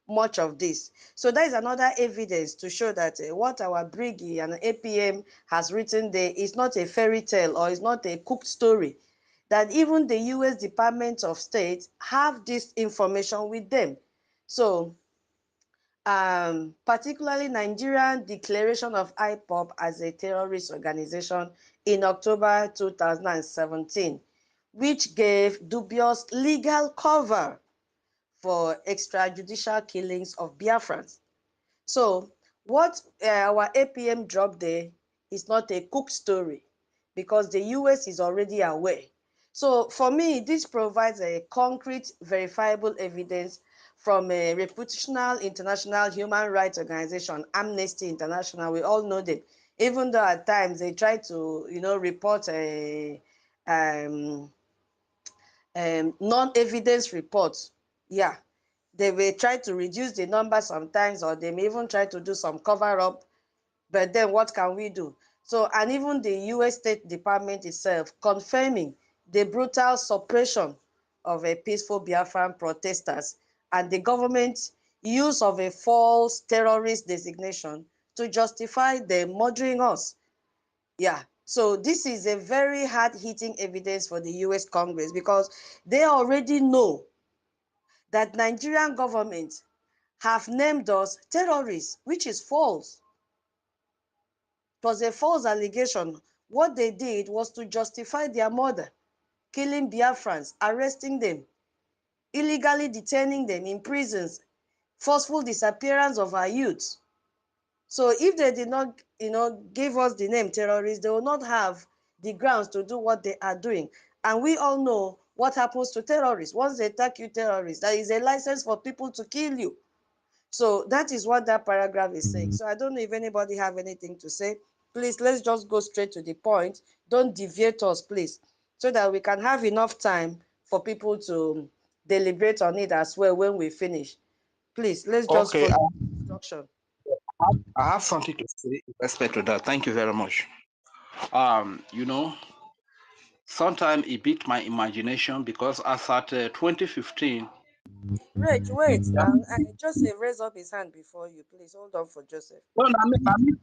much of this. So that is another evidence to show that what our Brgie and APM has written there is not a fairy tale or is not a cooked story. That even the US Department of State have this information with them. So particularly Nigerian declaration of IPOB as a terrorist organization in October 2017, which gave dubious legal cover for extrajudicial killings of Biafrans. So what our APM dropped there is not a cooked story because the US is already aware. So for me, this provides a concrete, verifiable evidence from a reputational international human rights organization, Amnesty International. We all know them. Even though at times they try to, report a non-evidence report. Yeah, they will try to reduce the number sometimes, or they may even try to do some cover-up. But then what can we do? So, and even the US State Department itself confirming the brutal suppression of a peaceful Biafran protesters and the government's use of a false terrorist designation to justify them murdering us. Yeah, so this is a very hard-hitting evidence for the US Congress because they already know that Nigerian government have named us terrorists, which is false. It was a false allegation. What they did was to justify their murder, killing Biafrans, arresting them, illegally detaining them in prisons, forceful disappearance of our youth. So if they did not, give us the name terrorists, they will not have the grounds to do what they are doing. And we all know what happens to terrorists. Once they attack you, terrorists, there is a license for people to kill you. So that is what that paragraph is saying. So I don't know if anybody have anything to say. Please, let's just go straight to the point. Don't deviate us, please, so that we can have enough time for people to deliberate on it as well when we finish. Please, let's just Okay, follow the instruction. I have something to say with respect to that. Thank you very much. Sometimes it beat my imagination because as at 2015, Wait, yeah. Joseph raised up his hand before you. Please hold on for Joseph. No,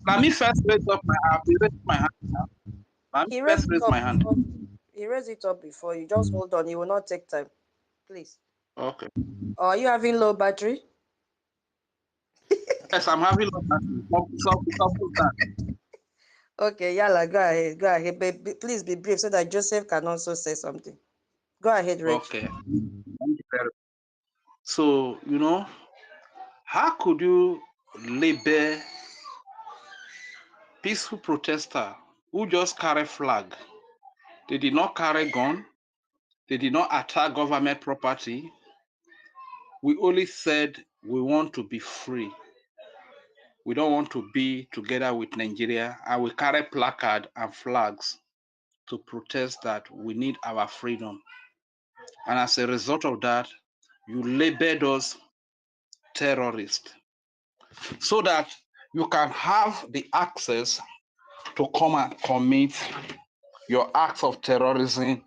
let me first raise up my hand. Raise my hand now. Let me He first raised it raise up my hand. before you. He raised it up before you. Just hold on. He will not take time. Please. Okay. Or are you having low battery? Yes, I'm having low battery. Suppose that. Okay, Yala, go ahead. Go ahead. But please be brief so that Joseph can also say something. Go ahead, Reg. Okay. Thank you very much. So, how could you label peaceful protester who just carry flag? They did not carry gun. They did not attack government property. We only said we want to be free. We don't want to be together with Nigeria, and we carry placard and flags to protest that we need our freedom. And as a result of that, you labeled us terrorists so that you can have the access to come and commit your acts of terrorism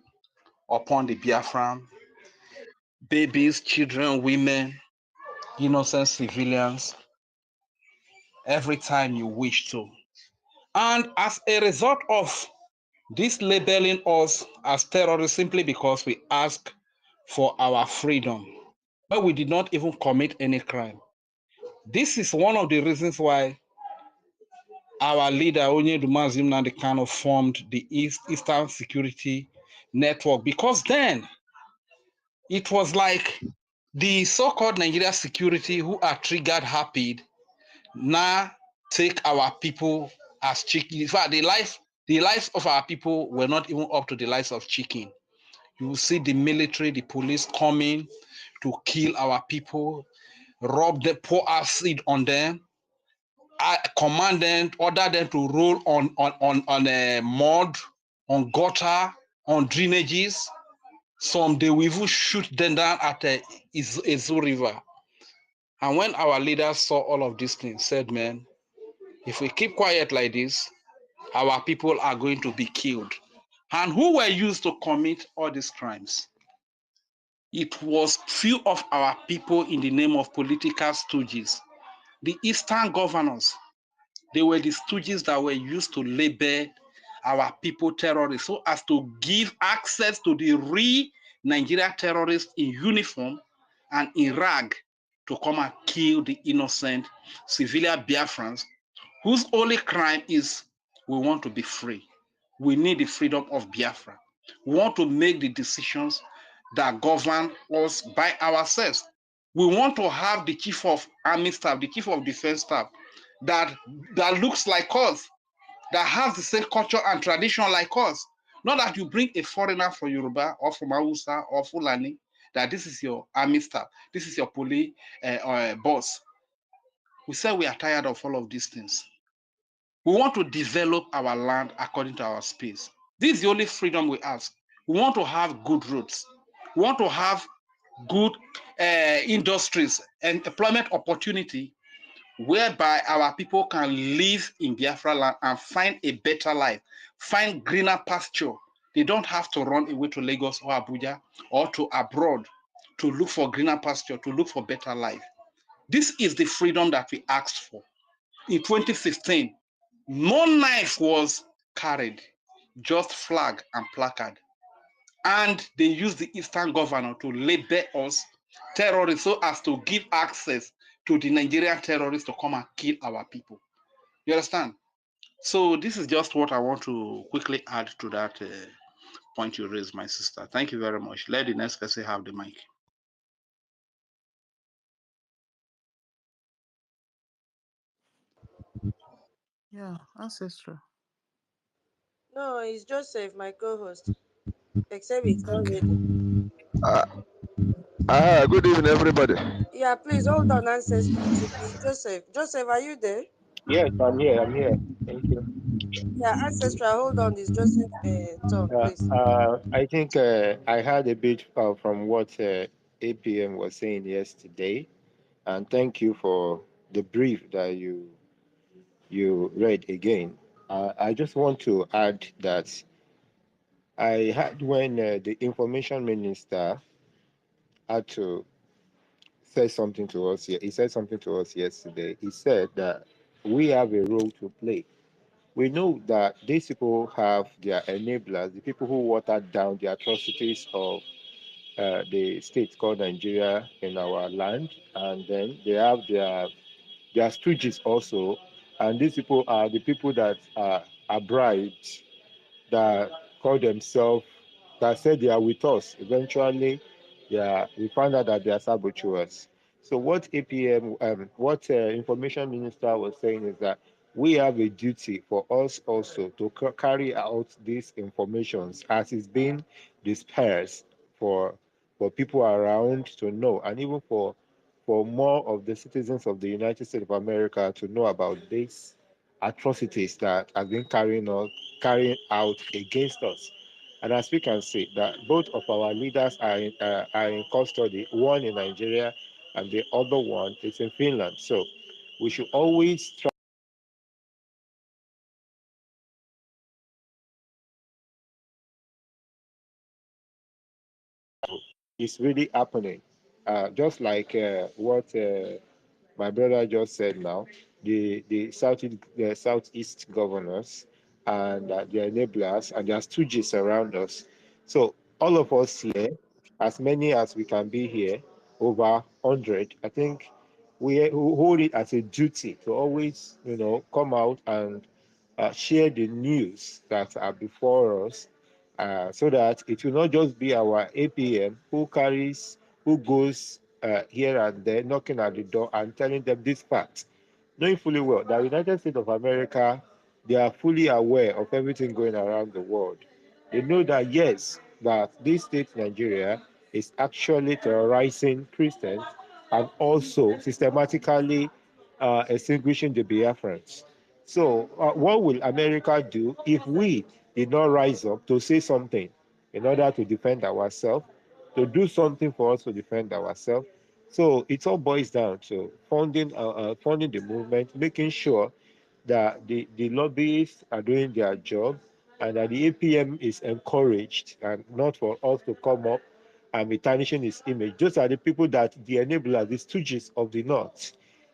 upon the Biafran, babies, children, women, innocent civilians, every time you wish to. And as a result of this labeling us as terrorists simply because we ask for our freedom, but we did not even commit any crime. This is one of the reasons why our leader, Onyedumazi Nnamdi Kanu, formed the Eastern Security Network, because then it was like the so-called Nigeria security who are triggered happy now take our people as chicken. In fact, the lives of our people were not even up to the lives of chicken. You will see the military, the police coming to kill our people, rob them, pour acid on them, command them, order them to roll on mud, on gutter, on drainages. Some they will even shoot them down at the Izu River. And when our leaders saw all of these things, said, man, if we keep quiet like this, our people are going to be killed. And who were used to commit all these crimes? It was few of our people in the name of political stooges. The Eastern governors, they were the stooges that were used to label our people terrorists so as to give access to the real Nigeria terrorists in uniform and in rag to come and kill the innocent civilian Biafrans whose only crime is we want to be free. We need the freedom of Biafra. We want to make the decisions that govern us by ourselves. We want to have the chief of army staff, the chief of defense staff that looks like us, that has the same culture and tradition like us. Not that you bring a foreigner from Yoruba or from Hausa or Fulani, that this is your army staff, this is your police boss. We say we are tired of all of these things. We want to develop our land according to our space. This is the only freedom we ask. We want to have good roads. We want to have good industries and employment opportunity whereby our people can live in Biafra land and find a better life, find greener pasture. They don't have to run away to Lagos or Abuja or to abroad to look for greener pasture, to look for better life. This is the freedom that we asked for. In 2016, no knife was carried, just flag and placard. And they used the Eastern governor to label us terrorists so as to give access to the Nigerian terrorists to come and kill our people. You understand? So this is just what I want to quickly add to that point you raised, my sister. Thank you very much. Let the next person have the mic. Yeah, ancestral. No, it's Joseph, my co-host. Except it's not ready. Good evening, everybody. Yeah, please hold on, ancestor. Joseph. Joseph, are you there? Yes, I'm here. I'm here. Thank you. Yeah, ancestral, hold on. It's Joseph's turn, please. I think I heard a bit from what APM was saying yesterday, and thank you for the brief that you read again. I just want to add that I had when the information minister had to say something to us here. He said something to us yesterday. He said that we have a role to play. We know that these people have their enablers, the people who watered down the atrocities of the state called Nigeria in our land, and then they have their stooges also, and these people are the people that are bribed, that call themselves, that said they are with us. Eventually, yeah, we found out that they are saboteurs. So what information minister was saying is that we have a duty for us also to carry out these informations as it's been dispersed for people around to know, and even for more of the citizens of the United States of America to know about these atrocities that have been carrying out against us. And as we can see, that both of our leaders are in custody, one in Nigeria and the other one is in Finland. So we should always try. It's really happening. Just like what my brother just said now, the southeast governors and their enablers and their stooges around us. So all of us here, as many as we can be here, over 100, I think we hold it as a duty to always, come out and share the news that are before us, so that it will not just be our APM who goes here and there knocking at the door and telling them this fact, knowing fully well that United States of America, they are fully aware of everything going around the world. They know that yes, that this state Nigeria is actually terrorizing Christians and also systematically extinguishing the Biafrans. So, what will America do if we did not rise up to say something in order to defend ourselves, to do something for us to defend ourselves? So, it all boils down to funding the movement, making sure that the lobbyists are doing their job and that the APM is encouraged and not for us to come up and be tarnishing his image. Those are the people that the enablers, the stooges of the North,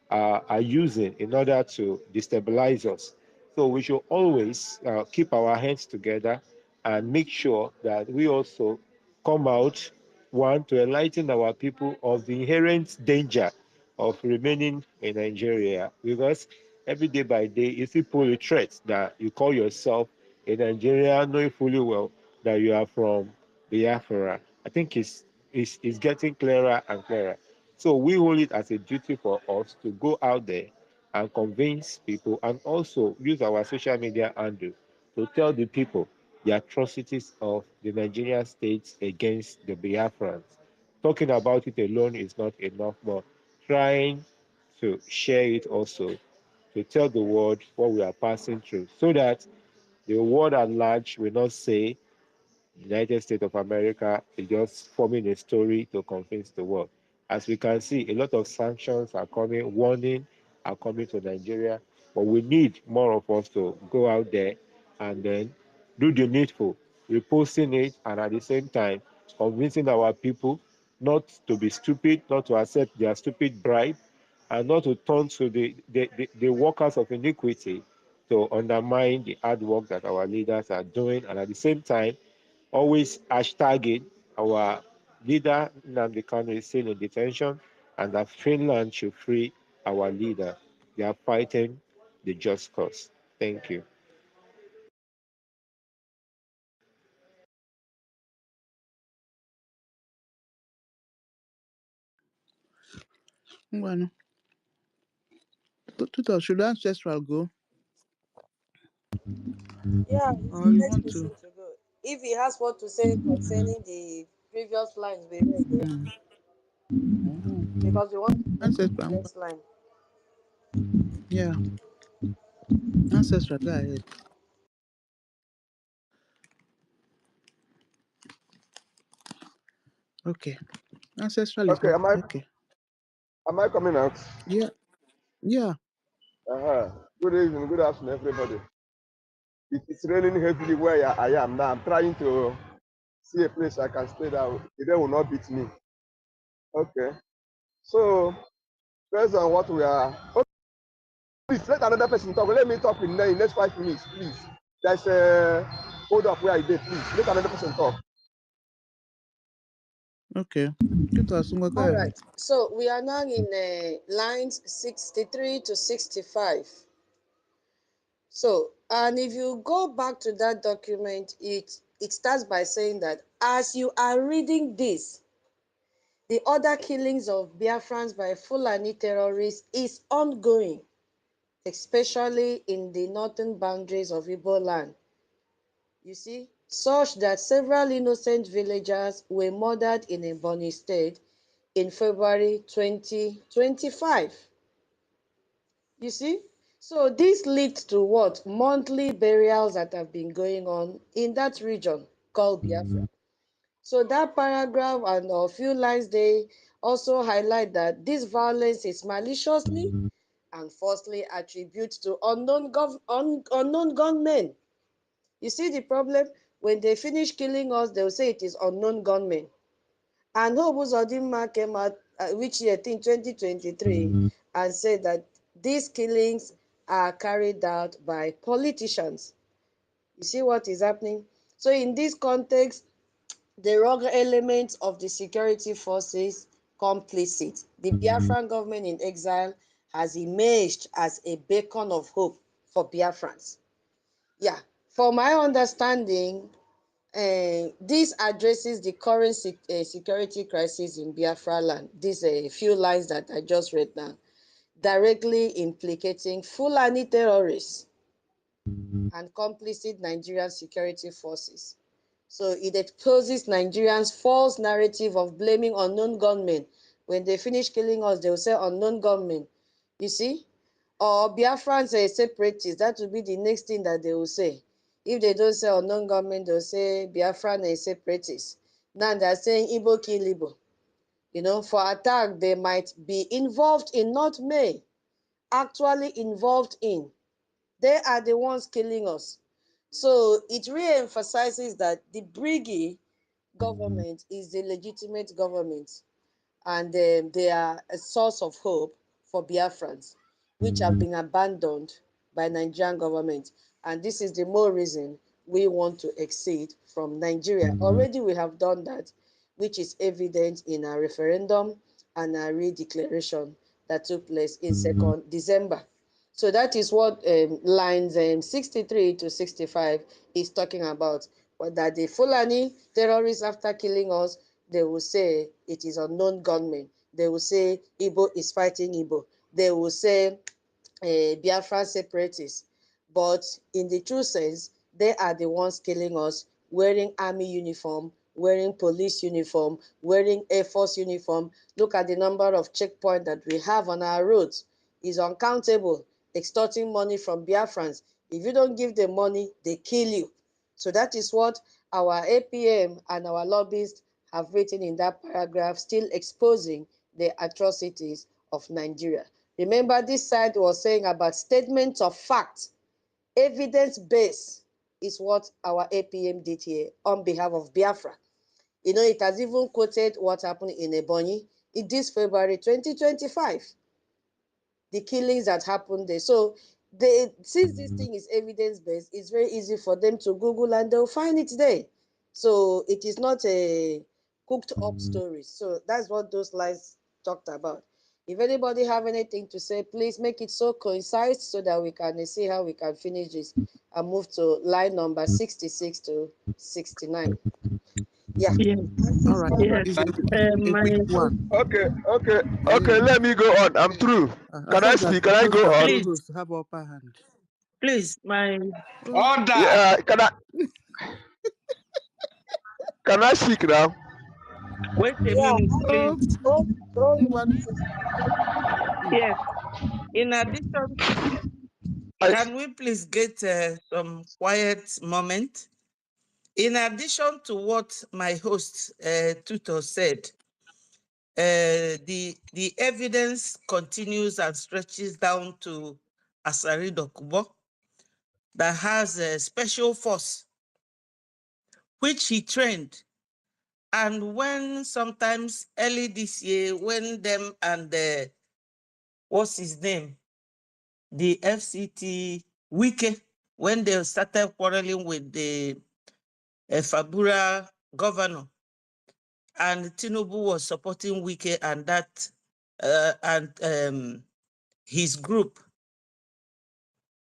are using in order to destabilize us. So we should always keep our hands together and make sure that we also come out, one, to enlighten our people of the inherent danger of remaining in Nigeria. Because every day by day, you see pull a threat that you call yourself a Nigerian, knowing fully well that you are from Biafra. I think it's getting clearer and clearer. So we hold it as a duty for us to go out there and convince people and also use our social media handle to tell the people the atrocities of the Nigerian state against the Biafrans. Talking about it alone is not enough, but trying to share it also to tell the world what we are passing through so that the world at large will not say United States of America is just forming a story to convince the world. As we can see, a lot of sanctions are coming, warning are coming to Nigeria, but we need more of us to go out there and then do the needful, reposting it, and at the same time convincing our people not to be stupid, not to accept their stupid bribe, and not to turn to the workers of iniquity to undermine the hard work that our leaders are doing, and at the same time always hashtagging our leader Nnamdi Kanu is still in detention and that Finland should free our leader. They are fighting the just cause. Thank you. Bueno, Tutor, should Ancestral go? Yeah, he's Or the you next want person to? to go. If he has what to say concerning the previous lines we read, because we want to go to the Ancestral. next line. Yeah, Ancestral, go ahead. Okay. Ancestral is Okay, not am I okay. am I coming out? Yeah, yeah. Uh-huh. Good evening, good afternoon, everybody. It is raining heavily where I am now. I'm trying to see a place I can stay down. The rain will not beat me. Okay. So based on what we are, oh, please let another person talk. Let me talk in the next 5 minutes, please. There's a hold up where I did, please. Let another person talk. Okay. Tutor, go All ahead. right. So we are now in lines 63 to 65. So, and if you go back to that document, it starts by saying that as you are reading this, the other killings of Biafrans by Fulani terrorists is ongoing, especially in the northern boundaries of Igbo land. You see, such that several innocent villagers were murdered in Ebonyi State in February 2025. You see? So this leads to what? Monthly burials that have been going on in that region called Biafra. So that paragraph and a few lines they also highlight that this violence is maliciously and falsely attributed to unknown gunmen. You see the problem? When they finish killing us, they'll say it is unknown gunmen. And Hobu Zodinma came out, which year, I think 2023, and said that these killings are carried out by politicians. You see what is happening? So in this context, the rogue elements of the security forces complicit. The Biafran government in exile has emerged as a beacon of hope for Biafrans. Yeah, for my understanding, this addresses the current security crisis in Biafra land. These few lines that I just read now, directly implicating Fulani terrorists and complicit Nigerian security forces. So it exposes Nigerians' false narrative of blaming unknown gunmen. When they finish killing us, they will say unknown gunmen. You see? Or Biafrans are separatists. That will be the next thing that they will say. If they don't say unknown gunmen, they'll say Biafran are separatists. Now they're saying Igbo kill Igbo. You know, for attack, they might be involved in, not may, actually involved in. They are the ones killing us. So it re-emphasizes that the Brgie government is the legitimate government, and they are a source of hope for Biafrans, which have been abandoned by Nigerian government. And this is the more reason we want to exit from Nigeria. Already we have done that, which is evident in our referendum and our redeclaration that took place in 2nd December. So that is what lines 63 to 65 is talking about. But that the Fulani terrorists, after killing us, they will say it is unknown gunmen. They will say Igbo is fighting Igbo. They will say Biafra separatists. But in the true sense, they are the ones killing us, wearing army uniform, wearing police uniform, wearing Air Force uniform. Look at the number of checkpoints that we have on our roads. It's uncountable, extorting money from Biafrans. If you don't give them money, they kill you. So that is what our APM and our lobbyists have written in that paragraph, still exposing the atrocities of Nigeria. Remember, this side was saying about statements of fact, evidence-based is what our APM did here on behalf of Biafra. You know, it has even quoted what happened in Ebonyi in this February 2025. The killings that happened there. So since this thing is evidence-based, it's very easy for them to Google and they'll find it there. So it is not a cooked up story. So that's what those lines talked about. If anybody have anything to say, please make it so concise so that we can see how we can finish this and move to line number 66 to 69. Yeah. Yes, All right. yes. It's a My quick one. Okay. Let me go on. I'm through. I Can I thought that speak? Can I supposed go that on? please, co-hosts have upper hand. please, my Oh, Order. Yeah. Can I speak now? wait a Yeah. minute, oh, please. Yes. In addition, can we please get some quiet moment? In addition to what my host tutor said, the evidence continues and stretches down to Asari Dokubo that has a special force which he trained. And when sometimes early this year, when them and what's his name, the FCT Wike, when they started quarreling with the Fabura governor, and Tinubu was supporting Wike and that his group.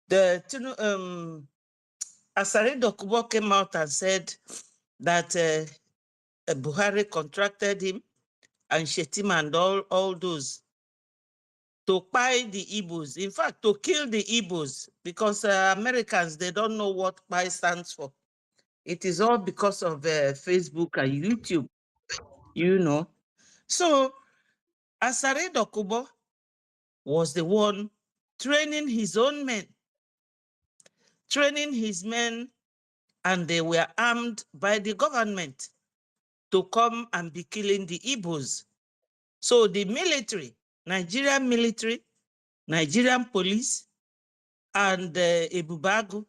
The Asare Dokubo came out and said that Buhari contracted him and Shetima and all those to buy the Igbos. In fact, to kill the Igbos, because Americans, they don't know what PI stands for. It is all because of Facebook and YouTube, you know. So Asare Dokubo was the one training his own men, and they were armed by the government to come and be killing the Igbos. So the military, Nigerian police, and Ebubagu,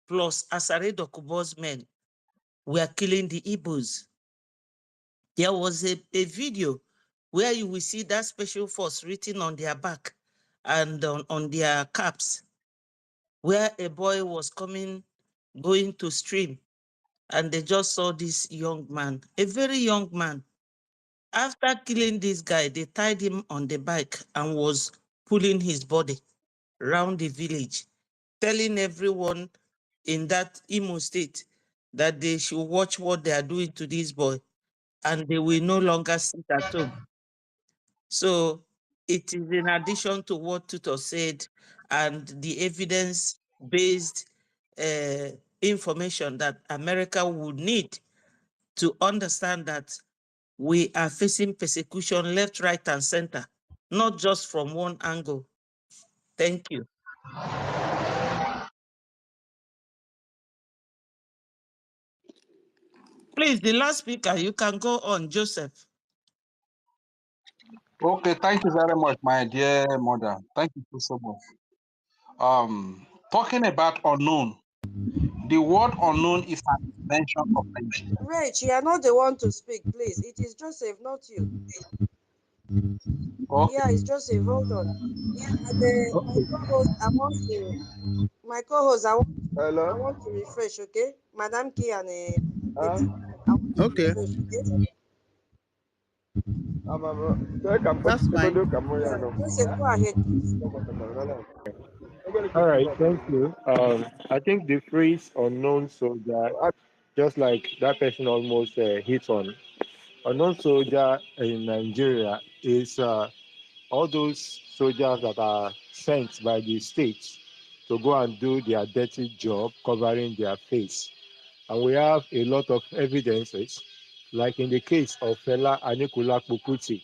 plus Asare Dokubo's men, were killing the Igbos. There was a video where you will see that special force written on their back and on their caps, where a boy was going to stream, and they just saw this young man, a very young man. After killing this guy, they tied him on the bike and was pulling his body around the village, telling everyone in that Imo state that they should watch what they are doing to this boy and they will no longer sit at home. So it is in addition to what Tutor said and the evidence-based information that America would need to understand that we are facing persecution left, right, and center, not just from one angle. Thank you. Please, the last speaker, you can go on, Joseph. Okay, thank you very much, my dear mother. Thank you so much. Talking about unknown, the word unknown is an invention of Nigeria. Rach, you are not the one to speak, please. It is Joseph, not you. Okay. Yeah, it's Joseph. Hold on. And my co-host, Hello? I want to refresh, okay? Madam Key and Huh? Betty, I want to Okay, refresh, okay? that's fine. Yeah, Joseph, go ahead, please. All right, thank you. I think the phrase unknown soldier, just like that person almost hit on, unknown soldier in Nigeria is all those soldiers that are sent by the states to go and do their dirty job covering their face. And we have a lot of evidences, like in the case of Fela Anikulapo Kuti,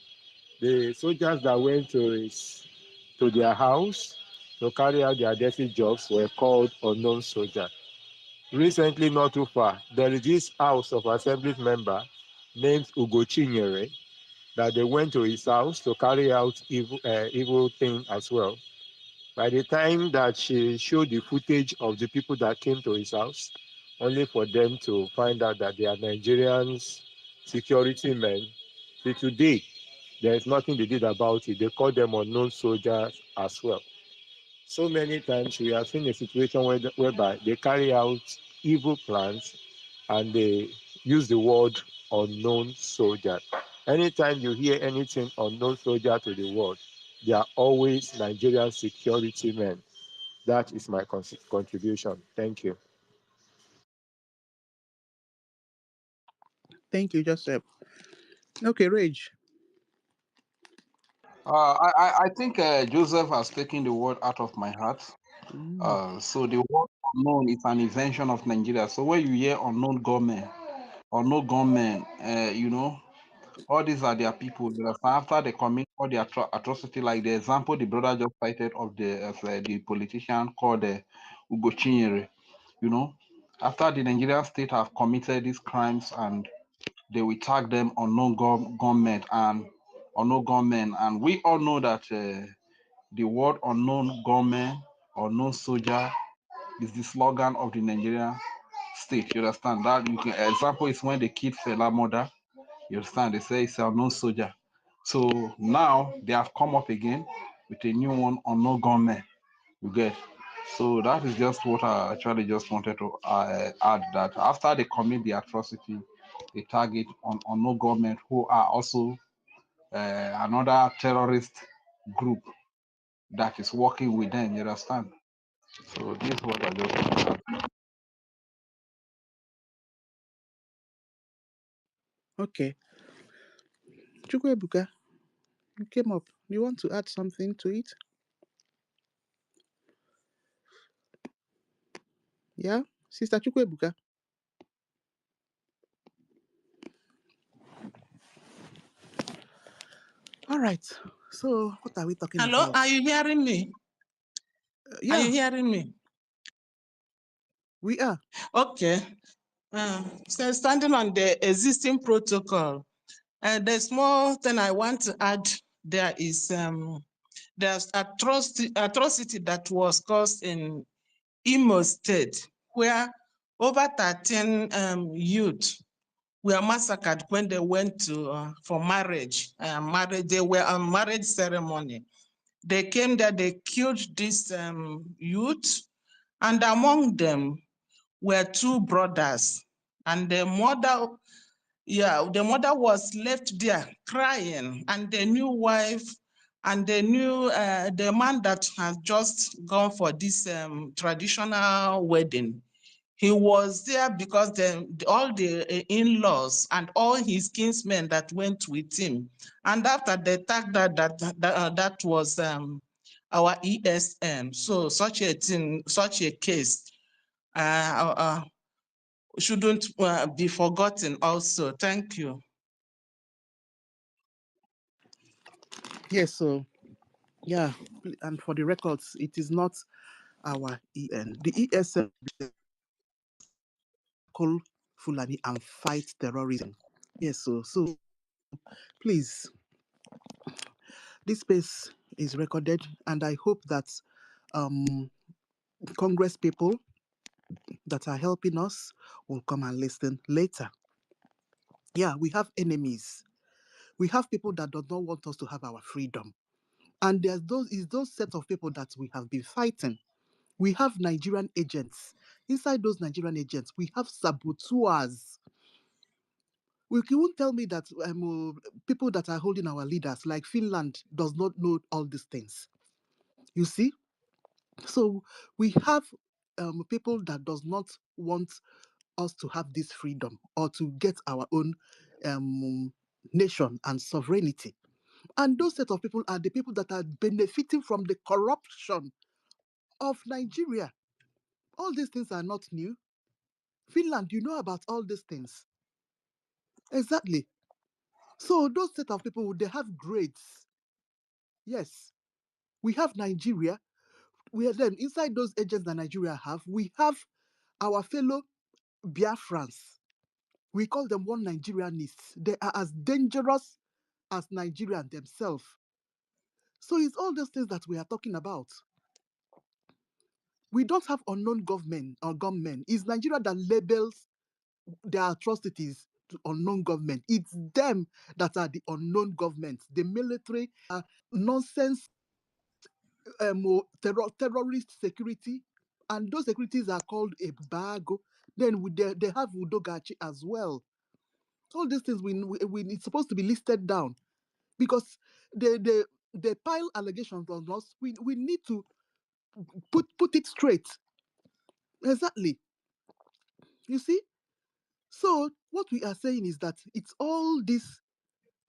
the soldiers that went to their house to carry out their dirty jobs were called unknown soldiers. Recently, not too far, there is this House of Assembly member named Ugochinyere that they went to his house to carry out evil thing as well. By the time that she showed the footage of the people that came to his house, only for them to find out that they are Nigerians, security men. See, today, there is nothing they did about it. They call them unknown soldiers as well. So many times we have seen a situation whereby they carry out evil plans and they use the word unknown soldier. Anytime you hear anything unknown soldier to the world, they are always Nigerian security men. That is my contribution. Thank you. Thank you, Joseph. Okay, Rage. I think Joseph has taken the word out of my heart. So the word unknown is an invention of Nigeria. So when you hear unknown gunmen, you know, all these are their people. After they commit all the atrocity, like the example the brother just cited of the politician called Ugo Chinyere, you know, after the Nigerian state have committed these crimes and they will tag them unknown gunmen and we all know that the word unknown gunmen, unknown soldier is the slogan of the Nigerian state. You understand that? You can example is when they killed Fela mother. You understand? They say it's an unknown soldier. So now they have come up again with a new one, unknown gunmen. You get? So that is just what I actually just wanted to add, that after they commit the atrocity, they target on unknown government who are also another terrorist group that is working with them. You understand? So this is what I just want to add. Okay. Chukwebuka, you came up. You want to add something to it? Yeah? Sister Chukwebuka. All right. So, what are we talking Hello, about? are you hearing me? Yeah. Are you hearing me? We are. Okay. So standing on the existing protocol, the small thing I want to add there is there's atrocity that was caused in Imo State, where over 13 youth were massacred when they went to for marriage. They were on marriage ceremony. They came there, they killed this youth, and among them were two brothers. And the mother was left there crying, and the new wife and the new the man that has just gone for this traditional wedding, He was there because all the in-laws and all his kinsmen that went with him. And after the attack, that was our ESM. So such a thing, such a case shouldn't be forgotten also. Thank you. Yes, so yeah, and for the records, it is not our EN. The ESM call Fulani and fight terrorism. Yes, so please, this space is recorded, and I hope that Congress people that are helping us will come and listen later. Yeah, we have enemies. We have people that do not want us to have our freedom. And there's those set of people that we have been fighting. We have Nigerian agents. Inside those Nigerian agents, we have saboteurs. You won't tell me that people that are holding our leaders, like Finland, does not know all these things. You see? So we have people that does not want us to have this freedom or to get our own nation and sovereignty. And those set of people are the people that are benefiting from the corruption of Nigeria. All these things are not new. Finland, you know about all these things. Exactly. So those set of people, they have grades. Yes. We have Nigeria. We have them inside those agents that Nigeria have. We have our fellow Biafrans. We call them one Nigerianists. They are as dangerous as Nigerian themselves. So it's all those things that we are talking about. We don't have unknown government or gunmen. It's Nigeria that labels their atrocities to unknown government. It's them that are the unknown government. The military are nonsense terrorist security, and those securities are called a bago. Then they have Udogachi as well. All these things it's supposed to be listed down because they pile allegations on us. We need to put it straight. Exactly. You see? So what we are saying is that it's all these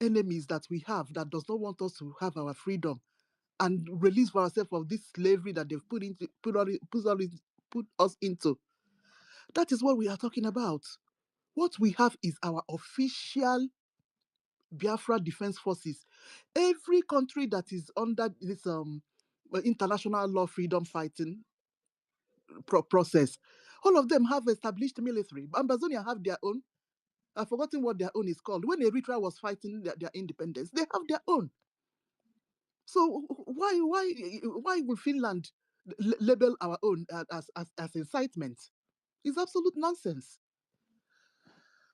enemies that we have that does not want us to have our freedom and release for ourselves of this slavery that they've put us into. That is what we are talking about. What we have is our official Biafra Defense Forces. Every country that is under this international law freedom fighting process, all of them have established military. Ambazonia have their own. I've forgotten what their own is called. When Eritrea was fighting their independence, they have their own. So why will Finland label our own as incitement? It's absolute nonsense.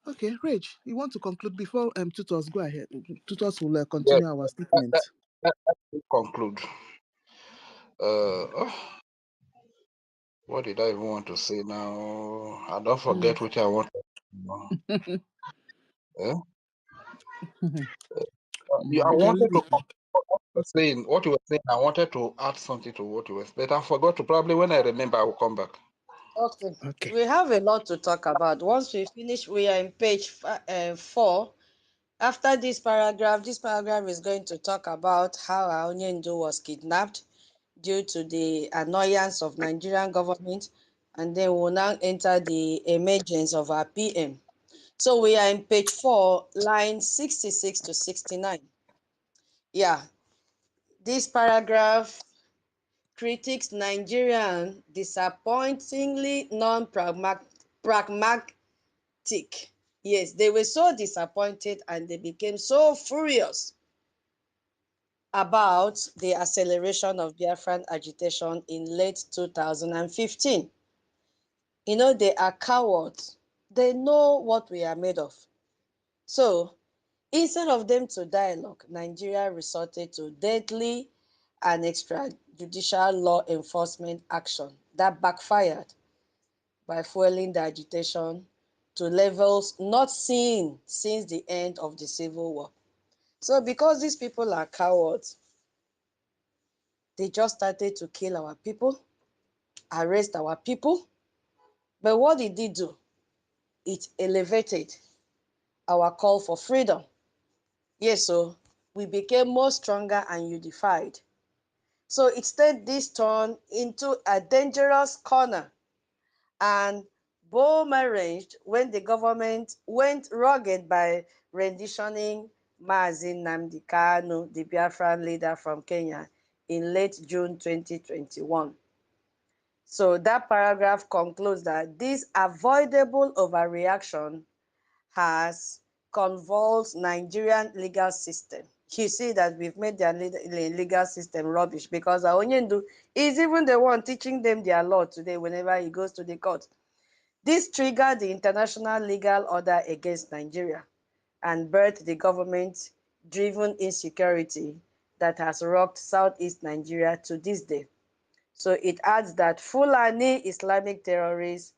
Okay, Rach, you want to conclude before tutors go ahead? Tutors will Yeah, continue our statement. let me conclude. What did I even want to say now? I don't forget what I want. Eh? I We can wanted leave to it. what you were saying. I wanted to add something to what you were saying, but I forgot to. Probably when I remember, I will come back. Okay. We have a lot to talk about. Once we finish, we are in page 4. After this paragraph is going to talk about how Aonyendu was kidnapped due to the annoyance of Nigerian government, and then we'll now enter the emergence of our PM. So we are in page 4, line 66 to 69. Yeah, this paragraph critiques Nigerian disappointingly non-pragmatic. Yes, they were so disappointed and they became so furious about the acceleration of Biafran agitation in late 2015. You know, they are cowards. They know what we are made of. So, instead of them to dialogue, Nigeria resorted to deadly and extrajudicial law enforcement action that backfired by fueling the agitation to levels not seen since the end of the Civil War. So because these people are cowards, they just started to kill our people, arrest our people, But what did it do? It elevated our call for freedom. Yes, so we became more stronger and unified. So it stayed this turn into a dangerous corner and boomeranged when the government went rugged by renditioning Mazi Nnamdi Kanu, the Biafran leader from Kenya, in late June 2021. So that paragraph concludes that this avoidable overreaction has convulsed Nigerian legal system. You see that we've made their legal system rubbish because Onyendu is even the one teaching them their law today whenever he goes to the court. This triggered the international legal order against Nigeria and birthed the government-driven insecurity that has rocked Southeast Nigeria to this day. So it adds that Fulani Islamic terrorists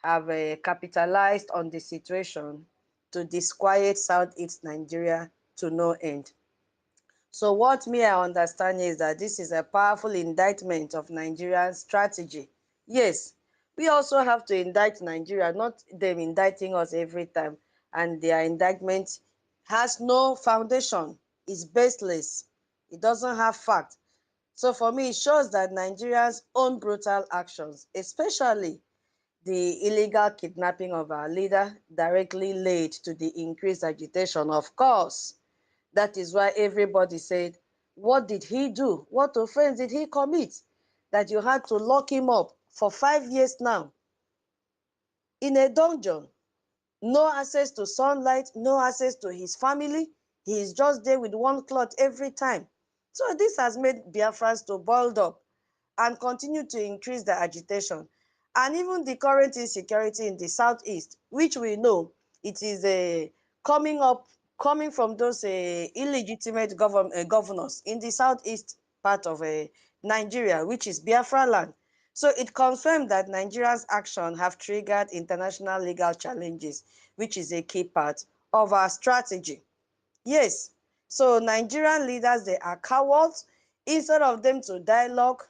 have capitalized on the situation to disquiet Southeast Nigeria to no end. So what me I understand is that this is a powerful indictment of Nigerian strategy. Yes, we also have to indict Nigeria, not them indicting us every time. And their indictment has no foundation. It's baseless. It doesn't have fact. So for me, it shows that Nigeria's own brutal actions, especially the illegal kidnapping of our leader, directly led to the increased agitation. Of course, that is why everybody said, what did he do? What offense did he commit? That you had to lock him up for 5 years now in a dungeon. No access to sunlight, no access to his family. He is just there with one cloth every time. So this has made Biafrans to boiled up and continue to increase the agitation. And even the current insecurity in the southeast, which we know it is coming from those illegitimate governors in the southeast part of Nigeria, which is Biafra land. So it confirmed that Nigeria's action have triggered international legal challenges, which is a key part of our strategy. Yes, so Nigerian leaders, they are cowards. Instead of them to dialogue,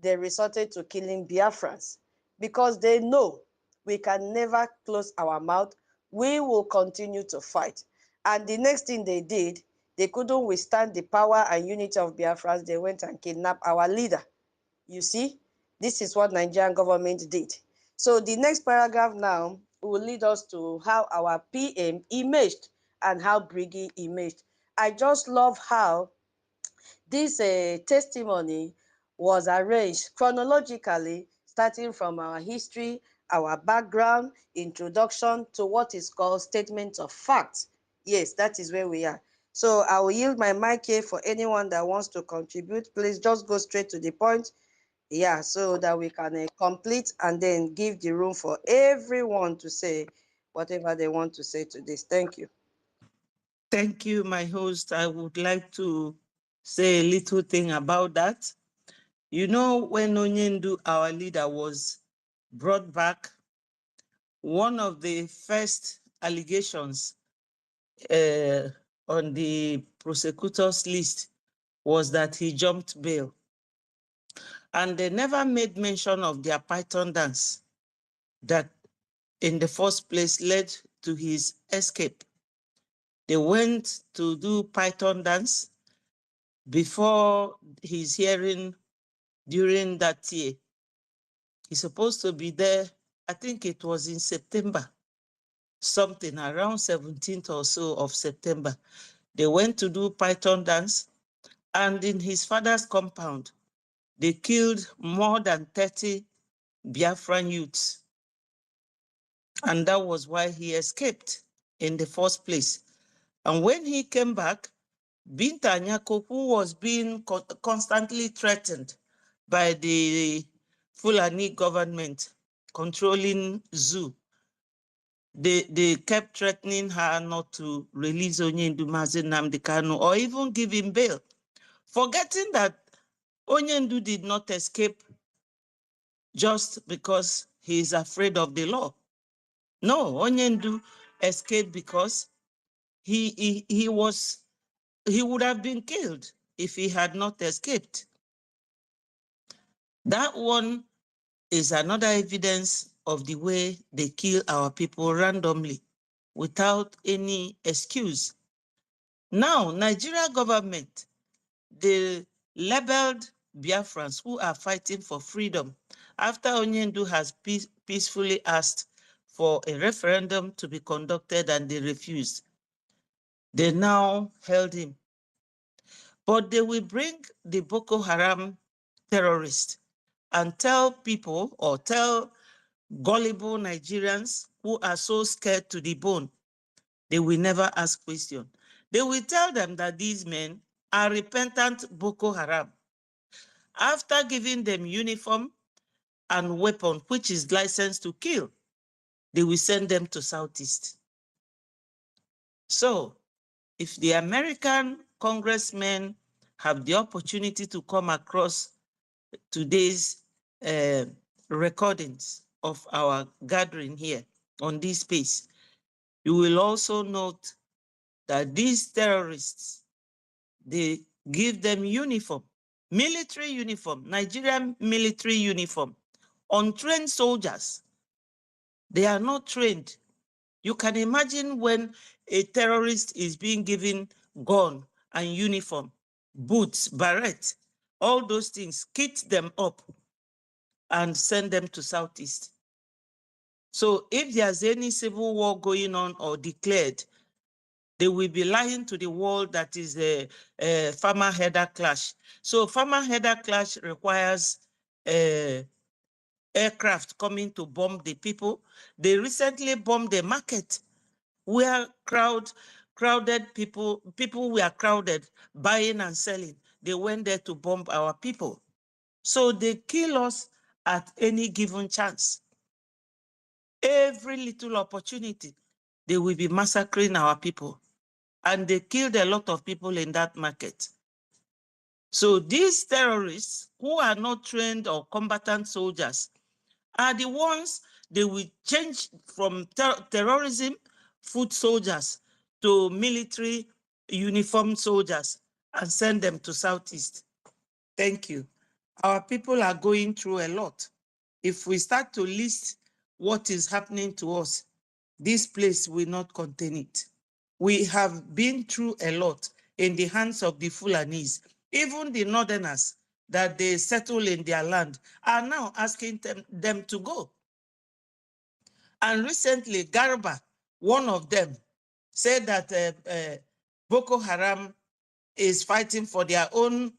they resorted to killing Biafrans because they know we can never close our mouth. We will continue to fight. And the next thing they did, they couldn't withstand the power and unity of Biafrans. They went and kidnapped our leader. You see, this is what Nigerian government did. So the next paragraph now will lead us to how our PM emerged and how Brgie emerged. I just love how this testimony was arranged chronologically, starting from our history, our background, introduction to what is called statement of fact. Yes, that is where we are. So I will yield my mic here for anyone that wants to contribute. Please just go straight to the point. Yeah, so that we can complete and then give the room for everyone to say whatever they want to say to this. Thank you. Thank you, my host. I would like to say a little thing about that. You know, when Onyendu, our leader, was brought back, one of the first allegations on the prosecutor's list was that he jumped bail. And they never made mention of their Python dance that in the first place led to his escape. They went to do Python dance before his hearing during that year. He's supposed to be there, I think it was in September, something around 17th or so of September. They went to do Python dance, and in his father's compound, they killed more than 30 Biafran youths. And that was why he escaped in the first place. And when he came back, Binta Nyako, who was being constantly threatened by the Fulani government controlling zoo, they kept threatening her not to release Onyendu Mazi Nnamdi Kanu or even give him bail, forgetting that Onyendu did not escape just because he is afraid of the law. No, Onyendu escaped because he would have been killed if he had not escaped. That one is another evidence of the way they kill our people randomly without any excuse. Now, Nigeria government, they labeled Biafrans who are fighting for freedom after Onyendu has peacefully asked for a referendum to be conducted and they refused. They now held him. But they will bring the Boko Haram terrorists and tell people or tell gullible Nigerians who are so scared to the bone, they will never ask questions. They will tell them that these men are repentant Boko Haram. After giving them uniform and weapon, which is licensed to kill, they will send them to Southeast. So, if the American congressmen have the opportunity to come across today's recordings of our gathering here on this space, you will also note that these terrorists, they give them uniform, military uniform, Nigerian military uniform, untrained soldiers. They are not trained. You can imagine when a terrorist is being given gun and uniform, boots, barrette, all those things, kit them up and send them to Southeast. So if there's any civil war going on or declared, they will be lying to the world that is a farmer header clash. So farmer header clash requires aircraft coming to bomb the people. They recently bombed the market where crowded people were crowded, buying and selling. They went there to bomb our people. So they kill us at any given chance. Every little opportunity, they will be massacring our people. And they killed a lot of people in that market. So these terrorists, who are not trained or combatant soldiers, are the ones they will change from terrorism, foot soldiers, to military uniformed soldiers and send them to Southeast. Thank you. Our people are going through a lot. If we start to list what is happening to us, this place will not contain it. We have been through a lot in the hands of the Fulanese. Even the northerners that they settle in their land are now asking them to go. And recently, Garba, one of them, said that Boko Haram is fighting for their own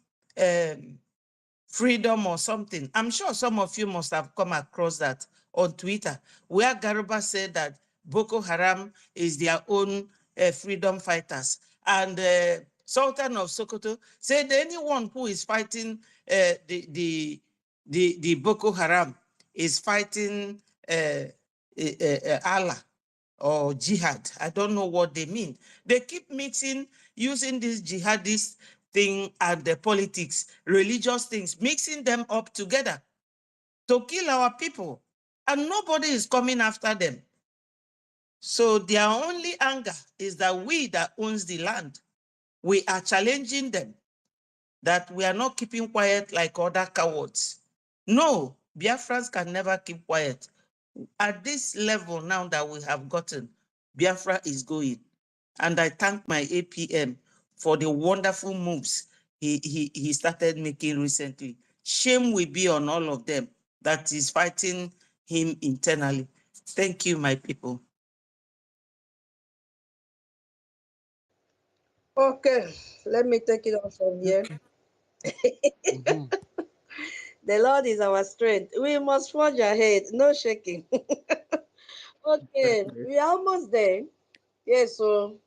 freedom or something. I'm sure some of you must have come across that on Twitter, where Garba said that Boko Haram is their own freedom fighters. And Sultan of Sokoto said anyone who is fighting the Boko Haram is fighting Allah or jihad. I don't know what they mean. They keep mixing, using this jihadist thing and the politics, religious things, mixing them up together to kill our people. And nobody is coming after them. So their only anger is that we that owns the land, we are challenging them, that we are not keeping quiet like other cowards. No, Biafrans can never keep quiet. At this level now that we have gotten, Biafra is going. And I thank my APM for the wonderful moves he started making recently. Shame will be on all of them that is fighting him internally. Thank you, my people. Okay, let me take it on from here. The Lord is our strength. We must forge ahead, no shaking. Okay, we are almost there. Yes, so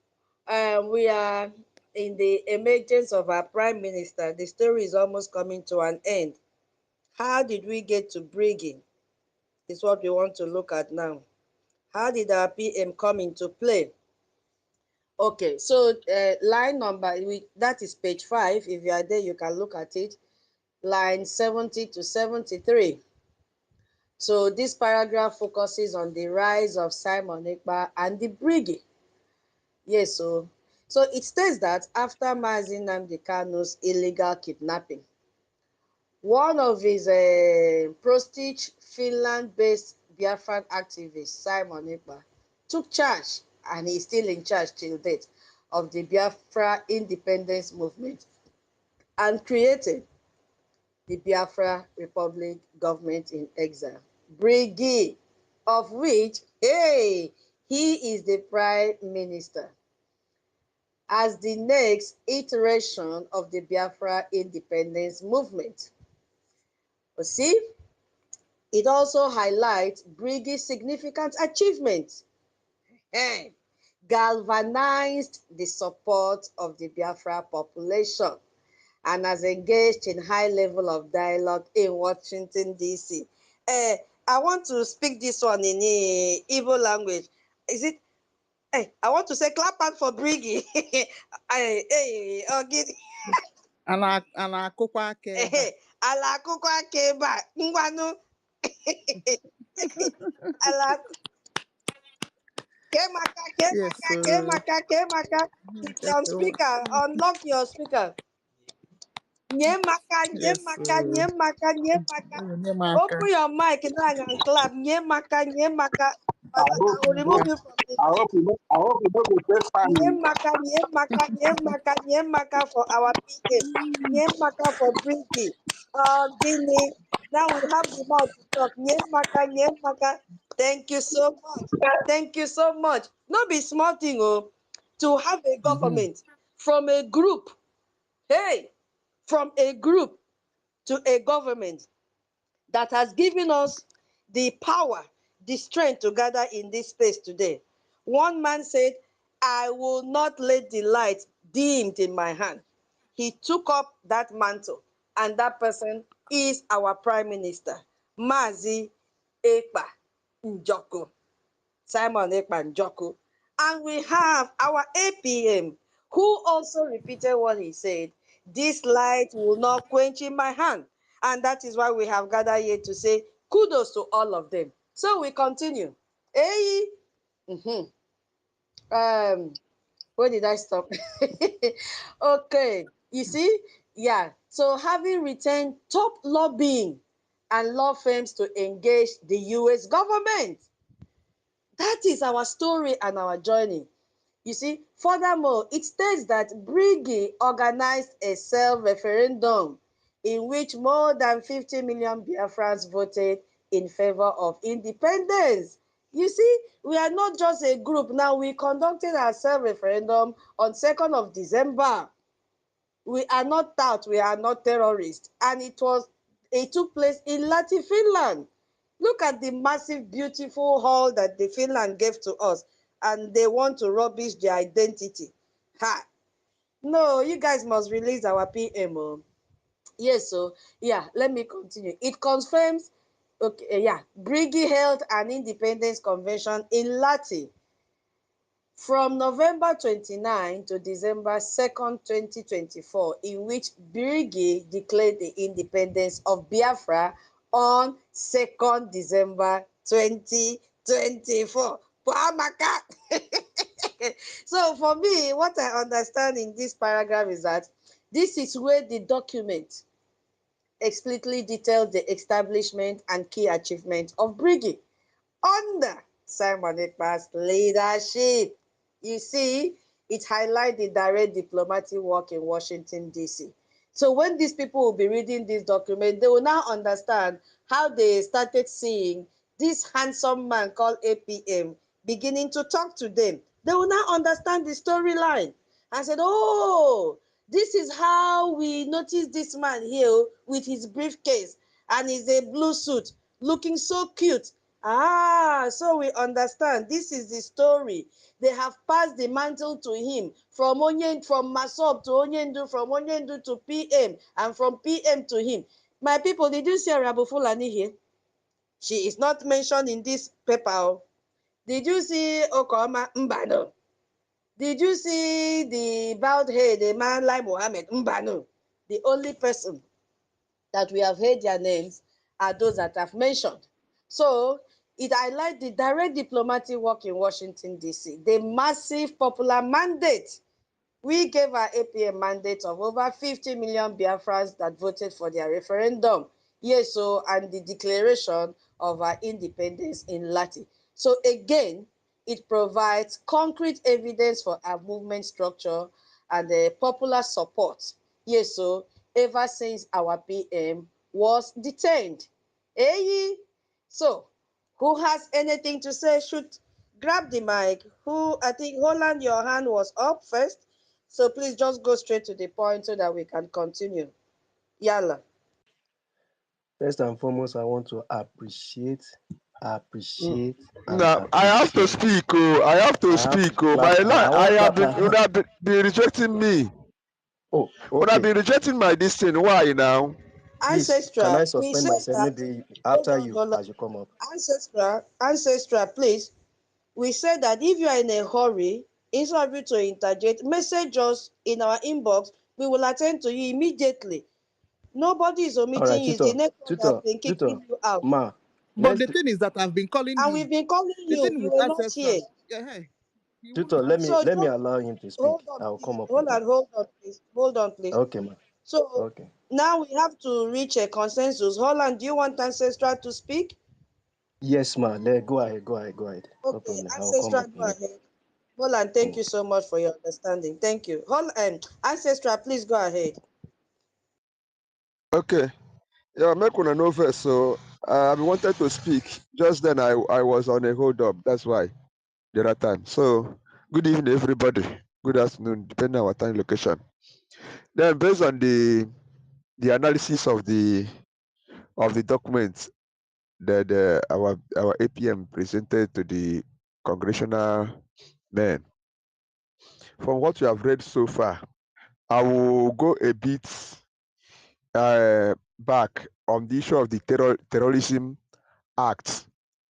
we are in the emergence of our prime minister. The story is almost coming to an end. How did we get to Brgie? Is what we want to look at now. How did our PM come into play? Okay, so line number, that is page 5. If you are there, you can look at it. Line 70 to 73. So this paragraph focuses on the rise of Simon Ekpa and the Brgie. Yes, so it states that after Mazi Nnamdi Kanu's illegal kidnapping, one of his prestige Finland-based Biafran activist Simon Ekpa took charge, and he's still in charge till date, of the Biafra independence movement and created the Biafra Republic government in exile. Brgie, of which, hey, he is the prime minister. As the next iteration of the Biafra independence movement. But see, it also highlights Brigie's significant achievements. Galvanized the support of the Biafra population and has engaged in high level of dialogue in Washington, D.C. I want to speak this one in Igbo language. Is it? I want to say clap out for Brigi. Hey, Ogidi. A na-akụkwa aka ebe a. Ala akụkọ aka ebe a. Ngwanụ. Ala Yes, Kemaka. It's on speaker. Unlock your speaker. Nyemaka. yes, Open your mic now and clap. Nyemaka. I I hope will you remove don't. you from the I hope you don't. I hope you don't go take family. Nyemaka for our PA. Nyemaka for Brigi. Guinea. Now we have the mouth to talk. Nyemaka. Thank you so much. Thank you so much. No be small thing, oh, to have a government from a group. Hey, from a group to a government that has given us the power, the strength to gather in this space today. One man said, I will not let the light dimmed in my hand. He took up that mantle, and that person is our Prime Minister, Mazi Ekpa Njoko. Simon Ekpa Njoko. And we have our APM, who also repeated what he said. This light will not quench in my hand. And that is why we have gathered here to say kudos to all of them. So we continue. Hey, where did I stop? Okay, you see, yeah. So having retained top lobbying and law firms to engage the US government. That is our story and our journey. You see, furthermore, it states that Brigi organized a self-referendum in which more than 50 million Biafrans voted in favor of independence. You see, we are not just a group now. We conducted our self-referendum on 2nd of December. We are not out, we are not terrorists. And it took place in Lati, Finland. Look at the massive, beautiful hall that the Finland gave to us, and they want to rubbish their identity. Ha! No, you guys must release our PMO. Yes, so yeah, let me continue. It confirms, okay, yeah, Brigi held an independence convention in Lati from November 29 to December 2nd, 2024, in which Brigi declared the independence of Biafra on 2nd December 2024. So for me, what I understand in this paragraph is that this is where the document explicitly details the establishment and key achievements of Brigi under Simon Ekpa's leadership. You see, it highlights the direct diplomatic work in Washington, D.C. So when these people will be reading this document, they will now understand how they started seeing this handsome man called APM beginning to talk to them. They will now understand the storyline and said, oh, this is how we noticed this man here with his briefcase and his blue suit looking so cute. Ah, so we understand. This is the story. They have passed the mantle to him from Masob to Onyendu, from Onyendu to PM, and from PM to him. My people, did you see Arabu Fulani here? She is not mentioned in this paper. Did you see Okoma Mbano? Did you see the bald head, the man like Mohammed Mbano? The only person that we have heard their names are those that I've mentioned. So it highlights the direct diplomatic work in Washington, D.C., the massive popular mandate. We gave our APM mandate of over 50 million Biafrans that voted for their referendum. Yes, so, and the declaration of our independence in Latin. So again, it provides concrete evidence for our movement structure and the popular support. Yes, so ever since our PM was detained. Hey, so who has anything to say should grab the mic. Who, I think Holland, your hand was up first. So please just go straight to the point so that we can continue. Yalla. First and foremost, I want to appreciate, and Now I have to appreciate. speak. Oh, I have to I have to speak. Oh, clap. my I line. I want have clap been. my You hand. have been rejecting me. Oh, You have okay. been rejecting my this thing. Why now? Please, can I Ancestral, we suspend said myself that, maybe hold after on, you hold on. as you come up? Ancestral, please. We said that if you are in a hurry, instead of you to interject, message us in our inbox. We will attend to you immediately. Nobody is All right, omitting you. It's the network that's been tutor, kicking you out. ma. But Let's the thing is that I've been calling And him. we've been calling The you. thing You with were not ancestral, here. yeah, hey, he won't tutor. talk. So Let me just allow him to hold speak. on, I'll please. come up again. Hold on, please. Hold on, please. Okay, ma. So Okay. now we have to reach a consensus. Holland, do you want Ancestral to speak? Yes, ma. Go ahead. Go ahead. No Okay, problem. I'll come Ancestral, up go again. ahead. Holland, thank Mm. you so much for your understanding. Thank you. Ancestral, please go ahead. Okay. Yeah, make una know first. So I wanted to speak. Just then I was on a hold up. That's why the other time. So good evening, everybody. Good afternoon, depending on our time location. Then based on the analysis of the documents that our APM presented to the congressional men. From what you have read so far, I will go a bit back on the issue of the terrorism act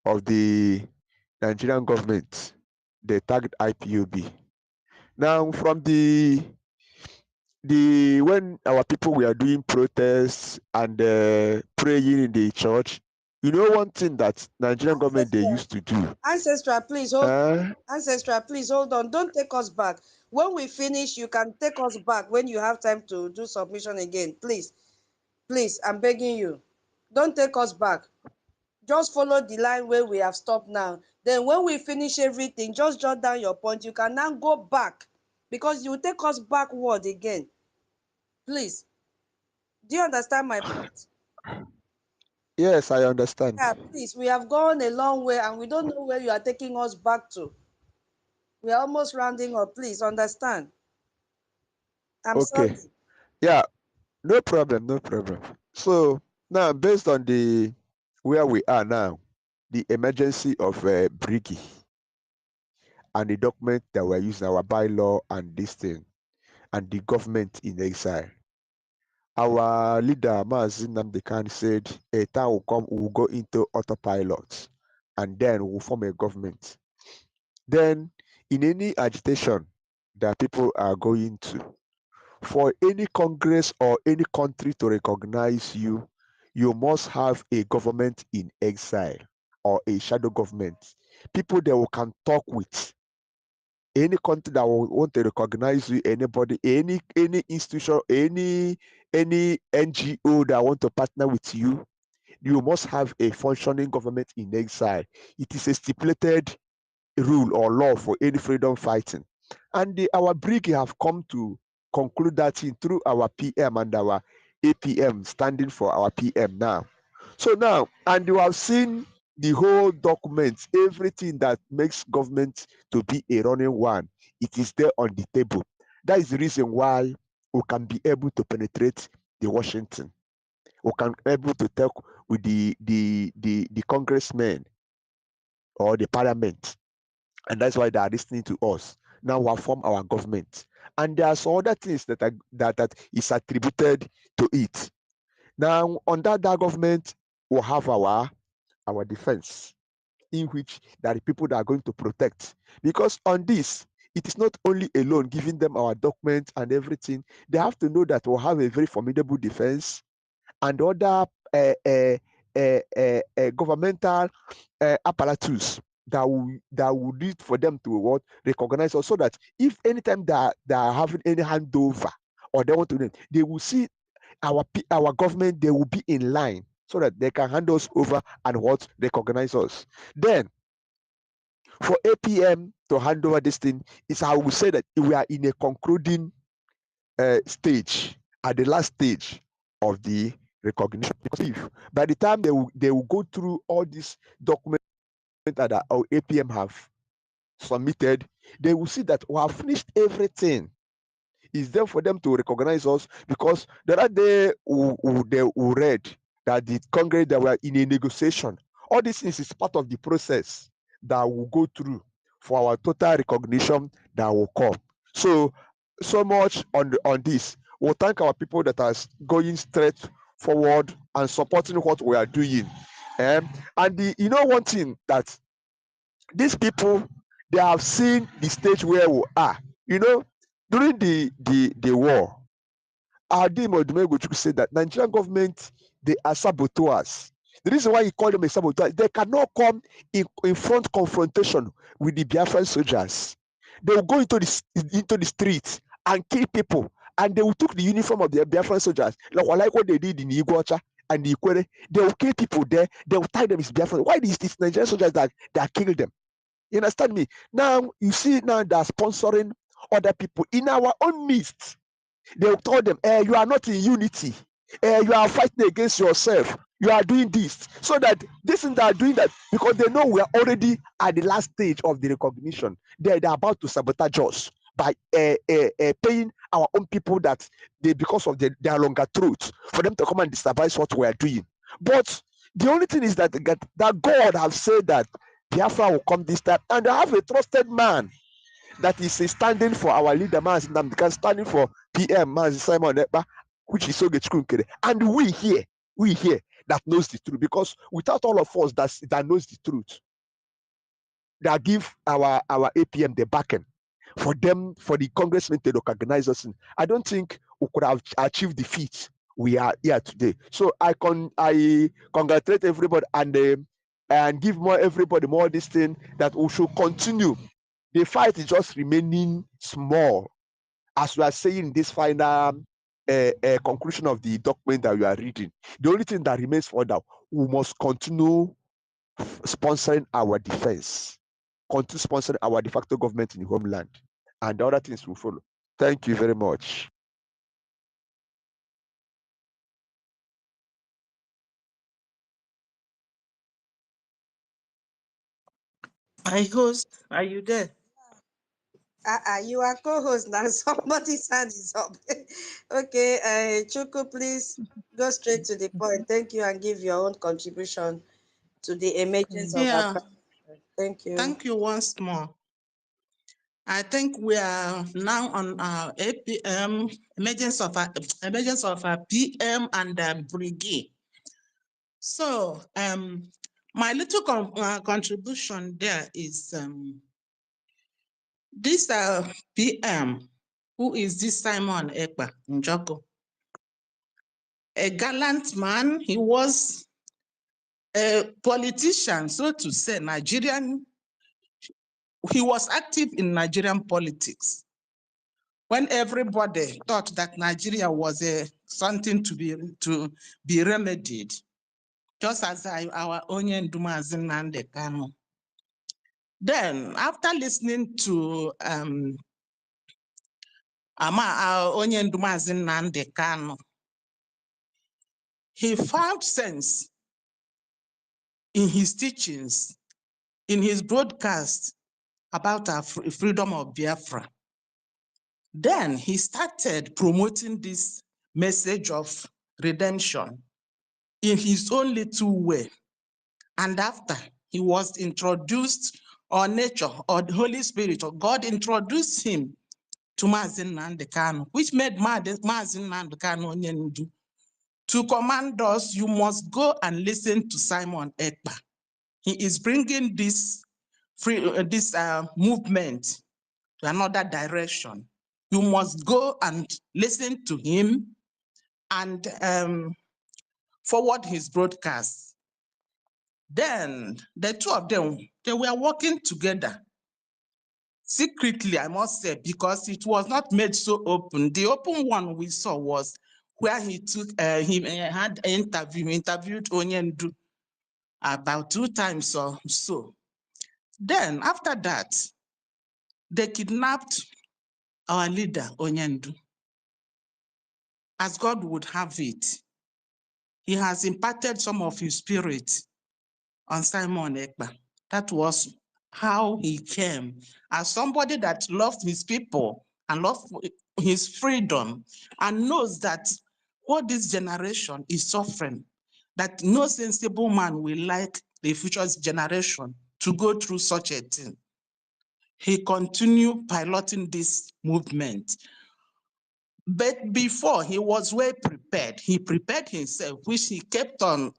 of the Nigerian government. They tagged IPOB. Now, from the when our people were doing protests and praying in the church, you know one thing that Nigerian government they Ancestral, used to do. Ancestral, please hold. Uh, Ancestral, please hold on. Don't take us back. When we finish, you can take us back when you have time to do submission again. Please, please, I'm begging you. Don't take us back. Just follow the line where we have stopped now. Then when we finish everything, just jot down your point. You can now go back because you will take us backward again. Please. Do you understand my point? yes, I understand. Yeah, please. We have gone a long way and we don't know where you are taking us back to. We are almost rounding up. Please understand. I'm sorry. Okay. Yeah, no problem, no problem. So now, based on the where we are now, the emergency of Brgie and the document that we're using, our bylaw and this thing, and the government in exile. Our leader, Mazi Nnamdi Kanu, said a time will come, we will go into autopilot, and then we'll form a government. Then, in any agitation that people are going to, for any Congress or any country to recognize you, you must have a government in exile or a shadow government. People that we can talk with. Any country that will want to recognize you, anybody, any institution, any NGO that want to partner with you, you must have a functioning government in exile. It is a stipulated rule or law for any freedom fighting. And our Brigade have come to conclude that thing through our PM and our APM standing for our PM now. So now, and you have seen the whole document, everything that makes government to be a running one, it is there on the table. That is the reason why we can be able to penetrate the Washington. We can be able to talk with the congressmen or the parliament, and that's why they are listening to us. Now we have formed our government, and there are some other things that that is attributed to it. Now, under that government, we'll have our defense, in which there are people that are going to protect. Because on this, it is not only alone giving them our documents and everything. They have to know that we'll have a very formidable defense and other governmental apparatus that will need for them to what recognize us, so that if anytime they are having any handover or they want to, they will see our government. They will be in line so that they can hand us over and what recognize us. Then for APM to hand over this thing is how we say that we are in a concluding stage, at the last stage of the recognition. Because if by the time they will go through all these documents that our APM have submitted, they will see that we have finished everything. It's there for them to recognize us, because the other day they read that the Congress, that were in a negotiation. All these things is part of the process that will go through for our total recognition that will come. So much on this. We'll thank our people that are going straight forward and supporting what we are doing. And one thing that these people, they have seen the stage where we are. During the war, Adim Odumegochukwu said that Nigerian government, they are saboteurs. The reason why he called them a saboteur, they cannot come in front confrontation with the Biafran soldiers. They will go into the streets and kill people, and they will take the uniform of the Biafran soldiers, like what they did in Iguacha and the Ikwere. They will kill people there. They will tie them as Biafran. Why is this Nigerian soldiers that killed them? You understand me? Now you see, now they're sponsoring other people in our own midst. They will tell them, you are not in unity. You are fighting against yourself. You are doing this. So that this and they are doing that because they know we are already at the last stage of the recognition. They're about to sabotage us by paying our own people that because of their longer throats, for them to come and destabilize what we are doing. But the only thing is that God have said that Biafra will come this time, and they have a trusted man that is standing for our leader, standing for PM, Simon Ekpa, which is Ogechukwu. And we here that knows the truth, because without all of us that knows the truth, that give our APM the backing for the congressmen to recognize us, I don't think we could have achieved the feat we are here today. So I congratulate everybody and give everybody more this thing, that we should continue. The fight is just remaining small, as we are saying this final conclusion of the document that we are reading. The only thing that remains for now, we must continue sponsoring our defense, continue sponsoring our de facto government in the homeland, and the other things will follow. Thank you very much. My host, are you there? You are co-host now. Somebody's hand is up. Okay, Chuku, please go straight to the point. Thank you, and give your own contribution to the emergence of our. Thank you. Thank you once more. I think we are now on our APM, emergence of our PM and Brgie. So my little contribution there is this PM, who is this Simon Ekpa Njoko, a gallant man. He was a politician, so to say, Nigerian. He was active in Nigerian politics when everybody thought that Nigeria was something to be remedied, just as our Onye Ndumazi Nnamdi Kanu. Then, after listening to Onye Ndumazi Nnamdi Kanu, he found sense in his teachings, in his broadcast about our freedom of Biafra. Then he started promoting this message of redemption in his own little way. And after he was introduced, or nature, or the Holy Spirit, or God introduced him to Mazi Nnamdi Kanu, which made Mazi Nnamdi Kanu Onye Ndu to command us, you must go and listen to Simon Ekpa. He is bringing this movement to another direction. You must go and listen to him and forward his broadcast. Then the two of them, they were working together secretly, I must say, because it was not made so open. The open one we saw was where he had an interview, interviewed Onyendu about 2 times or so. Then after that, they kidnapped our leader, Onyendu. As God would have it, he has imparted some of his spirit on Simon Ekpa. That was how he came, as somebody that loved his people and loved his freedom and knows that what this generation is suffering, that no sensible man will like the future generation to go through such a thing. He continued piloting this movement. But before, he was well prepared. He prepared himself, which he kept on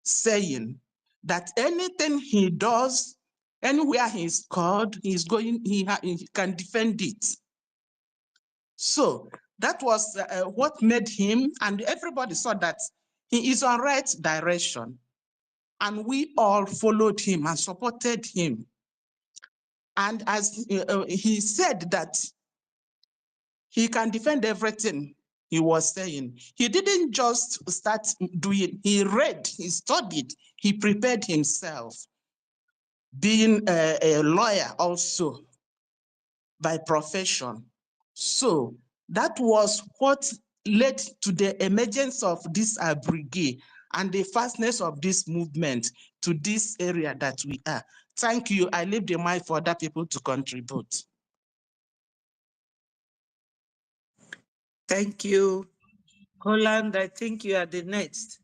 saying that anything he does, anywhere he's called, he can defend it. So that was what made him, and everybody saw that he is on right direction. And we all followed him and supported him. And as he said that he can defend everything he was saying, he didn't just start doing, he read, he studied, he prepared himself, being a lawyer also by profession. So that was what led to the emergence of this brigade and the fastness of this movement to this area that we are. Thank you. I leave the mic for other people to contribute. Thank you. Holland, I think you are the next.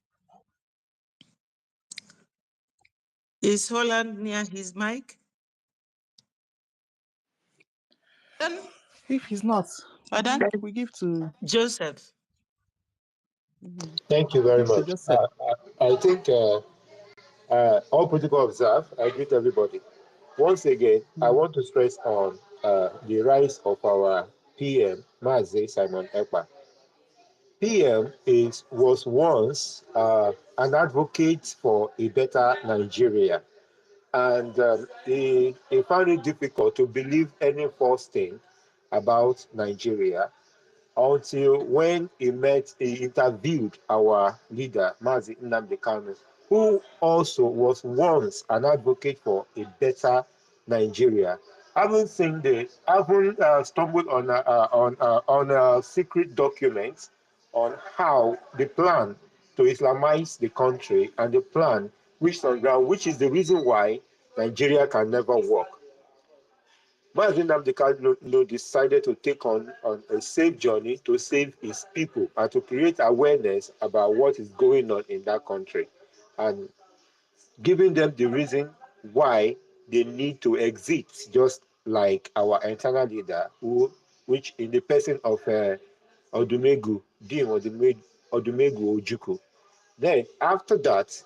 Is Holland near his mic? If he's not, we give to Joseph. Thank you very Give to much. Joseph. I think all protocol observed. I greet everybody. Once again, I want to stress on the rise of our PM, Mazi Simon Ekpa. PM was once an advocate for a better Nigeria, and he found it difficult to believe any false thing about Nigeria until when he interviewed our leader, Mazi Nnamdi Kanu, who also was once an advocate for a better Nigeria. Having stumbled on secret documents on how the plan to Islamize the country and the plan reached on ground, which is the reason why Nigeria can never work. Mazi Nnamdi Kanu decided to take on a safe journey to save his people and to create awareness about what is going on in that country, and giving them the reason why they need to exit, just like our internal leader, which in the person of Odumegu Ojukwu. Then after that,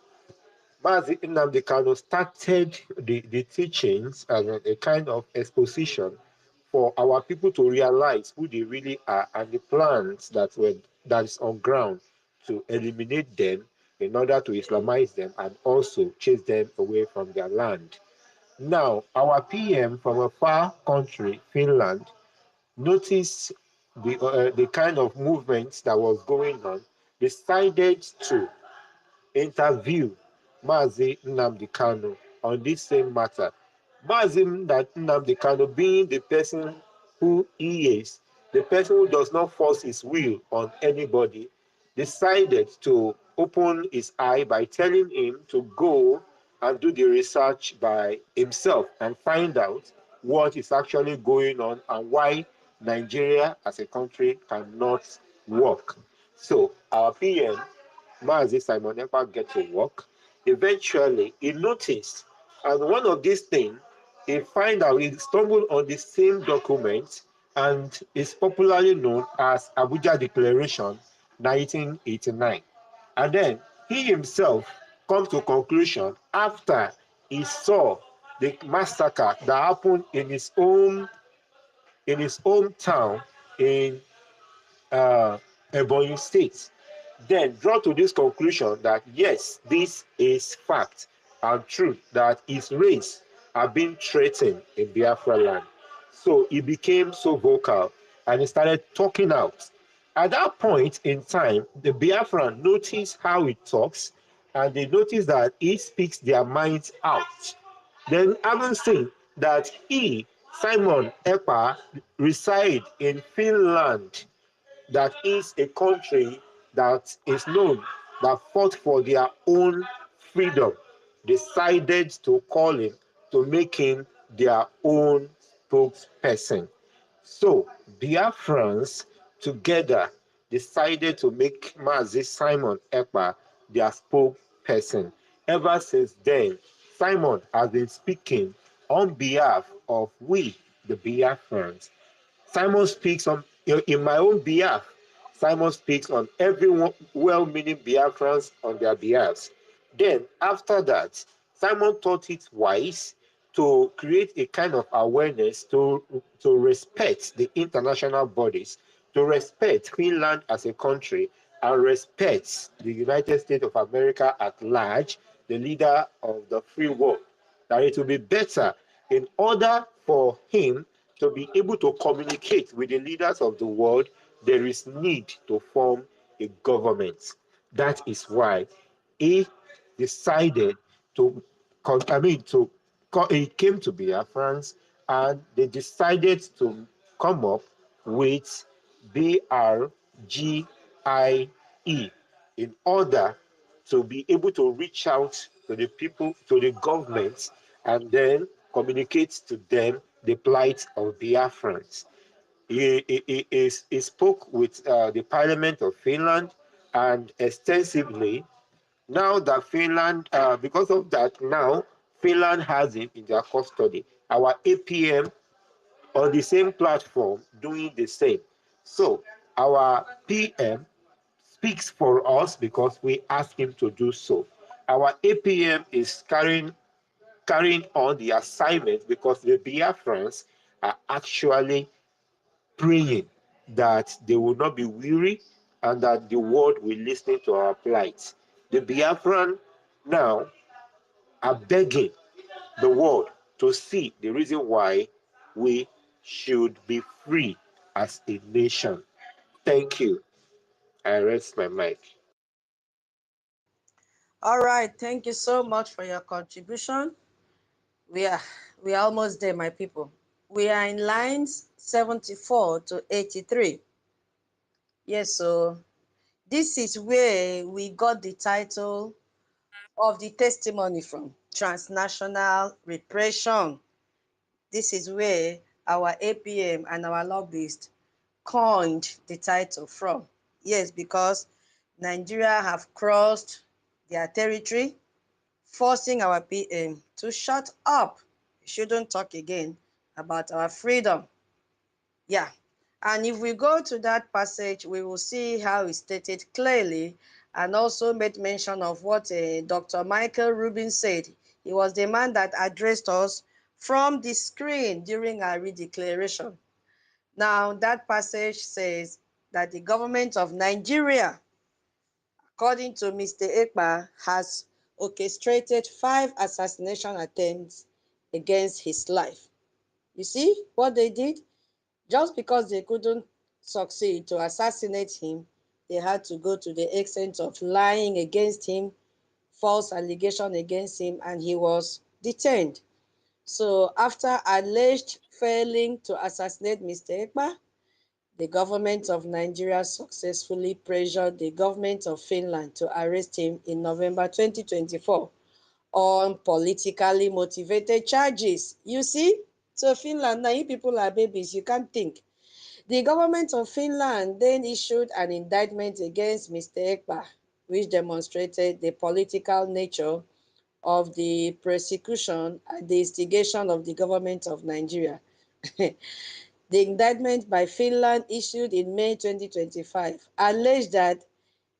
Mazi Nnamdi Kanu started the teachings as a kind of exposition for our people to realize who they really are and the plans that is on ground to eliminate them in order to Islamize them and also chase them away from their land. Now, our PM from a far country, Finland, noticed the kind of movements that was going on, decided to interview Mazi Nnamdi Kanu on this same matter. Mazi Nnamdi Kanu, being the person who he is, the person who does not force his will on anybody, decided to open his eye by telling him to go and do the research by himself and find out what is actually going on and why Nigeria as a country cannot work. So our PM, Mazi Simon Ekpa, get to work. Eventually, he noticed, and one of these things, he stumbled on the same document, and is popularly known as Abuja Declaration 1989. And then he himself comes to conclusion after he saw the massacre that happened in his hometown in Ebonyi State, then draw to this conclusion that yes, this is fact and truth, that his race are being threatened in Biafra land. So he became so vocal and he started talking out. At that point in time, the Biafran notice how he talks, and they notice that he speaks their minds out. Then, having seen that he, Simon Ekpa, reside in Finland, that is a country that is known, that fought for their own freedom, decided to call him, to make him their own spokesperson. So Biafrans together decided to make Mazi Simon Ekpa their spokesperson. Ever since then, Simon has been speaking on behalf of we, the Biafrans. Simon speaks on in my own behalf. Simon speaks on every well-meaning Biafrans on their behalves. Then, after that, Simon thought it wise to create a kind of awareness to respect the international bodies, to respect Finland as a country, and respect the United States of America at large, the leader of the free world. That it will be better in order for him to be able to communicate with the leaders of the world, there is need to form a government. That is why he decided to, he came to Biafrans and they decided to come up with BRGIE in order to be able to reach out to the people, to the government, and then communicate to them the plight of Biafrans. He spoke with the Parliament of Finland and extensively. Now that Finland, because of that, now Finland has him in their custody. Our APM on the same platform doing the same. So our PM speaks for us because we ask him to do so. Our APM is carrying on the assignment because the Biafrans are actually praying that they will not be weary and that the world will listen to our plight. The Biafran now are begging the world to see the reason why we should be free as a nation. Thank you. I rest my mic. All right, thank you so much for your contribution. We are we are almost there, my people. We are in lines 74 to 83. Yes, so this is where we got the title of the testimony from, transnational repression. This is where our APM and our lobbyists coined the title from. Yes, because Nigeria have crossed their territory, forcing our PM to shut up. We shouldn't talk again about our freedom. Yeah. And if we go to that passage, we will see how it stated clearly and also made mention of what Dr. Michael Rubin said. He was the man that addressed us from the screen during our redeclaration. Now, that passage says that the government of Nigeria, according to Mr. Ekpa, has orchestrated 5 assassination attempts against his life. You see what they did? Just because they couldn't succeed to assassinate him, they had to go to the extent of lying against him, false allegation against him, and he was detained. So after alleged failing to assassinate Mr. Ekpa, the government of Nigeria successfully pressured the government of Finland to arrest him in November 2024 on politically motivated charges. You see? So Finland, now you people are babies, you can't think. The government of Finland then issued an indictment against Mr. Ekpa, which demonstrated the political nature of the prosecution at the instigation of the government of Nigeria. The indictment by Finland issued in May 2025 alleged that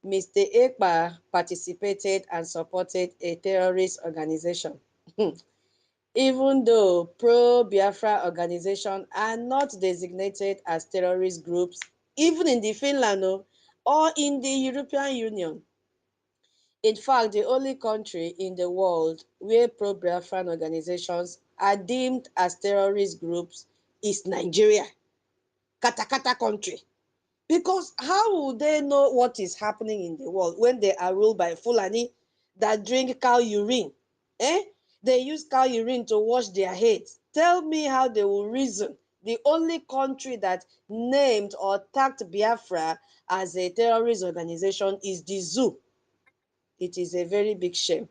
Mr. Ekpa participated and supported a terrorist organization. Even though pro-Biafra organizations are not designated as terrorist groups, even in the Finland or in the European Union. In fact, the only country in the world where pro-Biafran organizations are deemed as terrorist groups is Nigeria. Katakata country. Because how will they know what is happening in the world when they are ruled by Fulani that drink cow urine? Eh? They use cow urine to wash their heads. Tell me how they will reason. The only country that named or tagged Biafra as a terrorist organization is the zoo. It is a very big shame.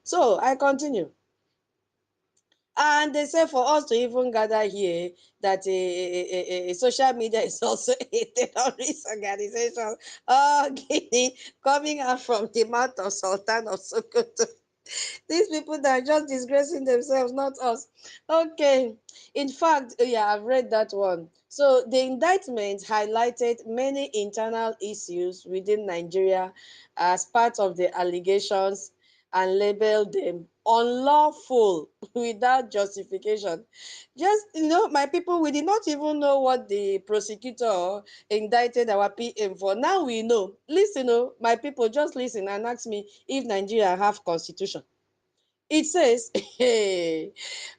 So I continue. And they say for us to even gather here that social media is also a terrorist organization. Oh, Guinea, coming out from the mouth of Sultan of Sokoto. These people that are just disgracing themselves, not us. Okay. In fact, yeah, I've read that one. So the indictment highlighted many internal issues within Nigeria as part of the allegations and labeled them unlawful without justification. Just, my people, we did not even know what the prosecutor indicted our PM for. Now we know. Listen, my people, just listen and ask me if Nigeria have constitution. It says, hey,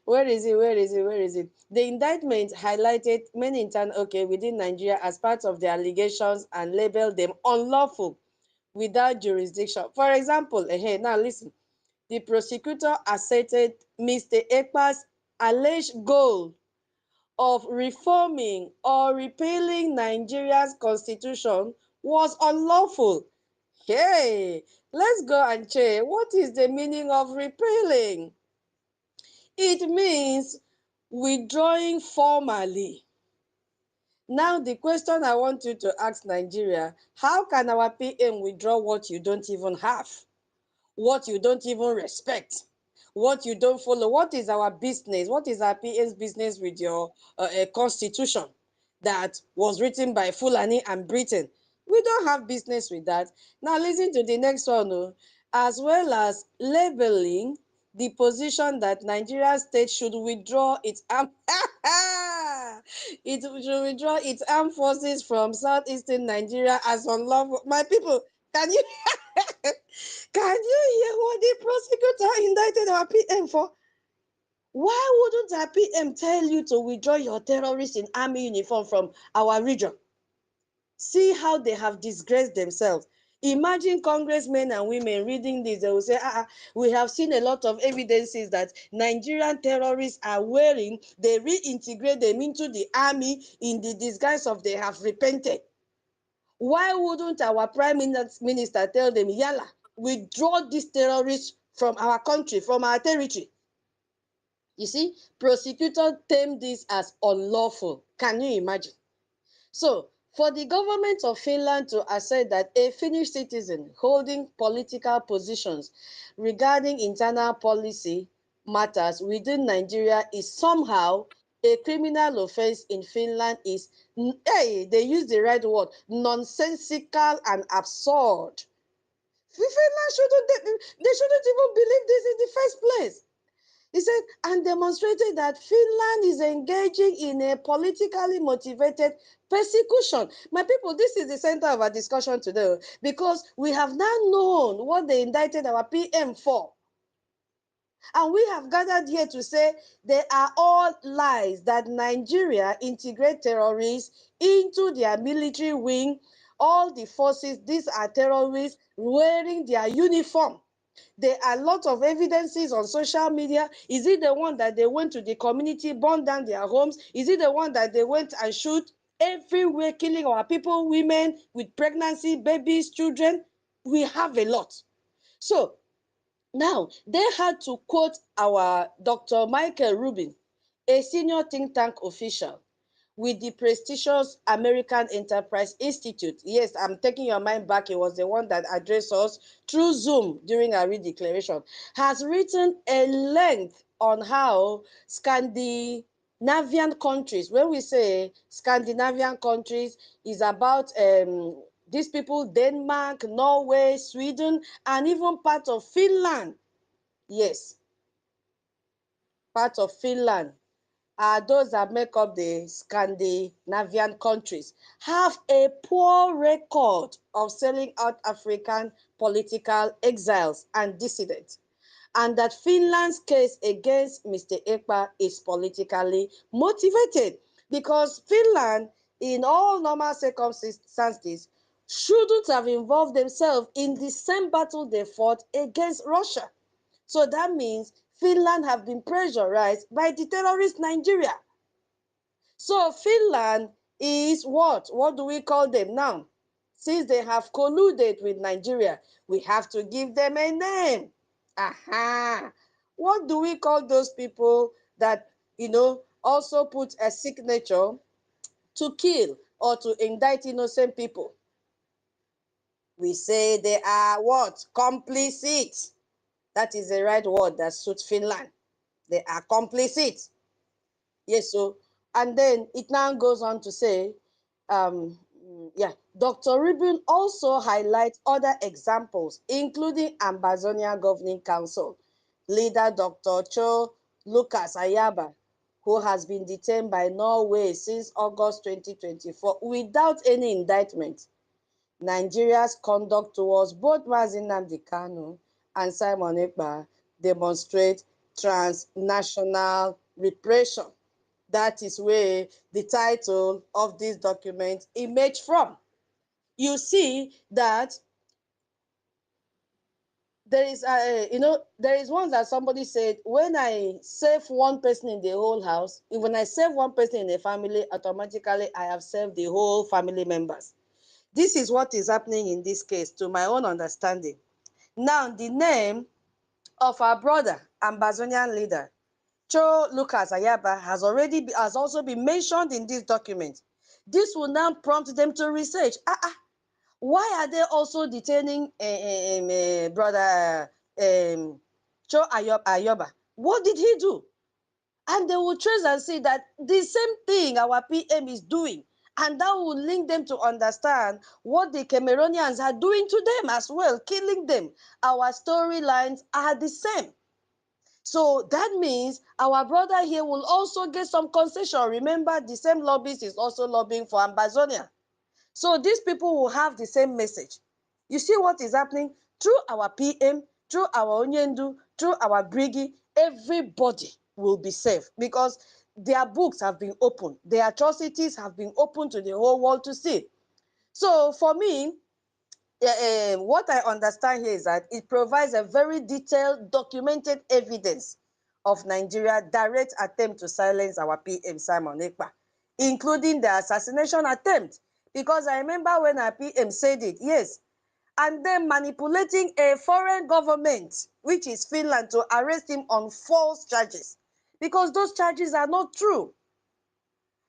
where is it? Where is it? Where is it? The indictment highlighted many within Nigeria as part of the allegations and labeled them unlawful without jurisdiction. For example, now listen. The prosecutor asserted Mr. Ekpa's alleged goal of reforming or repealing Nigeria's constitution was unlawful. Hey, let's go and check. What is the meaning of repealing? It means withdrawing formally. Now, the question I want you to ask Nigeria, how can our PM withdraw what you don't even have? What you don't even respect? What you don't follow? What is our business? What is our PM's business with your constitution that was written by Fulani and Britain? We don't have business with that. Now, listen to the next one. As well as labeling the position that Nigeria state should withdraw its armed it should withdraw its armed forces from southeastern Nigeria as unlawful. My people, can you can you hear what the prosecutor indicted our PM for? Why wouldn't our PM tell you to withdraw your terrorists in army uniform from our region? See how they have disgraced themselves. Imagine congressmen and women reading this. They will say, we have seen a lot of evidences that Nigerian terrorists are wearing, they reintegrate them into the army in the disguise of they have repented. Why wouldn't our prime minister tell them, yalla, withdraw these terrorists from our country, from our territory? You see, prosecutors term this as unlawful. Can you imagine? So, for the government of Finland to assert that a Finnish citizen holding political positions regarding internal policy matters within Nigeria is somehow a criminal offense in Finland is, hey, they use the right word, nonsensical and absurd. Finland they shouldn't even believe this in the first place. He said, and demonstrated that Finland is engaging in a politically motivated persecution. My people, this is the center of our discussion today because we have now known what they indicted our PM for. And we have gathered here to say they are all lies that Nigeria integrate terrorists into their military wing. All the forces, these are terrorists wearing their uniform. There are a lot of evidences on social media. Is it the one that they went to the community, burned down their homes? Is it the one that they went and shoot everywhere, killing our people, women with pregnancy, babies, children? We have a lot. So now they had to quote our Dr. Michael Rubin, a senior think tank official with the prestigious American Enterprise Institute. Yes, I'm taking your mind back. It was the one that addressed us through Zoom during our redeclaration. Has written a length on how Scandinavian countries, when we say Scandinavian countries, is about these people, Denmark, Norway, Sweden, and even part of Finland. Yes, part of Finland are those that make up the Scandinavian countries, have a poor record of selling out African political exiles and dissidents, and that Finland's case against Mr. Ekpa is politically motivated because Finland in all normal circumstances, shouldn't have involved themselves in the same battle they fought against Russia. So that means Finland have been pressurized by the terrorist Nigeria. So Finland is what? What do we call them now? Since they have colluded with Nigeria, we have to give them a name. Aha! What do we call those people that, also put a signature to kill or to indict innocent people? We say they are what? Complicit. That is the right word that suits Finland. They are complicit. Yes, so, and then it now goes on to say, Dr. Rubin also highlights other examples, including Ambazonia Governing Council leader Dr. Cho Lucas Ayaba, who has been detained by Norway since August 2024 without any indictment. Nigeria's conduct towards both Mazi Nnamdi Kanu and Simon Ekpa demonstrate transnational repression. That is where the title of this document emerged from. You see that there is there is one that somebody said, when I save one person in the whole house, when I save one person in the family, automatically I have saved the whole family members. This is what is happening in this case, to my own understanding. Now, the name of our brother, Ambazonian leader, Cho Lucas Ayaba, has also been mentioned in this document. This will now prompt them to research. Why are they also detaining brother Cho Ayaba? What did he do? And they will trace and see that the same thing our PM is doing. And that will link them to understand what the Cameroonians are doing to them as well, killing them. Our storylines are the same. So that means our brother here will also get some concession. Remember, the same lobbyist is also lobbying for Ambazonia. So these people will have the same message. You see what is happening? Through our PM, through our Onyendu, through our Brgie, everybody will be safe because their books have been opened. Their atrocities have been opened to the whole world to see. So for me, what I understand here is that it provides a very detailed, documented evidence of Nigeria's direct attempt to silence our PM, Simon Ekpa, including the assassination attempt. Because I remember when our PM said it, yes, and then manipulating a foreign government, which is Finland, to arrest him on false charges, because those charges are not true.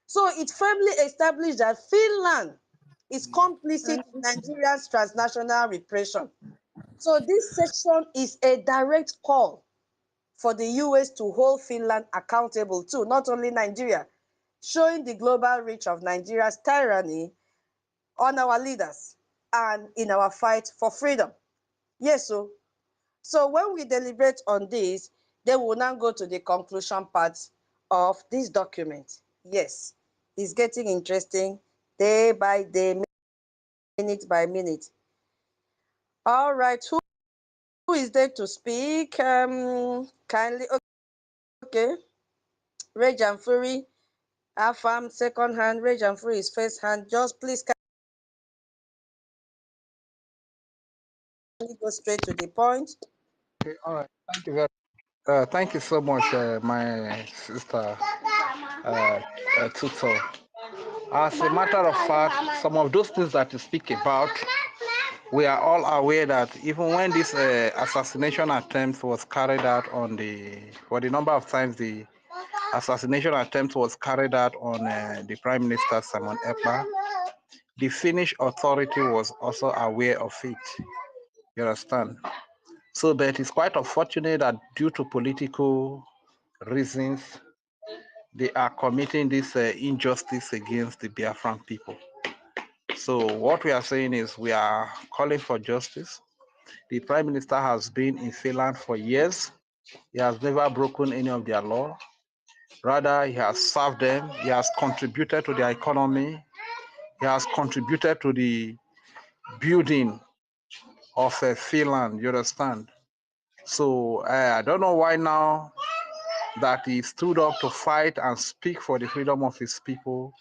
So it firmly established that Finland is complicit in Nigeria's transnational repression. So this section is a direct call for the US to hold Finland accountable too, not only Nigeria, showing the global reach of Nigeria's tyranny on our leaders and in our fight for freedom. Yes, so when we deliberate on this, then we'll now go to the conclusion part of this document. Yes, it's getting interesting day by day, minute by minute. All right, who is there to speak? Kindly, okay. Rage and Fury, Afam, second hand. Rage and Fury is first hand. Just please kindly go straight to the point. Okay, all right. Thank you very thank you so much, my sister Tuto. As a matter of fact, some of those things that you speak about, we are all aware that even when this assassination attempt was carried out for the number of times the assassination attempt was carried out on the Prime Minister Simon Ekpa, the Finnish authority was also aware of it. You understand? So, but it's quite unfortunate that due to political reasons, they are committing this injustice against the Biafran people. So what we are saying is we are calling for justice. The Prime Minister has been in Finland for years. He has never broken any of their law. Rather, he has served them. He has contributed to their economy. He has contributed to the building of Finland, you understand? So I don't know why now that he stood up to fight and speak for the freedom of his people,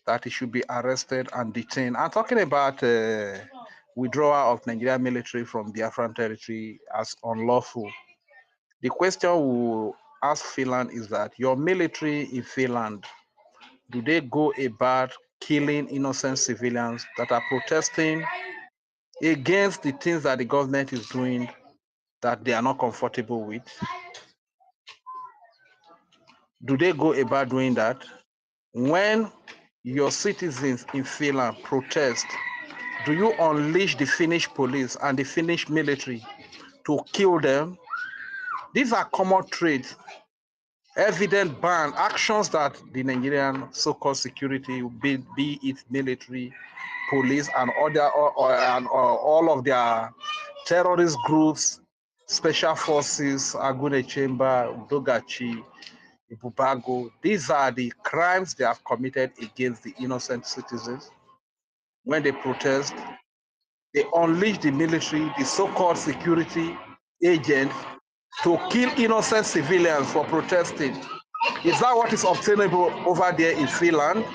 that he should be arrested and detained. I'm talking about withdrawal of Nigerian military from Biafran territory as unlawful. The question we will ask Finland is that your military in Finland, do they go about killing innocent civilians that are protesting against the things that the government is doing that they are not comfortable with? Do they go about doing that? When your citizens in Finland protest, do you unleash the Finnish police and the Finnish military to kill them? These are common traits, evident ban actions that the Nigerian so-called security, be it military, police, and other and all of their terrorist groups, special forces, Agune Chamber, Dogachi, Ibubago. These are the crimes they have committed against the innocent citizens. When they protest, they unleash the military, the so-called security agents, to kill innocent civilians for protesting. Is that what is obtainable over there in Finland?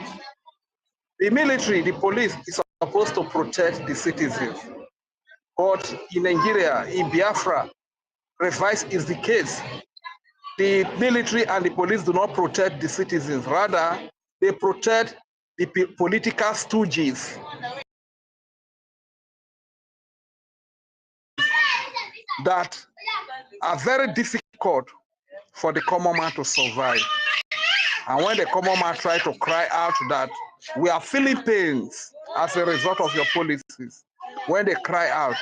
The military, the police is supposed to protect the citizens. But in Nigeria, in Biafra, reverse is the case. The military and the police do not protect the citizens. Rather, they protect the political stooges that are very difficult for the common man to survive. And when the common man tries to cry out that we are feeling pains as a result of your policies, when they cry out,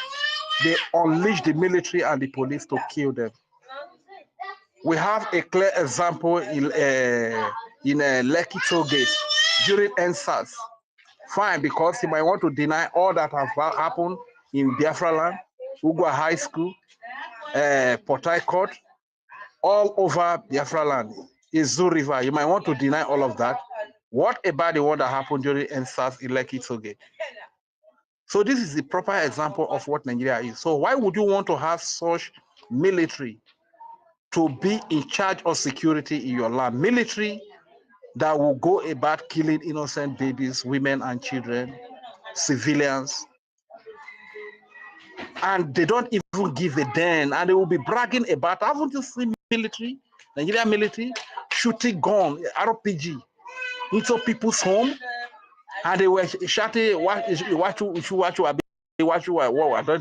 they unleash the military and the police to kill them. We have a clear example in Lekki Toll Gate during NSAS. Fine, because he might want to deny all that have happened in Biafra land, Ugwa High School, Port Harcourt, all over Biafra land, Izu River. You might want to deny all of that. What about the one that happened during NSAS in Lekki Toll Gate? So this is the proper example of what Nigeria is. So why would you want to have such military to be in charge of security in your land? Military that will go about killing innocent babies, women and children, civilians, and they don't even give a damn, and they will be bragging about, haven't you seen military, Nigerian military, shooting gun, RPG, into people's home, and they were shouting, I don't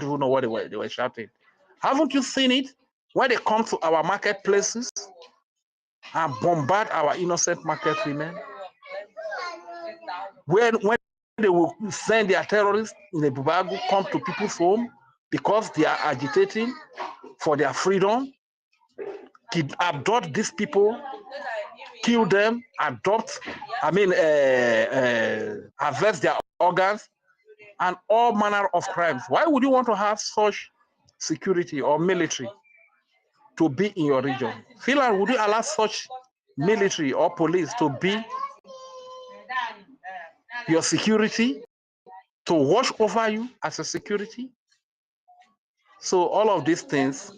even know what they were shouting. Haven't you seen it? When they come to our marketplaces and bombard our innocent market women, when they will send their terrorists in the Bubagu come to people's home because they are agitating for their freedom, abduct these people, kill them, harvest their organs, and all manner of crimes. Why would you want to have such security or military to be in your region? Finland, would you allow such military or police to be your security, to watch over you as a security? So all of these things,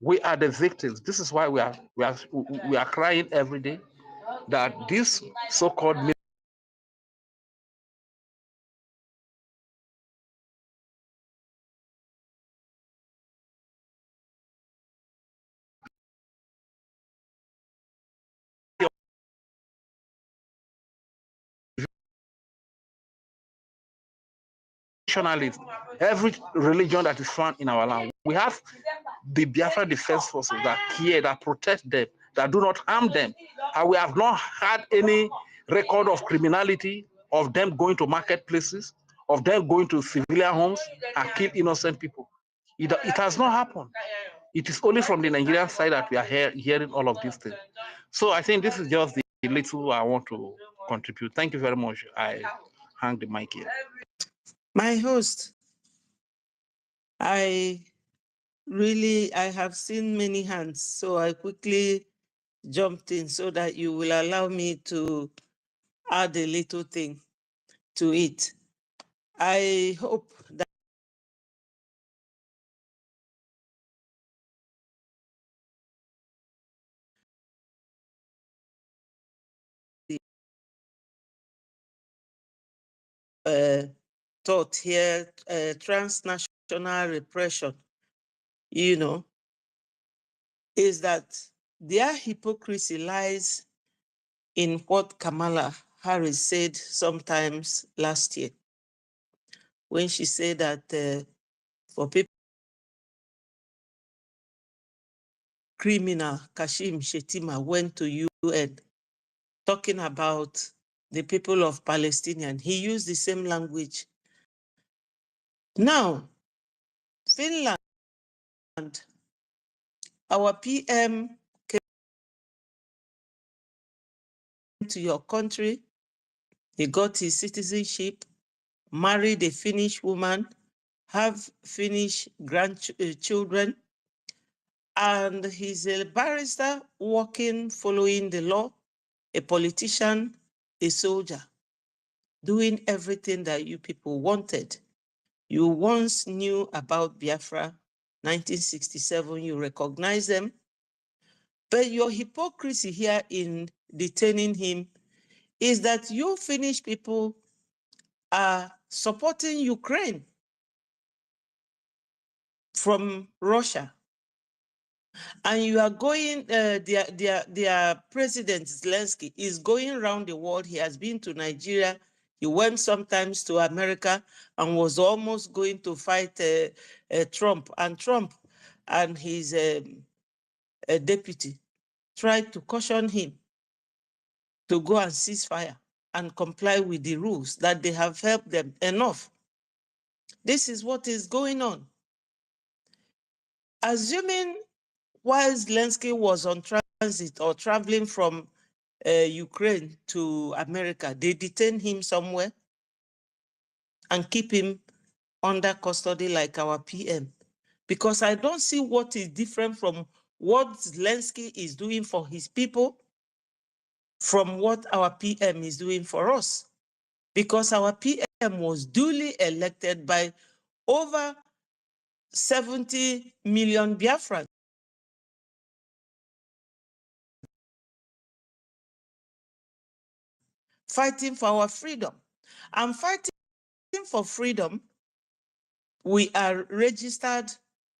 we are the victims. This is why we are crying every day that this so-called nationalists, every religion that is found in our land. We have the Biafra Defense Forces that care, that protect them, that do not harm them. And we have not had any record of criminality, of them going to marketplaces, of them going to civilian homes and kill innocent people. It has not happened. It is only from the Nigerian side that we are hearing all of these things. So I think this is just the little I want to contribute. Thank you very much. I hang the mic here. My host, I have seen many hands, so I quickly jumped in so that you will allow me to add a little thing to it. I hope that taught here, transnational repression, you know, is that their hypocrisy lies in what Kamala Harris said sometimes last year, when she said that for people, criminal Kashim Shettima went to UN talking about the people of Palestinian. He used the same language. Now, Finland, our PM came to your country. He got his citizenship, married a Finnish woman, have Finnish grandchildren, and he's a barrister working, following the law, a politician, a soldier, doing everything that you people wanted. You once knew about Biafra, 1967, you recognize them, but your hypocrisy here in detaining him is that you Finnish people are supporting Ukraine from Russia. And you are going, their president, Zelensky, is going around the world. He has been to Nigeria. He went sometimes to America and was almost going to fight Trump. And Trump and his deputy tried to caution him to go and cease fire and comply with the rules, that they have helped them enough. This is what is going on. Assuming while Zelensky was on transit or traveling from Ukraine to America, they detain him somewhere and keep him under custody like our PM. Because I don't see what is different from what Zelensky is doing for his people from what our PM is doing for us. Because our PM was duly elected by over 70 million Biafrans. Fighting for our freedom. And fighting for freedom, we are registered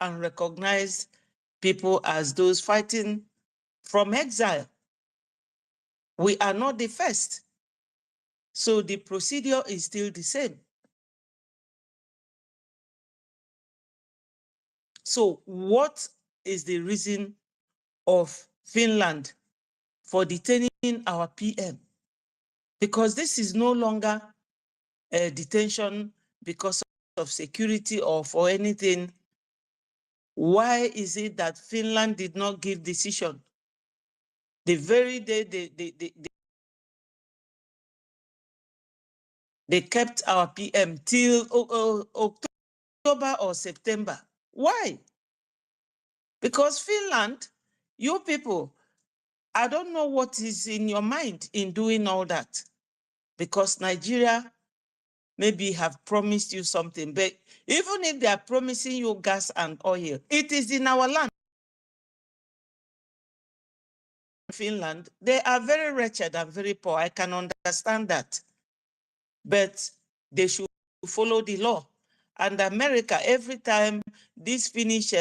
and recognized people as those fighting from exile. We are not the first. So the procedure is still the same. So what is the reason of Finland for detaining our PM? Because this is no longer a detention because of security or for anything. Why is it that Finland did not give decision? The very day they kept our PM till October or September. Why? Because Finland, you people, I don't know what is in your mind in doing all that. Because Nigeria maybe have promised you something, but even if they are promising you gas and oil, it is in our land. Finland, they are very wretched and very poor. I can understand that. But they should follow the law. And America, every time this Finnish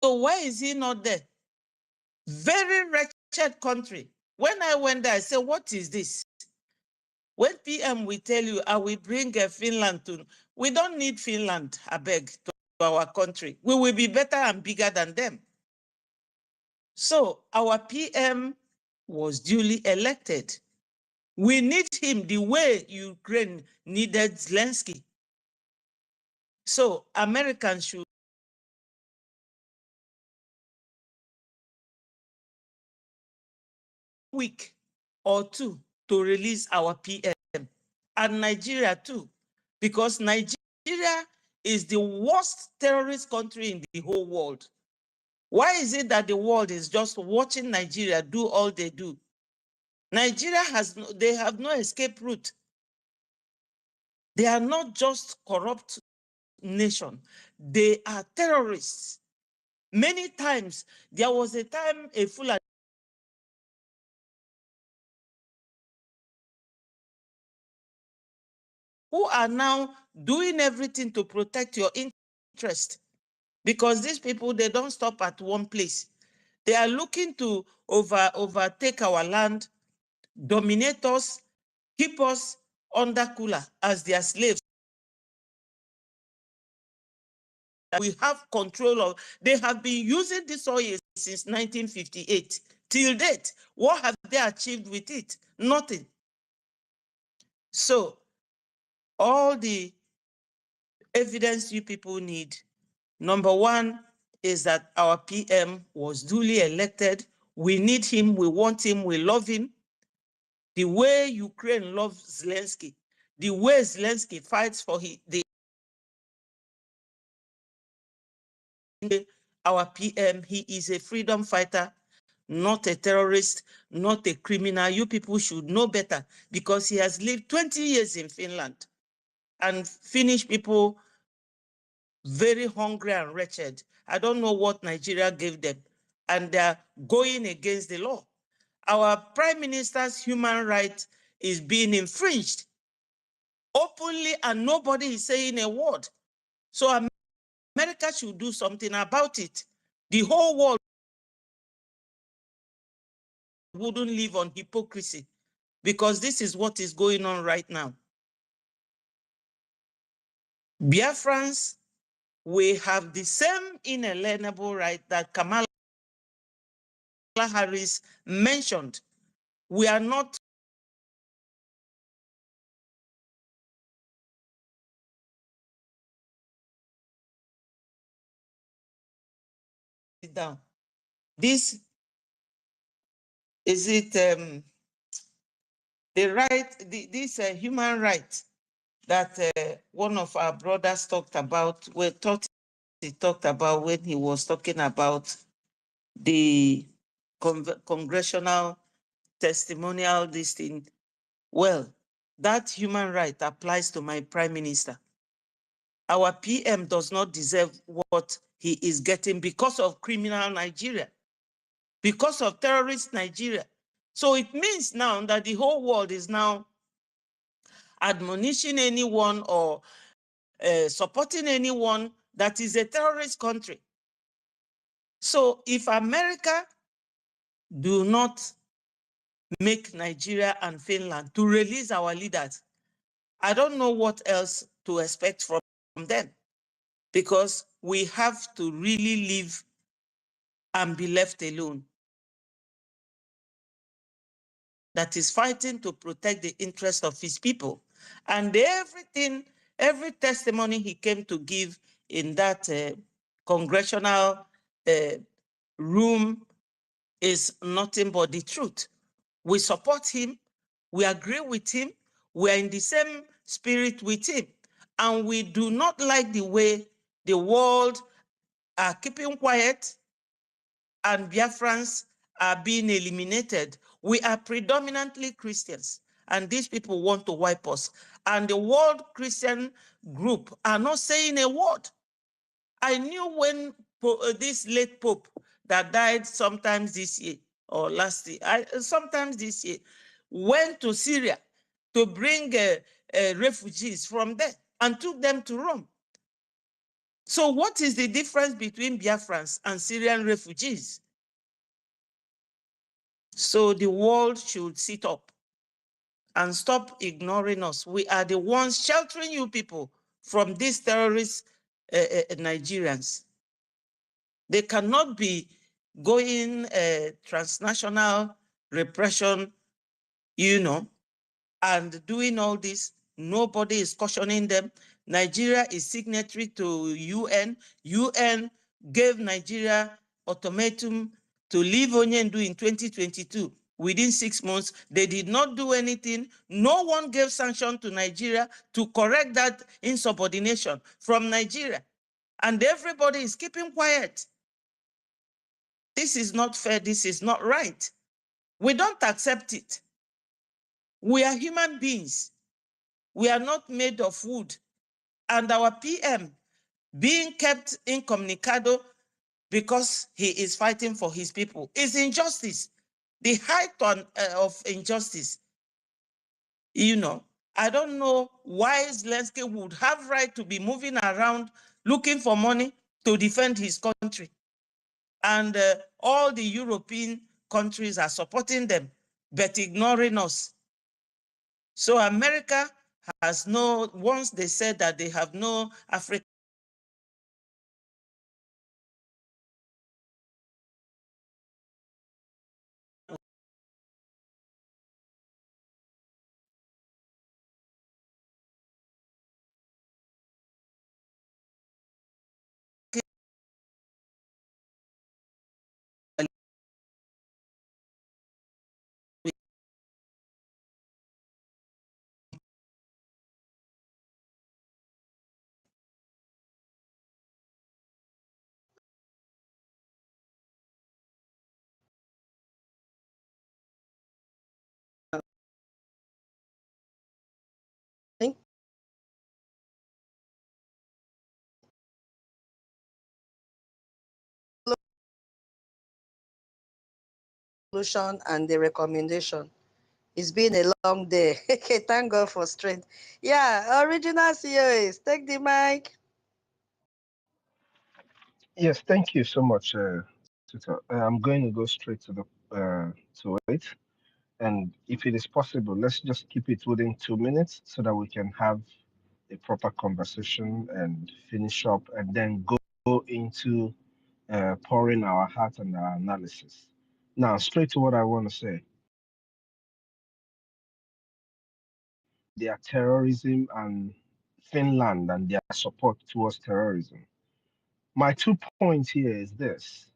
so why is he not there? Very wretched country. When I went there, I said, what is this? When PM will tell you, I will bring Finland to, we don't need Finland, I beg, to our country. We will be better and bigger than them. So our PM was duly elected. We need him the way Ukraine needed Zelensky. So Americans should week or two to release our PM, and Nigeria too, because Nigeria is the worst terrorist country in the whole world. Why is it that the world is just watching Nigeria do all they do? Nigeria they have no escape route. They are not just corrupt nation. They are terrorists. Many times, there was a time a Fulani who are now doing everything to protect your interest, because these people, they don't stop at one place. They are looking to overtake our land, dominate us, keep us under cooler as their slaves. We have control of. They have been using this oil since 1958 till date. What have they achieved with it? Nothing. So all the evidence you people need, number one, is that our PM was duly elected. We need him, we want him, we love him. The way Ukraine loves Zelensky, the way Zelensky fights for our PM, he is a freedom fighter, not a terrorist, not a criminal. You people should know better, because he has lived 20 years in Finland and Finnish people very hungry and wretched. I don't know what Nigeria gave them, and they're going against the law. Our prime minister's human right is being infringed openly, and nobody is saying a word. So America should do something about it. The whole world wouldn't live on hypocrisy, because this is what is going on right now. Biafrans, we have the same inalienable right that Kamala Harris mentioned. We are not down. This is it the right, this human right that one of our brothers talked about, he talked about when he was talking about the congressional testimonial this thing. Well, that human right applies to my prime minister. Our PM does not deserve what he is getting because of criminal Nigeria, because of terrorist Nigeria. So it means now that the whole world is now admonishing anyone or supporting anyone that is a terrorist country. So if America do not make Nigeria and Finland to release our leaders, I don't know what else to expect from them, because we have to really live and be left alone. That is fighting to protect the interest of his people. And everything, every testimony he came to give in that congressional room is nothing but the truth. We support him, we agree with him, we are in the same spirit with him, and we do not like the way the world are keeping quiet and Biafrans are being eliminated. We are predominantly Christians, and these people want to wipe us. And the World Christian Group are not saying a word. I knew when this late Pope that died sometimes this year or last year, sometimes this year, went to Syria to bring refugees from there and took them to Rome. So what is the difference between Biafrans and Syrian refugees? So the world should sit up and stop ignoring us. We are the ones sheltering you people from these terrorist Nigerians. They cannot be going transnational repression, you know, and doing all this. Nobody is cautioning them. Nigeria is signatory to UN. UN gave Nigeria ultimatum to leave Onyendu in 2022. Within 6 months, they did not do anything. No one gave sanction to Nigeria to correct that insubordination from Nigeria. And everybody is keeping quiet. This is not fair. This is not right. We don't accept it. We are human beings. We are not made of wood. And our PM being kept incommunicado because he is fighting for his people is injustice, the height of injustice. You know, I don't know why Zelensky would have right to be moving around looking for money to defend his country. And all the European countries are supporting them, but ignoring us. So America has no, once they said that they have no African solution and the recommendation. It's been a long day. Okay, thank God for strength. Yeah, original COAs, take the mic. Yes, thank you so much, Tutor. I'm going to go straight to the to it, and if it is possible, let's just keep it within 2 minutes so that we can have a proper conversation and finish up, and then go into pouring our heart and our analysis. Now, straight to what I want to say. Their terrorism and Finland and their support towards terrorism. My 2 points here is this.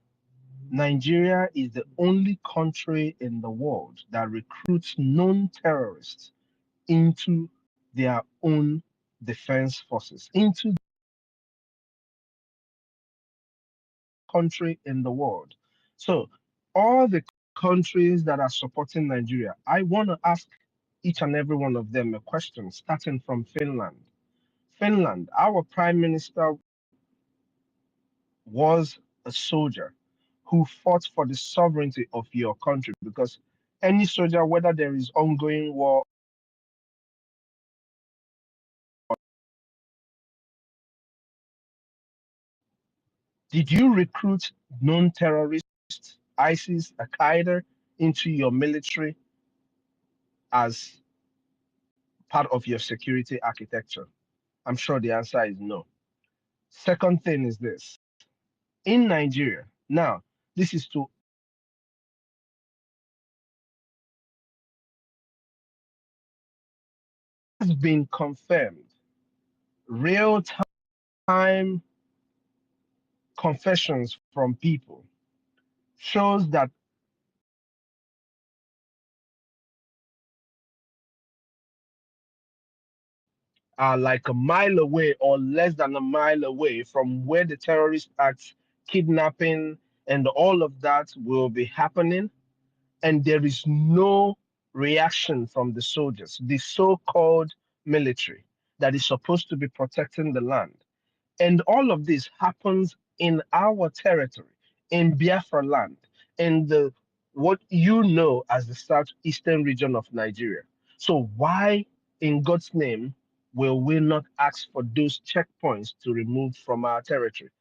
Nigeria is the only country in the world that recruits known terrorists into their own defense forces, into country in the world. So all the countries that are supporting Nigeria, I want to ask each and every one of them a question, starting from Finland. Finland, our prime minister was a soldier who fought for the sovereignty of your country, because any soldier, whether there is ongoing war, did you recruit known terrorists, ISIS, Al Qaeda, into your military as part of your security architecture? I'm sure the answer is no. Second thing is this. In Nigeria, now, this is to has been confirmed. Real time confessions from people shows that are like a mile away or less than a mile away from where the terrorist acts, kidnapping, and all of that will be happening. And there is no reaction from the soldiers, the so called military that is supposed to be protecting the land. And all of this happens in our territory, in Biafra land, in the what you know as the southeastern region of Nigeria. So why, in God's name, will we not ask for those checkpoints to remove from our territory?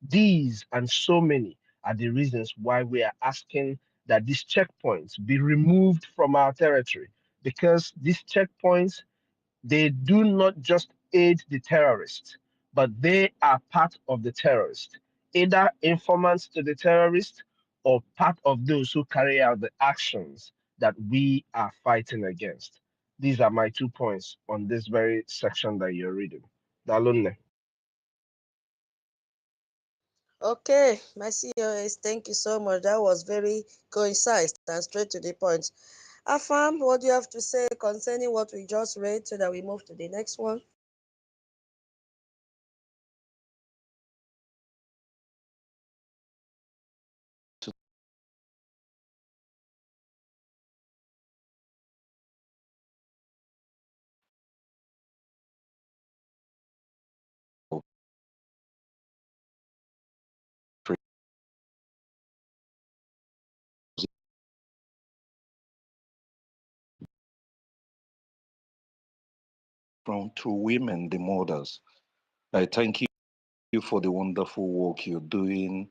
These and so many are the reasons why we are asking that these checkpoints be removed from our territory, because these checkpoints, they do not just aid the terrorists, but they are part of the terrorists, either informants to the terrorists or part of those who carry out the actions that we are fighting against. These are my 2 points on this very section that you're reading. Dalunne. Okay, my COAs, thank you so much. That was very concise and straight to the point. Afam, what do you have to say concerning what we just read so that we move to the next one? from to women, the mothers. I thank you for the wonderful work you're doing.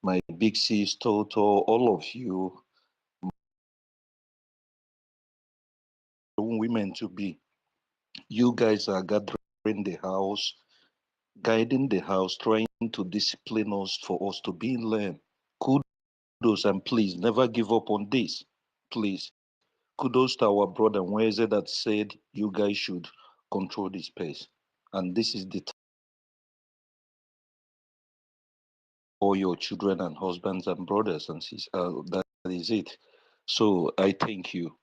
My big sis, Toto, all of you, women to be. You guys are gathering the house, guiding the house, trying to discipline us for us to be in line. Kudos and please never give up on this. Please. Kudos to our brother Nweze that said you guys should control the space. And this is the time for your children and husbands and brothers and sisters. That is it. So I thank you.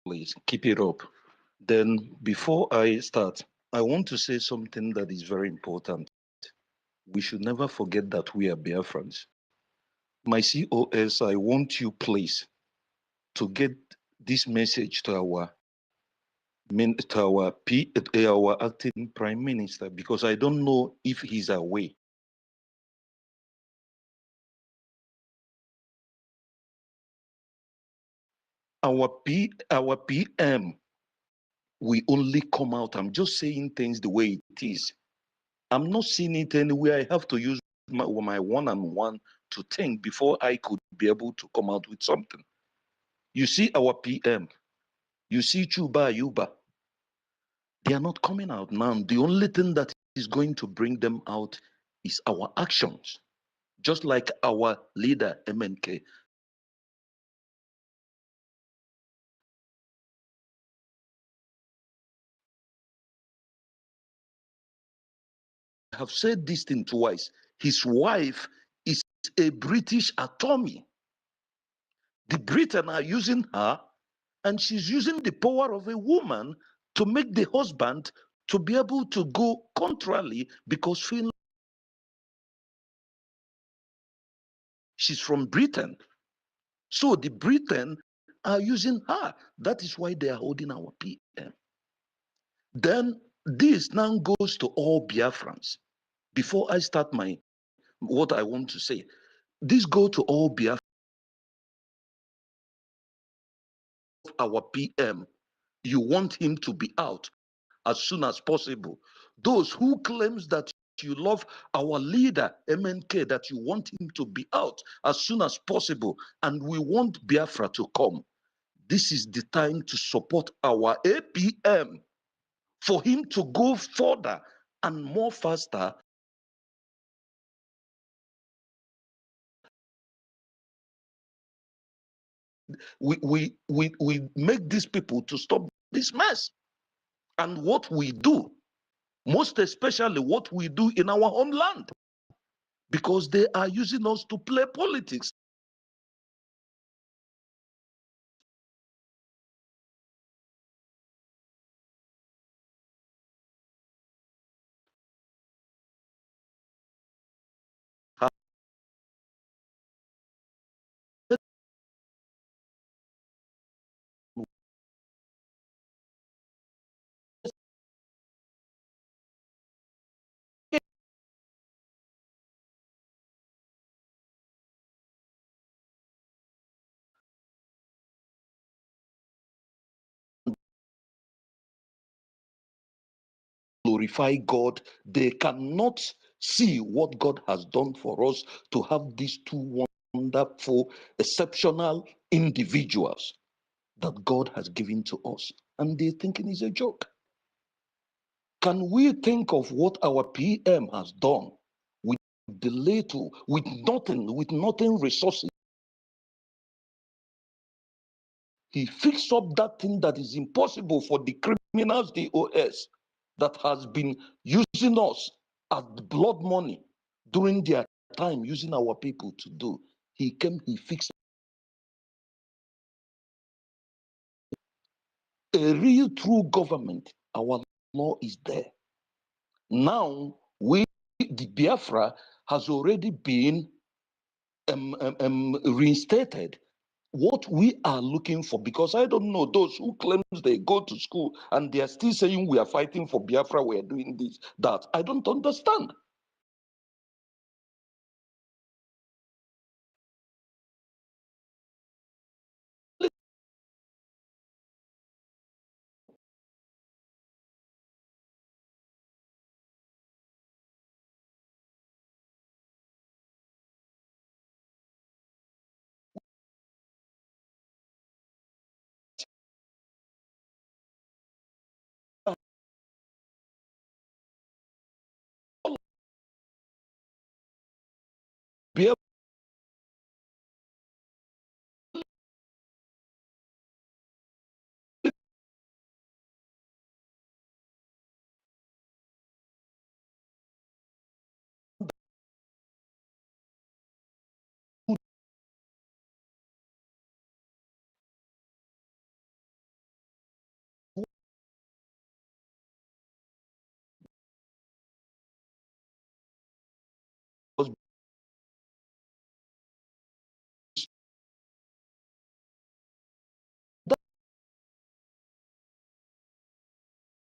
Please keep it up. Then before I start, I want to say something that is very important. We should never forget that we are Biafrans. My COS, I want you, please, to get this message to our acting prime minister, because I don't know if he's away. Our PM we only come out. I'm just saying things the way it is. I'm not seeing it anywhere. I have to use my one-on-one to think before I could be able to come out with something. You see our PM, you see Chuba Yuba, they are not coming out now. The only thing that is going to bring them out is our actions. Just like our leader, MNK, I have said this thing twice. His wife is a British attorney. The Britain are using her, and she's using the power of a woman to make the husband to be able to go contrarily because she's from Britain. So the Britain are using her. That is why they are holding our PM. Then this now goes to all Biafrans. Before I start what I want to say, this go to all Biafrans. Our PM, you want him to be out as soon as possible. Those who claims that you love our leader, MNK, that you want him to be out as soon as possible, and we want Biafra to come. This is the time to support our APM for him to go further and more faster. We make these people to stop this mess. And what we do, most especially what we do in our homeland, because they are using us to play politics. Glorify God, they cannot see what God has done for us to have these two wonderful, exceptional individuals that God has given to us. And they're thinking it's a joke. Can we think of what our PM has done with with nothing resources? He fixed up that thing that is impossible for the criminals, the OS, that has been using us as blood money during their time, using our people to do. He fixed a real true government. Our law is there. Now, the Biafra has already been reinstated. What we are looking for, because I don't know those who claim they go to school and they are still saying we are fighting for Biafra, we are doing this, that. I don't understand.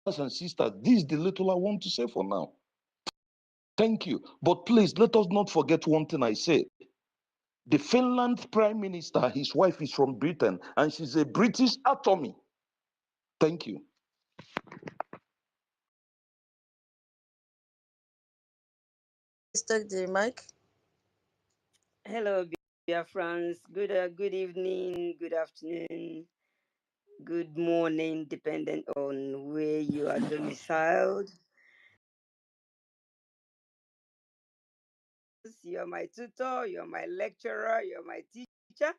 and sisters, this is the little I want to say for now. Thank you. But please, let us not forget one thing I said. The Finland Prime Minister, his wife is from Britain, and she's a British attorney. Thank you. Take the mic. Hello, dear friends. Good evening, good afternoon, good morning, depending on where you are domiciled. You're my tutor, you're my lecturer, you're my teacher.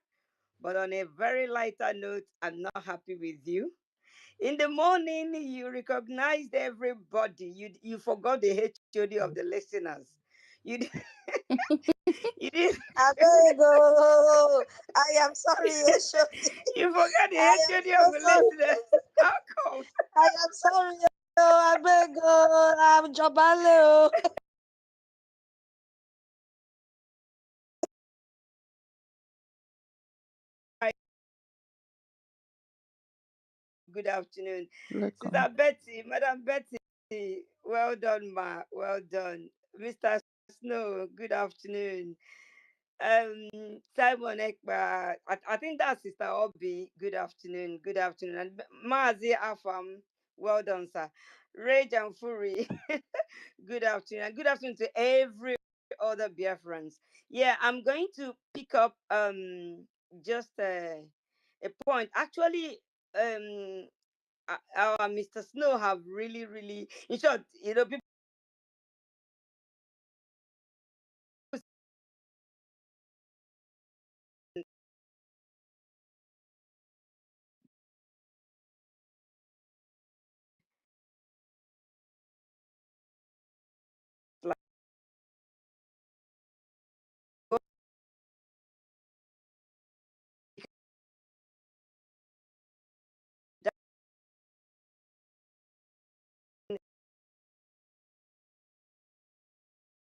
But on a very lighter note, I'm not happy with you. In the morning, you recognized everybody. You forgot the HOD of the listeners. You you didn't. I beg, oh, I am sorry, Eshodi. You forgot the I am HOD so of the sorry. listeners. How come? I am sorry, oh, I beg, oh, I'm Jobale, oh. Good afternoon, Welcome. Sister Betty, Madam Betty. Well done, ma. Well done, Mr. Snow. Good afternoon. Simon Ekba. I think that's Sister Obi. Good afternoon. Good afternoon. And Mazi Afam. Well done, sir. Rage and Fury. Good afternoon. And good afternoon to every other Biafrans. Yeah, I'm going to pick up just a point. Actually, our Mr. Snow have really, in short, people. Like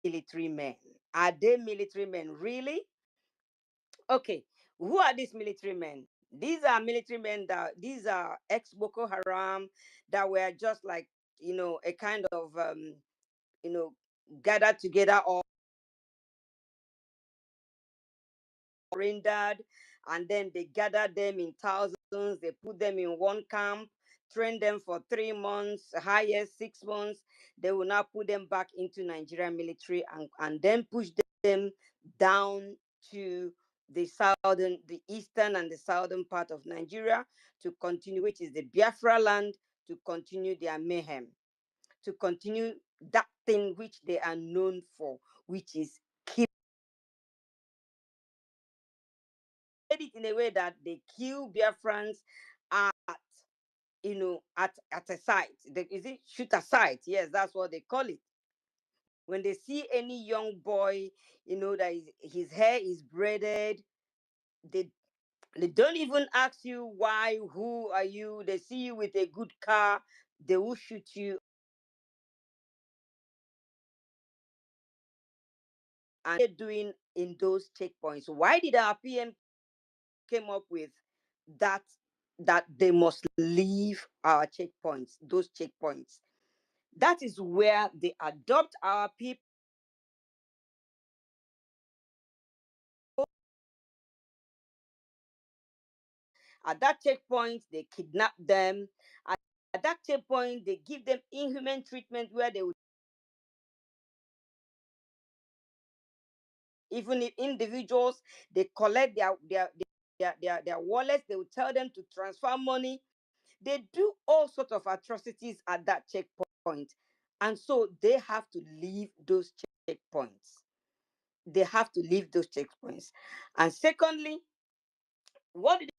military men. Are they military men? Really? Okay. Who are these military men? These are military men these are ex Boko Haram that were just like, a kind of you know, gathered together or surrendered, and then they gathered them in thousands, they put them in one camp, train them for 3 months, highest 6 months. They will now put them back into Nigerian military and then push them down to the eastern and the southern part of Nigeria to continue, which is the Biafra land, to continue their mayhem, to continue that thing which they are known for, which is killing. It in a way that they kill Biafrans at at a site. Is it shoot a site? Yes, that's what they call it. When they see any young boy, that his hair is braided, they they don't even ask you why, who are you. They see you with a good car, they will shoot you. And they're doing in those checkpoints. Why did our PM came up with that that they must leave our checkpoints, those checkpoints? That is where they adopt our people. At that checkpoint, they kidnap them. At that checkpoint, they give them inhuman treatment where they would, even if individuals, they collect their wallets, they will tell them to transfer money. They do all sorts of atrocities at that checkpoint. And so they have to leave those checkpoints. They have to leave those checkpoints. And secondly, what did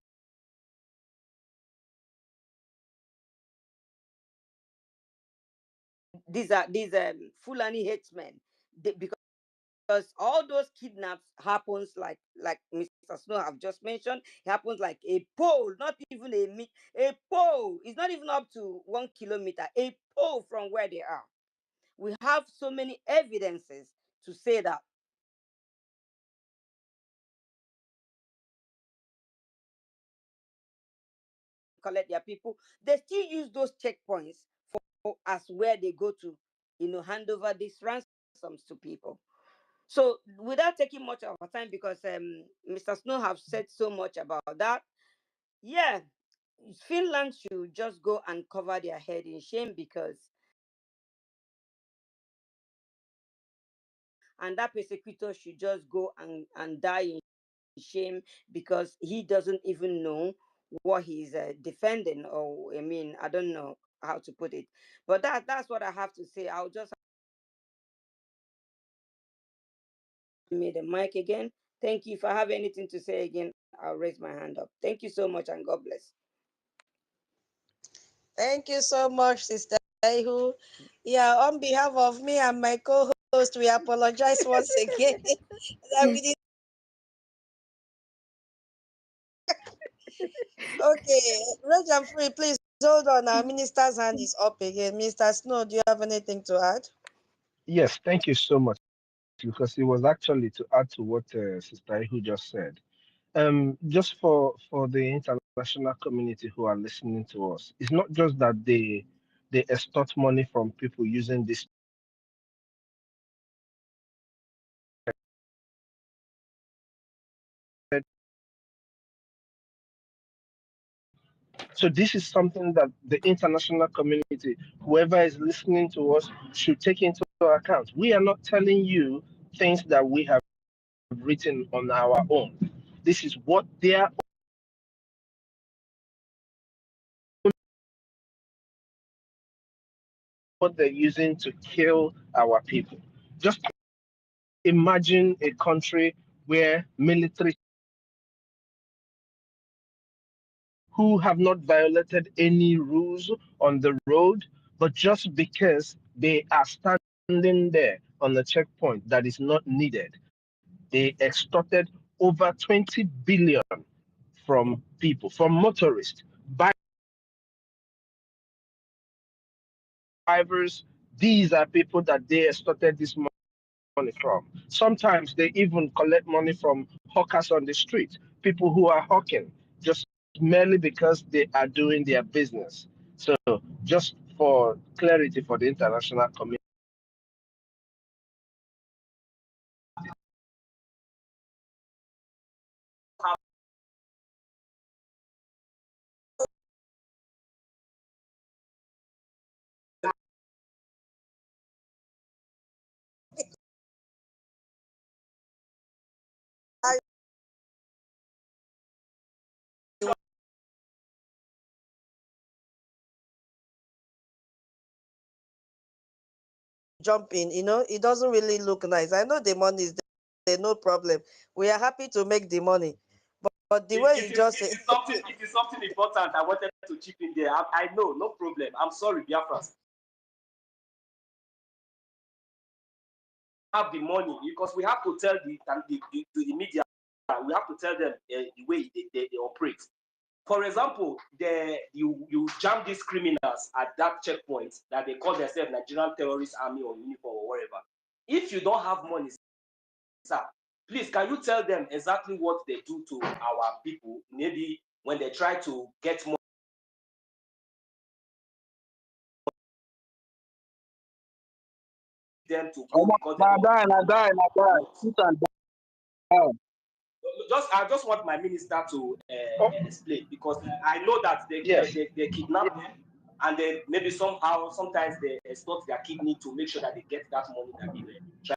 these Fulani headsmen, because all those kidnaps happens like Mr. Snow have just mentioned. It happens like a pole, not even a pole. It's not even up to 1 kilometer. A pole from where they are. We have so many evidences to say that collect their people. They still use those checkpoints as where they go to, hand over these ransoms to people. So without taking much of our time, because Mr. Snow have said so much about that, yeah, Finland should just go and cover their head in shame, because and that persecutor should just go and die in shame, because he doesn't even know what he's defending, or I mean, I don't know how to put it, but that's what I have to say. I'll just me the mic again. Thank you. If I have anything to say again, I'll raise my hand up. Thank you so much, and God bless. Thank you so much, Sister Ihu. Yeah, on behalf of me and my co-host, we apologize once again that we did. Okay, Reg and Free, please hold on. Our minister's hand is up again. Mr. Snow, do you have anything to add? Yes, thank you so much, because it was actually to add to what Sister Ihu just said. Just for the international community who are listening to us, it's not just that they extort money from people using this. So this is something that the international community, whoever is listening to us, should take into account. We are not telling you things that we have written on our own. This is what they're using to kill our people. Just imagine a country where military who have not violated any rules on the road, but just because they are standing there on the checkpoint that is not needed, they extorted over 20 billion from people, from motorists, drivers. These are people that they extorted this money from. Sometimes they even collect money from hawkers on the street, people who are hawking, just merely because they are doing their business. So just for clarity for the international community, Jump in, it doesn't really look nice. I know the money is there, no problem. We are happy to make the money. But the way you just say, It is something important I wanted to chip in there. I know, no problem. I'm sorry, Biafras. Have the money, because we have to tell the media, we have to tell them the way they operate. For example, you jam these criminals at that checkpoint that they call themselves Nigerian Terrorist Army or uniform or whatever. If you don't have money, sir, please, can you tell them exactly what they do to our people? Maybe when they try to get more them to go because I just want my minister to explain, because I know that they kidnap them, and then maybe sometimes they extort their kidney to make sure that they get that money that they try.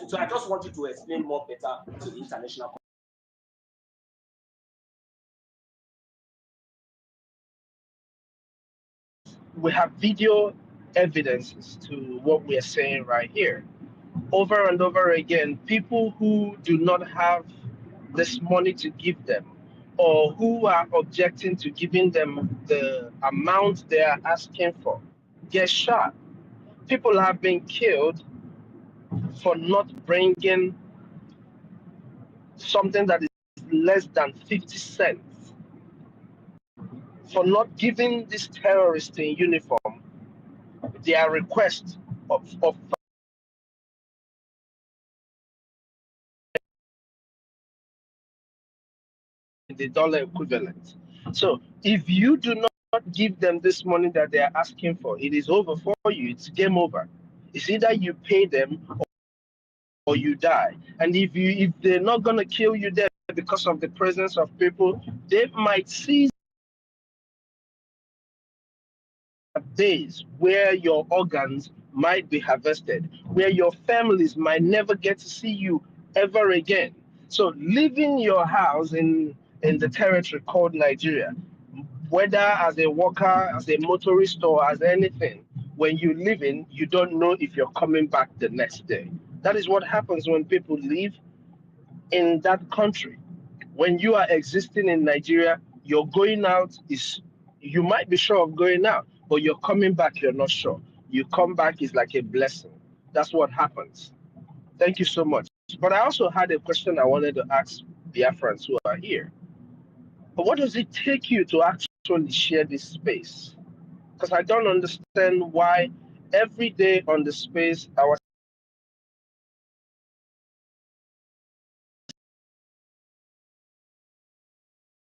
So I just want you to explain more better to the international. we have video evidences to what we are saying right here. Over and over again, people who do not have this money to give them, or who are objecting to giving them the amount they are asking for, get shot. People have been killed for not bringing something that is less than 50 cents, for not giving this terrorist in uniform their request of the dollar equivalent. So if you do not give them this money that they are asking for. It is over for you. It's game over. It's either you pay them or you die. And if they're not gonna kill you there because of the presence of people, they might seize days where your organs might be harvested, where your families might never get to see you ever again. So leaving your house in the territory called Nigeria, whether as a worker, as a motorist, or as anything, when you live in, you don't know if you're coming back the next day. That is what happens when people leave in that country. When you are existing in Nigeria, your going out is, you might be sure of going out, but you're coming back, you're not sure. You come back is like a blessing. That's what happens. Thank you so much. But I also had a question I wanted to ask Biafrans who are here. But what does it take you to actually share this space? Because I don't understand why every day on the space, our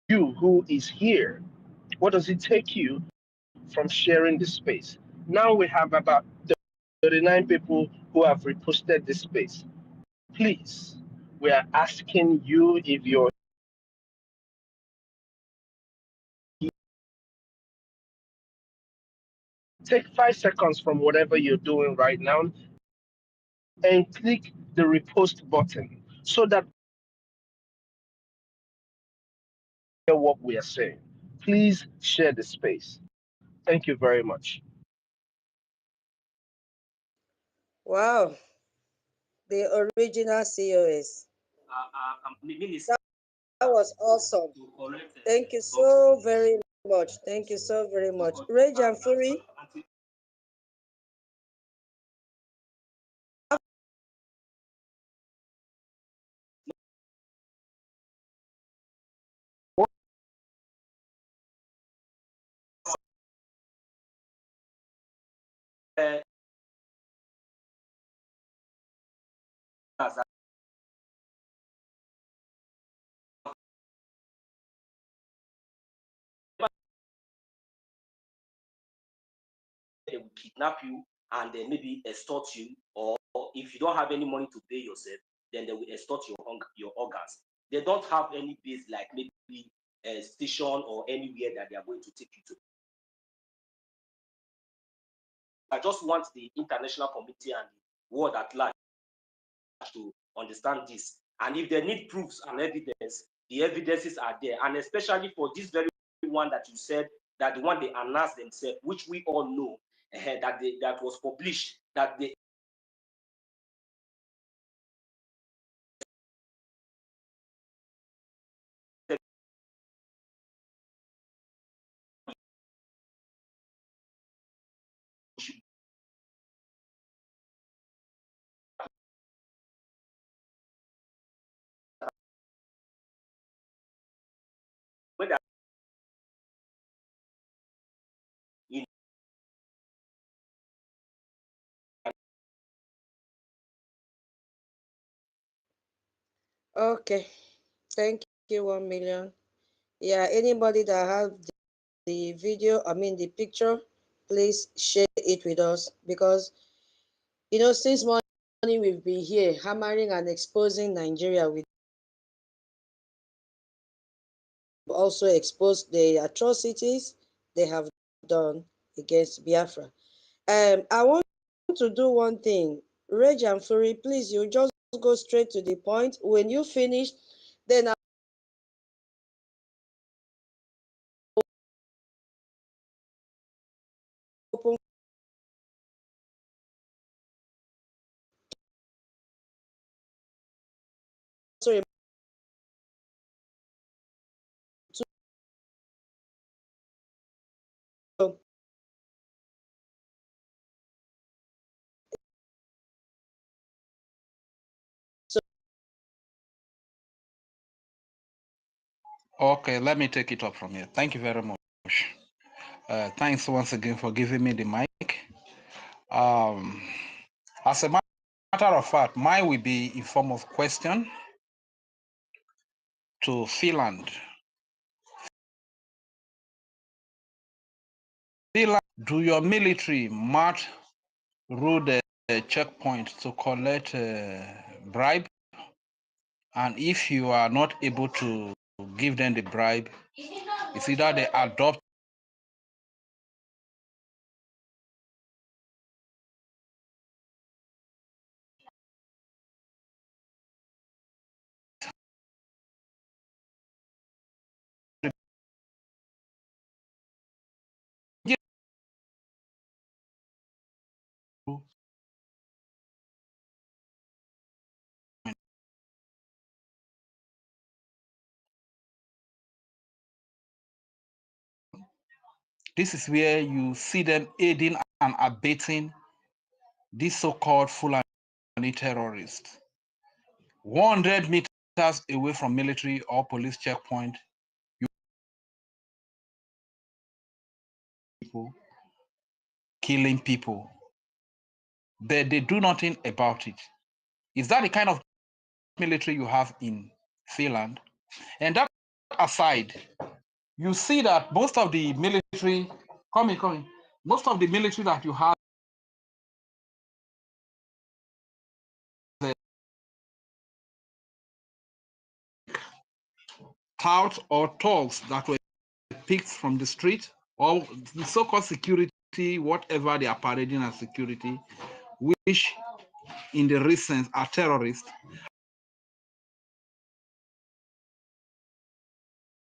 you who is here, what does it take you from sharing the space? Now we have about 39 people who have reposted this space. Please, we are asking you if you're take 5 seconds from whatever you're doing right now and click the repost button so that you hear what we are saying. Please share the space. Thank you very much. Wow, the original COS. That was awesome. Thank you so very much. Thank you so very much. Rage and Fury. They will kidnap you and then maybe extort you, or if you don't have any money to pay yourself, then they will extort your organs. They don't have any base like maybe a station or anywhere that they are going to take you to. I just want the international community and the world at large to understand this. And if they need proofs and evidence, the evidences are there. And especially for this very one that you said, that the one they announced themselves, which we all know, that was published, that they Okay. Thank you, 1 million. Yeah, anybody that have the video, I mean the picture, please share it with us, because since morning we've been here hammering and exposing Nigeria. We also exposed the atrocities they have done against Biafra. I want to do one thing. Rage and Fury, please, you just go straight to the point. When you finish, then I'll open. Sorry. Okay, let me take it up from here. Thank you very much. Thanks once again for giving me the mic. As a matter of fact, mine will be in form of question to Finland. Do your military march through the checkpoint to collect bribe? And if you are not able to give them the bribe, it's either they adopt this is where you see them aiding and abetting these so-called Fulani terrorists. 100 meters away from military or police checkpoint, you people killing people, but they do nothing about it. Is that the kind of military you have in Finland? And that aside, you see that most of the military, most of the military that you have touts or thugs that were picked from the street, or the so-called security, whatever they are parading as security, which in the recent are terrorists.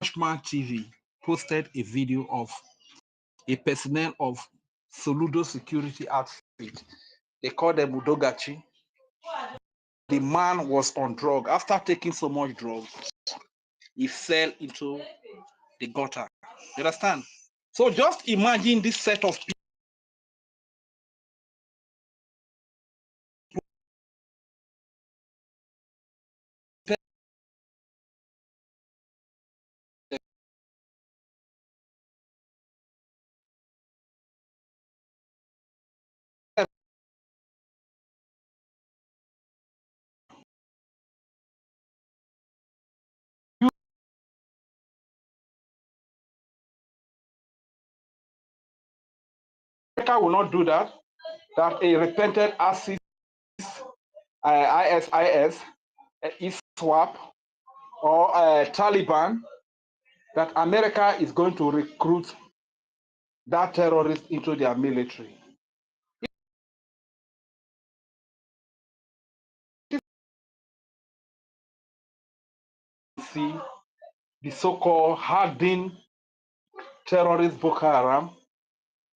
Watchman TV posted a video of a personnel of Soludo security outfit. They call them Udogachi. The man was on drug. After taking so much drugs, he fell into the gutter. You understand? So just imagine this set of people. America will not do that. That a repented ISIS, ISIS, ISWAP, or Taliban, that America is going to recruit that terrorist into their military. See the so-called hardened terrorist Boko Haram,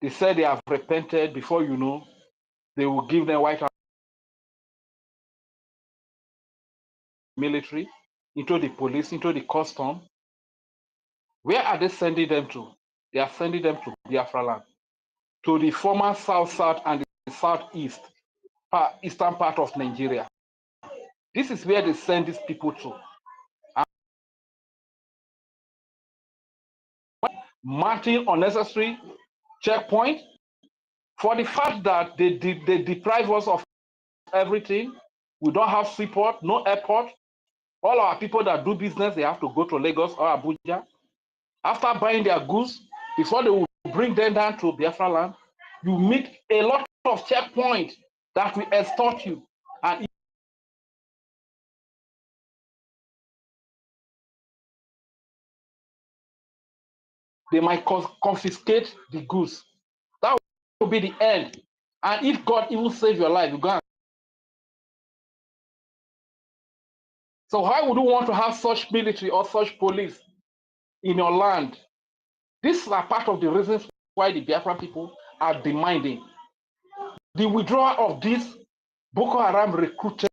they said they have repented. Before you know, they will give them white military, into the police, into the custom. Where are they sending them to? They are sending them to Biafra land, to the former South and the Southeast, eastern part of Nigeria. This is where they send these people to. Marching unnecessary checkpoint for the fact that they deprive us of everything. We don't have seaport, no airport. All our people that do business, they have to go to Lagos or Abuja. After buying their goods, before they will bring them down to Biafra land, you meet a lot of checkpoints that will extort you. And they might confiscate the goods. That will be the end. And if God even save your life, you go. So why would you want to have such military or such police in your land? These are part of the reasons why the Biafran people are demanding the withdrawal of these Boko Haram recruited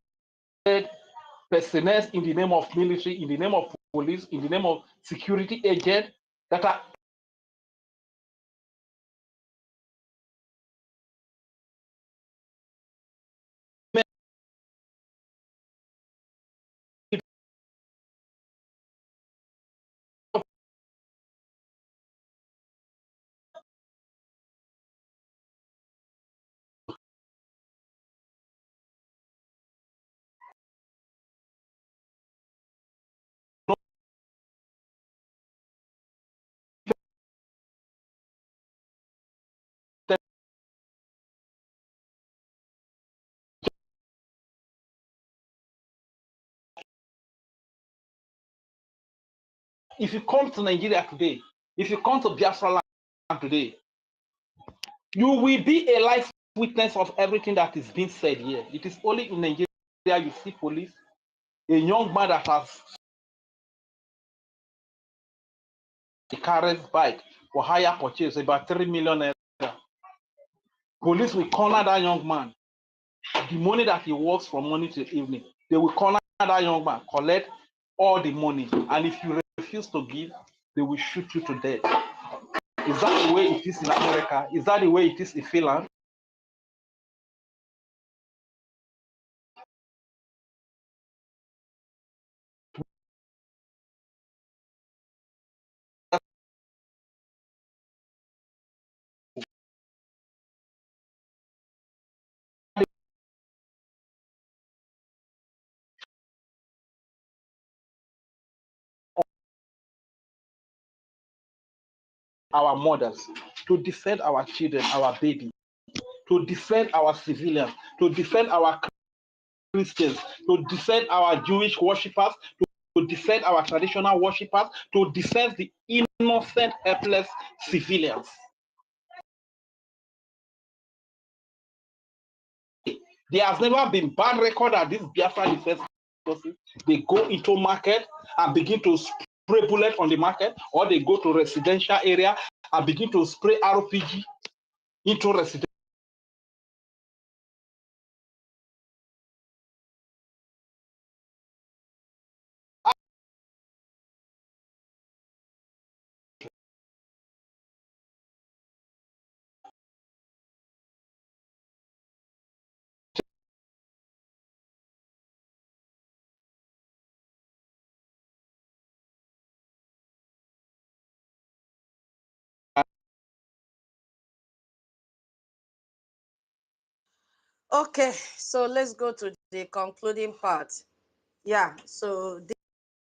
personnel in the name of military, in the name of police, in the name of security agents that are if you come to Nigeria today, if you come to Biafra land today, you will be a life witness of everything that is being said here. It is only in Nigeria you see police, a young man that has carries bike for hire purchase about 3 million naira. Police will corner that young man. The money that he works from morning to evening, they will corner that young man, collect all the money, and if you refuse to give, they will shoot you to death. Is that the way it is in America? Is that the way it is in Finland? Our mothers, to defend our children, our baby, to defend our civilians, to defend our Christians, to defend our Jewish worshippers, to defend our traditional worshippers, to defend the innocent, helpless civilians. There has never been bad record at this Biafra defense forces. They go into market and begin to spray bullet on the market, or they go to residential area and begin to spray RPG into residential. Okay, so let's go to the concluding part. Yeah, so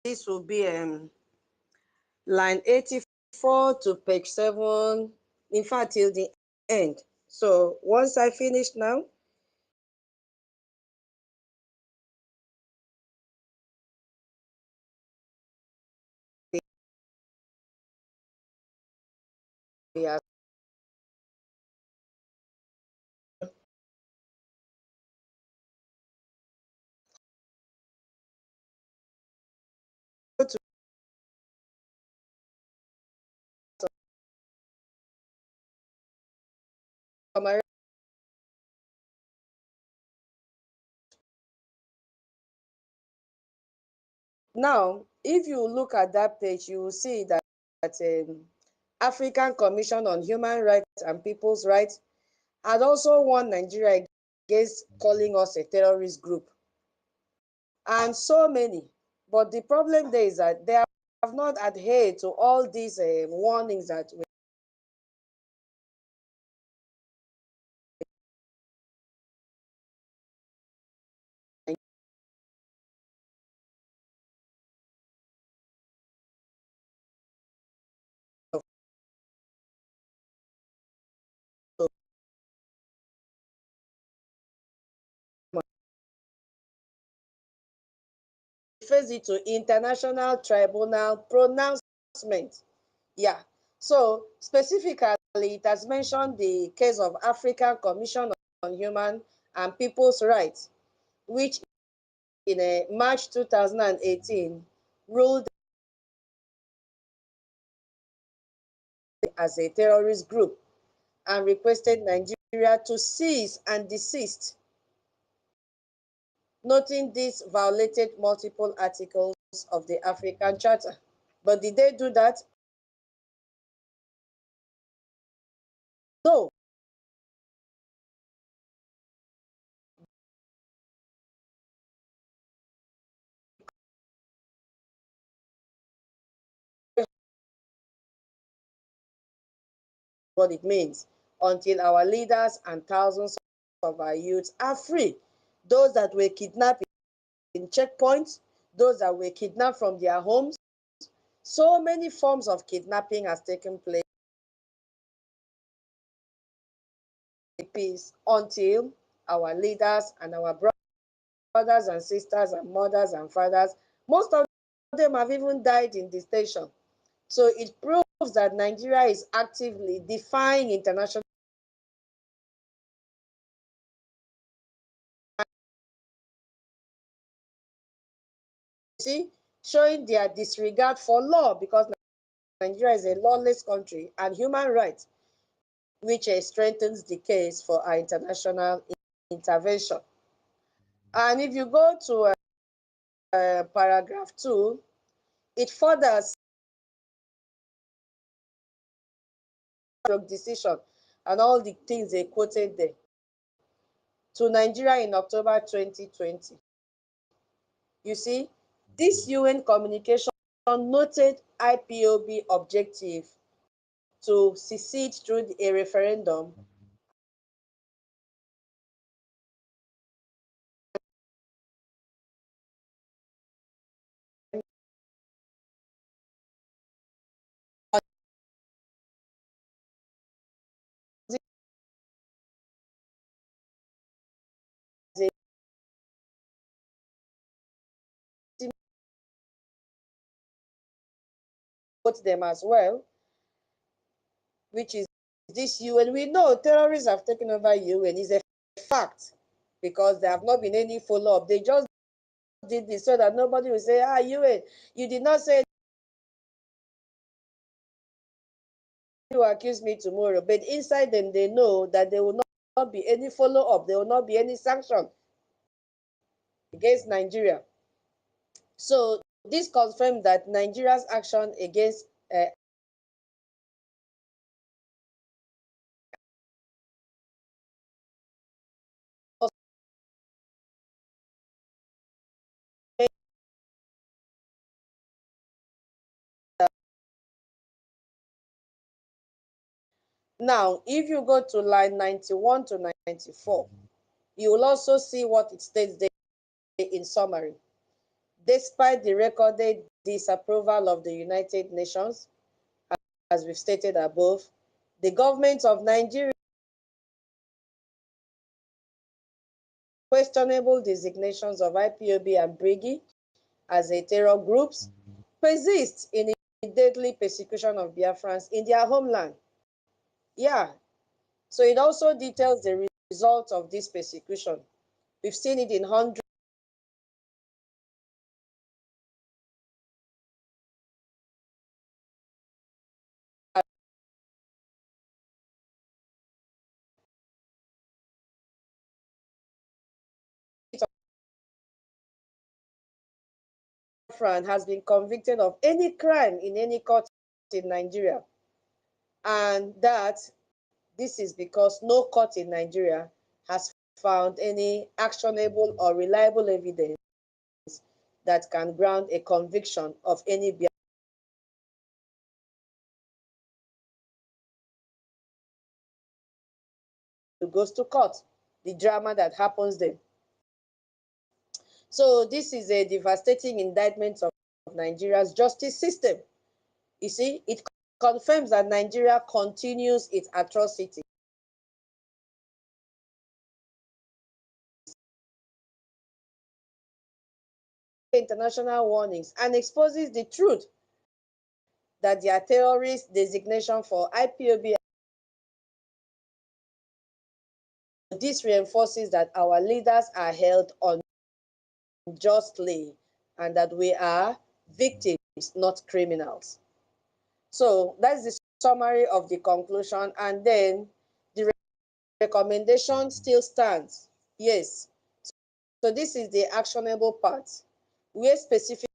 this will be line 84 to page 7, in fact, till the end. So once I finish now, we are to summarize. Now, if you look at that page, you will see that African Commission on Human Rights and People's Rights had also warned Nigeria against calling us a terrorist group. And so many. But the problem there is that they have not adhered to all these warnings that were face it to international tribunal pronouncement. Yeah. So specifically, it has mentioned the case of African Commission on Human and People's Rights, which in March 2018 ruled as a terrorist group and requested Nigeria to cease and desist, noting this violated multiple articles of the African Charter. But did they do that? No. What it means until our leaders and thousands of our youths are free. Those that were kidnapped in checkpoints, those that were kidnapped from their homes. So many forms of kidnapping has taken place peace until our leaders and our brothers and sisters and mothers and fathers, most of them have even died in the station. So it proves that Nigeria is actively defying international showing their disregard for law, because Nigeria is a lawless country, and human rights, which strengthens the case for our international intervention. And if you go to paragraph 2, it further decision and all the things they quoted there to Nigeria in October 2020. You see, this UN communication noted IPOB objective to secede through a referendum vote them as well, which is this UN. We know terrorists have taken over UN, is a fact, because there have not been any follow-up. They just did this so that nobody will say, UN, you did not say you accuse me tomorrow. But inside them, they know that there will not be any follow-up. There will not be any sanction against Nigeria. So this confirmed that Nigeria's action against now, if you go to line 91 to 94, you will also see what it states there in summary. Despite the recorded disapproval of the United Nations, as we've stated above, the government of Nigeria questionable designations of IPOB and Brgie as a terror groups persist in the deadly persecution of Biafrans in their homeland. Yeah, so it also details the results of this persecution. We've seen it in hundreds has been convicted of any crime in any court in Nigeria. And that this is because no court in Nigeria has found any actionable or reliable evidence that can ground a conviction of any who goes to court, the drama that happens there. So this is a devastating indictment of Nigeria's justice system. You see, it confirms that Nigeria continues its atrocity. International warnings and exposes the truth that their terrorist designation for IPOB. This reinforces that our leaders are held unjustly and that we are victims, not criminals. So that's the summary of the conclusion, and then the recommendation still stands. Yes. So this is the actionable part, where specific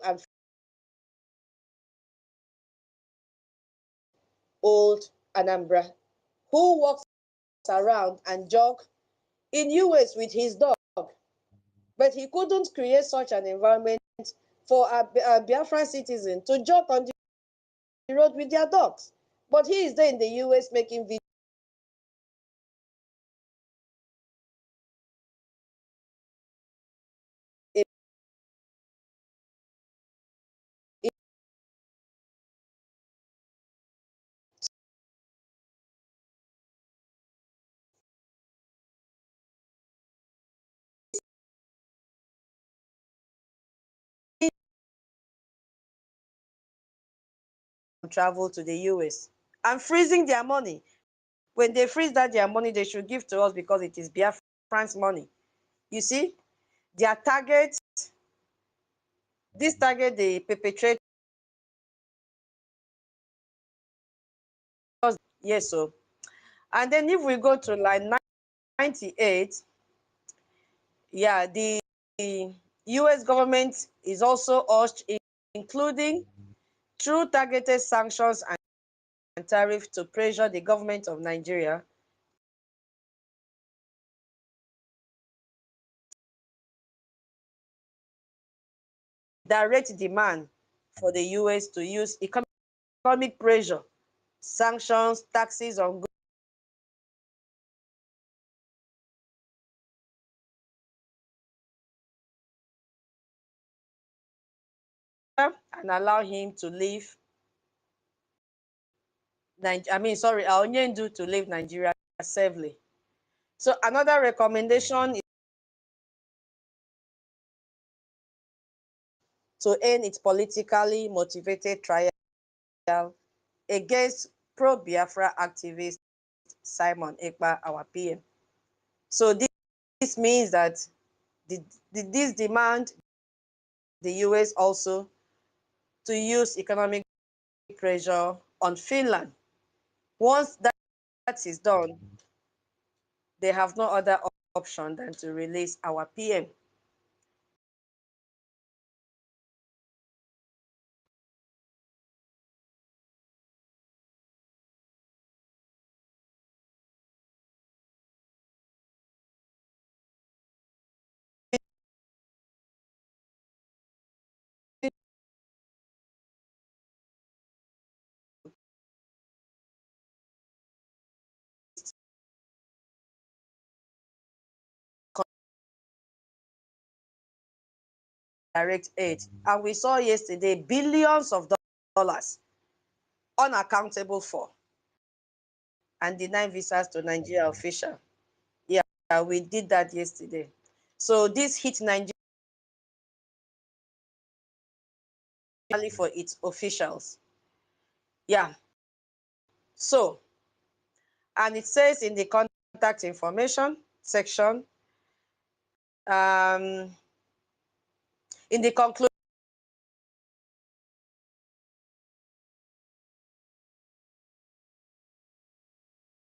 and old Anambra, who walks around and jog in US with his dog, but he couldn't create such an environment for a Biafran citizen to jog on the road with their dogs. But he is there in the US making videos travel to the US and freezing their money. When they freeze that their money, they should give to us because it is Biafran's money. You see, their target, this target they perpetrate. Yes, so. And then if we go to line 98, yeah, the US government is also urged, including through targeted sanctions and tariffs, to pressure the government of Nigeria direct demand for the US to use economic pressure, sanctions, taxes on goods, and allow him to leave. Onyendu to leave Nigeria safely. So another recommendation is to end its politically motivated trial against pro-Biafra activist Simon Ekpa, our PM. So this means that this demand the US also to use economic pressure on Finland. Once that is done, they have no other option than to release our PM. Direct aid. And we saw yesterday billions of dollars unaccountable for and denying visas to Nigeria officials. Yeah, we did that yesterday. So this hit Nigeria for its officials. Yeah. So, and it says in the contact information section, in the conclusion,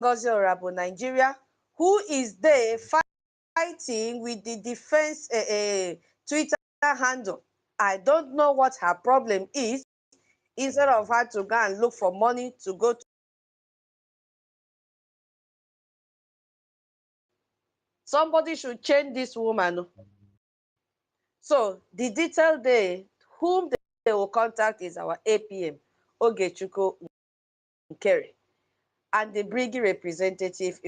Ngozi Orabo, Nigeria, who is there fighting with the defense Twitter handle. I don't know what her problem is. Instead of her to go and look for money to go to, somebody should change this woman. So the detail there, whom they will contact is our APM, Ogechukwu Nkeri, and the Brgie representative.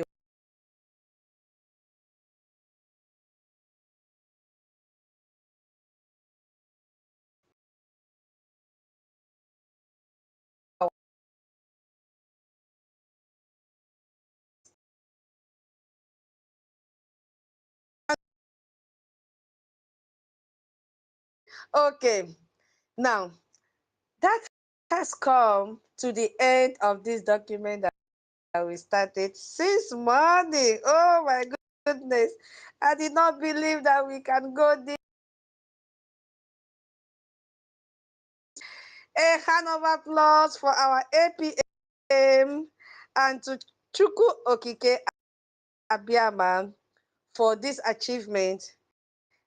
Okay, now that has come to the end of this document that we started since morning. Oh my goodness, I did not believe that we can go this. A hand of applause for our APM and to Chukwu Okike Abiama for this achievement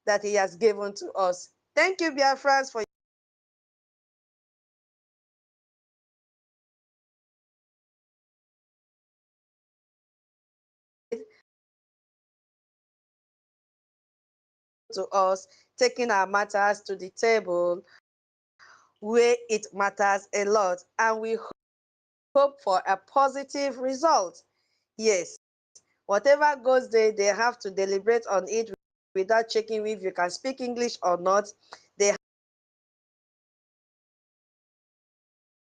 that he has given to us. Thank you, Biafrans, for to us, taking our matters to the table where it matters a lot. And we hope for a positive result. Yes, whatever goes there, they have to deliberate on it without checking if you can speak English or not. They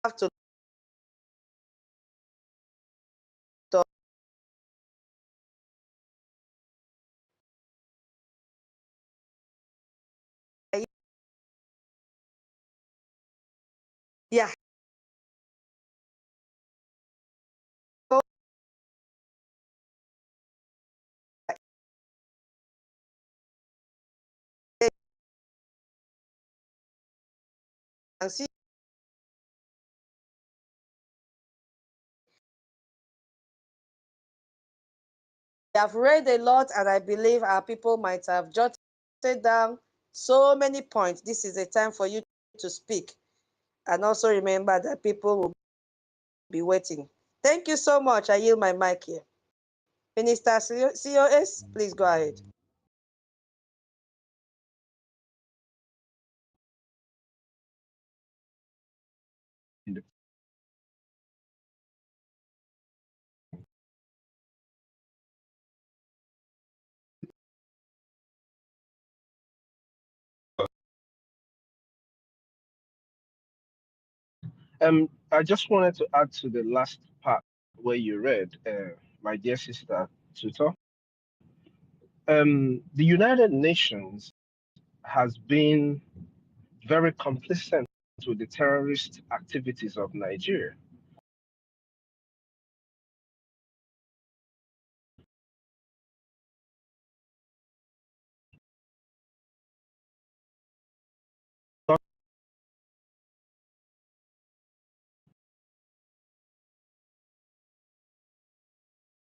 have to talk. Yeah, and see. We have read a lot, and I believe our people might have jotted down so many points. This is a time for you to speak. And also remember that people will be waiting. Thank you so much. I yield my mic here. Minister COS, please go ahead. I just wanted to add to the last part where you read, my dear sister Tutor. The United Nations has been very complicit with the terrorist activities of Nigeria.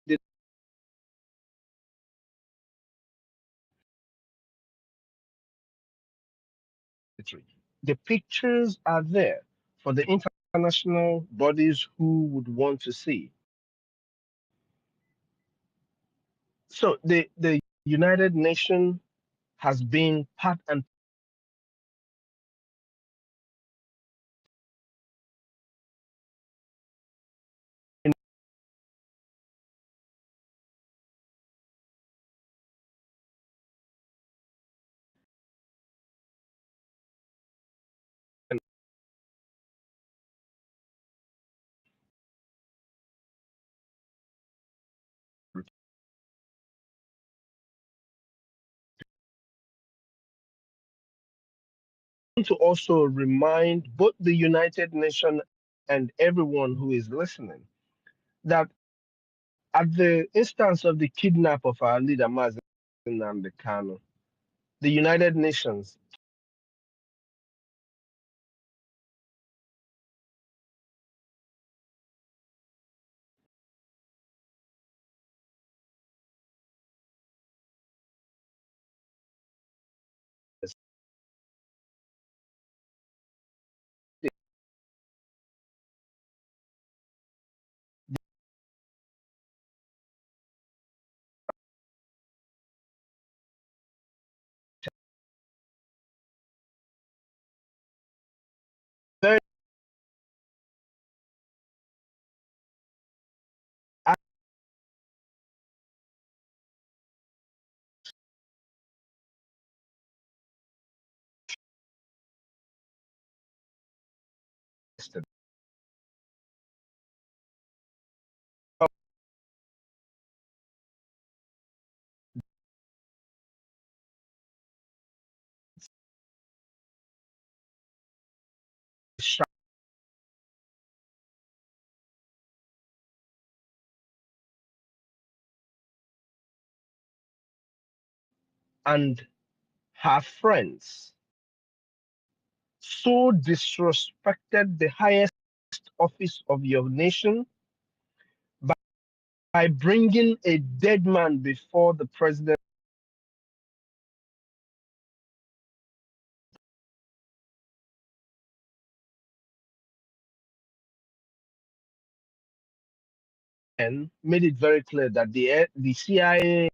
The the pictures are there for the international bodies who would want to see. So the United Nations has been part and to also remind both the United Nations and everyone who is listening that at the instance of the kidnap of our leader Mazen Nnamdi Kanu, the United Nations very arrested and her friends so disrespected the highest office of your nation by bringing a dead man before the president and made it very clear that the CIA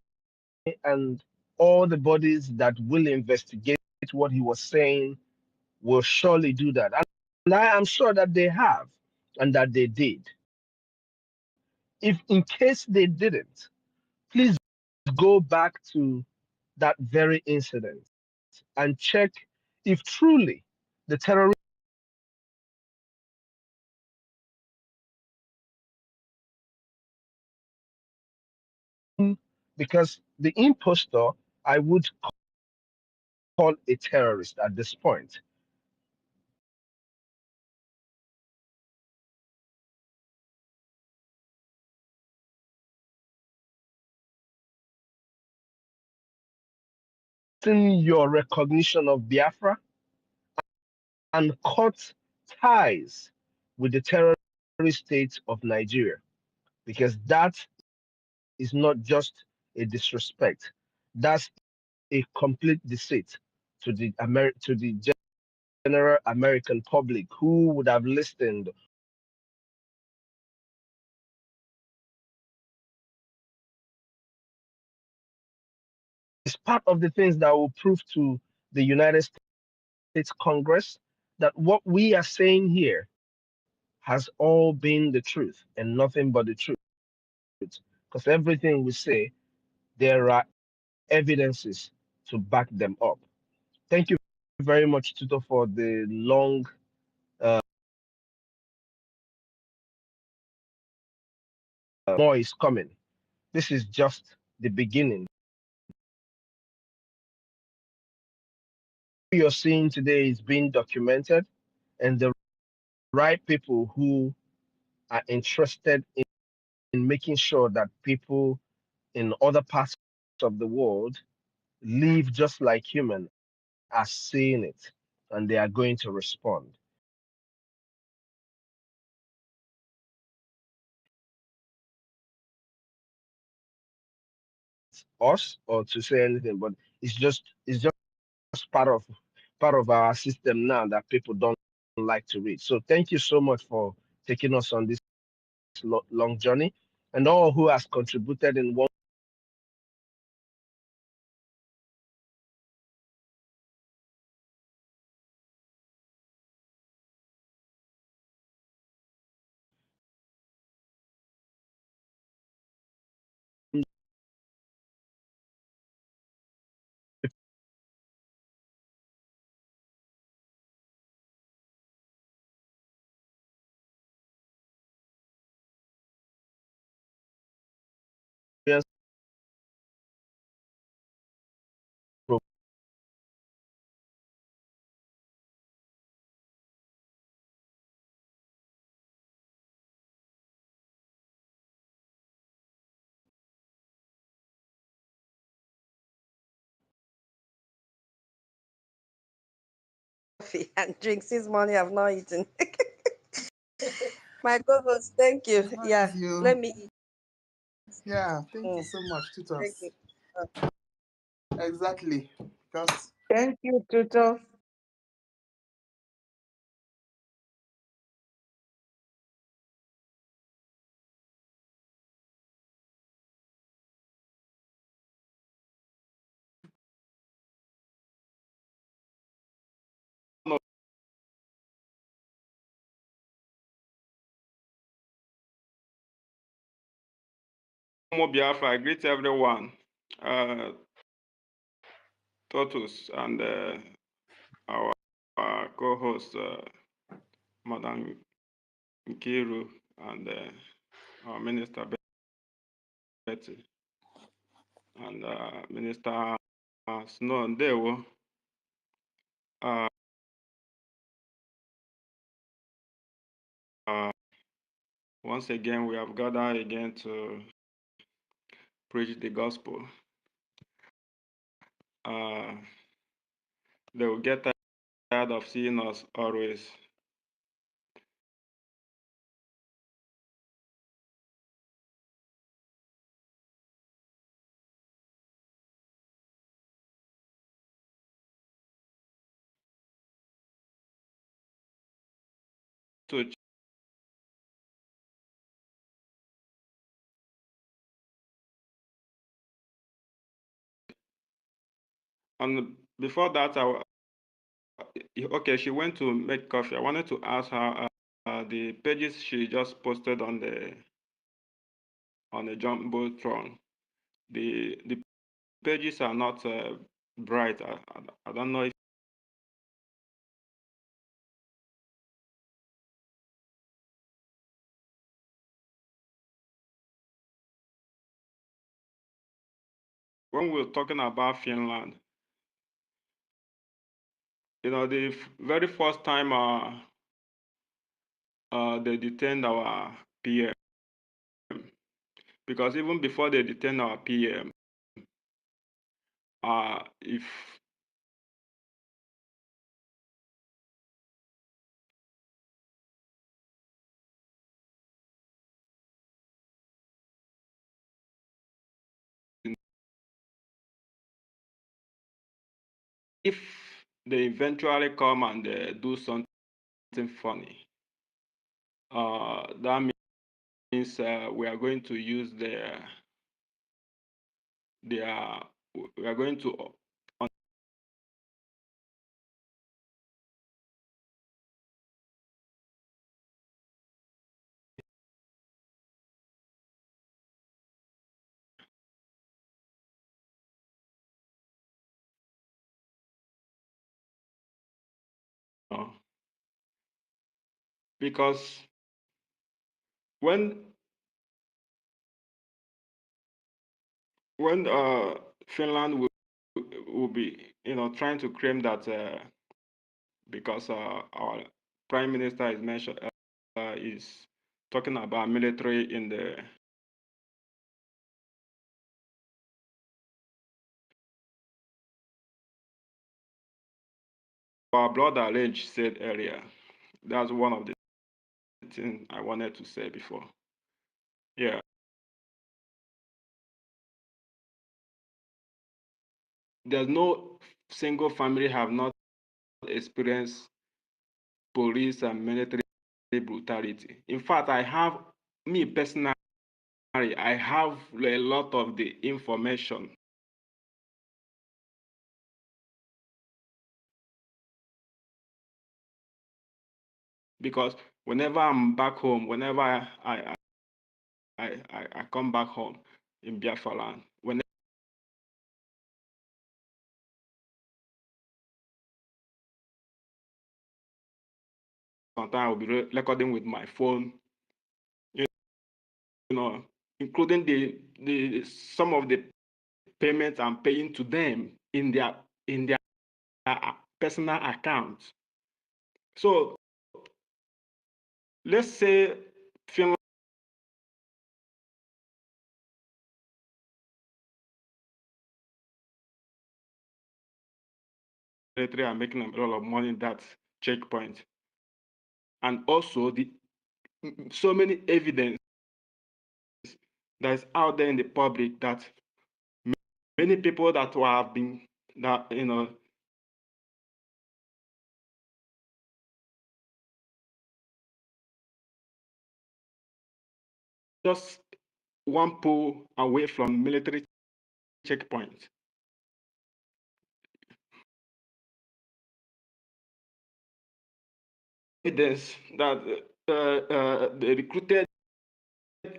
and all the bodies that will investigate what he was saying will surely do that. And I am sure that they have and that they did. If in case they didn't, please go back to that very incident and check if truly the terrorist, because the impostor I would call a terrorist at this point. In your recognition of Biafra and cut ties with the terrorist state of Nigeria, because that is not just a disrespect, that's a complete deceit to the general American public who would have listened. It's part of the things that will prove to the United States Congress that what we are saying here has all been the truth and nothing but the truth. Because everything we say, there are evidences to back them up. Thank you very much, Tuto, for the long more is coming. This is just the beginning. What you're seeing today is being documented, and the right people who are interested in making sure that people in other parts of the world live just like human are seeing it, and they are going to respond. Us or to say anything, but it's just part of our system now that people don't like to read. So thank you so much for taking us on this long journey, and all who has contributed in one Coffee and drinks since morning I've not eaten. My co-host, thank you. It's not Yeah, easy. Oh. let me eat. Yeah, thank you so much, Thank tutors. you. Exactly. Because Thank you, Tutor. More Biafra, I greet everyone, Totus, and our co-host, Madam Nkiru, and our Minister Betty, and Minister Snow Ndewo. Uh, once again, we have gathered again to preach the gospel. They will get tired of seeing us always. To and before that, okay, she went to make coffee. I wanted to ask her the pages she just posted on the jumbotron. The pages are not bright. I don't know if when we were talking about Finland, the very first time they detained our PM, because even before they detained our PM, if if they eventually come and do something funny, that means we are going to use their we are going to because when Finland will be trying to claim that because our prime minister is mentioned is talking about military in the our brother Lynch said earlier. That's one of the things I wanted to say before. Yeah. There's no single family have not experienced police and military brutality. In fact, me personally, I have a lot of the information. Because whenever I'm back home, whenever I come back home in Biafra land, whenever sometimes I'll be recording with my phone, you know, including the some of the payments I'm paying to them in their personal accounts. So let's say Finland military are making a lot of money in that checkpoint, and also so many evidence that is out there in the public that many people that have been just one pull away from military checkpoint. Evidence that they recruited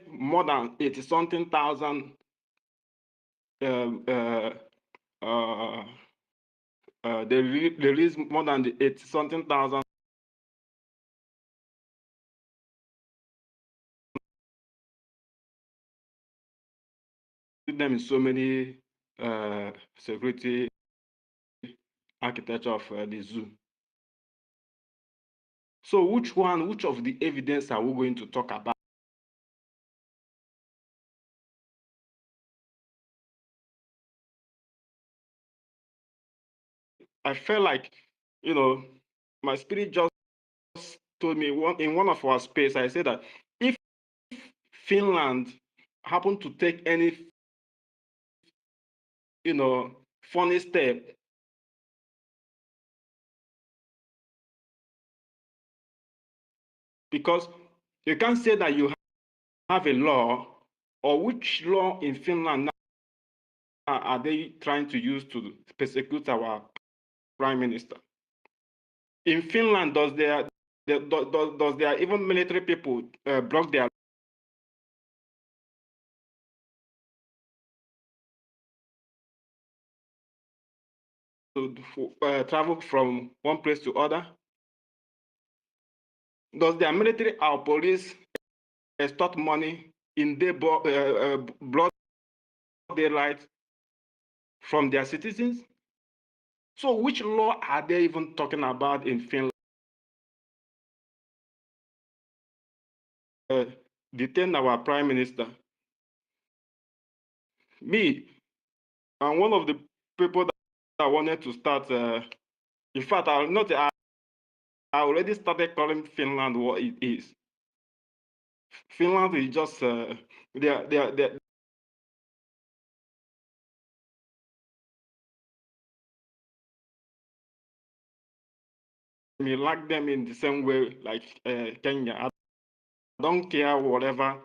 more than 80-something thousand they released more than the 80-something thousand them in so many security architecture of the zoo. So which of the evidence are we going to talk about? I felt like, my spirit just told me in one of our space, I said that if Finland happened to take any, funny step, because you can't say that you have a law, or which law in Finland now are they trying to use to persecute our prime minister? In Finland, does their even military people block their to travel from one place to other? Does their military or police extort money in their broad daylight from their citizens? So which law are they even talking about in Finland? Detain our prime minister. Me, I'm one of the people that wanted to start. In fact, I already started calling Finland what it is. Finland is just they may like them in the same way like Kenya. I don't care whatever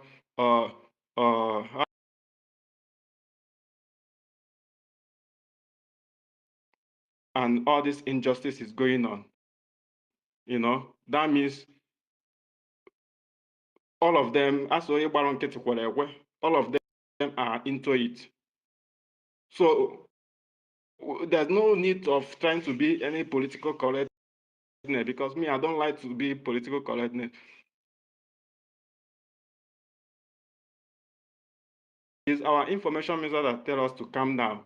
and all this injustice is going on. You know, that means all of them, as all of them are into it. So there's no need of trying to be any political correctness, because me, I don't like to be political correctness. It's our information minister that tell us to calm down.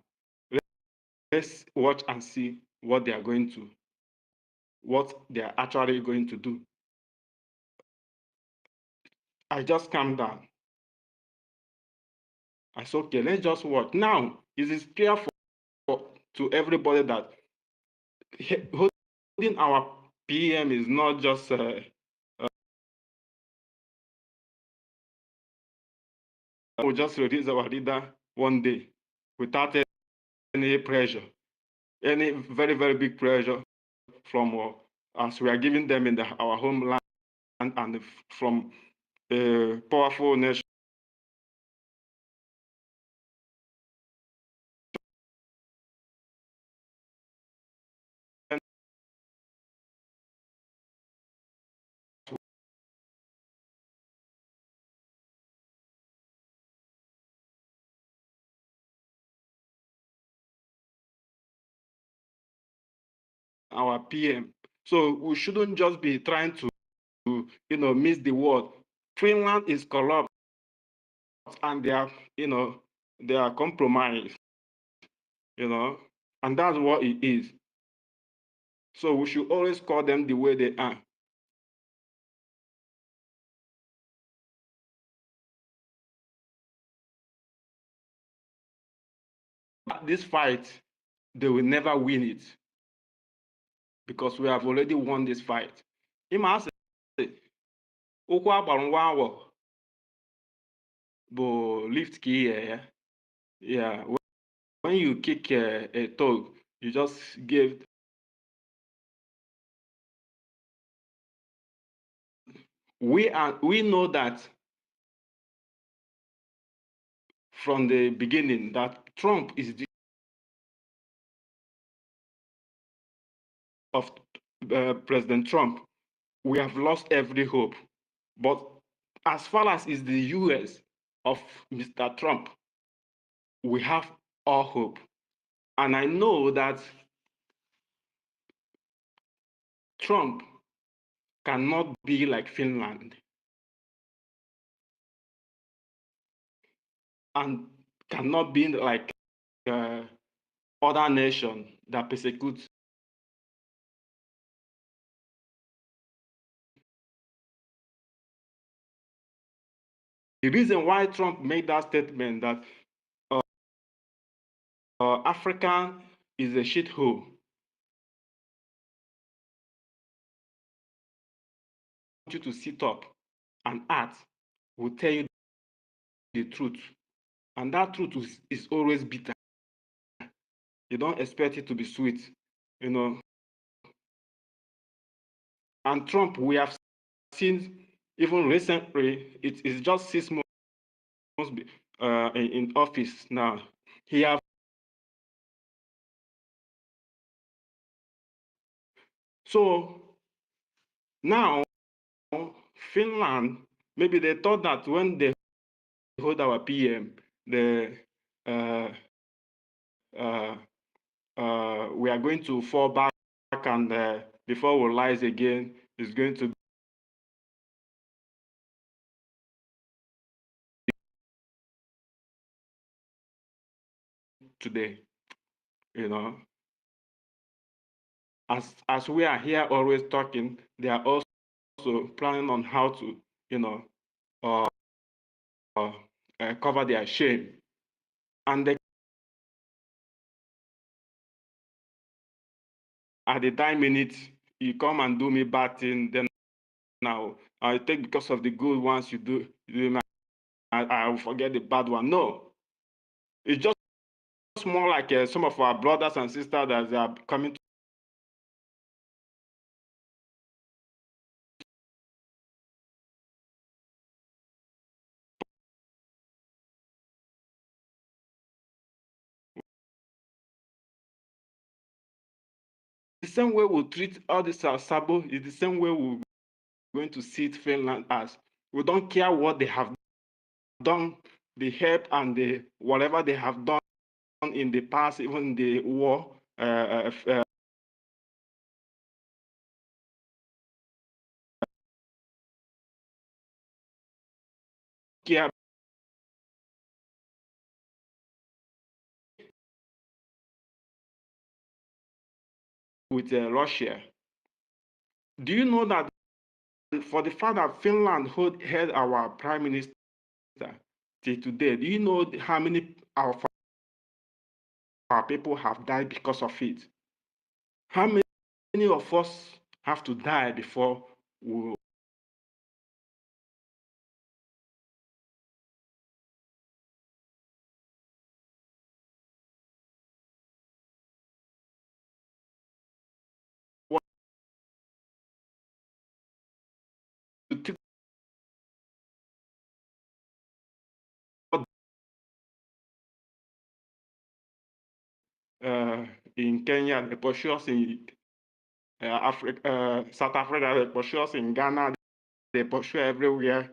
Let's watch and see what they are actually going to do. I just calm down. I said, okay, let's just watch. Now, it is clear to everybody that holding our PM is not just we'll just release our leader one day without any pressure, any very, very big pressure from as we are giving them in our homeland and from a powerful nation. Our PM. So we shouldn't just be trying to, miss the word. Finland is corrupt and they are compromised, and that's what it is. So we should always call them the way they are. This fight, they will never win it because we have already won this fight. Okwu agbara nwa awọ bụ lift ka ihe yeah. When you kick a dog, you just give. We know that from the beginning that Trump is of President Trump. We have lost every hope. But as far as is the US of Mr. Trump, we have all hope. And I know that Trump cannot be like Finland and cannot be like other nations that persecute. The reason why Trump made that statement that Africa is a shithole. I want you to sit up and act will tell you the truth. And that truth is always bitter. You don't expect it to be sweet, And Trump, we have seen even recently, it is just 6 months in office now. He have so now Finland, maybe they thought that when they hold our PM, we are going to fall back and before we rise again, it's going to today, As we are here always talking, they are also planning on how to, cover their shame. And they, at the time minute, you come and do me bad thing, then now I take because of the good ones you do I will forget the bad one. No, it's just more like some of our brothers and sisters that they are coming same way we treat all this Sabo is the same way we're going to see Finland as. We don't care what they have done, the help and the whatever they have done in the past, even the war. Care with Russia. Do you know that for the fact that Finland had our prime minister till today, do you know how many of our people have died because of it? How many of us have to die before we in Kenya, they pursue us in Africa, South Africa, they pursue us in Ghana, they pursue everywhere.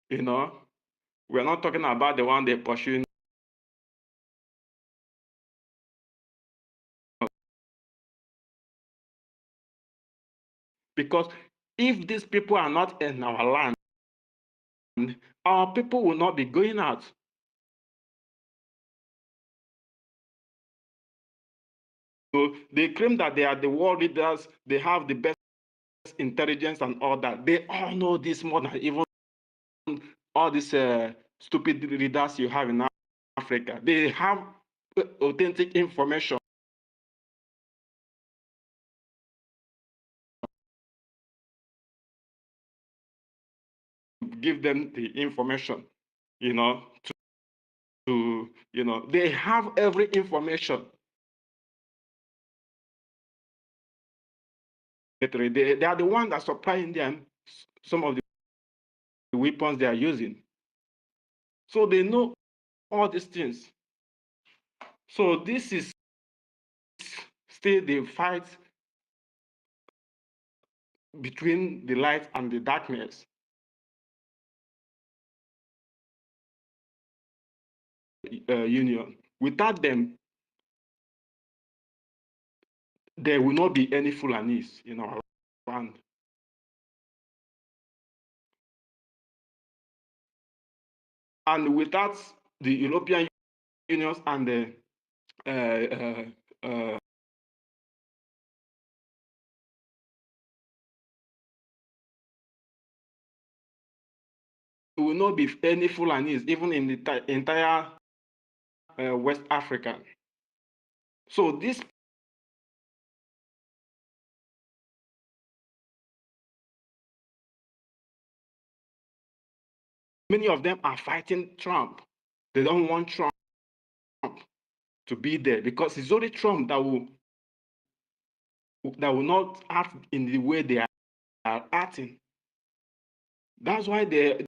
You know, we're not talking about the one they pursue. Because if these people are not in our land, our people will not be going out. So they claim that they are the world leaders, they have the best intelligence and all that. They all know this more than even all these stupid leaders you have in Africa. They have authentic information. Give them the information, you know, they have every information. They are the ones that supplying them some of the weapons they are using. So they know all these things. So this is still the fight between the light and the darkness. Union. Without them, there will not be any Fulanis in our land. And without the European unions and the there will not be any Fulanis, even in the entire West Africa. So this many of them are fighting Trump. They don't want Trump to be there because it's only Trump that will not act in the way they are acting. That's why they're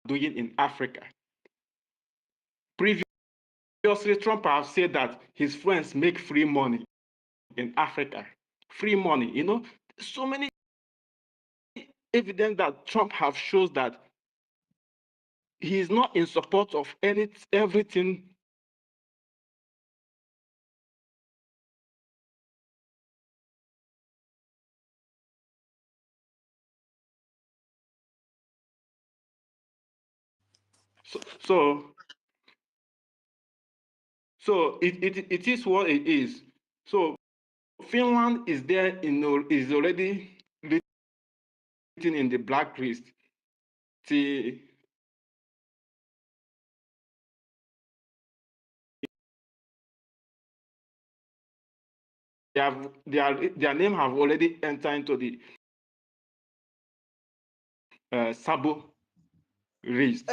doing in Africa. Previously, Trump has said that his friends make free money in Africa. Free money, so many evidence that Trump have shows that he is not in support of everything. So it is what it is. So Finland is there is already written in the blacklist. Their name have already entered into the Sabo list.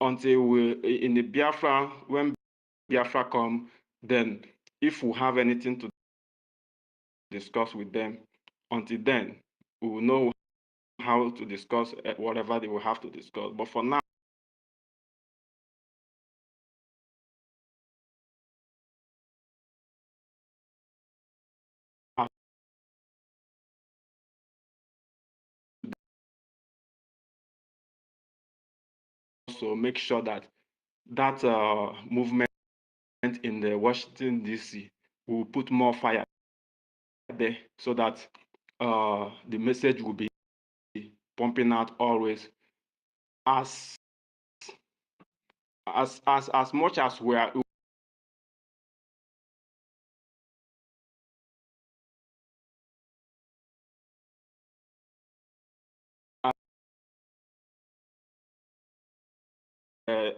until we in the Biafra, when Biafra come, then if we have anything to discuss with them, until then we will know how to discuss whatever they will have to discuss. But for now, also make sure that that movement in the Washington DC will put more fire there, so that the message will be pumping out always. As much as we are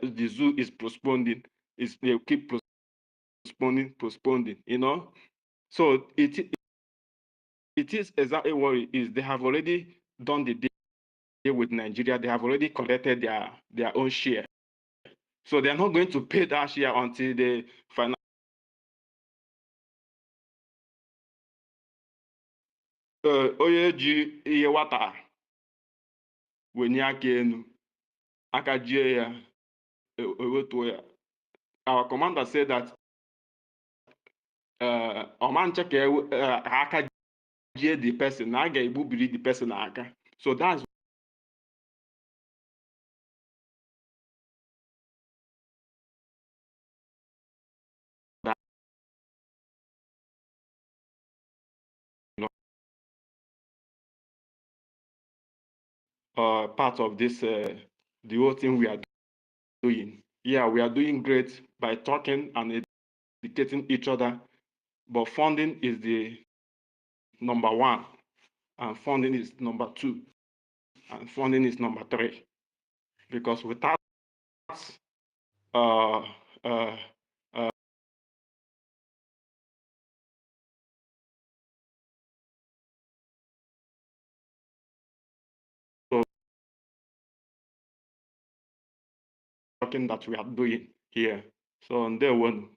the zoo is postponing, they keep postponing, you know. So it is exactly what it is. They have already done the deal with Nigeria. They have already collected their own share. So they are not going to pay that share until the final. Onye ji ihe wata wenye aka enu, aka jie ya, ewetuo ya. Our commander said that Omanche ka aka jie the person, na aga egbubiri the person aka. So that's that, you know, part of this the whole thing we are doing. Yeah, we are doing great by talking and educating each other, but funding is the number one, and funding is number two, and funding is number three. Because without uh, uh, uh, so talking that we are doing here. So on day one,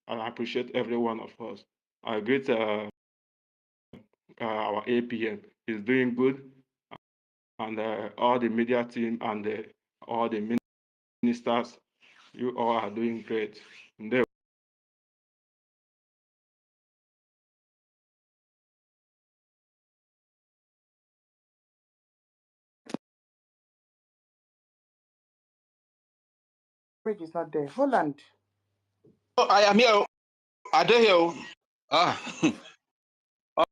I appreciate every one of us. I greet our APM is doing good, and all the media team and all the ministers, you all are doing great. And they Bridge is not there. Holland. Oh, I am here. Are they here? Ah, oh,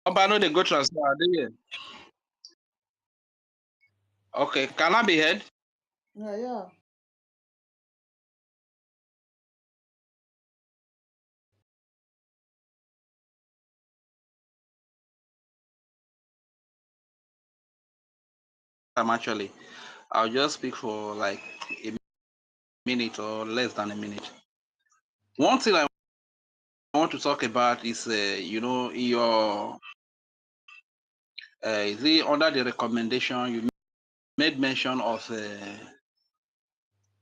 but I know they go transfer. Are they here? Okay, can I be heard? Yeah, yeah. Actually, I'll just speak for like a minute or less than a minute. One thing I want to talk about is, you know, your is it under the recommendation you made mention of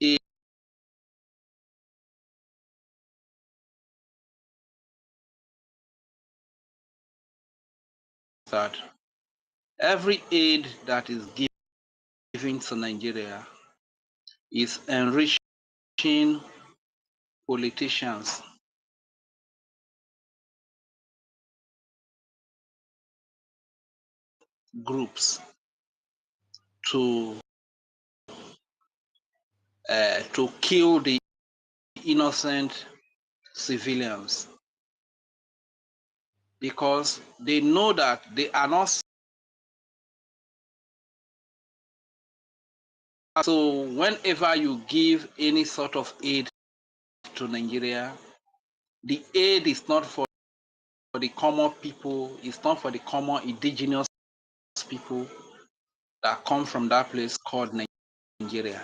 aid that every aid that is given to Nigeria is enriching politicians, groups to kill the innocent civilians, because they know that they are not. So whenever you give any sort of aid to Nigeria, the aid is not for the common people, it's not for the common indigenous people that come from that place called Nigeria.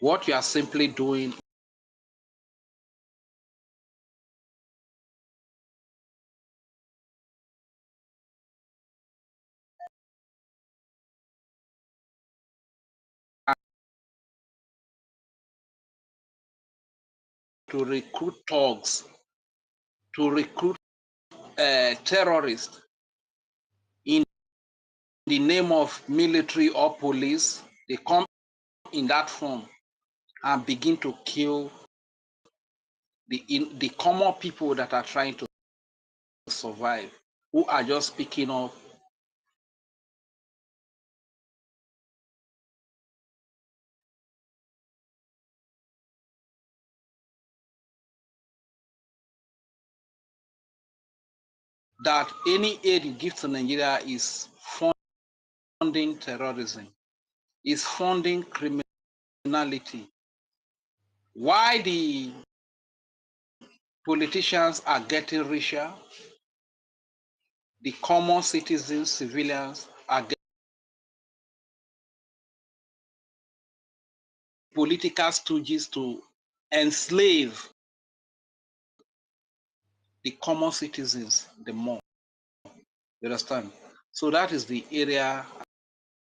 What you are simply doing to recruit thugs, to recruit terrorists in the name of military or police. They come in that form and begin to kill the common people that are trying to survive, who are just picking up that any aid you give to Nigeria is funding terrorism, is funding criminality. Why the politicians are getting richer, the common citizens, civilians are getting political stooges to enslave the common citizens the more. You understand? So that is the area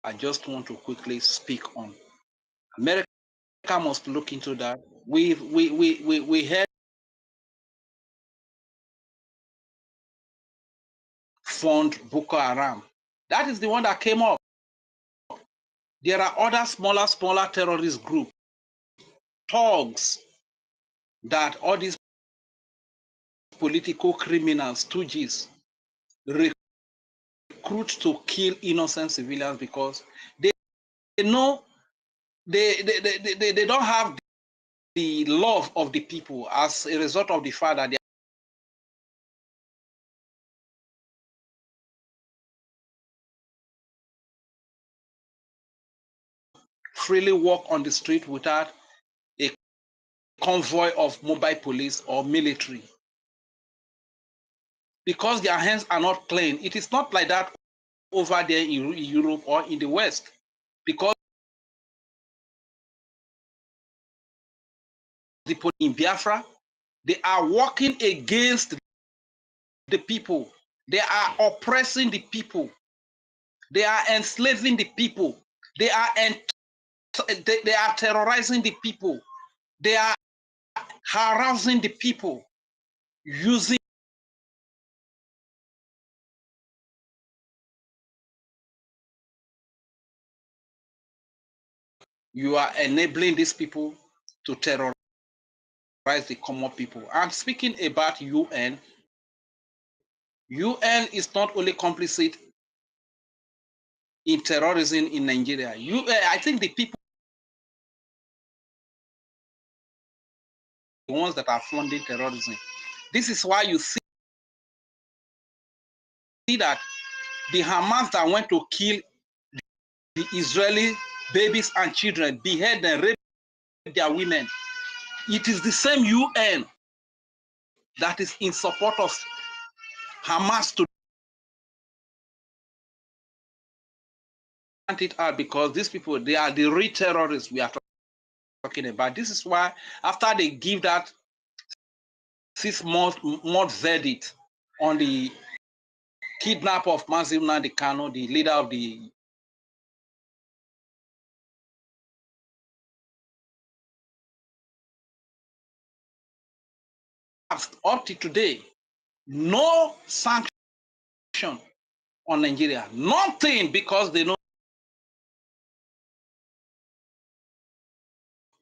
I just want to quickly speak on. America must look into that. We had fund Boko Haram. That is the one that came up. There are other smaller terrorist groups, thugs, that all these political criminals, stooges, recruit to kill innocent civilians because they know they don't have the love of the people as a result of the fact that they freely walk on the street without a convoy of mobile police or military. Because their hands are not clean. It is not like that over there in Europe or in the West. Because the people in Biafra, they are working against the people. They are oppressing the people. They are enslaving the people. They are terrorizing the people. They are harassing the people using you are enabling these people to terrorize the common people. I'm speaking about UN. UN is not only complicit in terrorism in Nigeria. I think the people, the ones that are funding terrorism. This is why you see that the Hamas that went to kill the Israeli babies and children, behead and rape their women. It is the same UN that is in support of Hamas to it out, because these people, they are the real terrorists we are talking about. This is why after they give that 6-month verdict on the kidnap of Mazin Nnamdi Kanu, the leader of the up to today, no sanction on Nigeria, nothing, because they know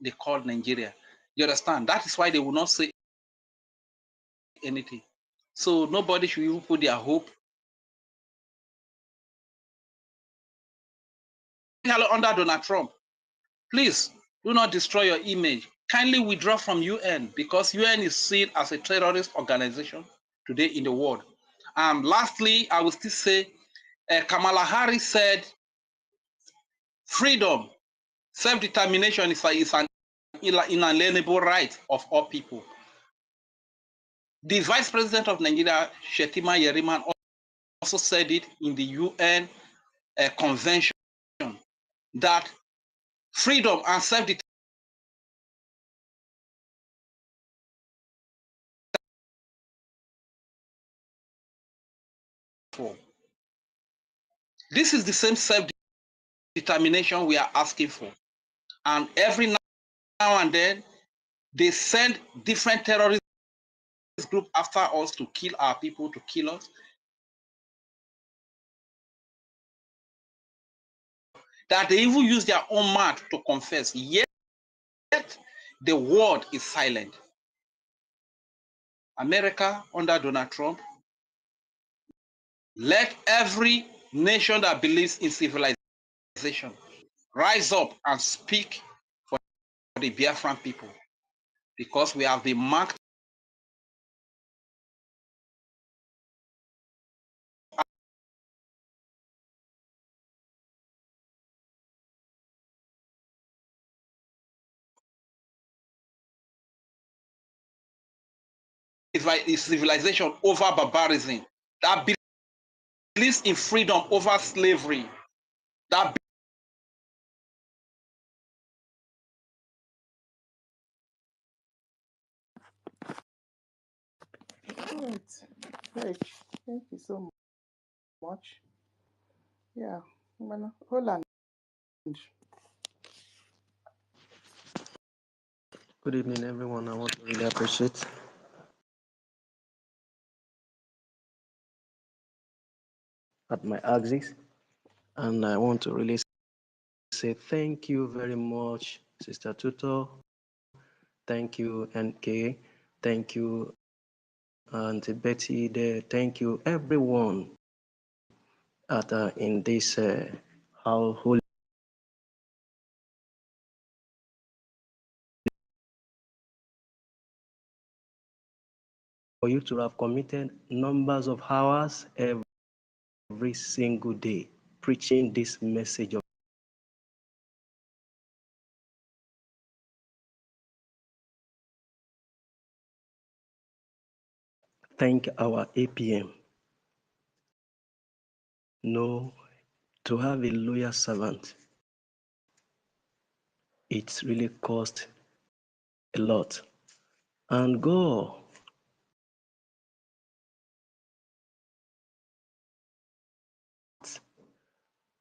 they called Nigeria. You understand? That is why they will not say anything. So nobody should even put their hope under Donald Trump. Please do not destroy your image. Kindly withdraw from UN, because UN is seen as a terrorist organization today in the world. And lastly, I will still say Kamala Harris said freedom, self-determination is an inalienable right of all people. The Vice President of Nigeria, Shetima Yeriman, also said it in the UN convention that freedom and self-determination. This is the same self-determination we are asking for. And every now and then, They send different terrorist groups after us to kill our people, to kill us. That they even use their own mouth to confess, yet the world is silent. America under Donald Trump, let every nation that believes in civilization rise up and speak for the Biafran people, because we have been marked by civilization over barbarism, that believes in freedom over slavery, that All right. Great. Thank you so much. Yeah. Well, Holland. Good evening, everyone. I want to really appreciate at my axis, and I want to really say thank you very much, Sister Tuto. Thank you, NK. Thank you, Auntie Betty. There. Thank you, everyone at in this holy. For you to have committed numbers of hours every single day preaching this message of thank our APM. No, to have a loyal servant, it's really cost a lot. And God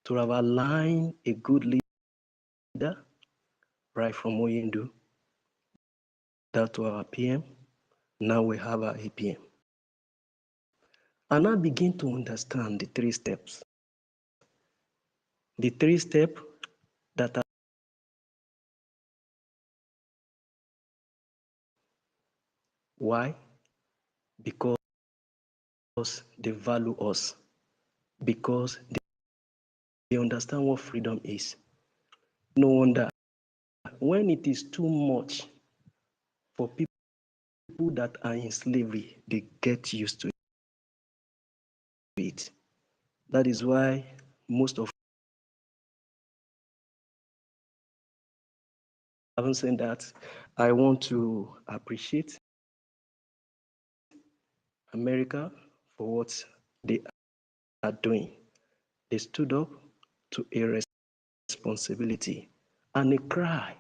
to have aligned a good leader right from Oyindu down to our PM. Now we have our APM. And I begin to understand the 3 steps. The 3 steps that are why? Because they value us. Because they understand what freedom is. No wonder when it is too much for people that are in slavery, they get used to it. That is why most of having said that, I want to appreciate America for what they are doing. They stood up to a responsibility and a cry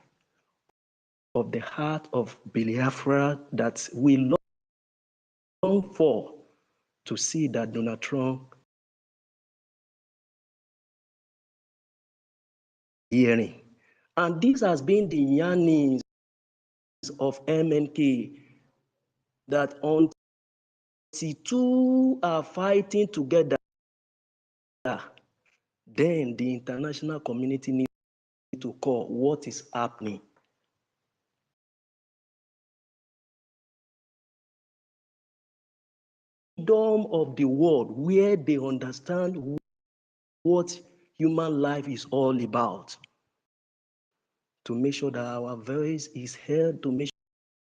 of the heart of Biafra that we long for to see that Donald Trump hearing. And this has been the yearnings of MNK that until two are fighting together, then the international community needs to call what is happening. Freedom of the world, where they understand what human life is all about, to make sure that our voice is heard, to make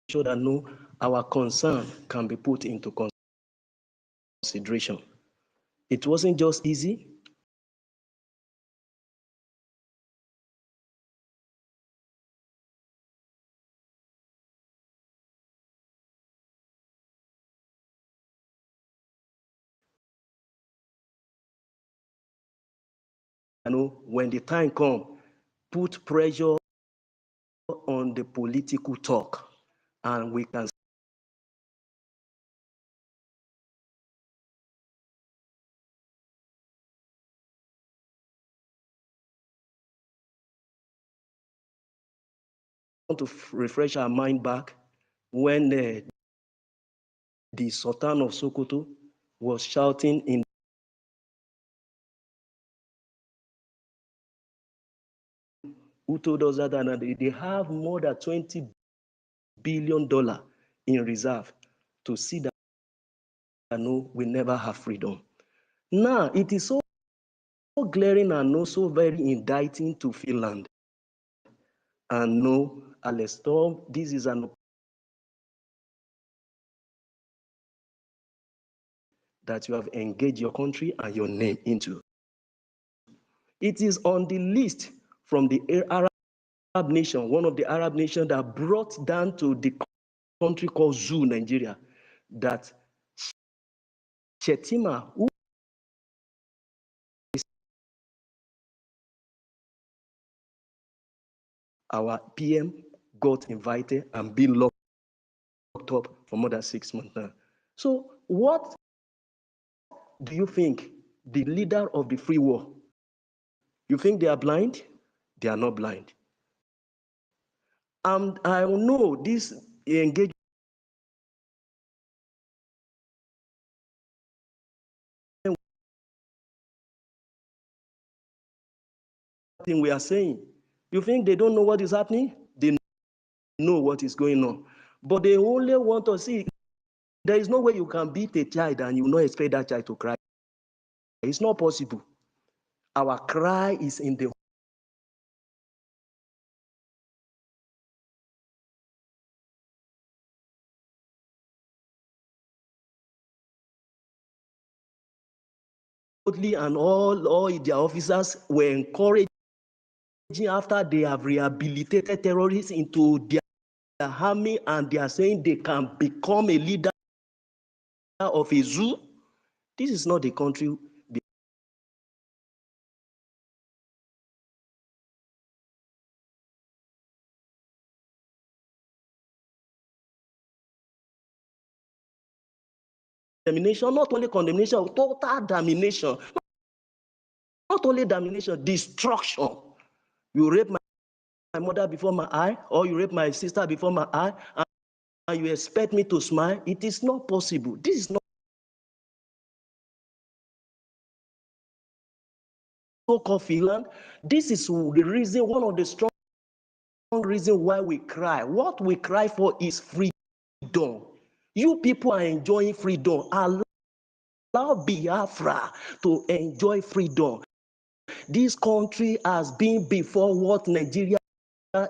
sure that our concern can be put into consideration. It wasn't just easy. When the time comes, put pressure on the political talk, and we can want to refresh our mind back when the Sultan of Sokoto was shouting in who told us that they have more than $20 billion in reserve to see that no, we never have freedom. Now, it is so glaring and also very indicting to Finland. And no, Alestor, this is an that you have engaged your country and your name into. It is on the list from the Arab nation, one of the Arab nations that brought down to the country called Zoo, Nigeria, that Shetima, who is our PM, got invited and been locked up for more than 6 months now. So what do you think the leader of the free world, you think they are blind? They are not blind. And I know this engagement thing we are saying. You think they don't know what is happening? They know what is going on. But they only want to see. There is no way you can beat a child and you will not expect that child to cry. It's not possible. Our cry is in the and all their officers were encouraging after they have rehabilitated terrorists into their army and they are saying they can become a leader of a zoo. This is not the country. Domination, not only condemnation, total domination. Not only domination, destruction. You rape my mother before my eye, or you rape my sister before my eye, and you expect me to smile? It is not possible. This is not so-called Finland. This is the reason, one of the strong reasons why we cry. What we cry for is freedom. You people are enjoying freedom. Allow Biafra to enjoy freedom. This country has been before what Nigeria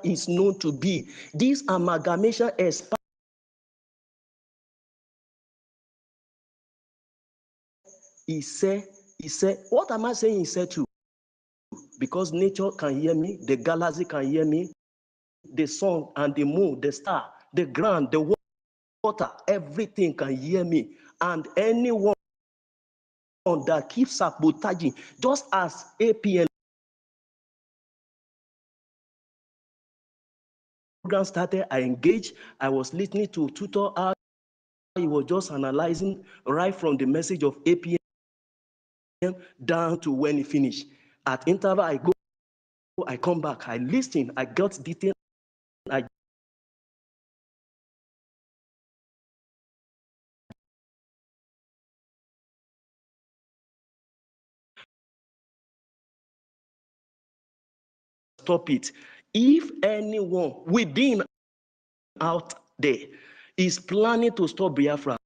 is known to be. This amalgamation is he said, what am I saying? He said to, because nature can hear me, the galaxy can hear me, the sun and the moon, the star, the ground, the water, everything can hear me. And anyone that keeps sabotaging, just as APN program started, I engaged, I was listening to tutor how he was just analyzing right from the message of APN down to when he finished. At interval, I go, I come back, I listen, I got detail, I stop it. If anyone within out there is planning to stop Biafra,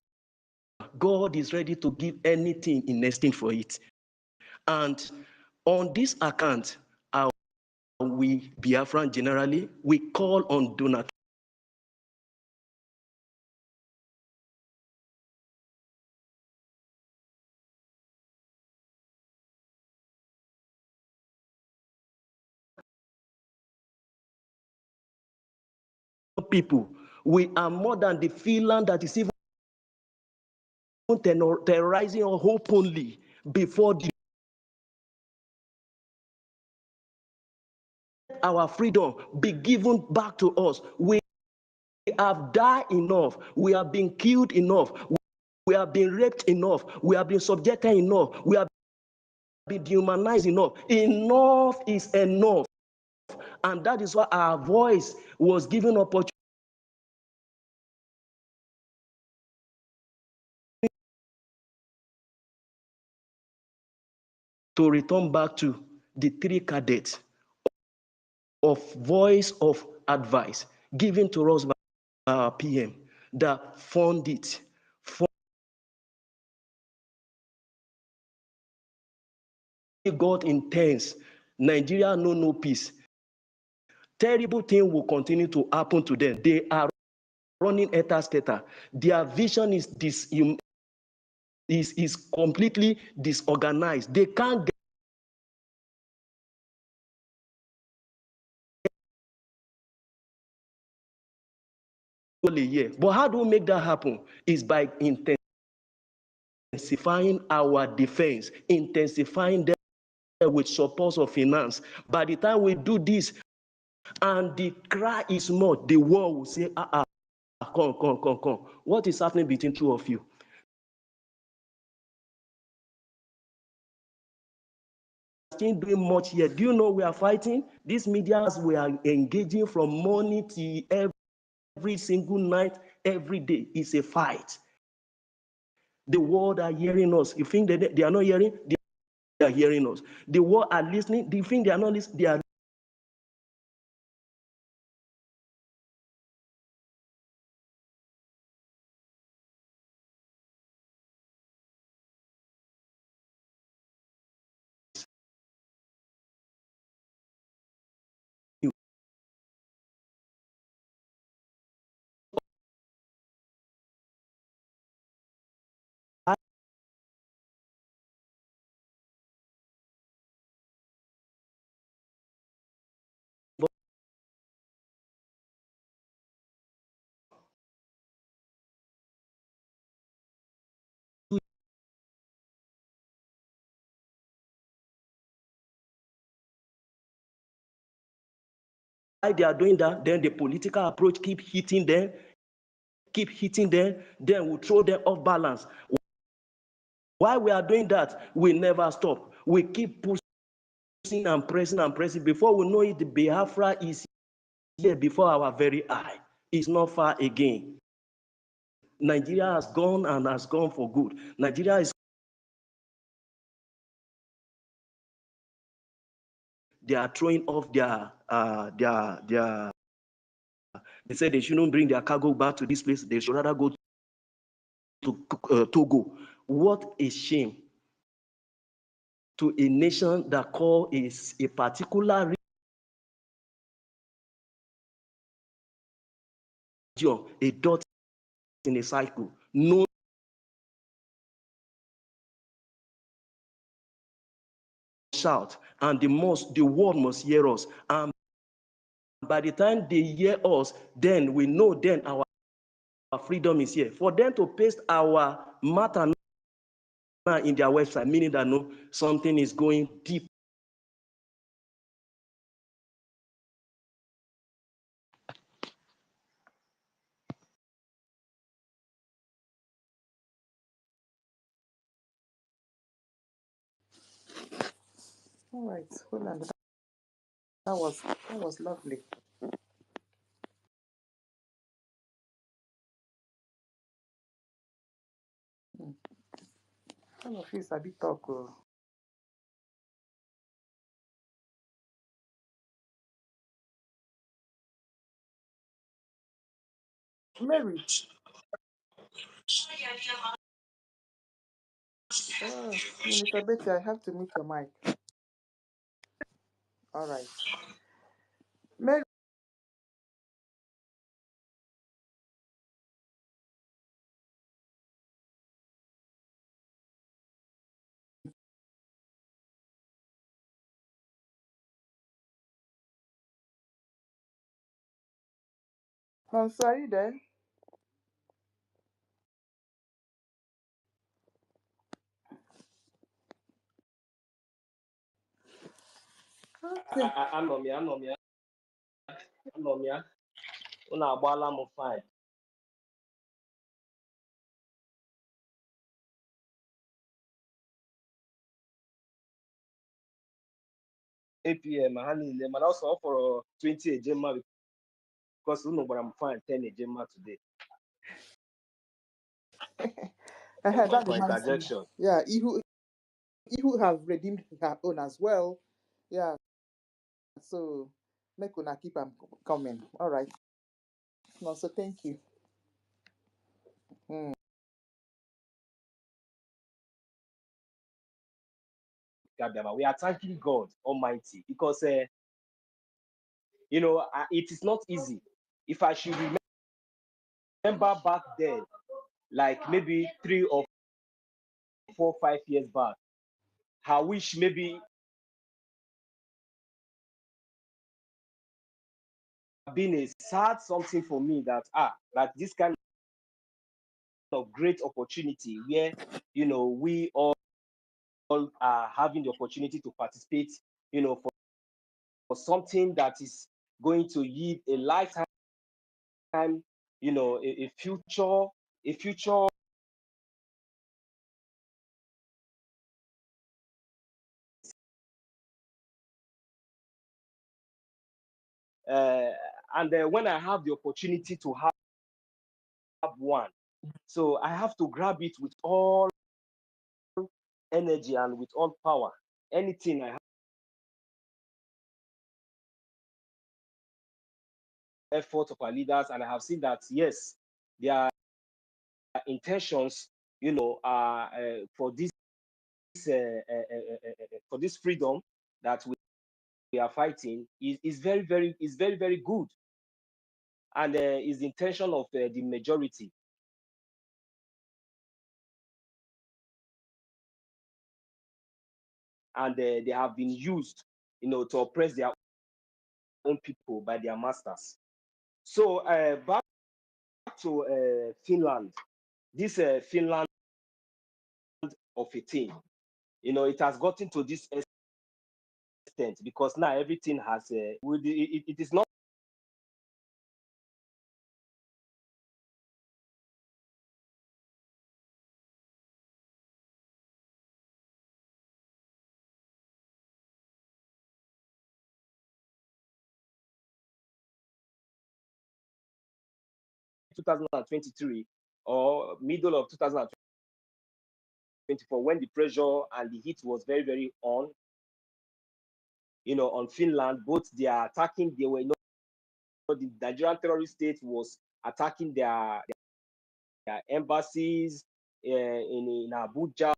God is ready to give anything in exchange for it. And on this account, we Biafran generally, we call on donors. People, we are more than the Finland that is even terrorizing openly before our freedom be given back to us. We have died enough. We have been killed enough. We have been raped enough. We have been subjected enough. We have been dehumanized enough. Enough is enough. And that is why our voice was given opportunity to return back to the 3 cadets of voice of advice given to us by our PM that fund it. God intends Nigeria no peace. Terrible thing will continue to happen to them. They are running eta. Their vision is completely disorganized. They can't get a year. But how do we make that happen? Is by intensifying our defense, intensifying them with support of finance. By the time we do this, and the cry is more, the world will say, come. What is happening between two of you? Still doing much here. Do you know we are fighting? These medias we are engaging from morning till every single night, every day is a fight. The world are hearing us. You think they are not hearing? They are hearing us. The world are listening. Do you think they are not listening? They are. Why they are doing that? Then the political approach keep hitting them, then we throw them off balance. Why we are doing that? We never stop. We keep pushing and pressing. Before we know it, the Biafra is here before our very eye. It's not far again. Nigeria has gone and has gone for good. Nigeria is. They are throwing off their. They said they shouldn't bring their cargo back to this place. They should rather go to Togo. What a shame to a nation that call is a particular region a dot in a cycle. No shout, and the world must hear us. And by the time they hear us, then we know then our freedom is here. For them to paste our matter in their website, meaning that no, something is going deep. All right, hold on. That was lovely. All of you sabi talk. Mary, Minister Betty, I have to mute your mic. All right. Mary, Nonso, are you there? Okay. Anọ m ya. Unu agbaala m fine. APM, and also for 20 Ejema because you know what I'm fine 10 Ejema today. That For reminds me. interjection. Yeah, Ihu have redeemed her own as well. Yeah, so make una keep them coming. All right. No, so thank you. Mm. We are thanking God Almighty because you know it is not easy. If I should remember back then, like maybe 3 or 4, 5 years back, I wish maybe been a sad something for me that like this kind of great opportunity where you know we all are having the opportunity to participate, you know, for something that is going to yield a lifetime, you know, a future and when I have the opportunity to have one, so I have to grab it with all energy and with all power. Anything I have effort of our leaders, and I have seen that yes, their intentions, you know, are for this freedom that we are fighting is very very good, and is the intention of the majority, and they have been used, you know, to oppress their own people by their masters. So back to Finland. This Finland of a thing, you know, it has gotten to this extent because now everything has it is not 2023 or middle of 2024 when the pressure and the heat was very on, you know, on Finland. Both they are attacking, they were, you know, the Nigerian terrorist state was attacking their embassies in Abuja.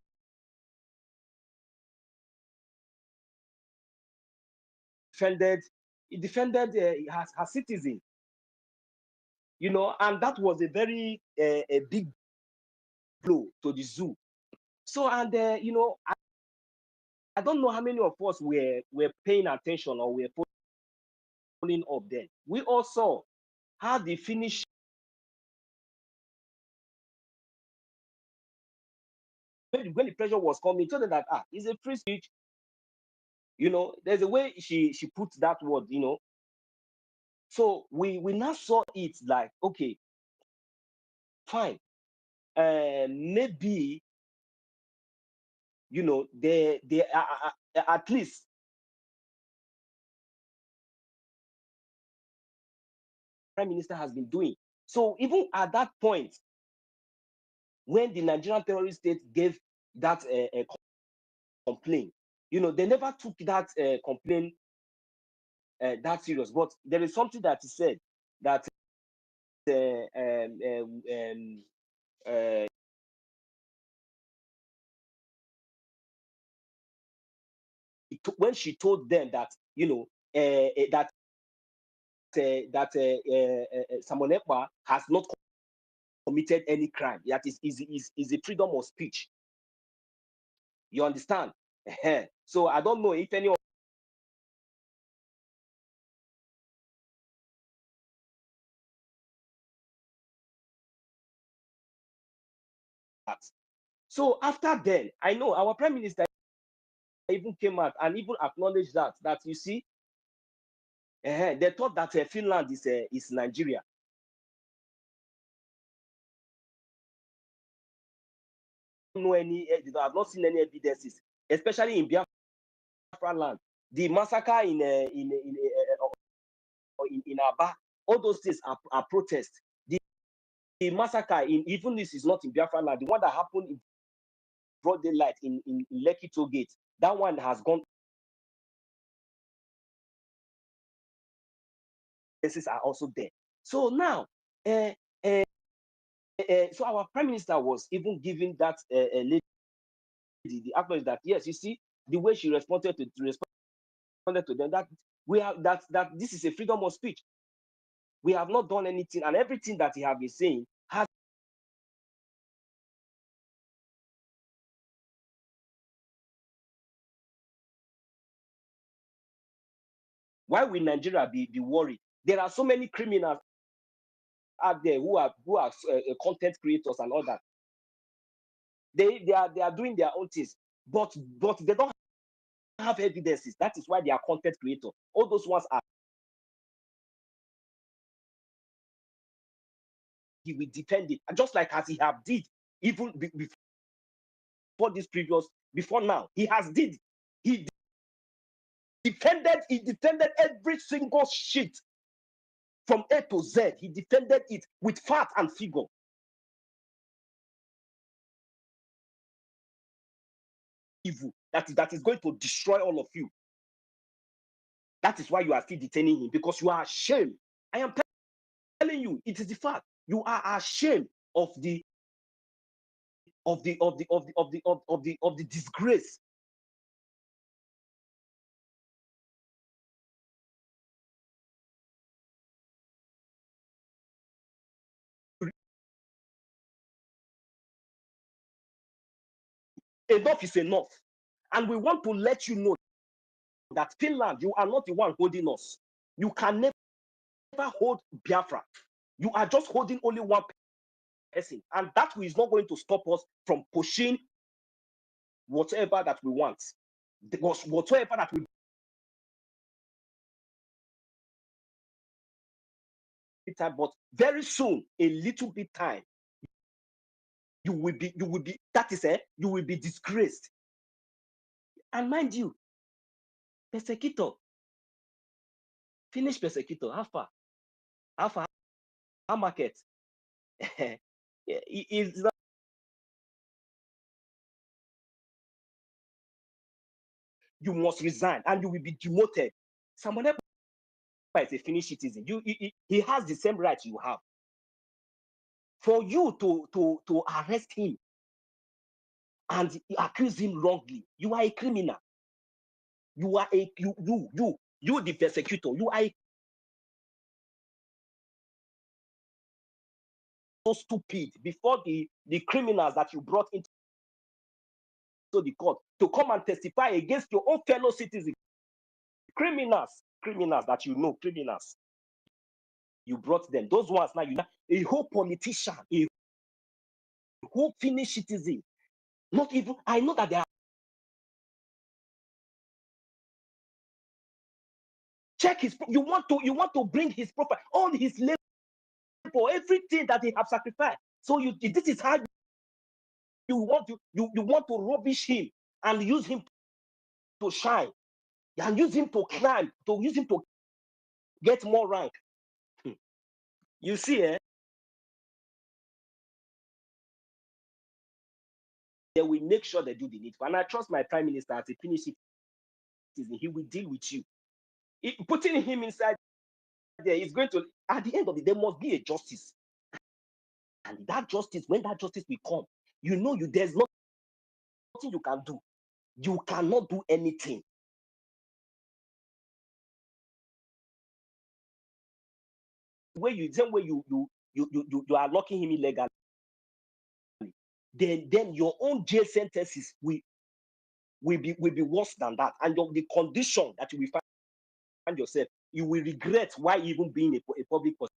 It defended her citizen, you know, and that was a very a big blow to the zoo. So, and you know, I don't know how many of us were paying attention or were following up then. We all saw how the Finnish when the pressure was coming, told them that it's a free speech. You know, there's a way she put that word, you know. So we now saw it like, okay, fine. Maybe, you know, they at least Prime Minister has been doing. So even at that point, when the Nigerian terrorist state gave that complaint, you know, they never took that complaint that serious. But there is something that is said that when she told them that, you know, that Samuel Ekpa has not committed any crime, that is a freedom of speech. You understand? So I don't know if any of that. So after then, I know our Prime Minister even came out and even acknowledged that you see, they thought that Finland is Nigeria. Know any, I have not seen any evidences, especially in Biafra land, the massacre in Aba, all those things are protests. The massacre in, even this is not in Biafra land, the one that happened in broad daylight in Lekki Toll Gate, that one has gone. Places are also there. So now, so our prime minister was even giving that lady the acknowledge that, yes, you see the way she responded to them, that we have that this is a freedom of speech. We have not done anything, and everything that he have been saying has why will Nigeria be worried? There are so many criminals out there who are content creators and all that. They are doing their own things, but they don't have evidences. That is why they are content creators. All those ones are. He will defend it, just like as he have did even before this previous, before now. He has did. He defended every single shit from A to Z. He defended it with fact and figure. Evil that is going to destroy all of you. That is why you are still detaining him, because you are ashamed. I am telling you, it is the fact. You are ashamed of the disgrace. Enough is enough. And we want to let you know that Finland, you are not the one holding us. You can never hold Biafra. You are just holding only one person. And that is not going to stop us from pushing whatever that we want. Because whatever that we time, but very soon, a little bit time, you will be, that is it, you will be disgraced. And mind you, persecutor, finish persecutor, how far, how market, is not, you must resign and you will be demoted. Someone else is a Finnish citizen. He has the same rights you have. For you to arrest him and accuse him wrongly, you are a criminal. You are you the persecutor. You are so stupid. Before the criminals that you brought into the court to come and testify against your own fellow citizens, criminals that you know, criminals, you brought them. Those ones now, you know, a whole politician, a whole Finnish citizen. Not even, I know that they are. Check his. You want to bring his profile, all his labor, everything that he have sacrificed. So this is how you want to rubbish him and use him to shine, and use him to climb, to use him to get more rank. You see, they will make sure they do the needful. And I trust my prime minister as a Finnish citizen, he will deal with you. Putting him inside there is going to, at the end of the day, there must be a justice. And that justice, when that justice will come, you know, there's nothing you can do. You cannot do anything. Same way you are locking him illegally, then your own jail sentences will be worse than that, and the condition that you will find yourself, you will regret why even being a public person.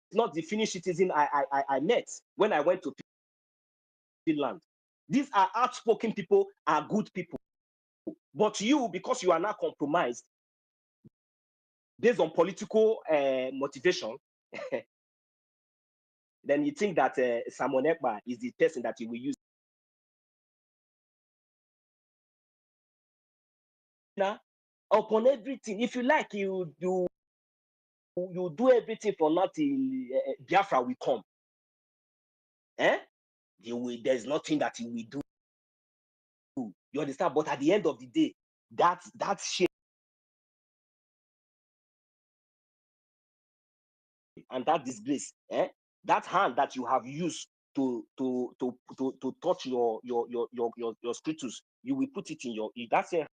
It's not the Finnish citizen I met when I went to Finland. These are outspoken people, are good people. But you, because you are not compromised based on political motivation, then you think that Simon Ekpa is the person that you will use upon everything. If you like, you do everything for nothing. Biafra will come. There's nothing that he will do. You understand? But at the end of the day, that shame and that disgrace, that hand that you have used to touch your scriptures, you will put it in your. That's a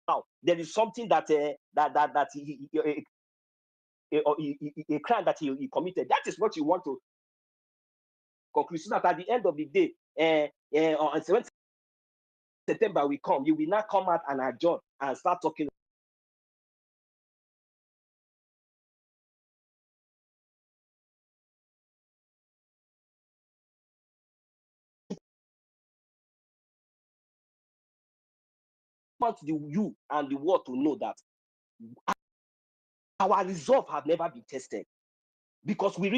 now there is something that a crime that he committed. That is what you want to conclude. So that at the end of the day, on 7th September will come, you will not come out and adjourn and start talking. Want you and the world to know that our resolve have never been tested, because we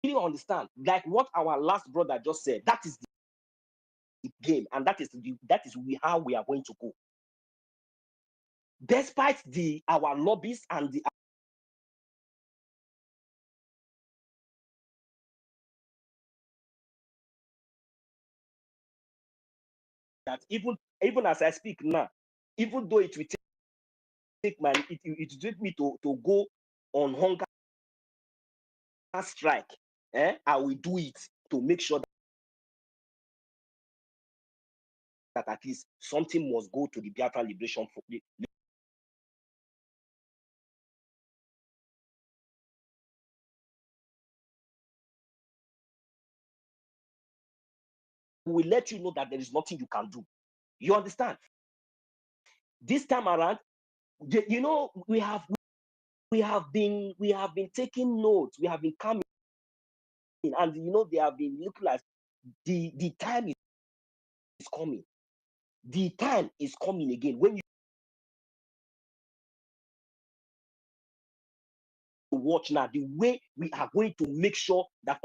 really understand, like what our last brother just said, that is the game, and that is how we are going to go. Despite our lobbies and that even as I speak now, even though it will take it take me to go on hunger strike, I will do it to make sure that at least something must go to the Biafra liberation. We will let you know that there is nothing you can do. You understand? This time around, we have been taking notes. We have been coming, and they have been looking like the time is coming. The time is coming again when you watch now. The way we are going to make sure that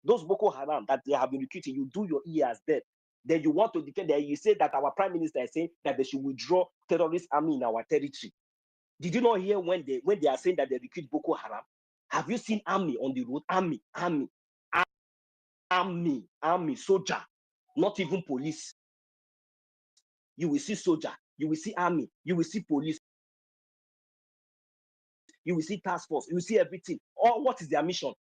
those Boko Haram that they have been recruiting, you do your ears dead. Then you want to defend that. You say that our prime minister is saying that they should withdraw terrorist army in our territory. Did you not hear when they are saying that they recruit Boko Haram? Have you seen army on the road? Army, soldier, not even police. You will see soldier, you will see army, you will see police, you will see task force, you will see everything. Or what is their mission?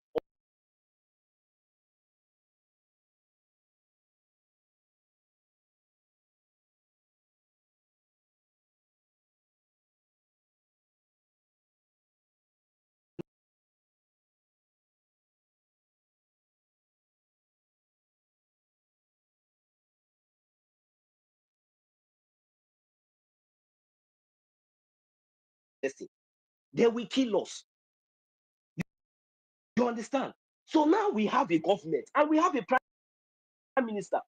They will kill us. You understand? So now we have a government and we have a prime minister.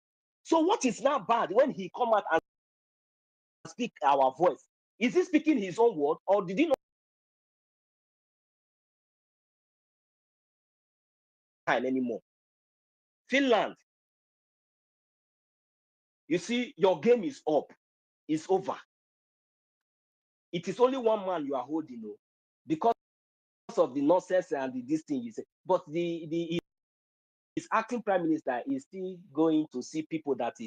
So what is now bad when he come out and speak our voice? Is he speaking his own word, or did he not time anymore? Finland, you see, your game is up. It's over. It is only one man you are holding, because of the nonsense and this thing you say. But his acting prime minister is still going to see people that is.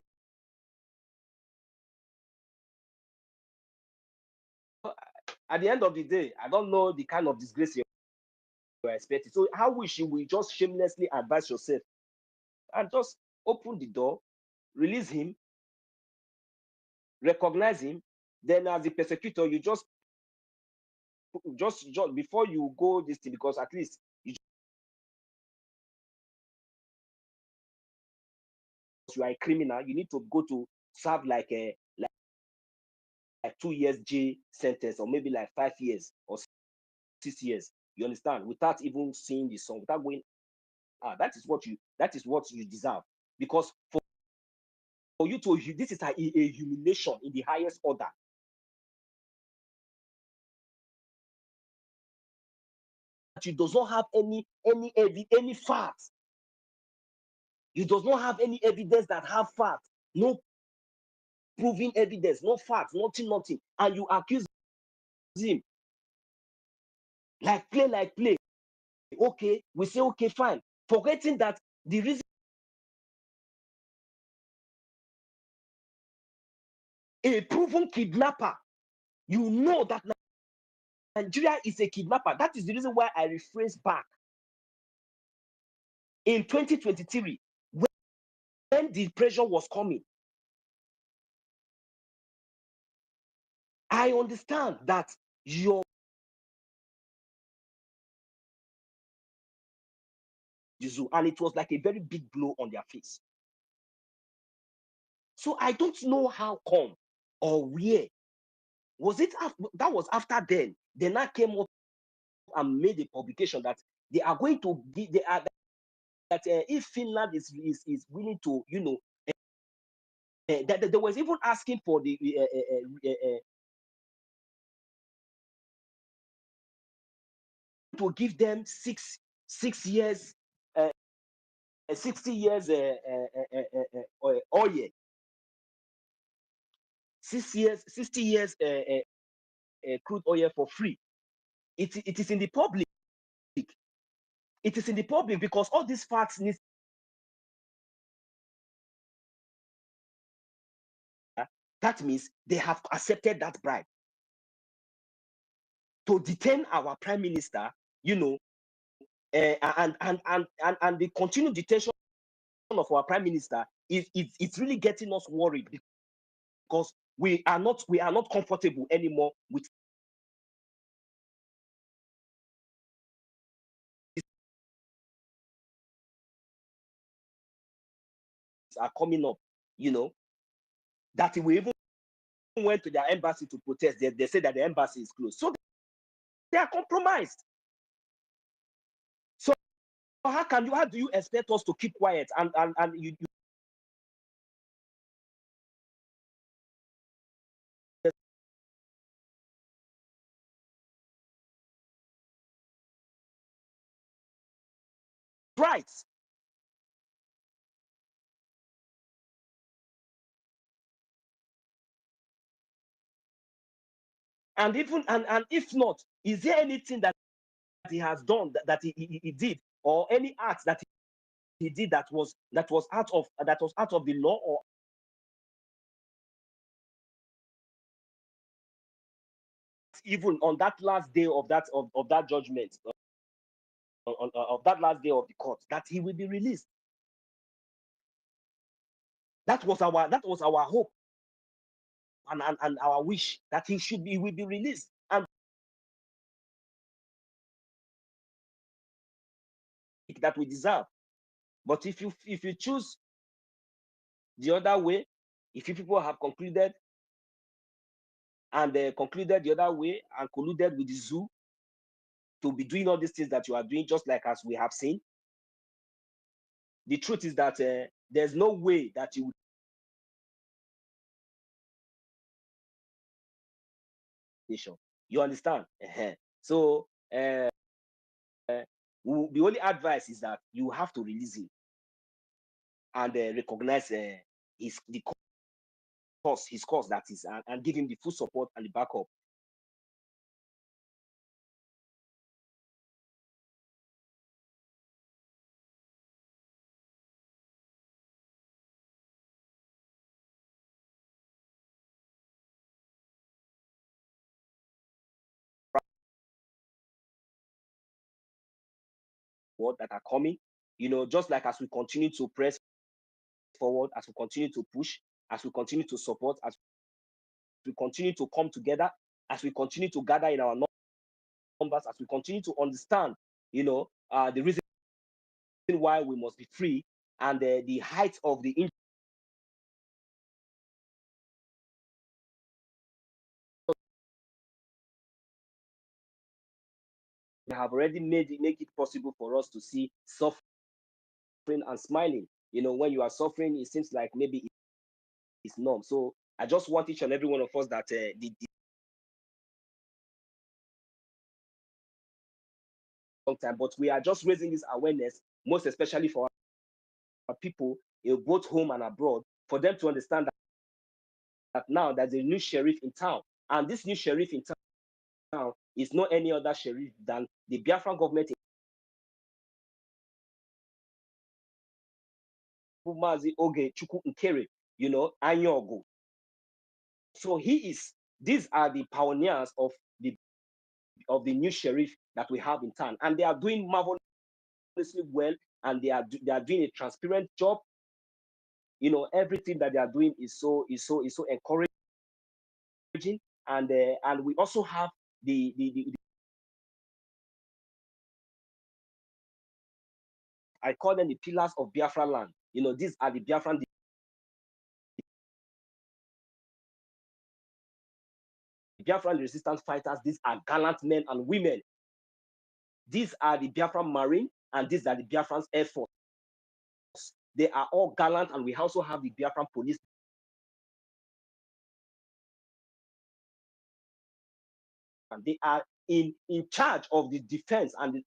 At the end of the day, I don't know the kind of disgrace you're expecting. So how wish you will just shamelessly advise yourself and just open the door, release him, recognize him. Then as the persecutor, you just before you go this thing, because at least you are a criminal, you need to go to serve like 2 years jail sentence, or maybe like 5 years or 6 years. You understand? Without even seeing the sun, without going, that is what you deserve. Because for you to, this is a humiliation in the highest order. You does not have any facts. You does not have any evidence that have facts. No proving evidence, no facts, nothing. And you accuse him like play. Okay, we say okay, fine. Forgetting that the reason a proven kidnapper, you know that Nigeria is a kidnapper. That is the reason why I rephrase back. In 2023, when the pressure was coming, I understand that your and it was like a very big blow on their face. So I don't know how come or where. Was it after, that was after then? Then I came up and made a publication that they are going to be, they are that if Finland is willing to, that they was even asking for the to give them 6 years, 60 years oil, 6 years, 60 years crude oil for free. It is in the public. It is in the public because all these facts need. That means they have accepted that bribe to detain our prime minister, and the continued detention of our prime minister it's really getting us worried because we are not comfortable anymore with are coming up, that we even went to their embassy to protest. They said that the embassy is closed. So they are compromised. So how do you expect us to keep quiet and you rights? And even and if not, is there anything that he has done that he did, or any act that he did that was out of the law, or even on that last day of that judgment, of that last day of the court, that he will be released? That was our hope and our wish, that he will be released. And that we deserve. But if you choose the other way, if you people have concluded concluded the other way and colluded with the zoo to be doing all these things that you are doing, just like as we have seen, the truth is that there's no way that you understand. So the only advice is that you have to release him and recognize his cause that is, and give him the full support and the backup. That are coming, just like as we continue to press forward, as we continue to push, as we continue to support, as we continue to come together, as we continue to gather in our numbers, as we continue to understand, the reason why we must be free, and the height of the have already make it possible for us to see suffering and smiling. When you are suffering, it seems like maybe it's norm. So I just want each and every one of us that the long time, but we are just raising this awareness, most especially for our people, both home and abroad, for them to understand that now there's a new sheriff in town, and this new sheriff in town is not any other sheriff than the Biafran government. Mazi Oge Chukwu Nkere, Anyogo. So these are the pioneers of the new sheriff that we have in town, and they are doing marvelously well, and they are doing a transparent job. Everything that they are doing is so encouraging, and we also have the I call them the pillars of Biafra land. These are the Biafran resistance fighters. These are gallant men and women. These are the Biafran Marine, and these are the Biafran Air Force. They are all gallant, and we also have the Biafran police. And they are in charge of the defense and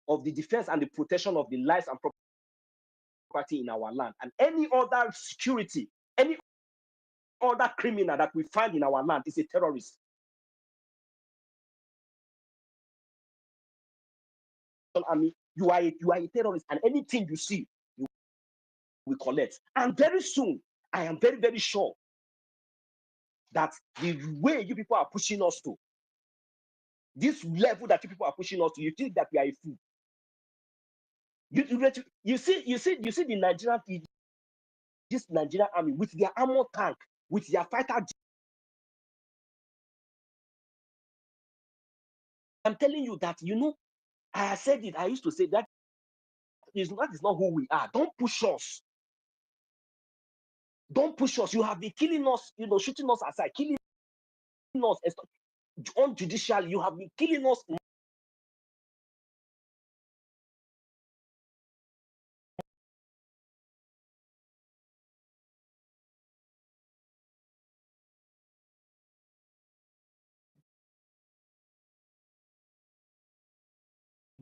of the defense and the protection of the lives and property in our land. And any other security, any other criminal that we find in our land is a terrorist. Army, you are a terrorist, and anything you see, you will collect. And very soon, I am very, very sure that the way you people are pushing us to, this level that you people are pushing us to, you think that we are a fool. You see the this Nigerian army with their armor tank, with their fighter. I'm telling you that, I said it. I used to say that is not who we are. Don't push us. Don't push us. You have been killing us, shooting us aside, killing us unjudicially. You have been killing us.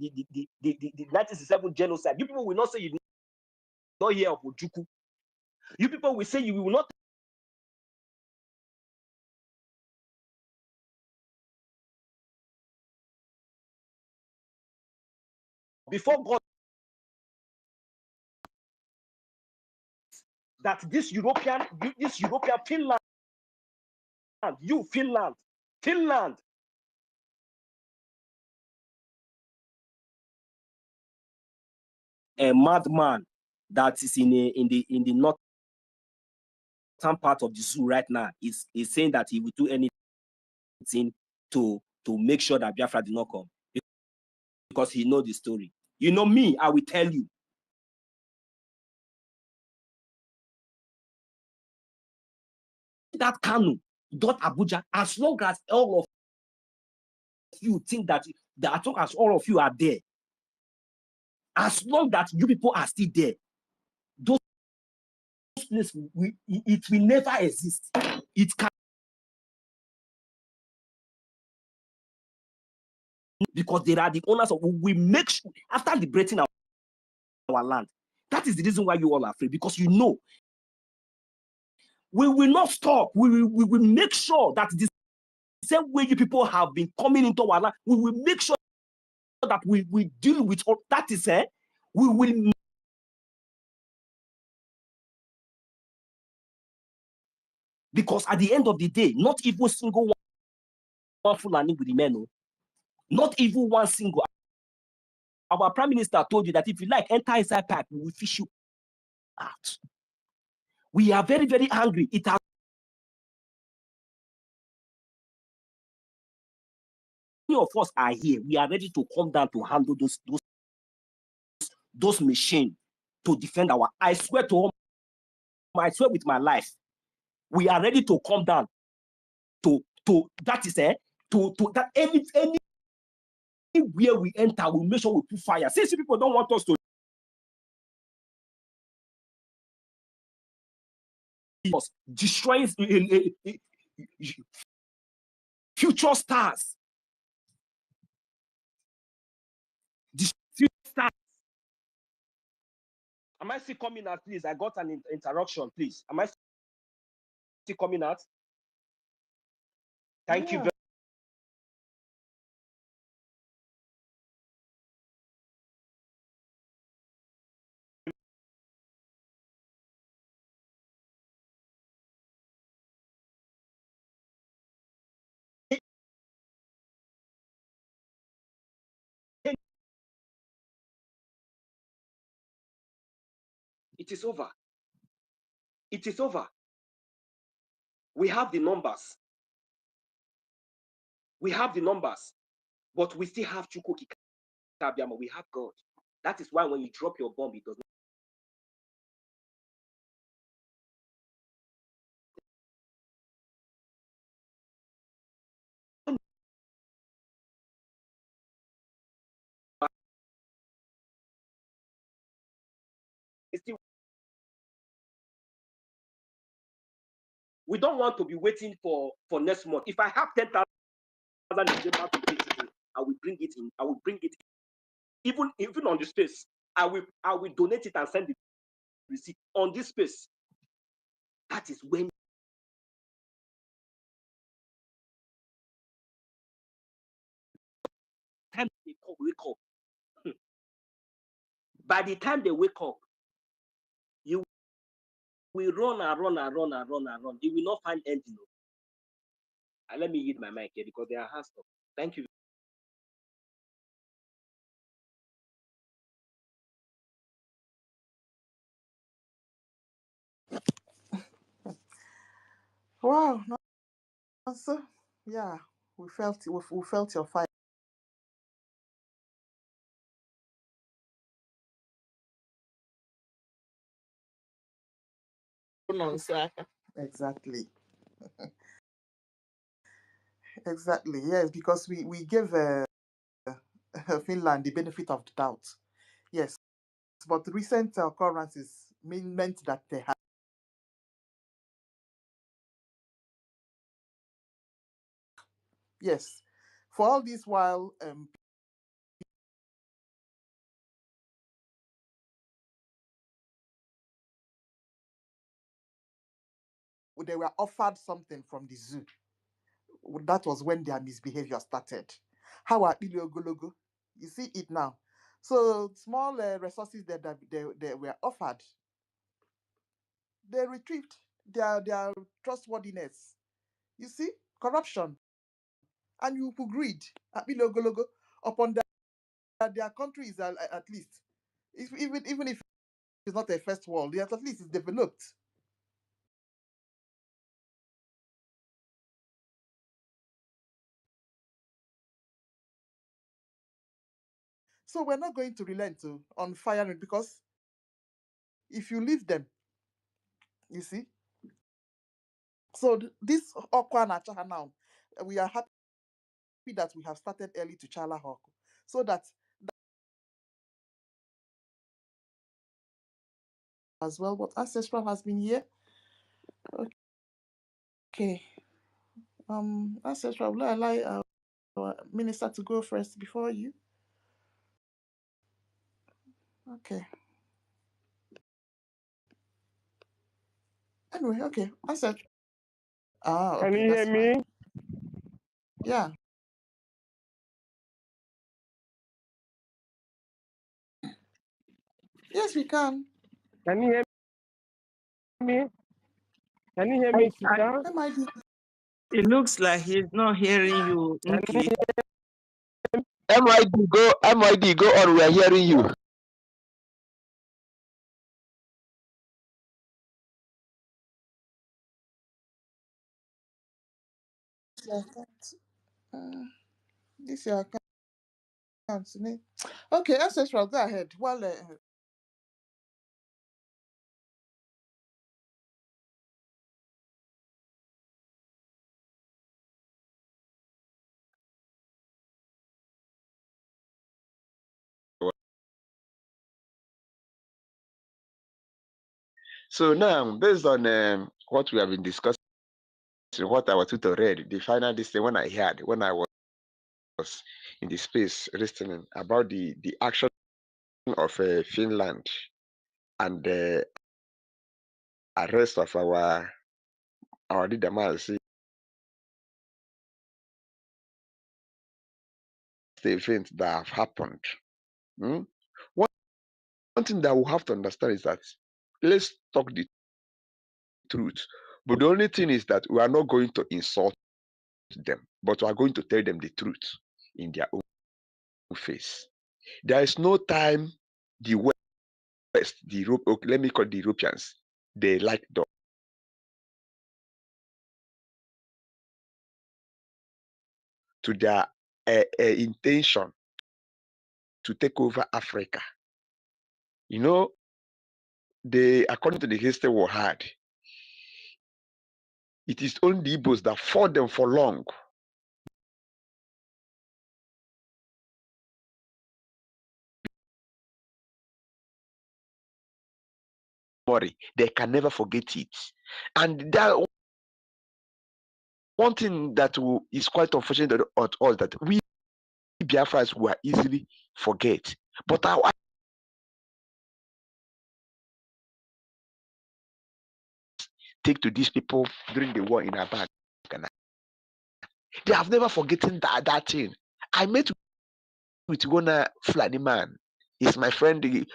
The 1967 genocide. You people will not say you did not hear of Ojukwu. You people will say you will not. Before God, that this European Finland, Finland, a madman that is in the northern part of the zoo right now is saying that he will do anything to make sure that Biafra did not come, because he knows the story. Me, I will tell you. That Kanu, Abuja, as long as all of you think that as long as all of you are there, as long that you people are still there, those places it will never exist. It can, because they are the owners of. We make sure after liberating our land. That is the reason why you all are afraid, because we will not stop. We will make sure that the same way you people have been coming into our land, we will make sure that we deal with all that is we will. Because at the end of the day, not even single one Fulani will remain. Not even one single. Our prime minister told you that if you like, enter inside pipe, we will fish you out. We are very, very angry. It has many of us are here. We are ready to come down to handle those machines to defend our. I swear I swear with my life, we are ready to come down to that is to that any anywhere we enter, we'll make sure we put fire. Since people don't want us to destroying future stars. Future stars. Am I still coming out, please? I got an interruption, please. Am I still coming out? Thank you very It is over. It is over. We have the numbers. We have the numbers, but we still have Chukwuki Kabiama. We have God. That is why when you drop your bomb, it does not. We don't want to be waiting for next month. If I have 10,000 I will bring it in. I will bring it in. Even on the space. I will donate it and send the receipt on this space. That is when time they wake up. By the time they wake up, you will run and run and run and run and run. You will not find ending. Let me hit my mic here because they are hands up. Thank you. Wow, so yeah, we felt your fire. Exactly. Exactly. Yes, because we gave Finland the benefit of the doubt. Yes, but recent occurrences meant that they had. Yes, for all this while, they were offered something from the zoo. That was when their misbehavior started. How are Ogologo? You see it now. So small resources that they were offered, they retrieved their trustworthiness. You see, corruption and you greed Ogologo upon their country is at least, even if it's not a first world, yet at least it's developed. So we're not going to relent on firing because if you leave them, you see. So this Okwa Chaha now, we are happy that we have started early to Chala Hawk, so that as well. But Ancestral has been here. Okay. Ancestral, will I allow our minister to go first before you? Okay. Anyway, okay. Ancestral. Okay. Can you hear me? Fine. Yeah. Yes, we can. Can you hear me? Can you hear me, sister? It looks like he's not hearing you, Nkli. MID, go on. We are hearing you. This your account. Okay, Ancestral, go ahead. Well, So now, based on what we have been discussing, what our tutor read, the final this thing when I was in the space listening about the action of Finland and the arrest of our leader Maz, the events that have happened. Hmm? One thing that we have to understand is that let's talk the truth. But the only thing is that we are not going to insult them, but we are going to tell them the truth in their own face. There is no time the West, the Europe, okay, let me call the Europeans, they like dog. To their intention to take over Africa. You know, they, according to the history we had, it is only the Igbos that fought them for long. Worry, they can never forget it. And that one thing that is quite unfortunate at all that we Biafrans were easily forget. But our take to these people during the war in Abad, they have never forgotten that thing. I met with one Fulani man. He's my friend.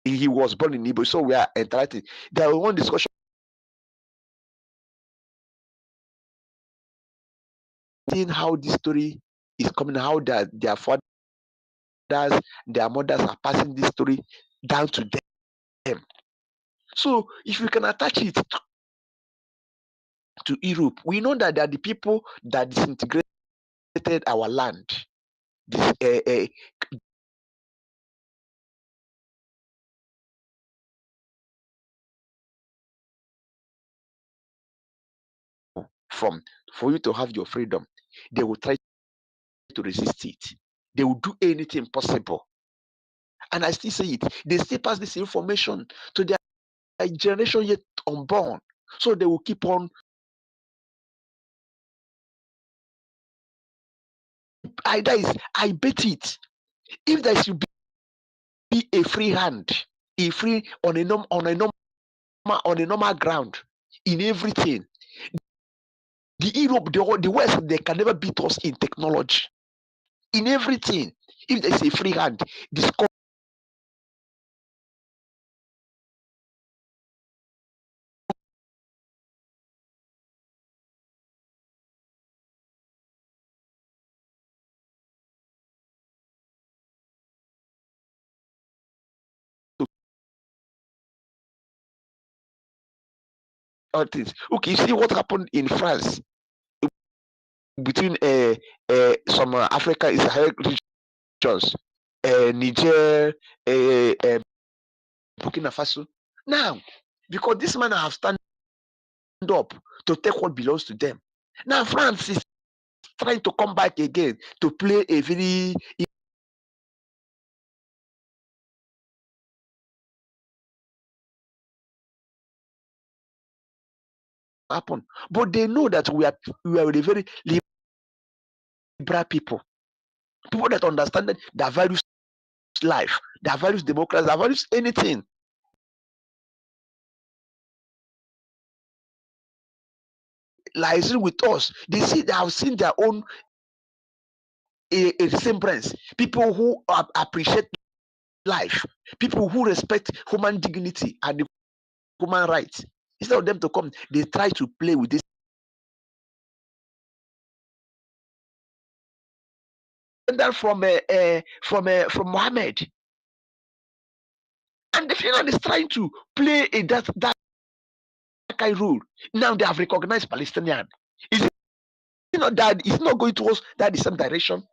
He was born in Igbo, so we are interacting. There was one discussion how this story is coming, how their fathers, their mothers are passing this story down to them. So if we can attach it to Europe, we know that they are the people that disintegrated our land. For you to have your freedom, they will try to resist it. They will do anything possible. And I still say it, they still pass this information to their generation yet unborn. So they will keep on. I bet it. If there should be a free hand, a free on a normal ground in everything, the Europe, the West, they can never beat us in technology. In everything, if there's a free hand, discover all things. Okay, you see what happened in France between some Africa is regions, Niger, Burkina Faso. Now, because this man have stand up to take what belongs to them. Now France is trying to come back again to play a very happen, but they know that we are a very liberal people that understand that values life, that values democracy, that values anything. Lies with us. They have seen their own a resemblance. People who appreciate life, people who respect human dignity and the human rights. Instead of them to come, they try to play with this. And that from Mohammed, and the Finland is trying to play that kind of role. Now they have recognized Palestinian. Is it not that it's not going towards that the same direction?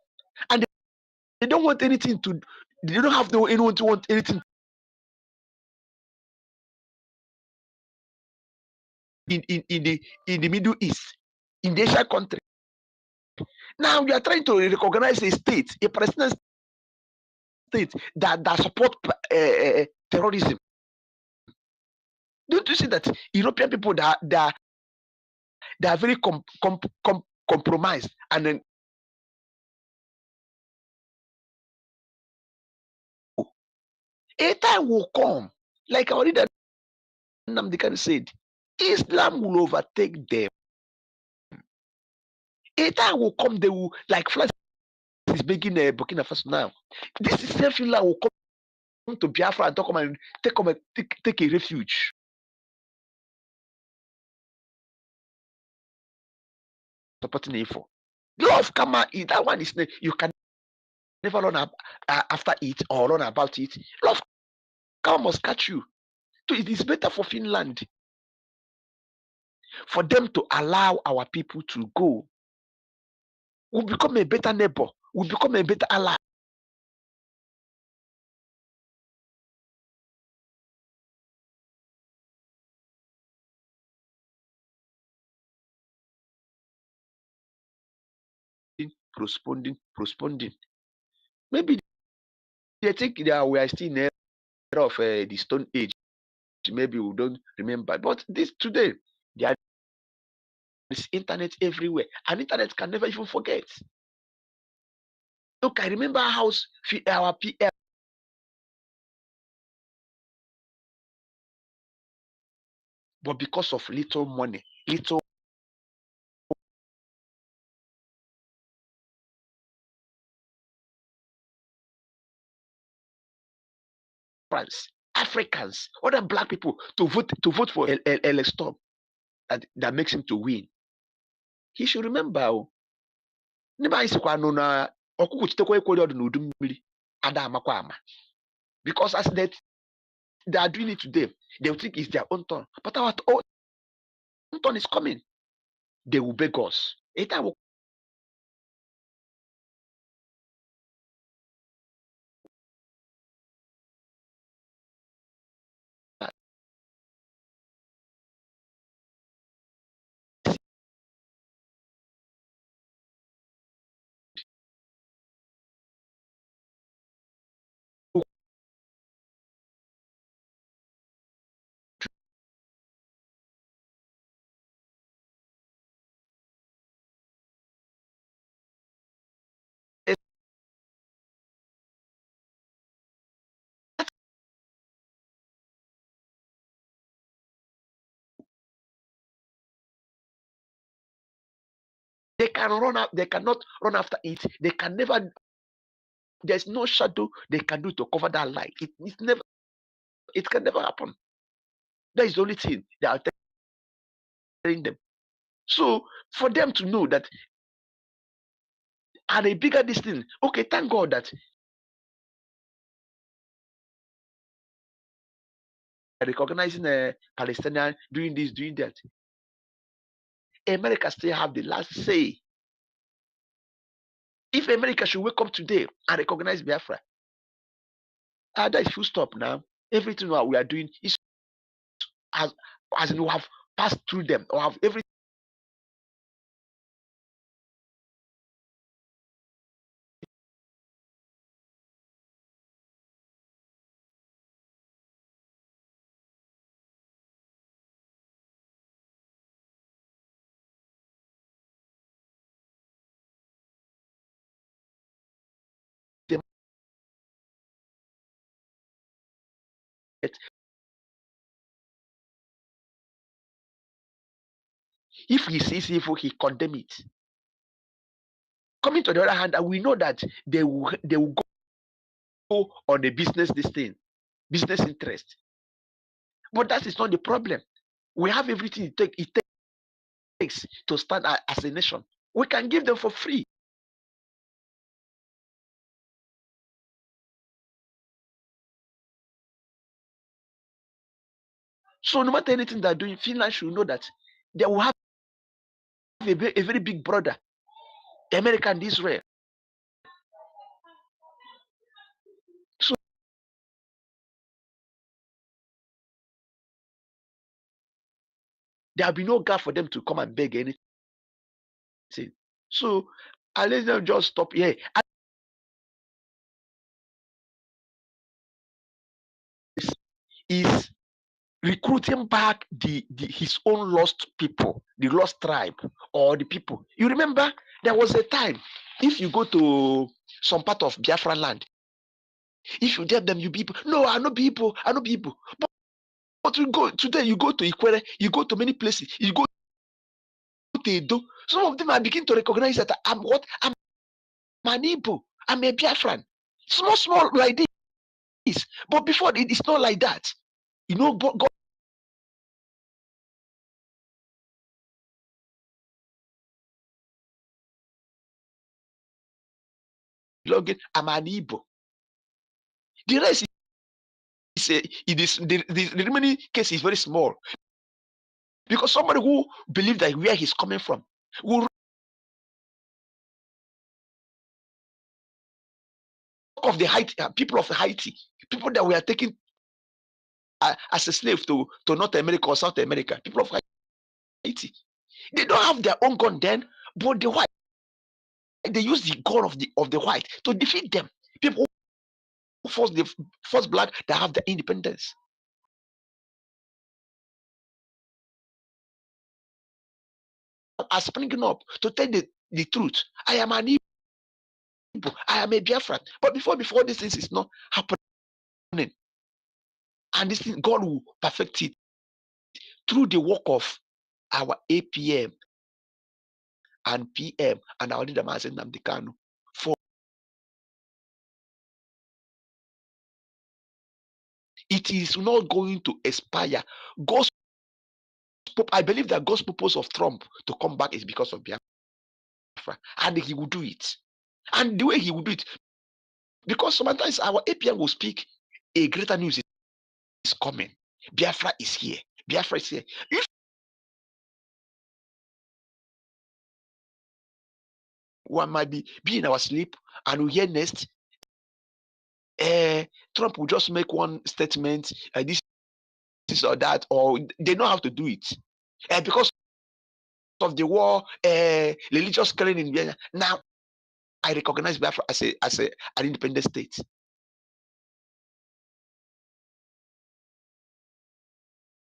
And they don't want anything to. They don't have anyone to want anything in the Middle East, in the Asian country. Now you are trying to recognize a state, a Palestinian state that support terrorism. Don't you see that European people they are very compromised, and then a time will come, like our leader Nnamdi said, Islam will overtake them. A time will come, they will, like France is begging Burkina Faso now. This is self-Islam will come to Biafra and come and take a refuge. Supporting info. Love karma, that one is you can never run after it or run about it. Love karma must catch you. So it is better for Finland for them to allow our people to go. We'll become a better neighbor. We'll become a better ally. Postponing. Maybe they think that we are still in the era of the Stone Age. Maybe we don't remember. But this today, there is internet everywhere. And internet can never even forget. Look, I remember how our PM, but because of little money, little France, Africans, other black people to vote for LL Storm that makes him to win. He should remember. Because as they are doing it today, they will think it's their own turn. But our own turn is coming. They will beg us. They can run out, they cannot run after it. They can never, there's no shadow they can do to cover that light. It can never happen. That is the only thing they are telling them. So for them to know that at a bigger distance, okay, thank God that recognizing a Palestinian doing this, doing that. America still have the last say. If America should wake up today and recognize Biafra, that is full stop now. Everything what we are doing is as in we have passed through them or have everything. If he sees evil, he condemn it. Coming to the other hand, we know that they will go on a business business interest. But that is not the problem. We have everything it takes to stand as a nation. We can give them for free. So no matter anything they're doing, Finland should know that they will have a very big brother, America and Israel. So there will be no gap for them to come and beg anything. So I'll let them just stop here. Is recruiting back his own lost people, the lost tribe or the people. You remember there was a time, if you go to some part of Biafra land, if you tell them you people, no, I know people, but you go today, you go to Ikwere, you go to many places, you go to Edo, some of them are beginning to recognize that I'm an Igbo, I'm a Biafran. Small like this, but before it's not like that. You know, God I'm an Igbo. The rest the remaining case is very small, because somebody who believes that where he's coming from will of the Haiti, people of Haiti, people that were taken as a slave to North America or South America, people of Haiti. They don't have their own gun then, but the white, they use the gun of the white to defeat them. People who force the first black that have the independence. Are springing up to tell the truth. I am an Igbo, I am a Biafran. But before these things is not happening, and this thing, God will perfect it through the work of our APM and PM and our leader Mazen Namdekanu. For it is not going to expire. I believe that God's purpose of Trump to come back is because of Biafra, and he will do it. And the way he will do it, because sometimes our APM will speak a greater news is coming. Biafra is here. Biafra is here. If one might be in our sleep and we hear next, Trump will just make one statement, this or that, or they know how to do it. Because of the war, religious killing in Vienna. Now, I recognize Biafra as an independent state.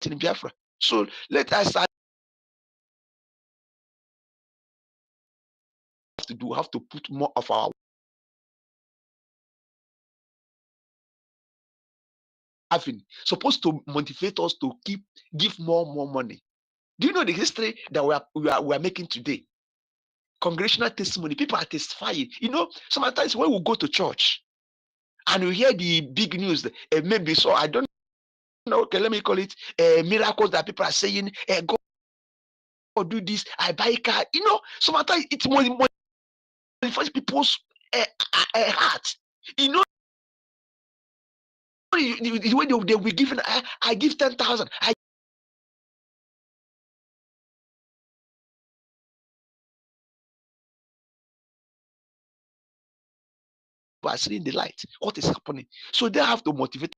In Biafra. So let us have to put more of our having, supposed to motivate us to give more money. Do you know the history that we are making today? Congressional testimony. People are testifying. You know, sometimes when we go to church and we hear the big news, maybe so I don't know. Okay, let me call it miracles that people are saying. God do this. I buy a car. You know, sometimes it's more for people's heart. You know, the way they will be given. I give 10,000. I are seeing the light. What is happening? So they have to motivate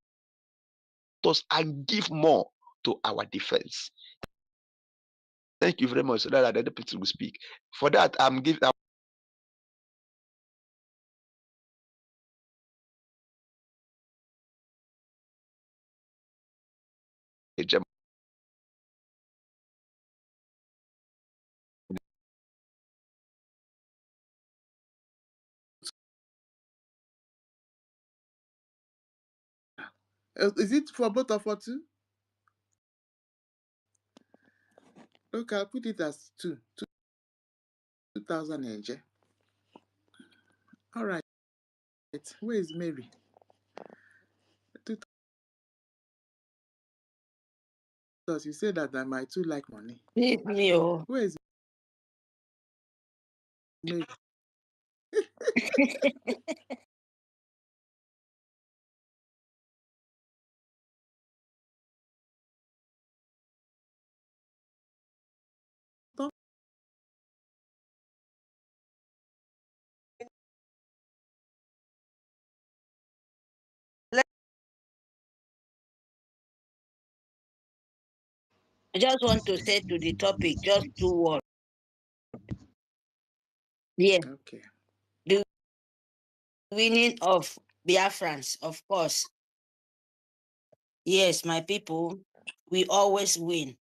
us and give more to our defense. Thank you very much. So that other people will speak. For that, I'm giving. Is it for both of us too? Okay, I'll put it as 2,000 NJ. All right. Where is Mary? 2,000. You say that I might too like money. Leave me, oh. Where is Mary? I just want to say to the topic, just 2 words. Yeah. Okay. The winning of Biafrans, of course. Yes, my people. we always win.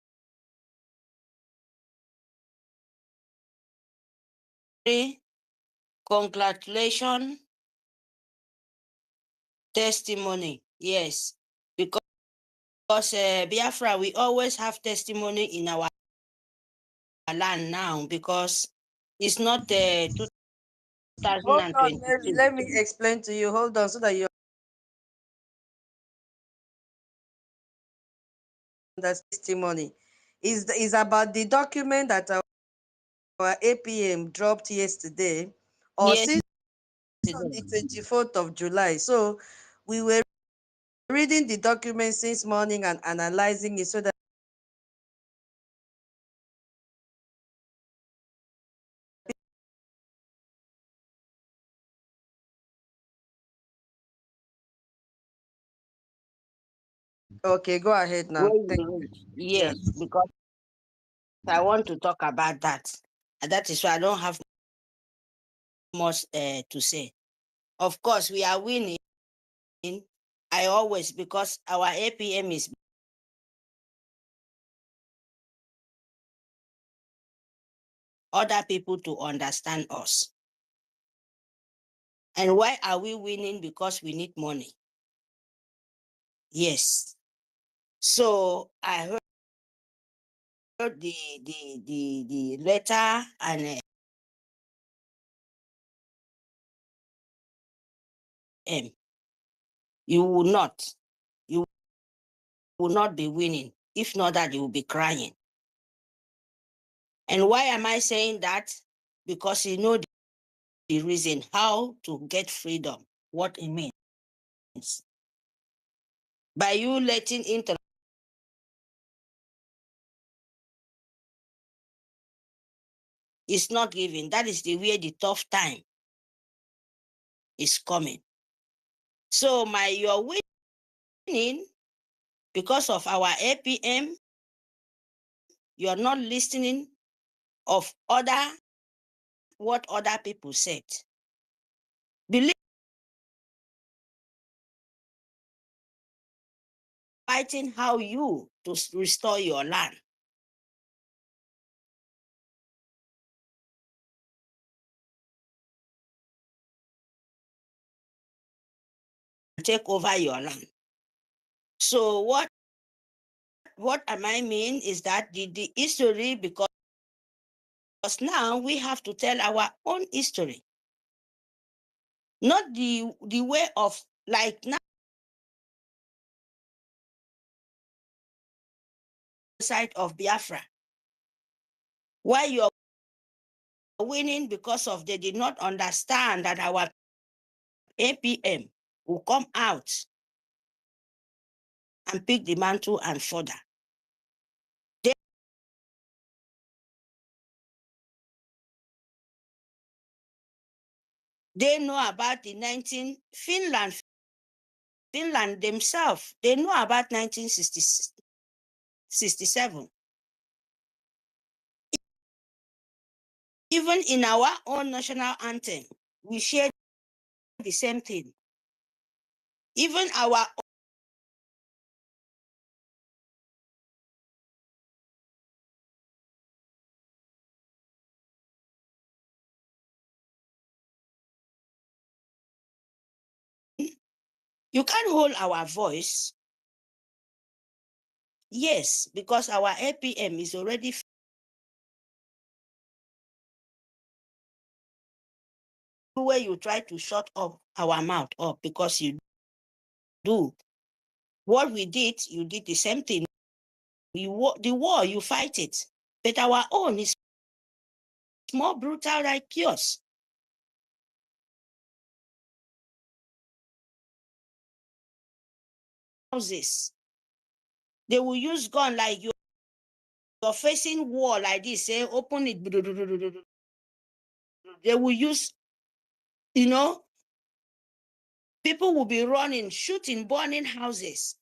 Congratulations, testimony. Yes, because Biafra, we always have testimony in our land now because it's not Hold on, Mary. 2022. Let me explain to you. Hold on, so that you understand. Testimony is about the document that our APM dropped yesterday, or Yes, since on the 24th of July. So we were reading the document since morning and analyzing it so that okay, go ahead now. Thank you. Yeah. yes, because I want to talk about that. And that is why I don't have much to say. Of course, we are winning. I always, because our APM is other people to understand us. And why are we winning? Because we need money. Yes. So I heard the letter and you will not be winning. If not that, you will be crying. And why am I saying that? Because you know the reason how to get freedom, what it means. By you letting into it's not giving. That is the way the tough time is coming. So you're winning because of our APM. You're not listening of what other people said. Believe fighting how you to restore your land. Take over your land. So what am I mean is that the history, because now we have to tell our own history, not the way of like now side of Biafra. Why you're winning because of they did not understand that our APM will come out and pick the mantle and further. They know about the Finland themselves. They know about 1967. Even in our own national anthem, we share the same thing. Even our you can't hold our voice. Yes, because our APM is already where you try to shut up our mouth up because you do. What we did, you did the same thing. The war, you fight it. But our own is more brutal like yours. Houses. They will use gun like you're facing war like this, say, open it. They will use, people will be running, shooting, burning houses.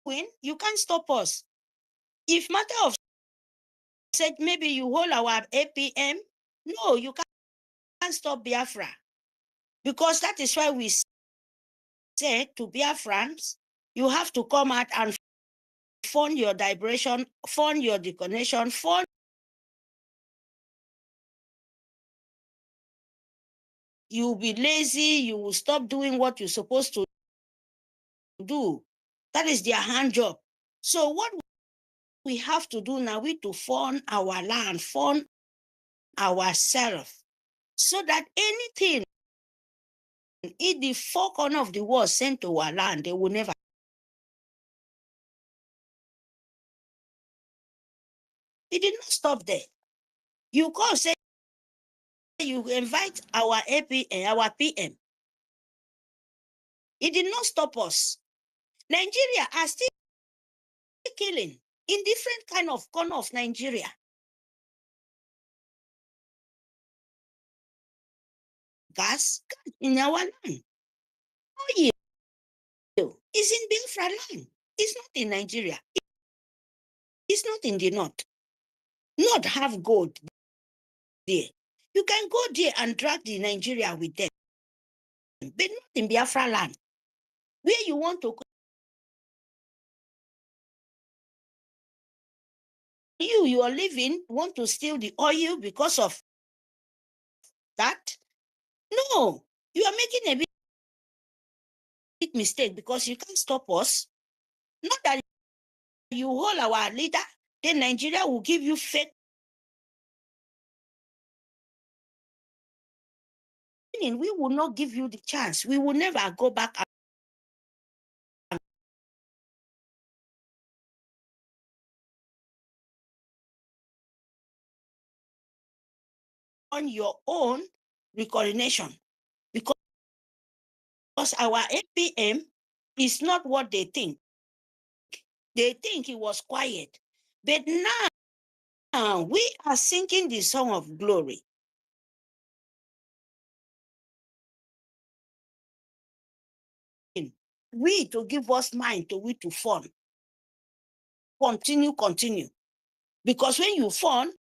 win, you can't stop us. If matter of said maybe you hold our APM, no, you can't stop Biafra. Because that is why we say to Biafrans, you have to come out and fund your liberation, fund your deconnection, fund you will be lazy, you will stop doing what you're supposed to do. That is their hand job. So what we have to do now, we to fund our land, fund ourselves, so that anything in the four corners of the world sent to our land, they will never. It did not stop there. You call, say, you invite our our PM. It did not stop us. Nigeria are still killing in different kind of corner of Nigeria. Gas in our land. Oil is in Biafra land. It's not in Nigeria. It's not in the north. Not have gold there. You can go there and drag the Nigeria with them, but not in Biafra land. Where you want to go, you are living, want to steal the oil because of that? No, you are making a big mistake because you can't stop us. Not that you hold our leader, then Nigeria will give you fake. We will not give you the chance. We will never go back on your own recoordination, because our APM is not what they think. They think it was quiet. But now we are singing the song of glory. We to give us mind to we to fund. Continue. Because when you fund,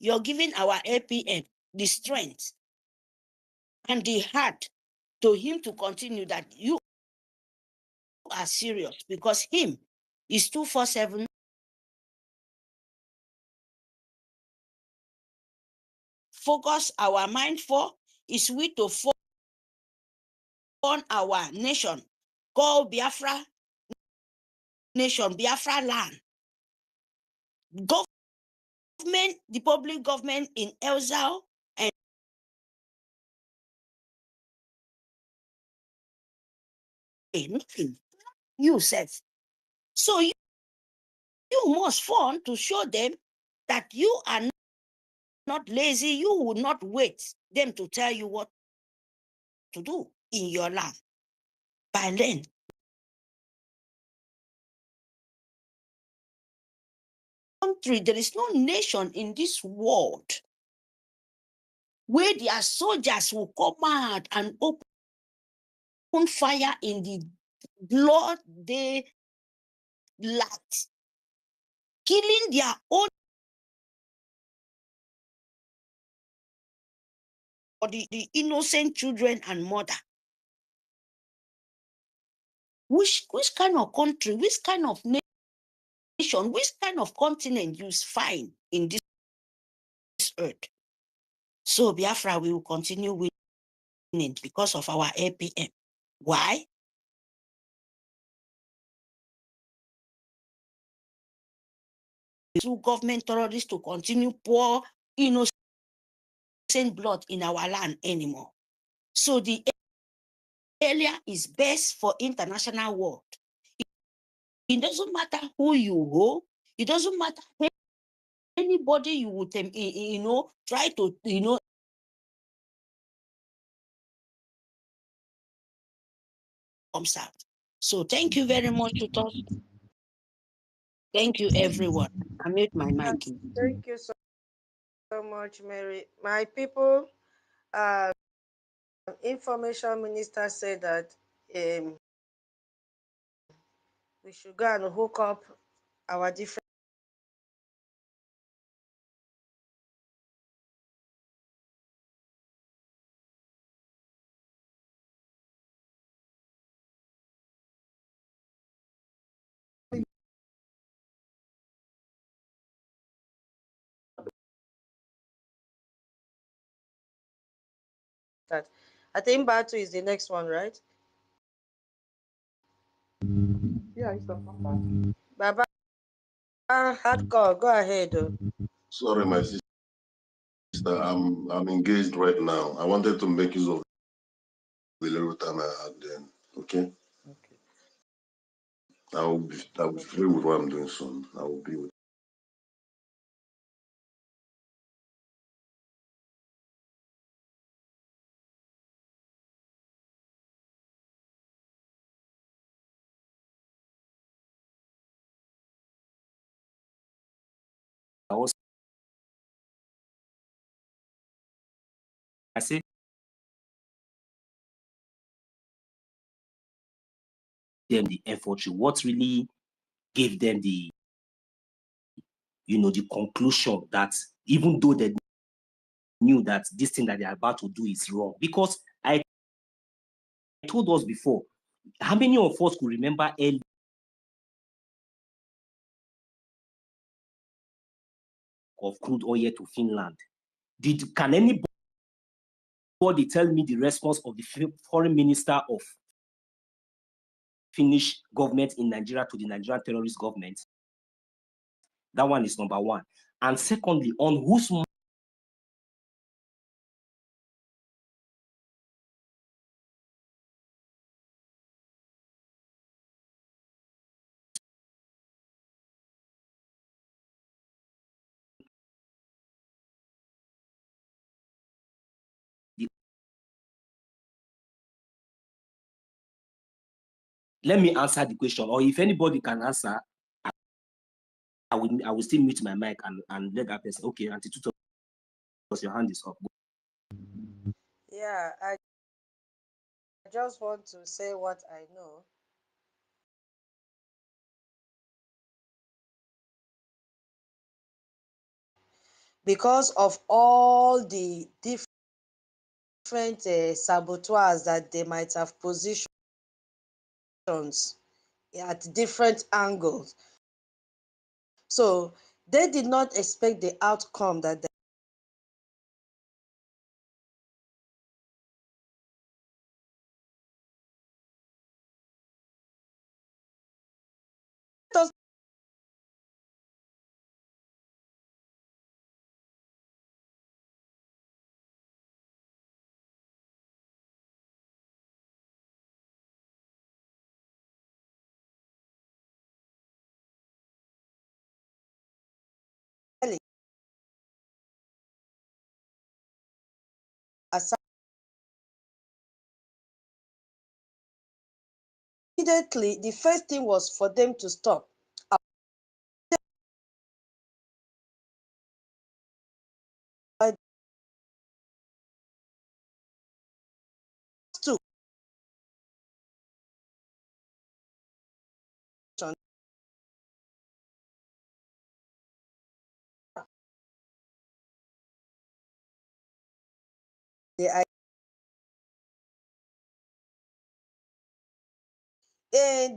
you're giving our APM the strength and the heart to him to continue that you are serious, because him is 247. Focus our mind for is we to fund our nation, called Biafra nation, Biafra land. Government, the public government in exile, and nothing. You said. So you must fund to show them that you are not lazy. You will not wait them to tell you what to do in your land. By then, country, there is no nation in this world where their soldiers will come out and open fire in the blood they light, killing their own or the innocent children and mother. Which kind of country, which kind of nation, which kind of continent you find in this earth? So Biafra, we will continue winning because of our APM. Why? Through government terrorists to continue pour innocent blood in our land anymore. So the area is best for international world. It doesn't matter who you hold. It doesn't matter anybody you would, try to, comes out. So thank you very much, Tutor. Thank you, everyone. I mute my mic. Thank you so much, Mary. My people, information minister said that we should go and hook up our different that. I think Batu is the next one, right? Yeah, it's the number. Baba hardcore, go ahead. Sorry, my sister. I'm engaged right now. I wanted to make use of the little time I had then. Okay. Okay. I'll be free with what I'm doing soon. I will be with. I say them the infantry. What really gave them the, the conclusion that even though they knew that this thing that they are about to do is wrong, because I told us before, how many of us could remember early of crude oil to Finland? Can anybody tell me the response of the foreign minister of Finnish government in Nigeria to the Nigerian terrorist government? That one is number one. And secondly, on whose let me answer the question, or if anybody can answer, I will still mute my mic and let that person. Okay, Auntie Tuto, your hand is up. Yeah, I just want to say what I know. Because of all the different saboteurs that they might have positions at different angles. So they did not expect the outcome that they immediately, the first thing was for them to stop. Two,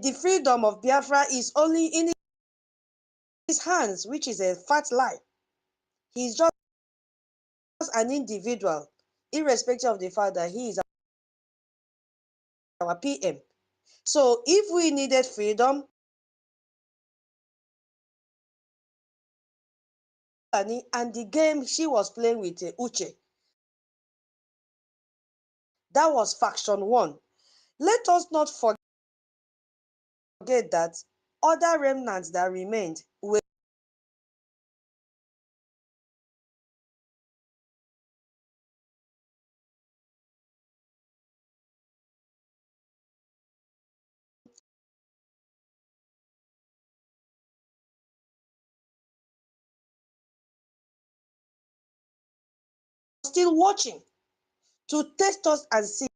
the freedom of Biafra is only in his hands, which is a fat lie. He's just an individual, irrespective of the fact that he is our PM. So if we needed freedom, and the game she was playing with Uche, that was faction one. Let us not forget that other remnants that remained were still watching to test us and see